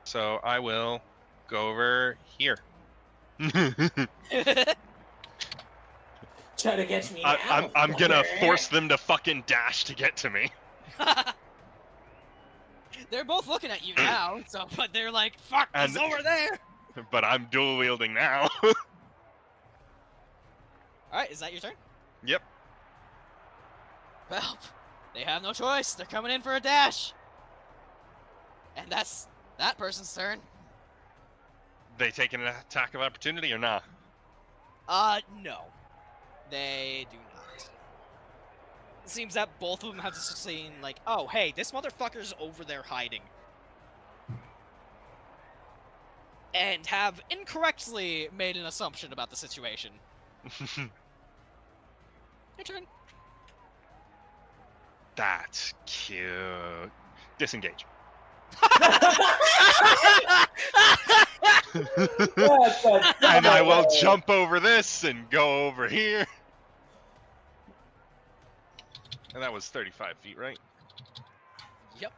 Speaker 8: So I will go over here.
Speaker 3: Try to catch me
Speaker 8: I'm gonna force them to fucking dash to get to me.
Speaker 2: They're both looking at you now, so but they're like, "Fuck, he's
Speaker 8: And-
Speaker 2: over there."
Speaker 8: But I'm dual wielding now.
Speaker 2: All right, is that your turn?
Speaker 8: Yep.
Speaker 2: Well, they have no choice. They're coming in for a dash, and that's that person's turn.
Speaker 8: They take an attack of opportunity or not?
Speaker 2: No, they do not. It seems that both of them have just seen like, "Oh, hey, this motherfucker's over there hiding," and have incorrectly made an assumption about the situation. Your turn.
Speaker 8: That's cute. Disengage. And I will jump over this and go over here. And that was 35 feet, right?
Speaker 2: Yep.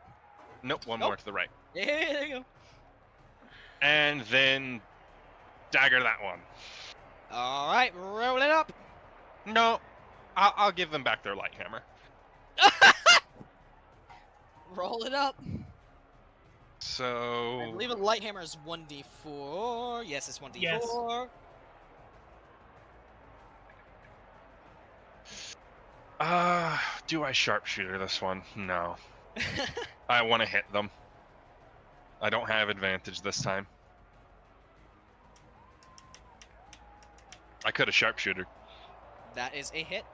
Speaker 8: Nope, one
Speaker 2: Nope.
Speaker 8: more to the right.
Speaker 2: Yeah, there you go.
Speaker 8: And then dagger that one.
Speaker 2: All right, roll it up.
Speaker 8: No, I'll give them back their light hammer.
Speaker 2: Roll it up.
Speaker 8: So
Speaker 2: I believe a light hammer is 1d4. Yes, it's 1d4.
Speaker 5: Yes.
Speaker 8: Do I sharpshooter this one? No. I want to hit them. I don't have advantage this time. I could have sharpshooter.
Speaker 2: That is a hit.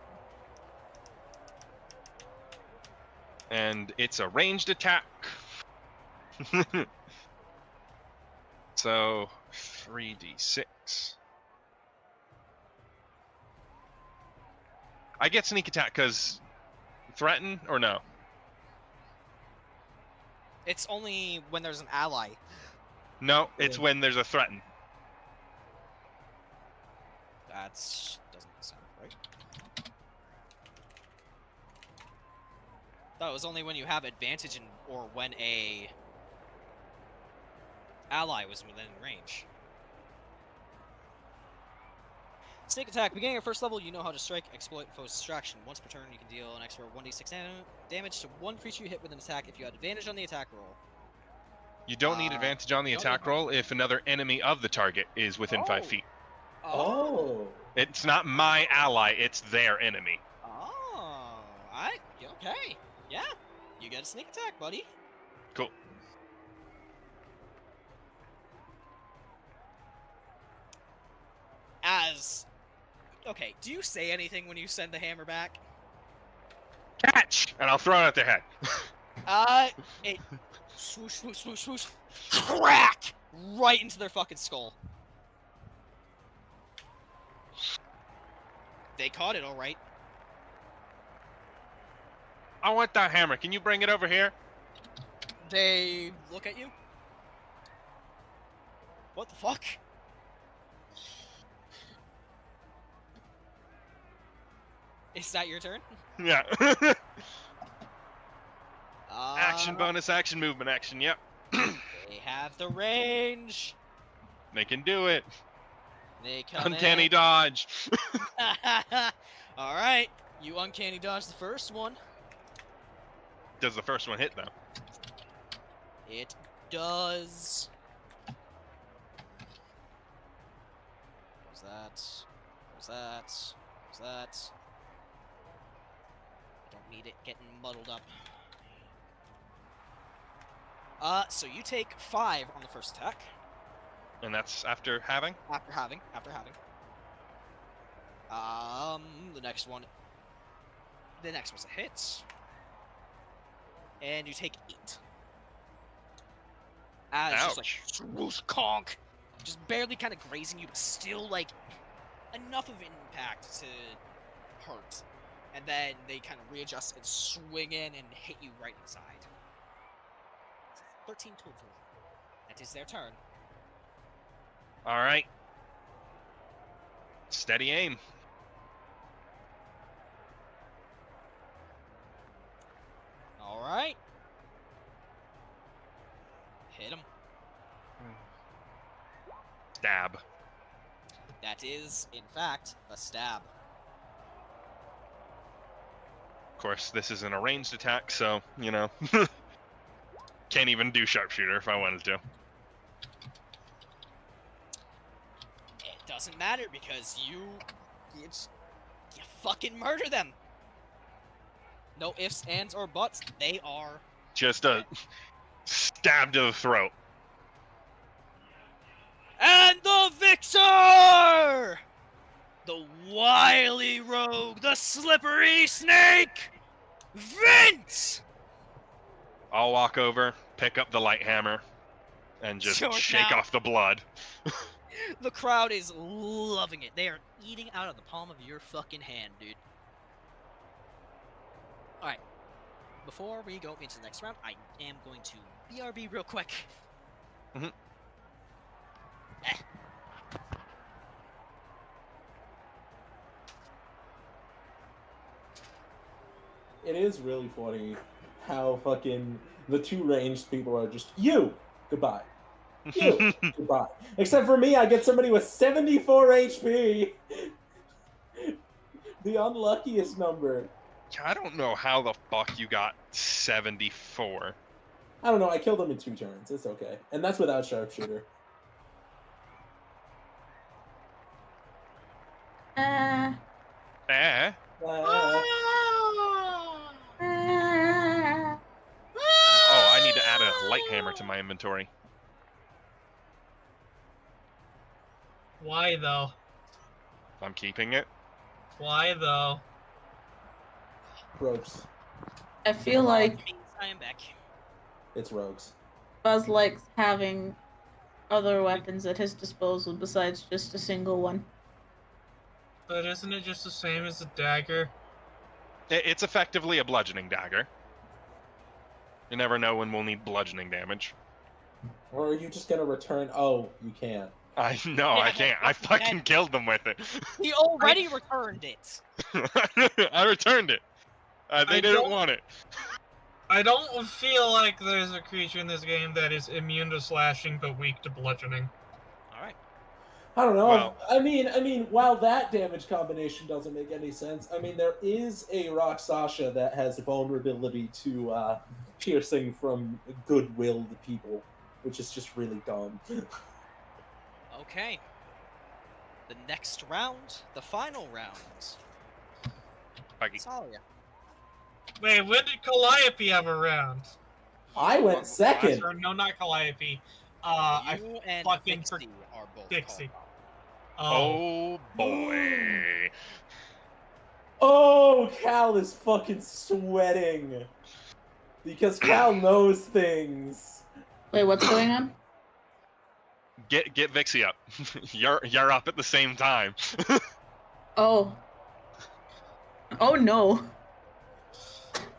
Speaker 8: And it's a ranged attack. So 3d6. I get sneak attack because threaten or no?
Speaker 2: It's only when there's an ally.
Speaker 8: No, it's when there's a threaten.
Speaker 2: That doesn't sound right. That was only when you have advantage in, or when a ally was within range. Sneak attack. Beginning of first level, you know how to strike, exploit foe's distraction. Once per turn, you can deal an extra 1d6 damage to one creature you hit with an attack if you had advantage on the attack roll.
Speaker 8: You don't need advantage on the attack roll if another enemy of the target is within 5 feet.
Speaker 3: Oh.
Speaker 8: It's not my ally, it's their enemy.
Speaker 2: Oh, okay. Yeah, you get a sneak attack, buddy.
Speaker 8: Cool.
Speaker 2: Okay, do you say anything when you send the hammer back?
Speaker 8: Catch! And I'll throw it at their head.
Speaker 2: It swoosh, swoosh, swoosh, swoosh, crack! Right into their fucking skull. They caught it, alright.
Speaker 8: I want that hammer. Can you bring it over here?
Speaker 2: They look at you. What the fuck? Is that your turn?
Speaker 8: Yeah. Action bonus, action movement, action, yep.
Speaker 2: They have the range.
Speaker 8: They can do it.
Speaker 2: They come
Speaker 8: Uncanny
Speaker 2: in.
Speaker 8: dodge.
Speaker 2: Alright, you uncanny dodge the first one.
Speaker 8: Does the first one hit, though?
Speaker 2: It does. What's that? What's that? What's that? Don't need it getting muddled up. So you take 5 on the first attack.
Speaker 8: And that's after having?
Speaker 2: After having. The next one. The next one's a hit. And you take 8. As just like swoosh conk, just barely kind of grazing you, but still like enough of impact to hurt. And then they kind of readjust and swing in and hit you right inside. 13 total. That is their turn.
Speaker 8: All right. Steady aim.
Speaker 2: All right. Hit him.
Speaker 8: Stab.
Speaker 2: That is, in fact, a stab.
Speaker 8: Of course, this isn't a ranged attack, so, you know. Can't even do sharpshooter if I wanted to.
Speaker 2: It doesn't matter because you fucking murder them. No ifs, ands, or buts. They are
Speaker 8: Just a stab to the throat.
Speaker 2: And the victor! The wily rogue, the slippery snake, Vint!
Speaker 8: I'll walk over, pick up the light hammer, and just shake off the blood.
Speaker 2: The crowd is loving it. They are eating out of the palm of your fucking hand, dude. Alright. Before we go into the next round, I am going to BRB real quick.
Speaker 8: Mhm.
Speaker 3: it is really funny how fucking the two ranged people are just, you, goodbye. You, goodbye. Except for me, I get somebody with 74 HP. The unluckiest number.
Speaker 8: I don't know how the fuck you got 74.
Speaker 3: I don't know, I killed him in 2 turns. It's okay. And that's without sharpshooter.
Speaker 8: Eh?
Speaker 3: Uh,
Speaker 8: Oh, I need to add a light hammer to my inventory.
Speaker 5: Why though?
Speaker 8: I'm keeping it.
Speaker 5: Why though?
Speaker 3: rogues.
Speaker 7: I feel like
Speaker 2: I am back.
Speaker 3: It's rogues.
Speaker 7: Buzz likes having other weapons at his disposal besides just a single one.
Speaker 5: But isn't it just the same as a dagger?
Speaker 8: It's effectively a bludgeoning dagger. You never know when we'll need bludgeoning damage.
Speaker 3: Or are you just gonna return? Oh, you can't.
Speaker 8: I know, I can't. I fucking killed them with it.
Speaker 2: He already returned it.
Speaker 8: I returned it. They didn't want it.
Speaker 5: I don't feel like there's a creature in this game that is immune to slashing but weak to bludgeoning.
Speaker 2: Alright.
Speaker 3: I don't know.
Speaker 8: Well-
Speaker 3: I mean, while that damage combination doesn't make any sense, I mean, there is a Roxasha that has vulnerability to piercing from good-willed people, which is just really dumb.
Speaker 2: Okay. The next round, the final round.
Speaker 8: Sparky.
Speaker 2: Tsalia.
Speaker 5: Wait, when did Calliope have a round?
Speaker 3: I went second.
Speaker 5: Or, no, not Calliope.
Speaker 2: You and
Speaker 5: fucking
Speaker 2: Hexxy are both
Speaker 5: Dixie.
Speaker 2: called.
Speaker 8: Oh boy.
Speaker 3: Oh, Cal is fucking sweating. Because Cal knows things.
Speaker 7: Wait, what's going on?
Speaker 8: Get Vixie up. You're up at the same time.
Speaker 7: Oh. Oh no.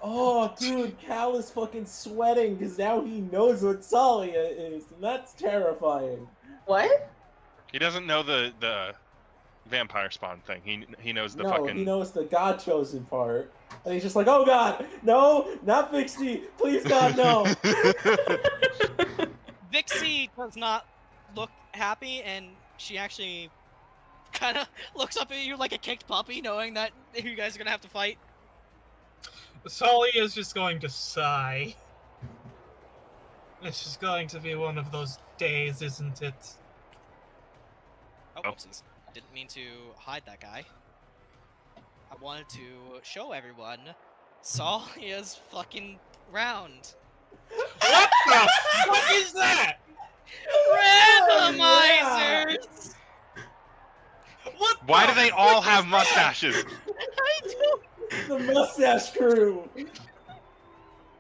Speaker 3: Oh, dude, Cal is fucking sweating because now he knows what Tsalia is, and that's terrifying.
Speaker 7: What?
Speaker 8: He doesn't know the vampire spawn thing. He knows the
Speaker 3: No,
Speaker 8: fucking.
Speaker 3: he knows the God-chosen part. And he's just like, oh god, no, not Vixie, please God, no.
Speaker 2: Vixie does not look happy, and she actually kind of looks up at you like a kicked puppy, knowing that you guys are gonna have to fight.
Speaker 5: Tsalia is just going to sigh. It's just going to be one of those days, isn't it?
Speaker 2: Oh, whoopsies. Didn't mean to hide that guy. I wanted to show everyone Tsalia's fucking round.
Speaker 5: What the fuck is that?
Speaker 2: Randomizers!
Speaker 5: What
Speaker 8: Why
Speaker 5: the
Speaker 8: do they all have mustaches?
Speaker 2: I don't.
Speaker 3: The mustache crew.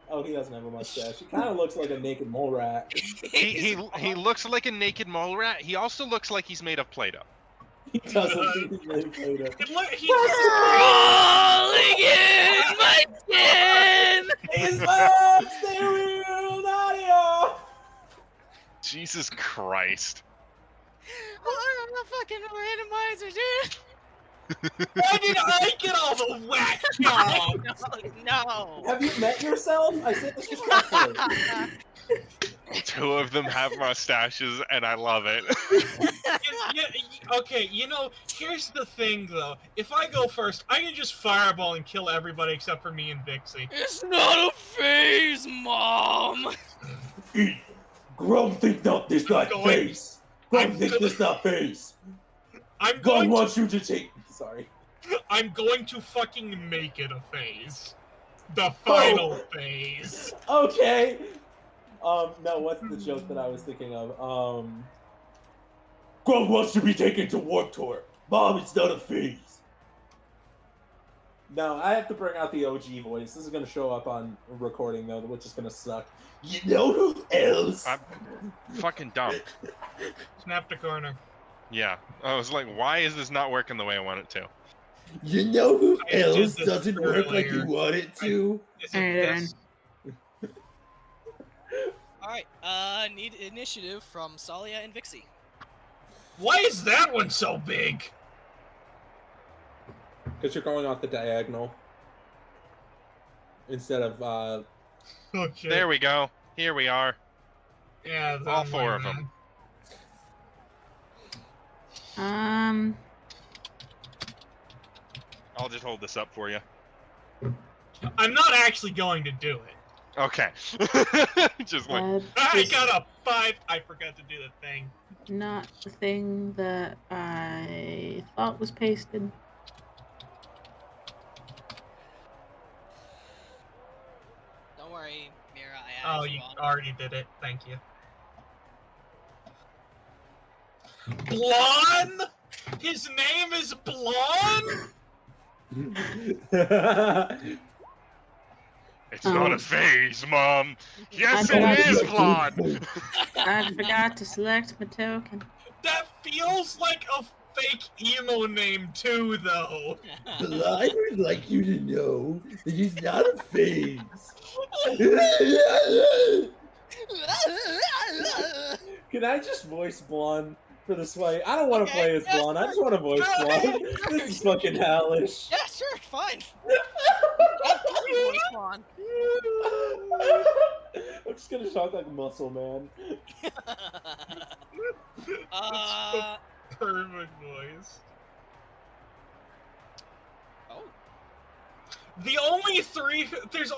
Speaker 3: Oh, he doesn't have a mustache. He kind of looks like a naked mole rat.
Speaker 8: He looks like a naked mole rat. He also looks like he's made of Play-Doh.
Speaker 3: He doesn't. He's really played it.
Speaker 2: Crawling in my skin!
Speaker 3: He's up, stereo audio.
Speaker 8: Jesus Christ.
Speaker 2: I'm a fucking randomizer, dude!
Speaker 5: Why did I get all the whack job?
Speaker 2: No!
Speaker 3: Have you met yourself? I said this respectfully.
Speaker 8: Two of them have mustaches, and I love it.
Speaker 5: Okay, you know, here's the thing though. If I go first, I can just fireball and kill everybody except for me and Vixie.
Speaker 2: It's not a phase, Mom!
Speaker 3: Grub think not this not
Speaker 5: going-
Speaker 3: face. Grub
Speaker 5: I'm
Speaker 3: think
Speaker 5: going-
Speaker 3: this not face.
Speaker 5: I'm
Speaker 3: God
Speaker 5: going to,
Speaker 3: wants you to take. Sorry.
Speaker 5: I'm going to fucking make it a phase. The final phase.
Speaker 3: Okay. No, what's the joke that I was thinking of? Grub wants to be taken to Warp Tour. Mom, it's not a phase. No, I have to bring out the OG voice. This is gonna show up on recording though, which is gonna suck. You know who else?
Speaker 8: I'm fucking dumb.
Speaker 5: Snapped a corner.
Speaker 8: Yeah. I was like, why is this not working the way I want it to?
Speaker 3: You know who
Speaker 5: I did
Speaker 3: else
Speaker 5: this
Speaker 3: doesn't work like you
Speaker 5: earlier.
Speaker 3: want it to?
Speaker 5: Is it this?
Speaker 2: Alright, need initiative from Tsalia and Vixie.
Speaker 5: Why is that one so big?
Speaker 3: Because you're going off the diagonal. instead of
Speaker 5: Okay.
Speaker 8: There we go. Here we are.
Speaker 5: Yeah,
Speaker 8: All 4 of them. I'll just hold this up for you.
Speaker 5: I'm not actually going to do it.
Speaker 8: Okay. Just like
Speaker 5: I got a 5. I forgot to do the thing.
Speaker 7: Not the thing that I thought was pasted.
Speaker 2: Don't worry, Myra. I added
Speaker 5: Oh, you
Speaker 2: on.
Speaker 5: already did it. Thank you. Blonde? His name is Blonde?
Speaker 4: It's not a phase, Mom. Yes,
Speaker 7: I
Speaker 4: it is,
Speaker 7: forgot
Speaker 4: Claude.
Speaker 7: I forgot to select my token.
Speaker 5: That feels like a fake emo name too, though.
Speaker 3: But I would like you to know that he's not a phase. Can I just voice Blonde for this fight? I don't want to
Speaker 2: Okay,
Speaker 3: play as
Speaker 2: yeah,
Speaker 3: Blonde. I just
Speaker 2: sure.
Speaker 3: want to voice
Speaker 2: Go
Speaker 3: Blonde.
Speaker 2: ahead,
Speaker 3: This is fucking hellish.
Speaker 2: Yeah, sure, fine. Voice on.
Speaker 3: I'm just gonna talk like Muscle Man.
Speaker 5: Perfect voice.
Speaker 2: Oh.
Speaker 5: The only 3 there's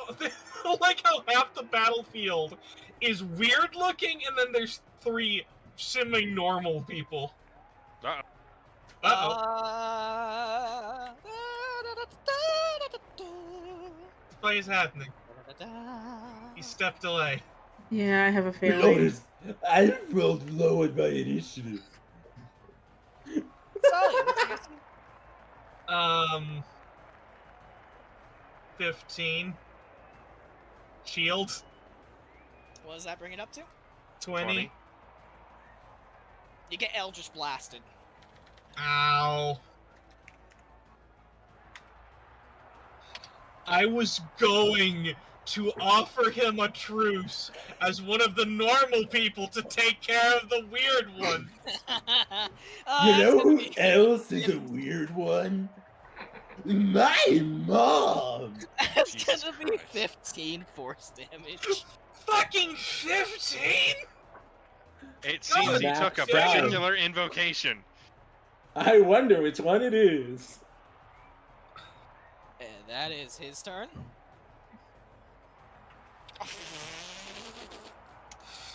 Speaker 5: like how half the battlefield is weird looking, and then there's 3 semi-normal people. Uh-oh. What is happening? He stepped away.
Speaker 7: Yeah, I have a feeling.
Speaker 3: Notice, I rolled low in my initiative.
Speaker 2: Tsalia,
Speaker 5: 15. Shield.
Speaker 2: what does that bring it up to?
Speaker 5: 20.
Speaker 2: You get Eldritch blasted.
Speaker 5: Ow. I was going to offer him a truce as one of the normal people to take care of the weird one.
Speaker 3: You know who else is a weird one? My mom!
Speaker 2: That's
Speaker 8: Jesus
Speaker 2: gonna be
Speaker 8: Christ.
Speaker 2: 15 force damage.
Speaker 5: Fucking 15?!
Speaker 8: it seems he
Speaker 3: God,
Speaker 8: took a
Speaker 3: that's
Speaker 8: particular invocation.
Speaker 3: I wonder which one it is.
Speaker 2: And that is his turn.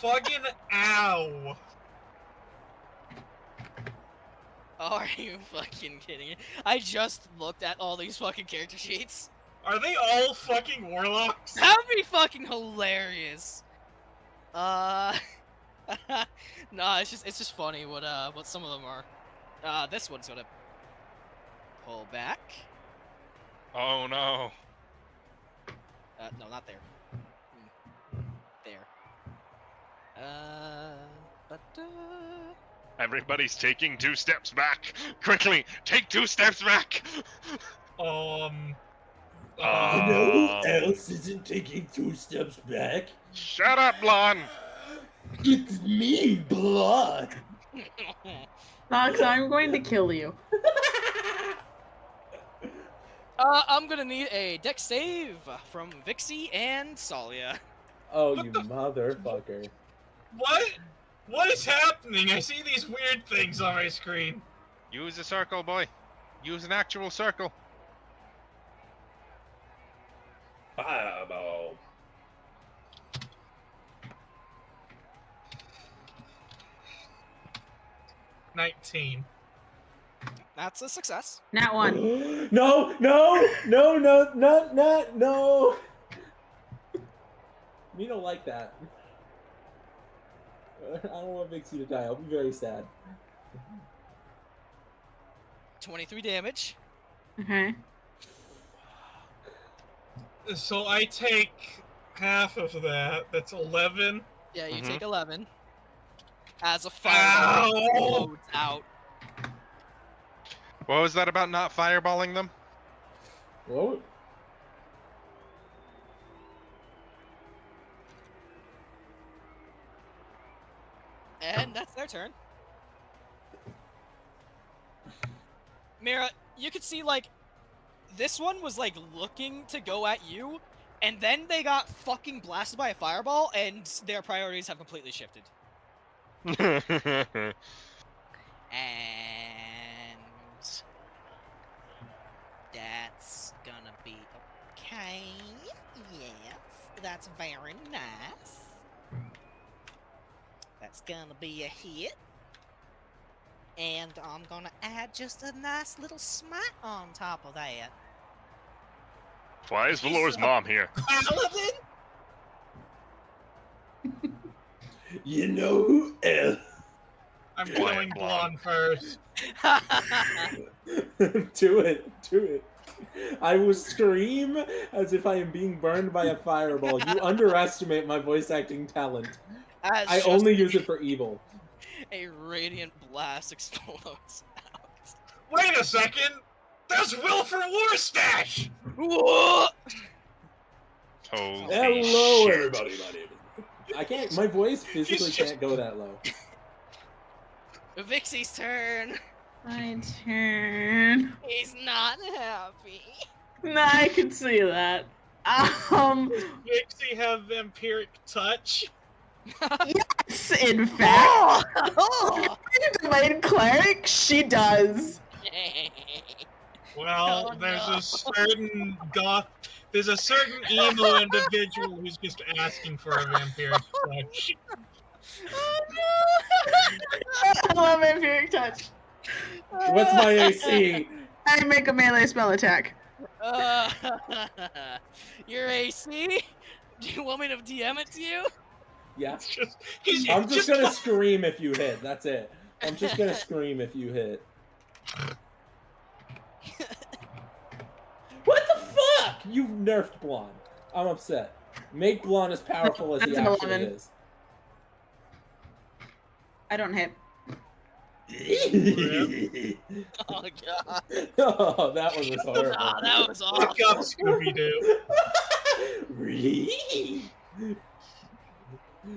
Speaker 5: Fucking ow.
Speaker 2: Are you fucking kidding me? I just looked at all these fucking character sheets.
Speaker 5: Are they all fucking warlocks?
Speaker 2: That would be fucking hilarious. No, it's just funny what some of them are. This one's gonna pull back.
Speaker 8: Oh no.
Speaker 2: No, not there. There.
Speaker 4: Everybody's taking 2 steps back. Quickly, take 2 steps back.
Speaker 3: You know who else isn't taking 2 steps back?
Speaker 4: Shut up, Blonde.
Speaker 3: It's me, Blood.
Speaker 7: Nox, I'm going to kill you.
Speaker 2: I'm gonna need a dex save from Vixie and Tsalia.
Speaker 3: Oh, you motherfucker.
Speaker 5: What? What is happening? I see these weird things on my screen.
Speaker 8: Use a circle, boy. Use an actual circle.
Speaker 3: Fireball.
Speaker 5: $19.
Speaker 2: That's a success.
Speaker 7: Nat 1.
Speaker 3: No. Me don't like that. I don't want Vixie to die. I'll be very sad.
Speaker 2: 23 damage.
Speaker 7: Okay.
Speaker 5: So I take half of that. That's 11.
Speaker 2: Yeah, you
Speaker 8: Mhm.
Speaker 2: take 11. As a fire
Speaker 5: Ow!
Speaker 2: loads out.
Speaker 8: What was that about not fireballing them?
Speaker 3: Whoa.
Speaker 2: And that's their turn. Myra, you could see, like, this one was, like, looking to go at you, And then they got fucking blasted by a fireball, and their priorities have completely shifted. And that's gonna be okay. Yes, that's very nice. That's gonna be a hit. And I'm gonna add just a nice little smite on top of that.
Speaker 4: Why is Valor's mom here?
Speaker 2: Paladin?
Speaker 3: You know who else?
Speaker 5: I'm killing Blonde first.
Speaker 3: Do it. I will scream as if I am being burned by a fireball. You underestimate my voice acting talent. I only use it for evil.
Speaker 2: A radiant blast explodes out.
Speaker 5: Wait a second! There's Wilford Warstash!
Speaker 2: Whoa!
Speaker 4: Holy
Speaker 3: Hello,
Speaker 4: shit.
Speaker 3: everybody. I can't. My voice physically can't go that low.
Speaker 2: Vixie's turn.
Speaker 7: My turn.
Speaker 2: He's not happy.
Speaker 7: Nah, I can see that.
Speaker 5: Vixie have vampiric touch?
Speaker 7: Yes, in fact.
Speaker 2: Oh!
Speaker 7: Domain cleric, she does.
Speaker 5: Well,
Speaker 2: Oh,
Speaker 5: there's
Speaker 2: no.
Speaker 5: a certain there's a certain emo individual who's just asking for a vampiric touch.
Speaker 2: Oh
Speaker 7: I love vampiric touch.
Speaker 3: What's my AC?
Speaker 7: I make a melee spell attack.
Speaker 2: no! Your AC? Do you want me to DM it to you?
Speaker 3: Yeah.
Speaker 5: He's
Speaker 3: I'm just gonna scream if you hit. That's it. I'm just gonna scream if you hit. What the fuck? You've nerfed Blonde. I'm upset. Make Blonde as powerful as he
Speaker 7: That's an
Speaker 3: actually
Speaker 7: 11.
Speaker 3: is.
Speaker 7: I don't hit.
Speaker 2: Oh god.
Speaker 3: Oh, that one was horrible.
Speaker 2: Ah, that was awful.
Speaker 5: Hiccup Scooby-Doo.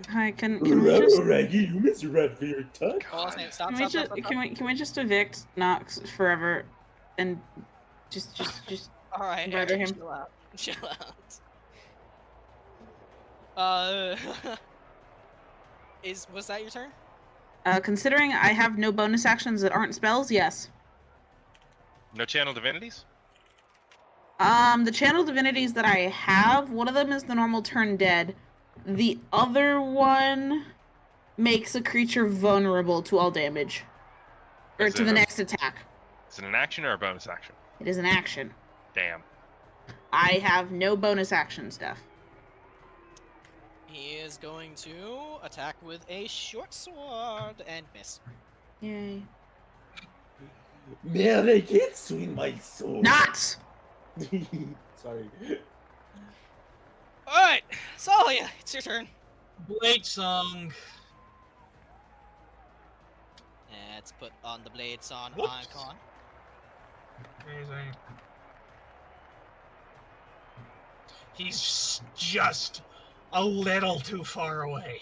Speaker 7: Hi, can we just
Speaker 2: Oh, stop,
Speaker 7: can we just evict Nox forever and just
Speaker 2: All right,
Speaker 7: murder
Speaker 2: Eric,
Speaker 7: him?
Speaker 2: chill out. Chill out. Was that your turn?
Speaker 7: Considering I have no bonus actions that aren't spells, yes.
Speaker 8: No channel divinities?
Speaker 7: The channel divinities that I have, one of them is the normal turn dead. The other one makes a creature vulnerable to all damage. Or
Speaker 8: Is
Speaker 7: to
Speaker 8: it
Speaker 7: the
Speaker 8: a-
Speaker 7: next attack.
Speaker 8: Is it an action or a bonus action?
Speaker 7: It is an action.
Speaker 8: Damn.
Speaker 7: I have no bonus action stuff.
Speaker 2: He is going to attack with a short sword and miss.
Speaker 7: Yay.
Speaker 3: Man, I can't swing my sword.
Speaker 7: Not!
Speaker 3: Sorry.
Speaker 2: Alright, Tsalia, it's your turn.
Speaker 5: Blade Song.
Speaker 2: Let's put on the blades on
Speaker 5: Whoops.
Speaker 2: icon.
Speaker 5: Amazing. He's just a little too far away.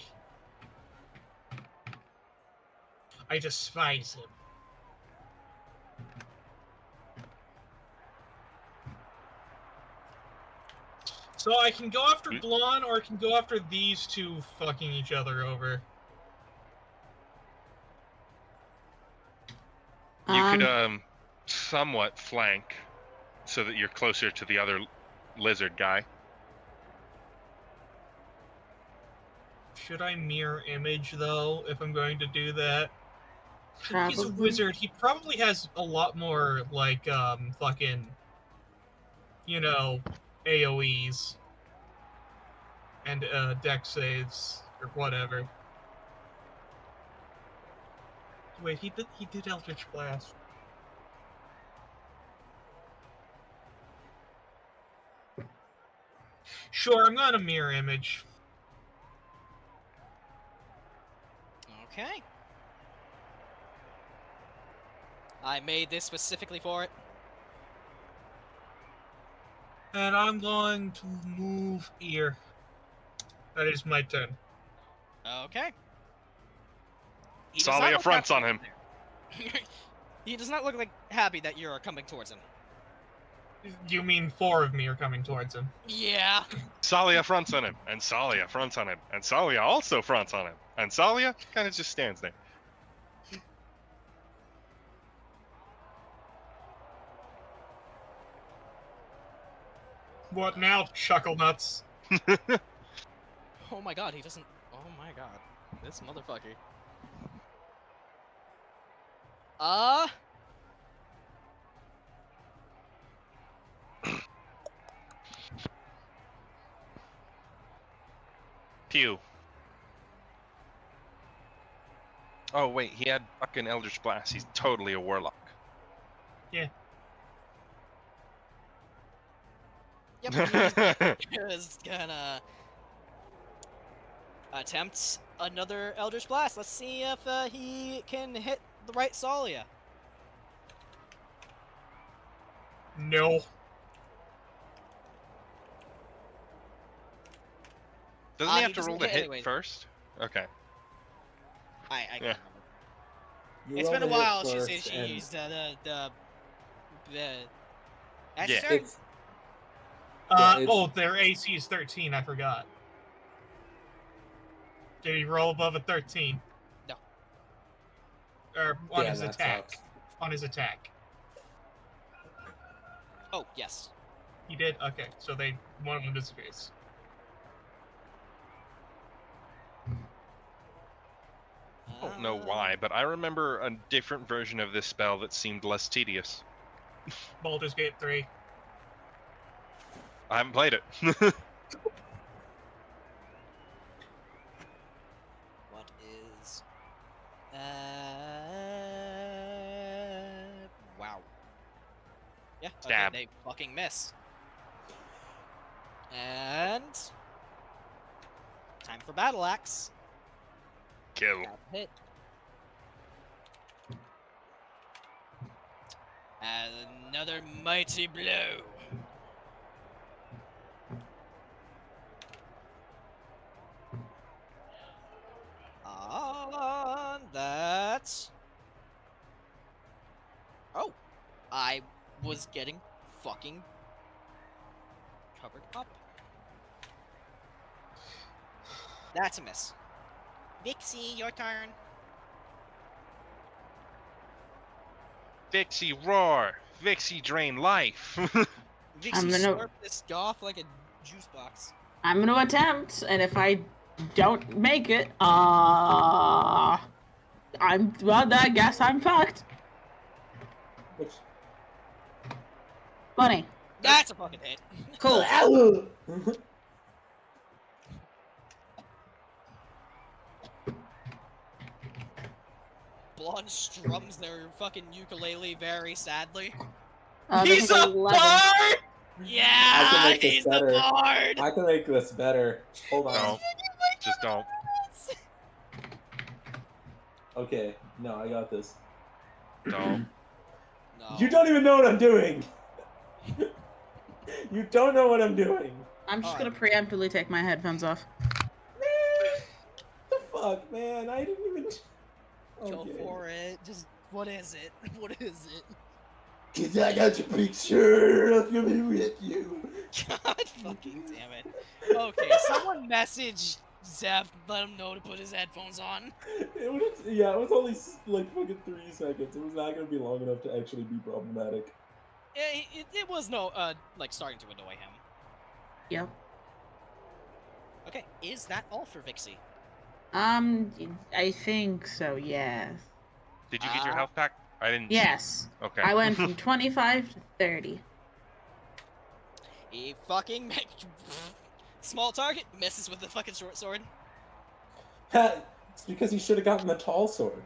Speaker 5: I despise him. So I can go after Blonde, or I can go after these two fucking each other over.
Speaker 8: You could somewhat flank so that you're closer to the other lizard guy.
Speaker 5: Should I mirror image though, if I'm going to do that? He's a
Speaker 7: Probably.
Speaker 5: wizard. He probably has a lot more like fucking, you know, AoEs and deck saves or whatever. Wait, he did Eldritch Blast. Sure, I'm going to mirror image.
Speaker 2: Okay. I made this specifically for it.
Speaker 5: And I'm going to move here. That is my turn.
Speaker 2: Okay. He does not
Speaker 4: Tsalia
Speaker 2: look
Speaker 4: fronts
Speaker 2: happy.
Speaker 4: on him.
Speaker 2: He does not look like happy that you're coming towards him.
Speaker 5: You mean 4 of me are coming towards him?
Speaker 2: Yeah.
Speaker 8: Tsalia fronts on him, and Tsalia fronts on him, and Tsalia also fronts on him, and Tsalia kind of just stands there.
Speaker 5: What now, chuckle nuts?
Speaker 2: Oh my god, he doesn't. Oh my god. This motherfucker.
Speaker 8: Pew. Oh wait, he had fucking Eldritch Blast. He's totally a warlock.
Speaker 5: Yeah.
Speaker 2: Yep, he's gonna attempt another Eldritch Blast. Let's see if he can hit the right Tsalia.
Speaker 5: No.
Speaker 8: Doesn't he have to
Speaker 2: doesn't
Speaker 8: roll the
Speaker 2: hit
Speaker 8: hit
Speaker 2: anyways.
Speaker 8: first? Okay.
Speaker 2: I can't
Speaker 8: Yeah.
Speaker 2: remember.
Speaker 3: You
Speaker 2: It's
Speaker 3: roll
Speaker 2: been a
Speaker 3: the hit
Speaker 2: while
Speaker 3: first,
Speaker 2: since
Speaker 3: and
Speaker 2: she's the
Speaker 8: Yeah.
Speaker 3: it's-
Speaker 5: Oh, their AC is 13, I forgot. Did he roll above a 13?
Speaker 2: No.
Speaker 5: Or on
Speaker 3: Damn,
Speaker 5: his
Speaker 3: that
Speaker 5: attack.
Speaker 3: sucks.
Speaker 5: On his attack.
Speaker 2: Oh, yes.
Speaker 5: He did? Okay, so one of them disappears.
Speaker 8: I don't know why, but I remember a different version of this spell that seemed less tedious.
Speaker 5: Baldur's Gate 3.
Speaker 8: I haven't played it.
Speaker 2: What is... Wow. Yeah,
Speaker 8: Stab.
Speaker 2: okay, they fucking miss. And... Time for Battle Axe.
Speaker 8: Kill.
Speaker 2: Got hit. Another mighty blow. That's... Oh, I was getting fucking covered up. That's a miss. Vixie, your turn.
Speaker 8: Vixie roar! Vixie drain life!
Speaker 2: Vixie
Speaker 7: I'm gonna-
Speaker 2: slurp this off like a juice box.
Speaker 7: I'm gonna attempt, and if I don't make it, I guess I'm fucked.
Speaker 3: Which,
Speaker 7: Funny.
Speaker 2: That's a fucking hit.
Speaker 7: Cool.
Speaker 2: Blonde strums their fucking ukulele very sadly.
Speaker 5: He's
Speaker 7: this is
Speaker 5: a
Speaker 7: 11.
Speaker 5: bard!
Speaker 2: Yeah,
Speaker 3: make this
Speaker 2: he's the
Speaker 3: better.
Speaker 2: bard.
Speaker 3: I can make this better. Hold on.
Speaker 8: No. Just don't.
Speaker 3: Okay, no, I got this.
Speaker 8: Don't.
Speaker 2: No.
Speaker 3: You don't even know what I'm doing. You don't know what I'm doing.
Speaker 7: I'm just gonna preemptively take my headphones off.
Speaker 3: Man, the fuck, man? I didn't even.
Speaker 2: Go
Speaker 3: Okay.
Speaker 2: for it. Just, what is it? What is it?
Speaker 3: 'Cause I got your picture. I'm coming with you.
Speaker 2: God fucking damn it. Okay, someone message Zev, let him know to put his headphones on.
Speaker 3: It was only like fucking 3 seconds. It was not gonna be long enough to actually be problematic.
Speaker 2: It was no, like, starting to annoy him.
Speaker 7: Yep.
Speaker 2: Okay, is that all for Vixie?
Speaker 7: I think so, yes.
Speaker 8: Did you get your health pack? I didn't.
Speaker 7: Yes.
Speaker 8: Okay.
Speaker 7: I went from 25 to 30.
Speaker 2: He fucking small target misses with the fucking short sword.
Speaker 3: It's because he should have gotten the tall sword.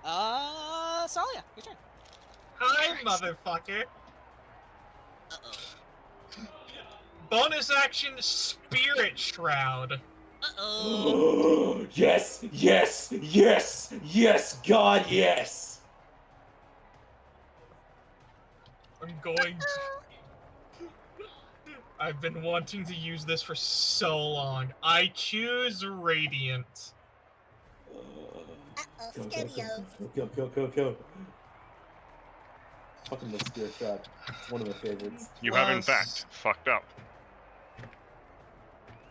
Speaker 2: Tsalia, your turn.
Speaker 5: Hi, motherfucker.
Speaker 2: Uh-oh.
Speaker 5: Bonus action, Spirit Shroud.
Speaker 2: Uh-oh.
Speaker 3: Yes, yes, yes, yes, God, yes.
Speaker 5: I'm going to... I've been wanting to use this for so long. I choose Radiant.
Speaker 3: Go, go, go, go, go, go, go. Fucking the spear shot. It's one of my favorites.
Speaker 4: You have, in
Speaker 5: Plus-
Speaker 4: fact, fucked up.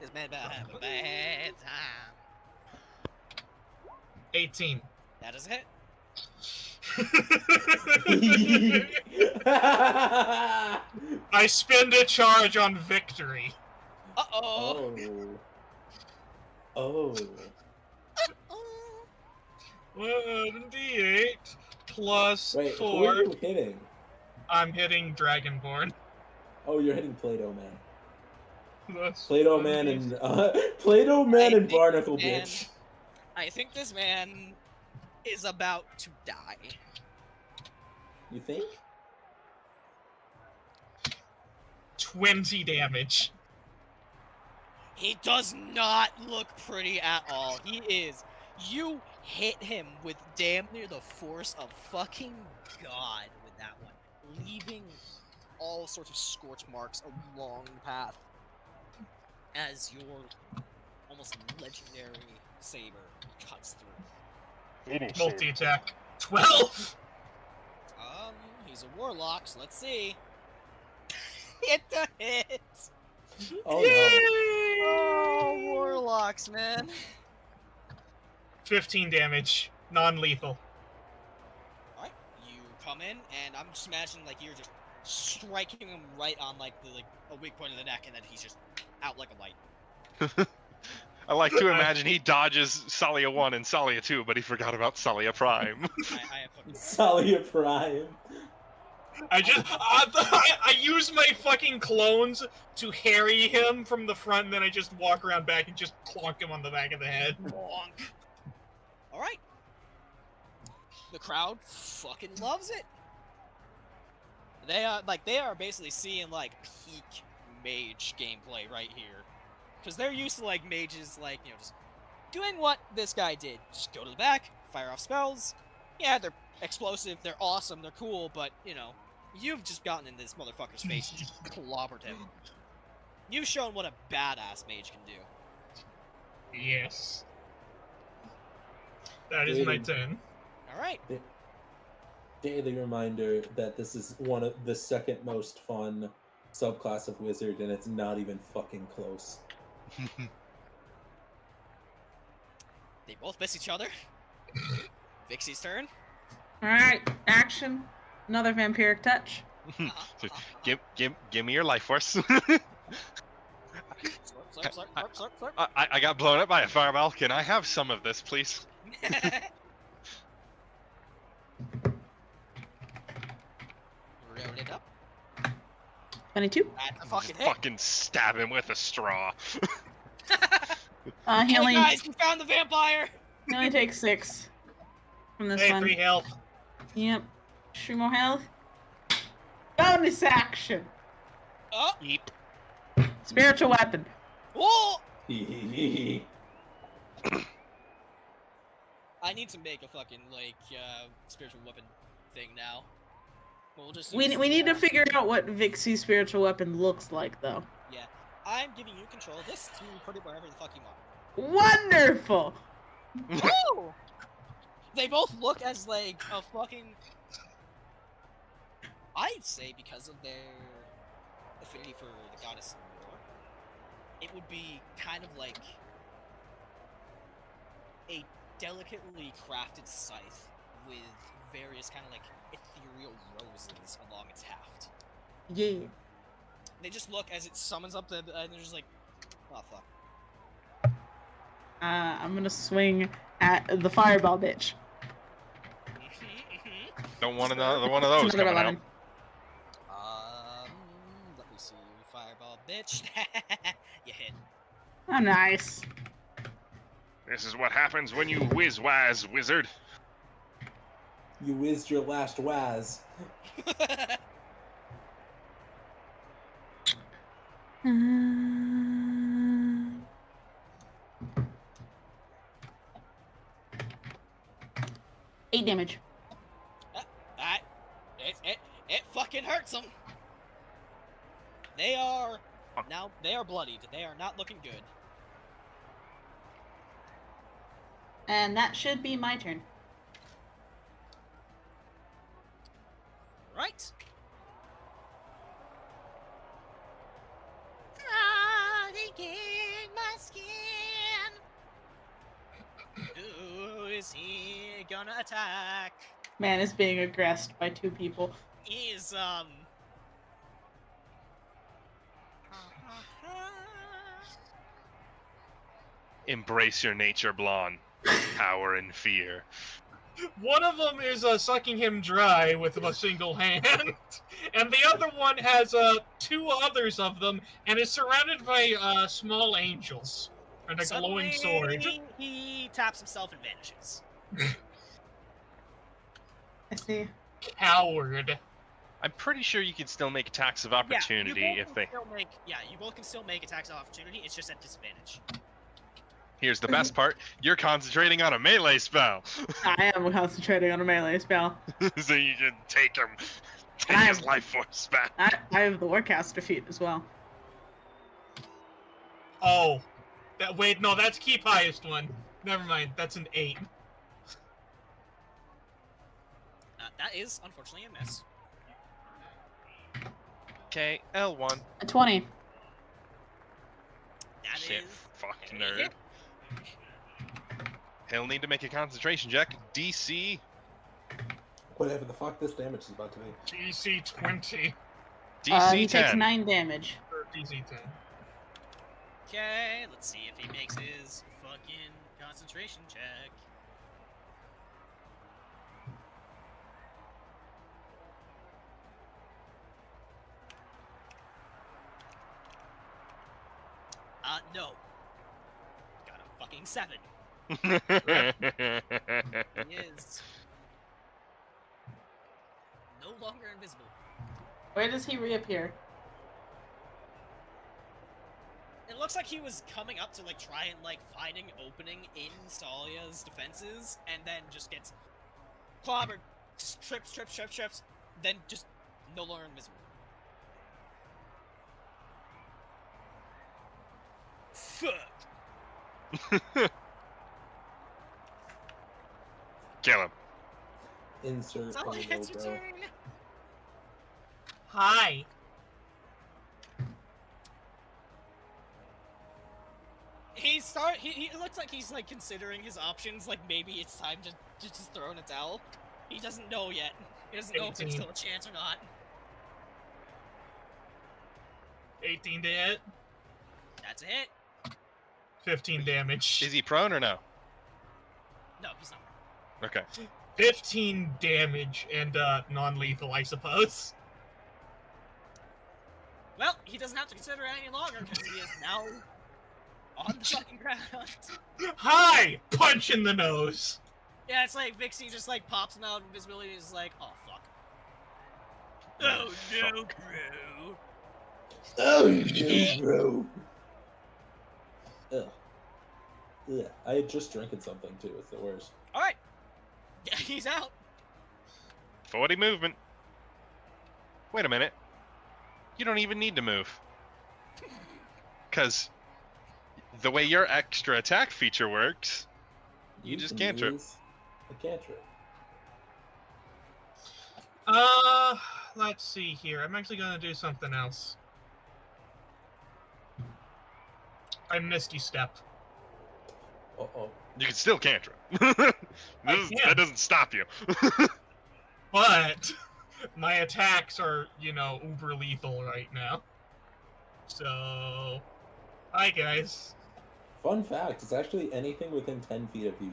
Speaker 2: This man about to have a bad time.
Speaker 5: 18.
Speaker 2: That is a hit.
Speaker 5: I spend a charge on victory.
Speaker 2: Uh-oh.
Speaker 3: Oh.
Speaker 5: 1d8 plus
Speaker 3: Wait, who
Speaker 5: 4.
Speaker 3: are you hitting?
Speaker 5: I'm hitting Dragonborn.
Speaker 3: Oh, you're hitting Play-Doh Man.
Speaker 5: Plus
Speaker 3: Play-Doh Man and Play-Doh Man and Barnacle
Speaker 2: man-
Speaker 3: bitch.
Speaker 2: I think this man is about to die.
Speaker 3: You think?
Speaker 5: 20 damage.
Speaker 2: He does not look pretty at all. He is. You hit him with damn near the force of fucking God with that one, leaving all sorts of scorch marks along the path as your almost legendary saber cuts through.
Speaker 5: Multi-attack. 12!
Speaker 2: He's a warlock, so let's see. Hit the hit!
Speaker 3: Oh
Speaker 2: Oh, warlocks, man.
Speaker 5: 15 damage. Non-lethal.
Speaker 2: Alright, you come in, and I'm just imagining, like, you're just striking him right on, like, a weak point of the neck, and then he's just out like a light.
Speaker 8: I like to imagine he dodges Tsalia 1 and Tsalia 2, but he forgot about Tsalia Prime.
Speaker 2: I have fucking...
Speaker 3: Tsalia Prime.
Speaker 5: I use my fucking clones to harry him from the front, and then I just walk around back and just clonk him on the back of the head.
Speaker 2: Bonk. Alright. The crowd fucking loves it. They are basically seeing, like, peak mage gameplay right here. Because they're used to, like, mages, like, you know, just doing what this guy did. Just go to the back, fire off spells. Yeah, they're explosive, they're awesome, they're cool, but, you know, you've just gotten in this motherfucker's face and just clobbered him. You've shown what a badass mage can do.
Speaker 5: Yes. That is my turn.
Speaker 2: Alright.
Speaker 3: Daily reminder that this is one of the second most fun subclass of wizard, and it's not even fucking close.
Speaker 2: They both miss each other. Vixie's turn.
Speaker 7: Alright, action. Another vampiric touch.
Speaker 8: Give me your life force.
Speaker 2: Slurp.
Speaker 8: I got blown up by a fireball. Can I have some of this, please?
Speaker 2: Round it up.
Speaker 7: 22.
Speaker 2: That's a fucking hit.
Speaker 8: Fucking stab him with a straw.
Speaker 7: He
Speaker 2: Hey
Speaker 7: only,
Speaker 2: guys, we found the vampire!
Speaker 7: he only takes 6 from this
Speaker 5: Hey,
Speaker 7: one.
Speaker 5: 3 health.
Speaker 7: Yep. 3 more health. Bonus action.
Speaker 2: Oh!
Speaker 8: Eep.
Speaker 7: Spiritual weapon.
Speaker 2: Whoa!
Speaker 3: Hee.
Speaker 2: I need to make a fucking, like, spiritual weapon thing now. We'll just
Speaker 7: We
Speaker 2: use
Speaker 7: need
Speaker 2: the,
Speaker 7: to figure out what Vixie's spiritual weapon looks like, though.
Speaker 2: Yeah. I'm giving you control of this to put it wherever the fuck you want.
Speaker 7: Wonderful!
Speaker 2: Woo! They both look as, like, a fucking... I'd say because of their affinity for the goddess of war, it would be kind of like a delicately crafted scythe with various kind of like ethereal roses along its haft.
Speaker 7: Yeah.
Speaker 2: They just look as it summons up the, and they're just like, oh fuck.
Speaker 7: I'm gonna swing at the fireball bitch.
Speaker 8: Don't want another one of those
Speaker 7: Another
Speaker 8: coming out.
Speaker 7: 11.
Speaker 2: Let me see. Fireball, bitch. You hit.
Speaker 7: Oh, nice.
Speaker 4: This is what happens when you whiz-waz, wizard.
Speaker 3: You whizzed your last waz.
Speaker 7: Eight damage.
Speaker 2: It fucking hurts them. They are bloodied. They are not looking good.
Speaker 7: And that should be my turn.
Speaker 2: Right. hit. Crawling in my skin. Who is he gonna attack?
Speaker 7: Man is being aggressed by two people.
Speaker 2: He's
Speaker 8: Embrace your nature, blonde. Power and fear.
Speaker 5: One of them is sucking him dry with a single hand, and the other one has two others of them, and is surrounded by small angels and a glowing sword.
Speaker 2: He taps himself and vanishes.
Speaker 7: I see.
Speaker 5: Coward.
Speaker 8: I'm pretty sure you can still make attacks of opportunity if they.
Speaker 2: You both can still make attacks of opportunity. It's just at disadvantage.
Speaker 8: Here's the best part: you're concentrating on a melee spell,
Speaker 7: I am concentrating on a melee spell.
Speaker 8: so you can take him, take
Speaker 7: I
Speaker 8: his
Speaker 7: am-
Speaker 8: life force back.
Speaker 7: I have the Warcaster feat as well.
Speaker 5: Oh. Wait, no, that's keep highest one. Never mind, that's an 8.
Speaker 2: That is, unfortunately, a miss.
Speaker 8: Okay, L1.
Speaker 7: A 20.
Speaker 2: That
Speaker 8: Shit,
Speaker 2: is
Speaker 8: fucking
Speaker 2: a
Speaker 8: nerd.
Speaker 2: hit.
Speaker 8: He'll need to make a concentration check. DC.
Speaker 3: Whatever the fuck this damage is about to be.
Speaker 5: DC 20.
Speaker 8: DC
Speaker 7: He
Speaker 8: 10.
Speaker 7: takes 9 damage.
Speaker 5: Or DC 10.
Speaker 2: Okay, let's see if he makes his fucking concentration check. No. Got a fucking 7. He is no longer invisible.
Speaker 7: Where does he reappear?
Speaker 2: It looks like he was coming up to, like, try and, like, find an opening in Tsalia's defenses, and then just gets clobbered, trips, then just no longer invisible. Fuck.
Speaker 8: Kill him.
Speaker 3: Insert
Speaker 2: Tsalia,
Speaker 3: a
Speaker 2: it's your
Speaker 3: logo.
Speaker 2: turn.
Speaker 5: Hi.
Speaker 2: He looks like he's, like, considering his options, like, maybe it's time to just throw in a towel. He doesn't know yet. He doesn't know if there's
Speaker 5: 18.
Speaker 2: still a chance or not.
Speaker 5: 18 to hit.
Speaker 2: That's a hit.
Speaker 5: 15 damage.
Speaker 8: Is he prone or no?
Speaker 2: No, he's not.
Speaker 8: Okay.
Speaker 5: 15 damage and non-lethal, I suppose.
Speaker 2: Well, he doesn't have to consider it any longer because he is now on the fucking ground.
Speaker 5: Hi! Punch in the nose.
Speaker 2: Yeah, it's like Vixie just like pops him out of invisibility and is like, oh fuck. Oh no, bro.
Speaker 3: Oh, no, bro. Ugh. Yeah, I had just drinking something too. It's the worst.
Speaker 2: Alright. Yeah, he's out.
Speaker 8: 40 movement. Wait a minute. You don't even need to move. Because the way your extra attack feature works, you just
Speaker 3: can
Speaker 8: cantrip.
Speaker 3: use a cantrip.
Speaker 5: Let's see here. I'm actually gonna do something else. I Misty Step.
Speaker 3: Uh-oh.
Speaker 8: You can still cantrip. That doesn't stop you.
Speaker 5: But my attacks are, you know, uber lethal right now. So, hi guys.
Speaker 3: Fun fact, it's actually anything within 10 feet of you.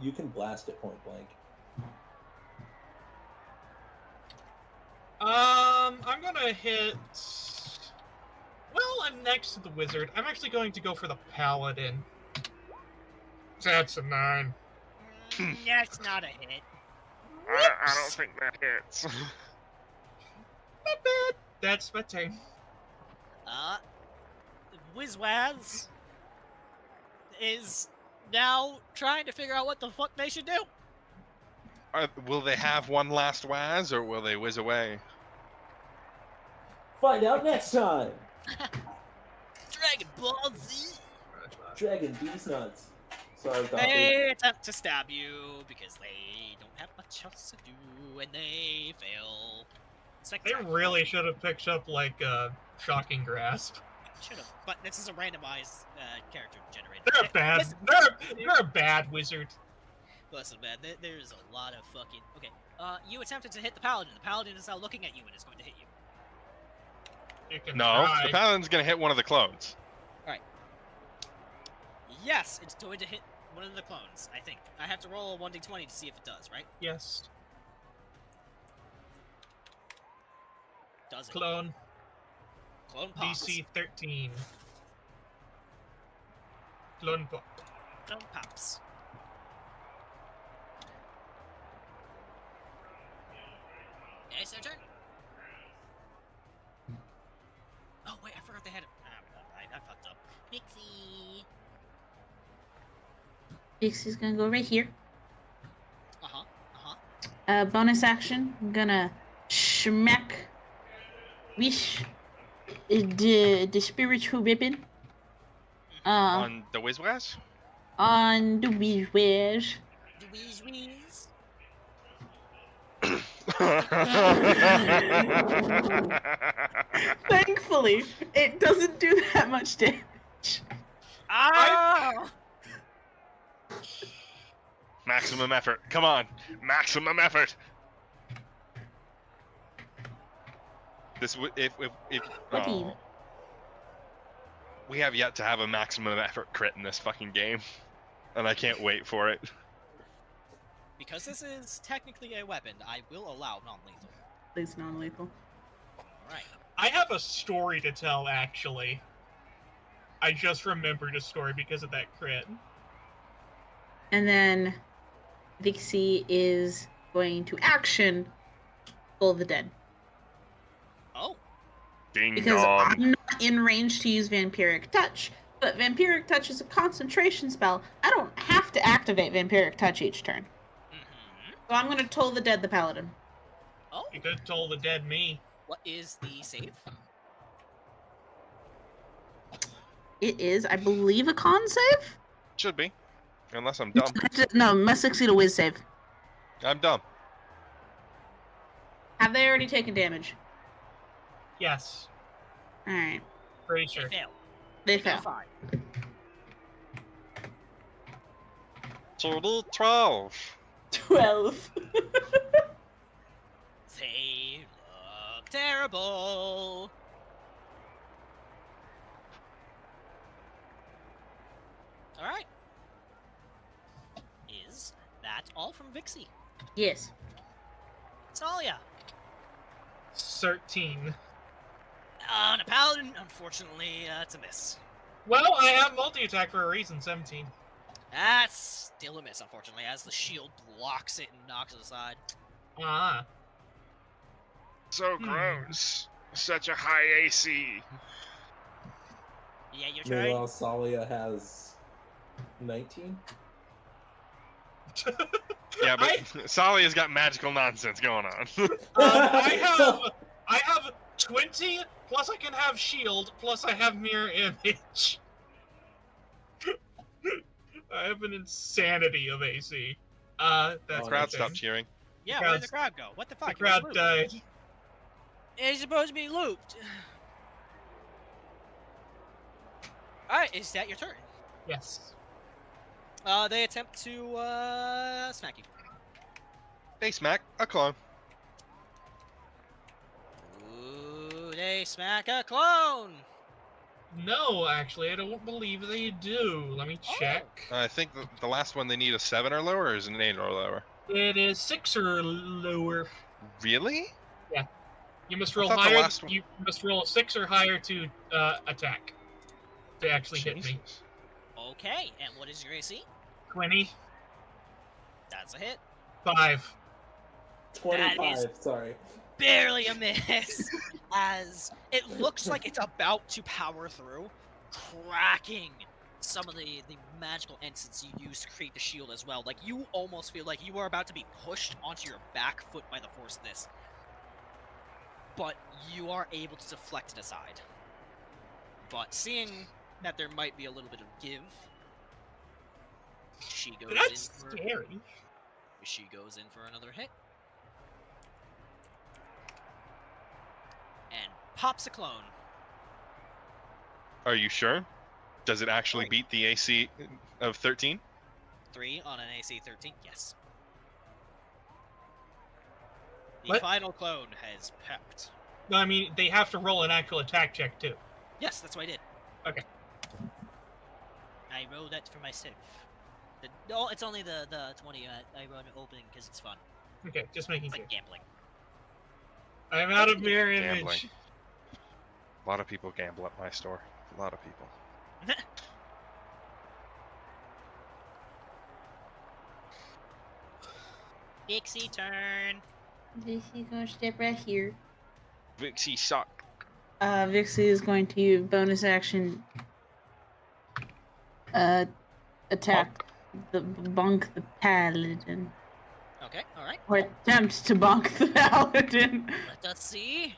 Speaker 3: You can blast it point blank.
Speaker 5: I'm gonna hit... Well, I'm next to the wizard. I'm actually going to go for the paladin. That's a 9.
Speaker 2: That's not a hit.
Speaker 4: I don't think that hits.
Speaker 5: Not bad. That's my turn.
Speaker 2: Wizwaz is now trying to figure out what the fuck they should do.
Speaker 8: Will they have one last Waz, or will they whiz away?
Speaker 3: Find out next time!
Speaker 2: Dragon Ball Z.
Speaker 3: Dragon Beast Nuts. Sorry, Coffee.
Speaker 2: They attempt to stab you because they don't have much else to do and they fail.
Speaker 5: They
Speaker 2: Spectacular.
Speaker 5: really should have picked up like Shocking Grasp.
Speaker 2: Should have, but this is a randomized character generator.
Speaker 5: They're a bad.
Speaker 2: Listen,
Speaker 5: They're a bad wizard.
Speaker 2: listen, man. There's a lot of fucking. Okay. You attempted to hit the paladin. The paladin is now looking at you and is going to hit you.
Speaker 5: You can
Speaker 8: No,
Speaker 5: try.
Speaker 8: the paladin's gonna hit one of the clones.
Speaker 2: Yes, it's going to hit one of the clones. I think I have to roll a 1d20 to see if it does. Right?
Speaker 5: Yes.
Speaker 2: Does it?
Speaker 5: Clone.
Speaker 2: Clone pops.
Speaker 5: DC 13. Clone pop.
Speaker 2: Clone pops. Yeah, it's their turn. Oh wait, I forgot they had it. I fucked up. Pixie.
Speaker 7: Pixie's gonna go right here.
Speaker 2: Uh-huh.
Speaker 7: Bonus action. I'm gonna smack wish the spiritual weapon
Speaker 8: On the Wizwaz?
Speaker 7: on the wizard.
Speaker 2: The wheeze wheeze.
Speaker 7: Thankfully, it doesn't do that much damage.
Speaker 2: Ah!
Speaker 4: Maximum effort. Come on. Maximum effort.
Speaker 8: This if
Speaker 7: 14.
Speaker 8: oh. We have yet to have a maximum effort crit in this fucking game, and I can't wait for it.
Speaker 2: Because this is technically a weapon, I will allow non-lethal.
Speaker 7: Please non-lethal.
Speaker 2: Alright.
Speaker 5: I have a story to tell, actually. I just remembered a story because of that crit.
Speaker 7: And then Vixie is going to action Full of the Dead.
Speaker 2: Oh.
Speaker 4: Ding
Speaker 7: Because
Speaker 4: dong.
Speaker 7: I'm not in range to use Vampiric Touch, but Vampiric Touch is a concentration spell. I don't have to activate Vampiric Touch each turn.
Speaker 2: Mm-hmm.
Speaker 7: So I'm going to Toll the Dead the Paladin.
Speaker 2: Oh.
Speaker 5: You could have told the dead me.
Speaker 2: What is the save?
Speaker 7: It is, I believe, a con save?
Speaker 8: Should be, unless I'm dumb.
Speaker 7: No, must succeed a whiz save.
Speaker 8: I'm dumb.
Speaker 7: Have they already taken damage?
Speaker 5: Yes.
Speaker 7: Alright.
Speaker 5: Pretty
Speaker 2: They
Speaker 5: sure.
Speaker 2: fail.
Speaker 7: They
Speaker 2: Fail
Speaker 7: fail.
Speaker 2: 5.
Speaker 8: Total 12.
Speaker 7: 12.
Speaker 2: They look terrible. Alright. Is that all from Vixie?
Speaker 7: Yes.
Speaker 2: Tsalia.
Speaker 5: 13.
Speaker 2: On a paladin, unfortunately, it's a miss.
Speaker 5: Well, I have multi-attack for a reason, 17.
Speaker 2: That's still a miss, unfortunately, as the shield blocks it and knocks it aside.
Speaker 5: Ah.
Speaker 4: So gross. Such a high AC.
Speaker 2: Yeah, your turn.
Speaker 3: Meanwhile, Tsalia has 19.
Speaker 8: Yeah, but Tsalia's got magical nonsense going on.
Speaker 5: I have 20, plus I can have shield, plus I have mirror image. I have an insanity of AC. That's
Speaker 3: Oh,
Speaker 5: my
Speaker 8: Crowd
Speaker 5: turn.
Speaker 8: stop cheering.
Speaker 2: Yeah,
Speaker 5: The
Speaker 2: where did the
Speaker 5: crowd's-
Speaker 2: crowd go? What the
Speaker 5: The
Speaker 2: fuck?
Speaker 5: crowd died.
Speaker 2: It's supposed to be looped. Alright, is that your turn?
Speaker 5: Yes.
Speaker 2: They attempt to, smack you.
Speaker 8: They smack a clone.
Speaker 2: Ooh, they smack a clone!
Speaker 5: No, actually, I don't believe they do. Let me check.
Speaker 8: I think the last one they need a 7 or lower, or is it an 8 or lower?
Speaker 5: It is 6 or lower.
Speaker 8: Really?
Speaker 5: You must roll
Speaker 8: thought the
Speaker 5: higher.
Speaker 8: last one-
Speaker 5: You must roll a 6 or higher to attack. To actually hit me.
Speaker 8: Jesus.
Speaker 2: Okay, and what is your AC?
Speaker 5: 20.
Speaker 2: That's a hit.
Speaker 5: 5.
Speaker 3: 25, sorry.
Speaker 2: Barely a miss, as it looks like it's about to power through, cracking some of the magical instants you use to create the shield as well. Like, you almost feel like you are about to be pushed onto your back foot by the force of this. But you are able to deflect it aside. But seeing that there might be a little bit of give, she goes
Speaker 5: That's
Speaker 2: in for,
Speaker 5: scary.
Speaker 2: she goes in for another hit. pops a clone.
Speaker 8: Are you sure? Does it actually beat the AC of 13?
Speaker 2: 3 on an AC 13, yes. The
Speaker 5: What?
Speaker 2: final clone has pepped.
Speaker 5: No, I mean, they have to roll an actual attack check, too.
Speaker 2: Yes, that's what I did.
Speaker 5: Okay.
Speaker 2: I rolled that for myself. No, it's only the 20 I run opening because it's fun.
Speaker 5: Okay, just making
Speaker 2: It's
Speaker 5: sure.
Speaker 2: like gambling.
Speaker 5: I'm out of mirror
Speaker 8: Gambling.
Speaker 5: image.
Speaker 8: A lot of people gamble at my store. A lot of people.
Speaker 2: Pixie turn.
Speaker 7: Vixie's gonna step right here.
Speaker 8: Vixie suck.
Speaker 7: Vixie is going to bonus action attack the paladin.
Speaker 2: Okay, alright.
Speaker 7: Or attempt to bonk the paladin.
Speaker 2: Let us see.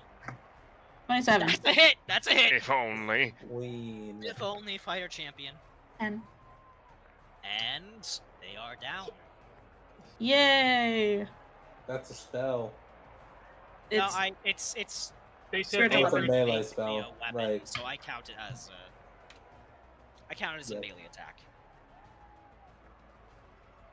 Speaker 7: 27.
Speaker 2: That's a hit! That's a hit!
Speaker 4: If only.
Speaker 3: Queen.
Speaker 2: If only fighter champion.
Speaker 7: 10.
Speaker 2: And they are down.
Speaker 7: Yay!
Speaker 3: That's a spell.
Speaker 2: No,
Speaker 7: It's
Speaker 2: it's
Speaker 5: They
Speaker 7: Spiritual
Speaker 5: said
Speaker 3: Oh, it's a
Speaker 7: weapon.
Speaker 3: melee
Speaker 2: basically
Speaker 3: spell.
Speaker 2: a weapon,
Speaker 3: Right.
Speaker 2: so I count it as a
Speaker 3: Yep.
Speaker 2: melee attack.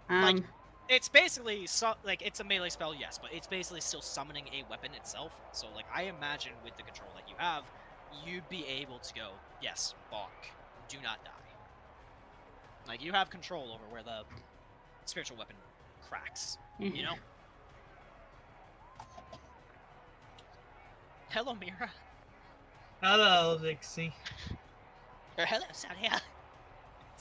Speaker 7: um
Speaker 2: It's basically like it's a melee spell, yes, but it's basically still summoning a weapon itself. So like I imagine with the control that you have, you'd be able to go, yes, bonk, do not die. Like you have control over where the spiritual weapon cracks, you know? Hello, Myra.
Speaker 5: Hello, Vixie.
Speaker 2: Or hello, Tsalia.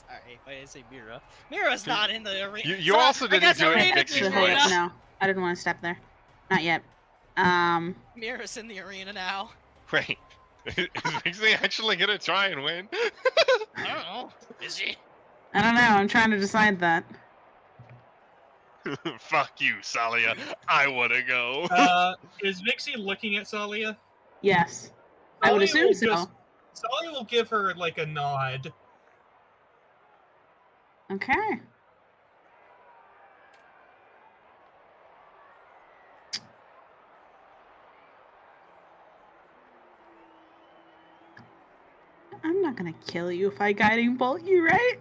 Speaker 2: Sorry, why did I say Myra? Myra's not in the arena.
Speaker 8: You
Speaker 2: So
Speaker 8: also
Speaker 2: I
Speaker 8: didn't
Speaker 2: guess
Speaker 8: do
Speaker 2: I'm
Speaker 8: any
Speaker 2: in
Speaker 8: Vixie
Speaker 2: the
Speaker 8: voice.
Speaker 2: arena.
Speaker 7: no, I didn't want to step there. Not yet.
Speaker 2: Myra's in the arena now.
Speaker 8: Wait. Is Vixie actually gonna try and win?
Speaker 2: I don't know. Is she?
Speaker 7: I don't know, I'm trying to decide that.
Speaker 8: Fuck you, Tsalia. I wanna go.
Speaker 5: Is Vixie looking at Tsalia?
Speaker 7: Yes. I would
Speaker 5: Tsalia
Speaker 7: assume
Speaker 5: will
Speaker 7: so.
Speaker 5: Tsalia will give her, like, a nod.
Speaker 7: Okay. I'm not gonna kill you if I guiding bolt you, right?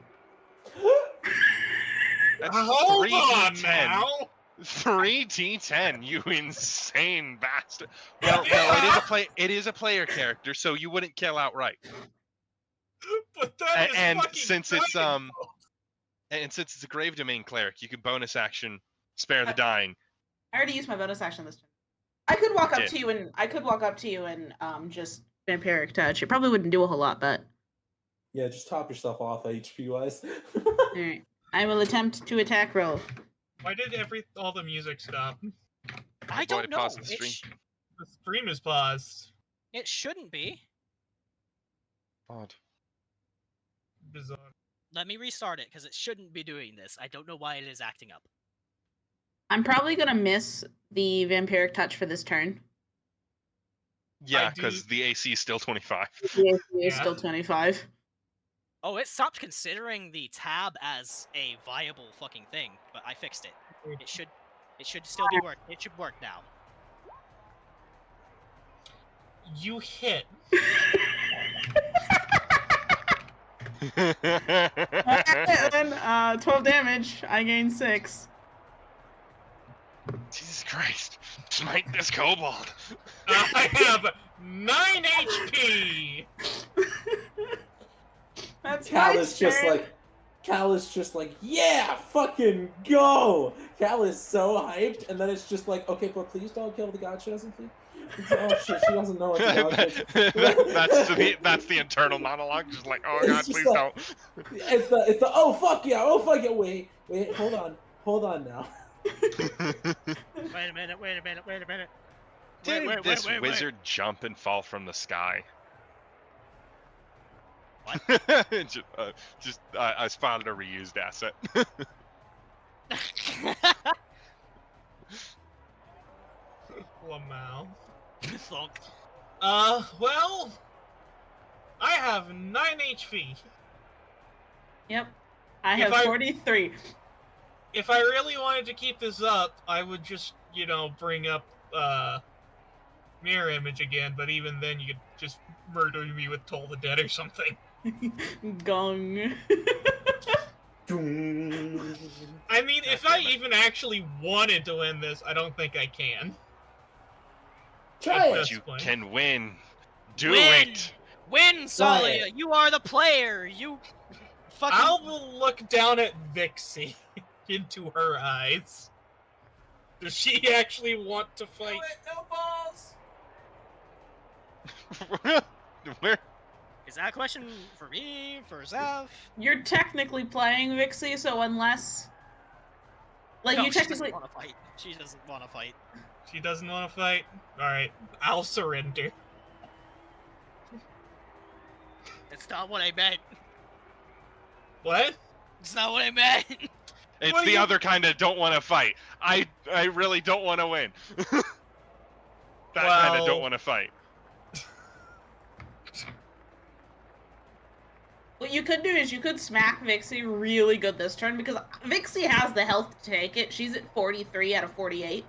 Speaker 8: That's
Speaker 5: Hold
Speaker 8: 3
Speaker 5: on
Speaker 8: D10.
Speaker 5: now!
Speaker 8: 3d10, you insane bastard. Well, no, it is a player character, so you wouldn't kill outright.
Speaker 5: But that is
Speaker 8: And
Speaker 5: fucking
Speaker 8: since it's
Speaker 5: dying.
Speaker 8: and since it's a grave domain cleric, you can bonus action spare the dying.
Speaker 7: I already used my bonus action this turn. I could walk up
Speaker 8: Did.
Speaker 7: to you and just vampiric touch. It probably wouldn't do a whole lot, but
Speaker 3: Yeah, just top yourself off HP wise.
Speaker 7: alright. I will attempt to attack roll.
Speaker 5: Why did all the music stop?
Speaker 2: I
Speaker 8: Boy,
Speaker 2: don't know.
Speaker 8: pause the stream.
Speaker 5: The stream is paused.
Speaker 2: It shouldn't be.
Speaker 8: Odd.
Speaker 5: Bizarre.
Speaker 2: Let me restart it because it shouldn't be doing this. I don't know why it is acting up.
Speaker 7: I'm probably gonna miss the vampiric touch for this turn.
Speaker 8: Yeah,
Speaker 5: do-
Speaker 8: because the AC is still 25.
Speaker 7: The AC is
Speaker 5: Yeah.
Speaker 7: still 25.
Speaker 2: Oh, it stopped considering the tab as a viable fucking thing, but I fixed it. It should still be work. It should work now.
Speaker 5: You hit.
Speaker 7: And 12 damage. I gain 6.
Speaker 8: Jesus Christ. Smite this kobold.
Speaker 5: I have 9 HP!
Speaker 7: That's
Speaker 3: Cal
Speaker 7: my
Speaker 3: is just
Speaker 7: turn.
Speaker 3: like, yeah, fucking go! Cal is so hyped, and then it's just like, okay, but please don't kill the god she doesn't please. Oh shit, she doesn't know what's going on.
Speaker 8: that's the internal monologue. Just like, oh
Speaker 3: It's
Speaker 8: god,
Speaker 3: just
Speaker 8: please
Speaker 3: like-
Speaker 8: don't.
Speaker 3: It's the oh fuck yeah, wait, hold on now.
Speaker 2: Wait a minute.
Speaker 8: Did this wizard jump and fall from the sky?
Speaker 2: What?
Speaker 8: I spotted a reused asset.
Speaker 5: Lamau.
Speaker 2: Thunk.
Speaker 5: Well, I have 9 HP.
Speaker 7: Yep. I
Speaker 5: If
Speaker 7: have
Speaker 5: I-
Speaker 7: 43.
Speaker 5: If I really wanted to keep this up, I would just, bring up, mirror image again, but even then you could just murder me with Toll the Dead or something.
Speaker 7: Gong.
Speaker 5: I mean, if I even actually wanted to win this, I don't think I can.
Speaker 3: Try
Speaker 5: That's
Speaker 3: it.
Speaker 8: You
Speaker 5: fine.
Speaker 8: can win. Do
Speaker 2: Win!
Speaker 8: it.
Speaker 2: Win, Tsalia! You are the player! You fucking...
Speaker 5: I will look down at Vixie into her eyes. Does she actually want to fight?
Speaker 1: No balls.
Speaker 8: Where?
Speaker 2: Is that a question for me? For Zeph?
Speaker 7: You're technically playing Vixie, so unless... Like,
Speaker 2: No,
Speaker 7: you
Speaker 2: she
Speaker 7: technically...
Speaker 2: doesn't want to fight. She doesn't want to fight.
Speaker 5: She doesn't want to fight? Alright, I'll surrender.
Speaker 2: It's not what I meant.
Speaker 5: What?
Speaker 2: It's not what I meant.
Speaker 8: It's
Speaker 5: What do
Speaker 8: the
Speaker 5: you-
Speaker 8: other kind of don't want to fight. I really don't want to win. That kind of don't
Speaker 5: Well-
Speaker 8: want to fight.
Speaker 7: What you could do is you could smack Vixie really good this turn, because Vixie has the health to take it. She's at 43 out of 48.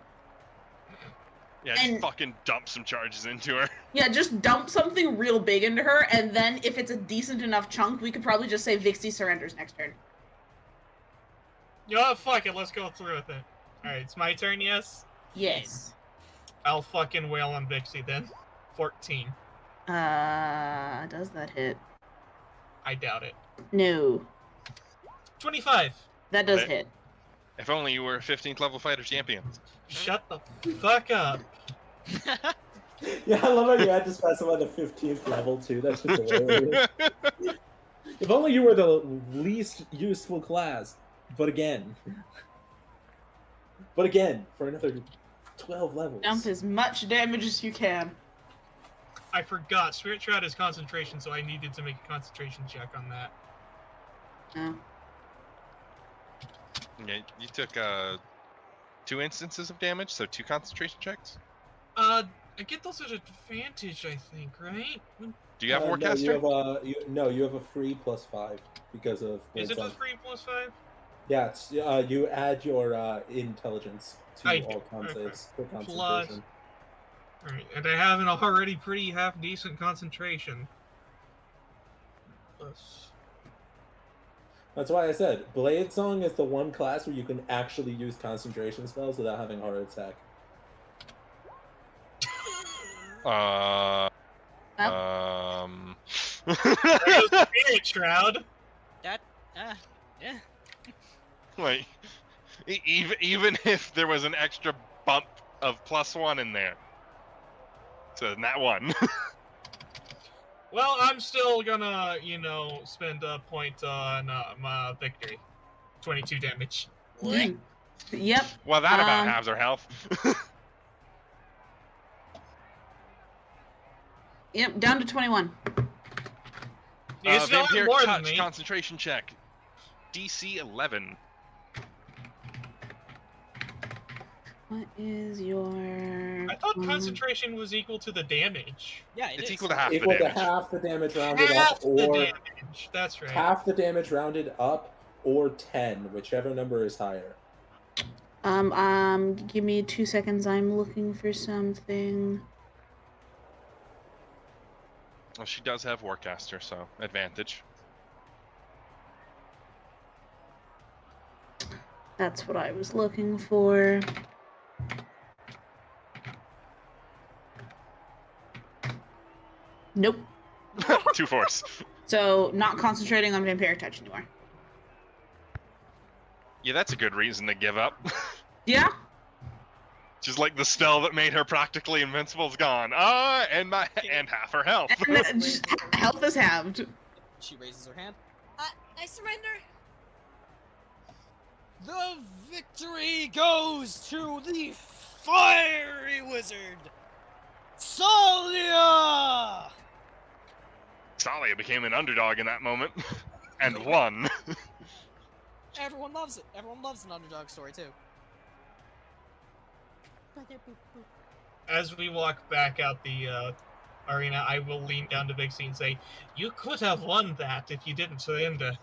Speaker 8: Yeah, just
Speaker 7: And-
Speaker 8: fucking dump some charges into her.
Speaker 7: Yeah, just dump something real big into her, and then if it's a decent enough chunk, we could probably just say Vixie surrenders next turn.
Speaker 5: You know what? Fuck it, let's go through with it. Alright, it's my turn, yes?
Speaker 7: Yes.
Speaker 5: I'll fucking wail on Vixie then. 14.
Speaker 7: Does that hit?
Speaker 5: I doubt it.
Speaker 7: No.
Speaker 5: 25.
Speaker 7: That does
Speaker 8: Right.
Speaker 7: hit.
Speaker 8: If only you were a 15th level fighter champion.
Speaker 5: Shut the fuck up.
Speaker 3: Yeah, I love how you had to specify the 15th level too. That's just hilarious. If only you were the least useful class. But again, for another 12 levels.
Speaker 7: Dump as much damage as you can.
Speaker 5: I forgot. Spirit Shroud is concentration, so I needed to make a concentration check on that.
Speaker 7: Oh.
Speaker 8: Yeah, you took 2 instances of damage, so 2 concentration checks.
Speaker 5: I get those at advantage, I think, right?
Speaker 8: Do you have
Speaker 3: No,
Speaker 8: Warcaster?
Speaker 3: you have a free +5 because of.
Speaker 5: Is it
Speaker 3: Blade
Speaker 5: a
Speaker 3: Song.
Speaker 5: 3+5?
Speaker 3: Yeah, it's, you add your intelligence to
Speaker 5: I
Speaker 3: all
Speaker 5: do,
Speaker 3: con
Speaker 5: okay.
Speaker 3: saves for
Speaker 5: Plus-
Speaker 3: concentration.
Speaker 5: Alright, and I have an already pretty half-decent concentration. Plus...
Speaker 3: That's why I said Blade Song is the one class where you can actually use concentration spells without having heart attack.
Speaker 5: Spirit Shroud!
Speaker 2: That, yeah.
Speaker 8: Wait, even if there was an extra bump of +1 in there, so not 1.
Speaker 5: Well, I'm still gonna, spend a point on my victory. 22 damage.
Speaker 7: What? Yep.
Speaker 8: Well, that about
Speaker 7: Um,
Speaker 8: halves her health.
Speaker 7: Yep, down to 21.
Speaker 5: It's not
Speaker 8: Vampire
Speaker 5: more than
Speaker 8: touch
Speaker 5: me.
Speaker 8: concentration check, DC 11.
Speaker 7: What is your...
Speaker 5: I thought concentration was equal to the damage.
Speaker 2: Yeah, it
Speaker 8: It's
Speaker 2: is.
Speaker 8: equal to half the
Speaker 3: Equal to
Speaker 8: damage.
Speaker 3: half the damage rounded
Speaker 5: Half
Speaker 3: up,
Speaker 5: the
Speaker 3: or
Speaker 5: damage. That's right.
Speaker 3: half the damage rounded up, or 10, whichever number is higher.
Speaker 7: Give me 2 seconds. I'm looking for something.
Speaker 8: Well, she does have Warcaster, so advantage.
Speaker 7: That's what I was looking for. Nope.
Speaker 8: 2 force.
Speaker 7: So, not concentrating on Vampire Touch anymore.
Speaker 8: Yeah, that's a good reason to give up.
Speaker 7: Yeah?
Speaker 8: Just like the spell that made her practically invincible is gone. And half her health.
Speaker 7: And just, health is halved.
Speaker 2: She raises her hand.
Speaker 6: I surrender.
Speaker 2: The victory goes to the fiery wizard, Tsalia!
Speaker 8: Tsalia became an underdog in that moment, and won.
Speaker 2: Everyone loves it. Everyone loves an underdog story, too.
Speaker 5: As we walk back out the arena, I will lean down to Vixie and say, "You could have won that if you didn't surrender."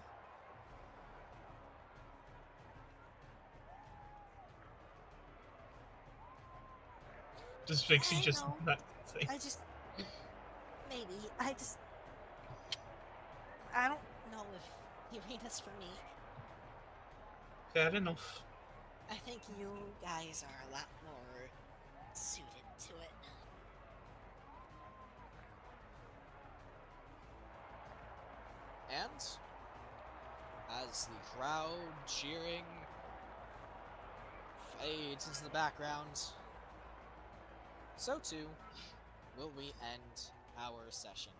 Speaker 5: Does Vixie
Speaker 6: I
Speaker 5: just
Speaker 6: know.
Speaker 5: not say?
Speaker 6: I just maybe I don't know if the arena's for me.
Speaker 5: Fair enough.
Speaker 6: I think you guys are a lot more suited to it.
Speaker 2: And as the crowd cheering fades into the background, so too will we end our session.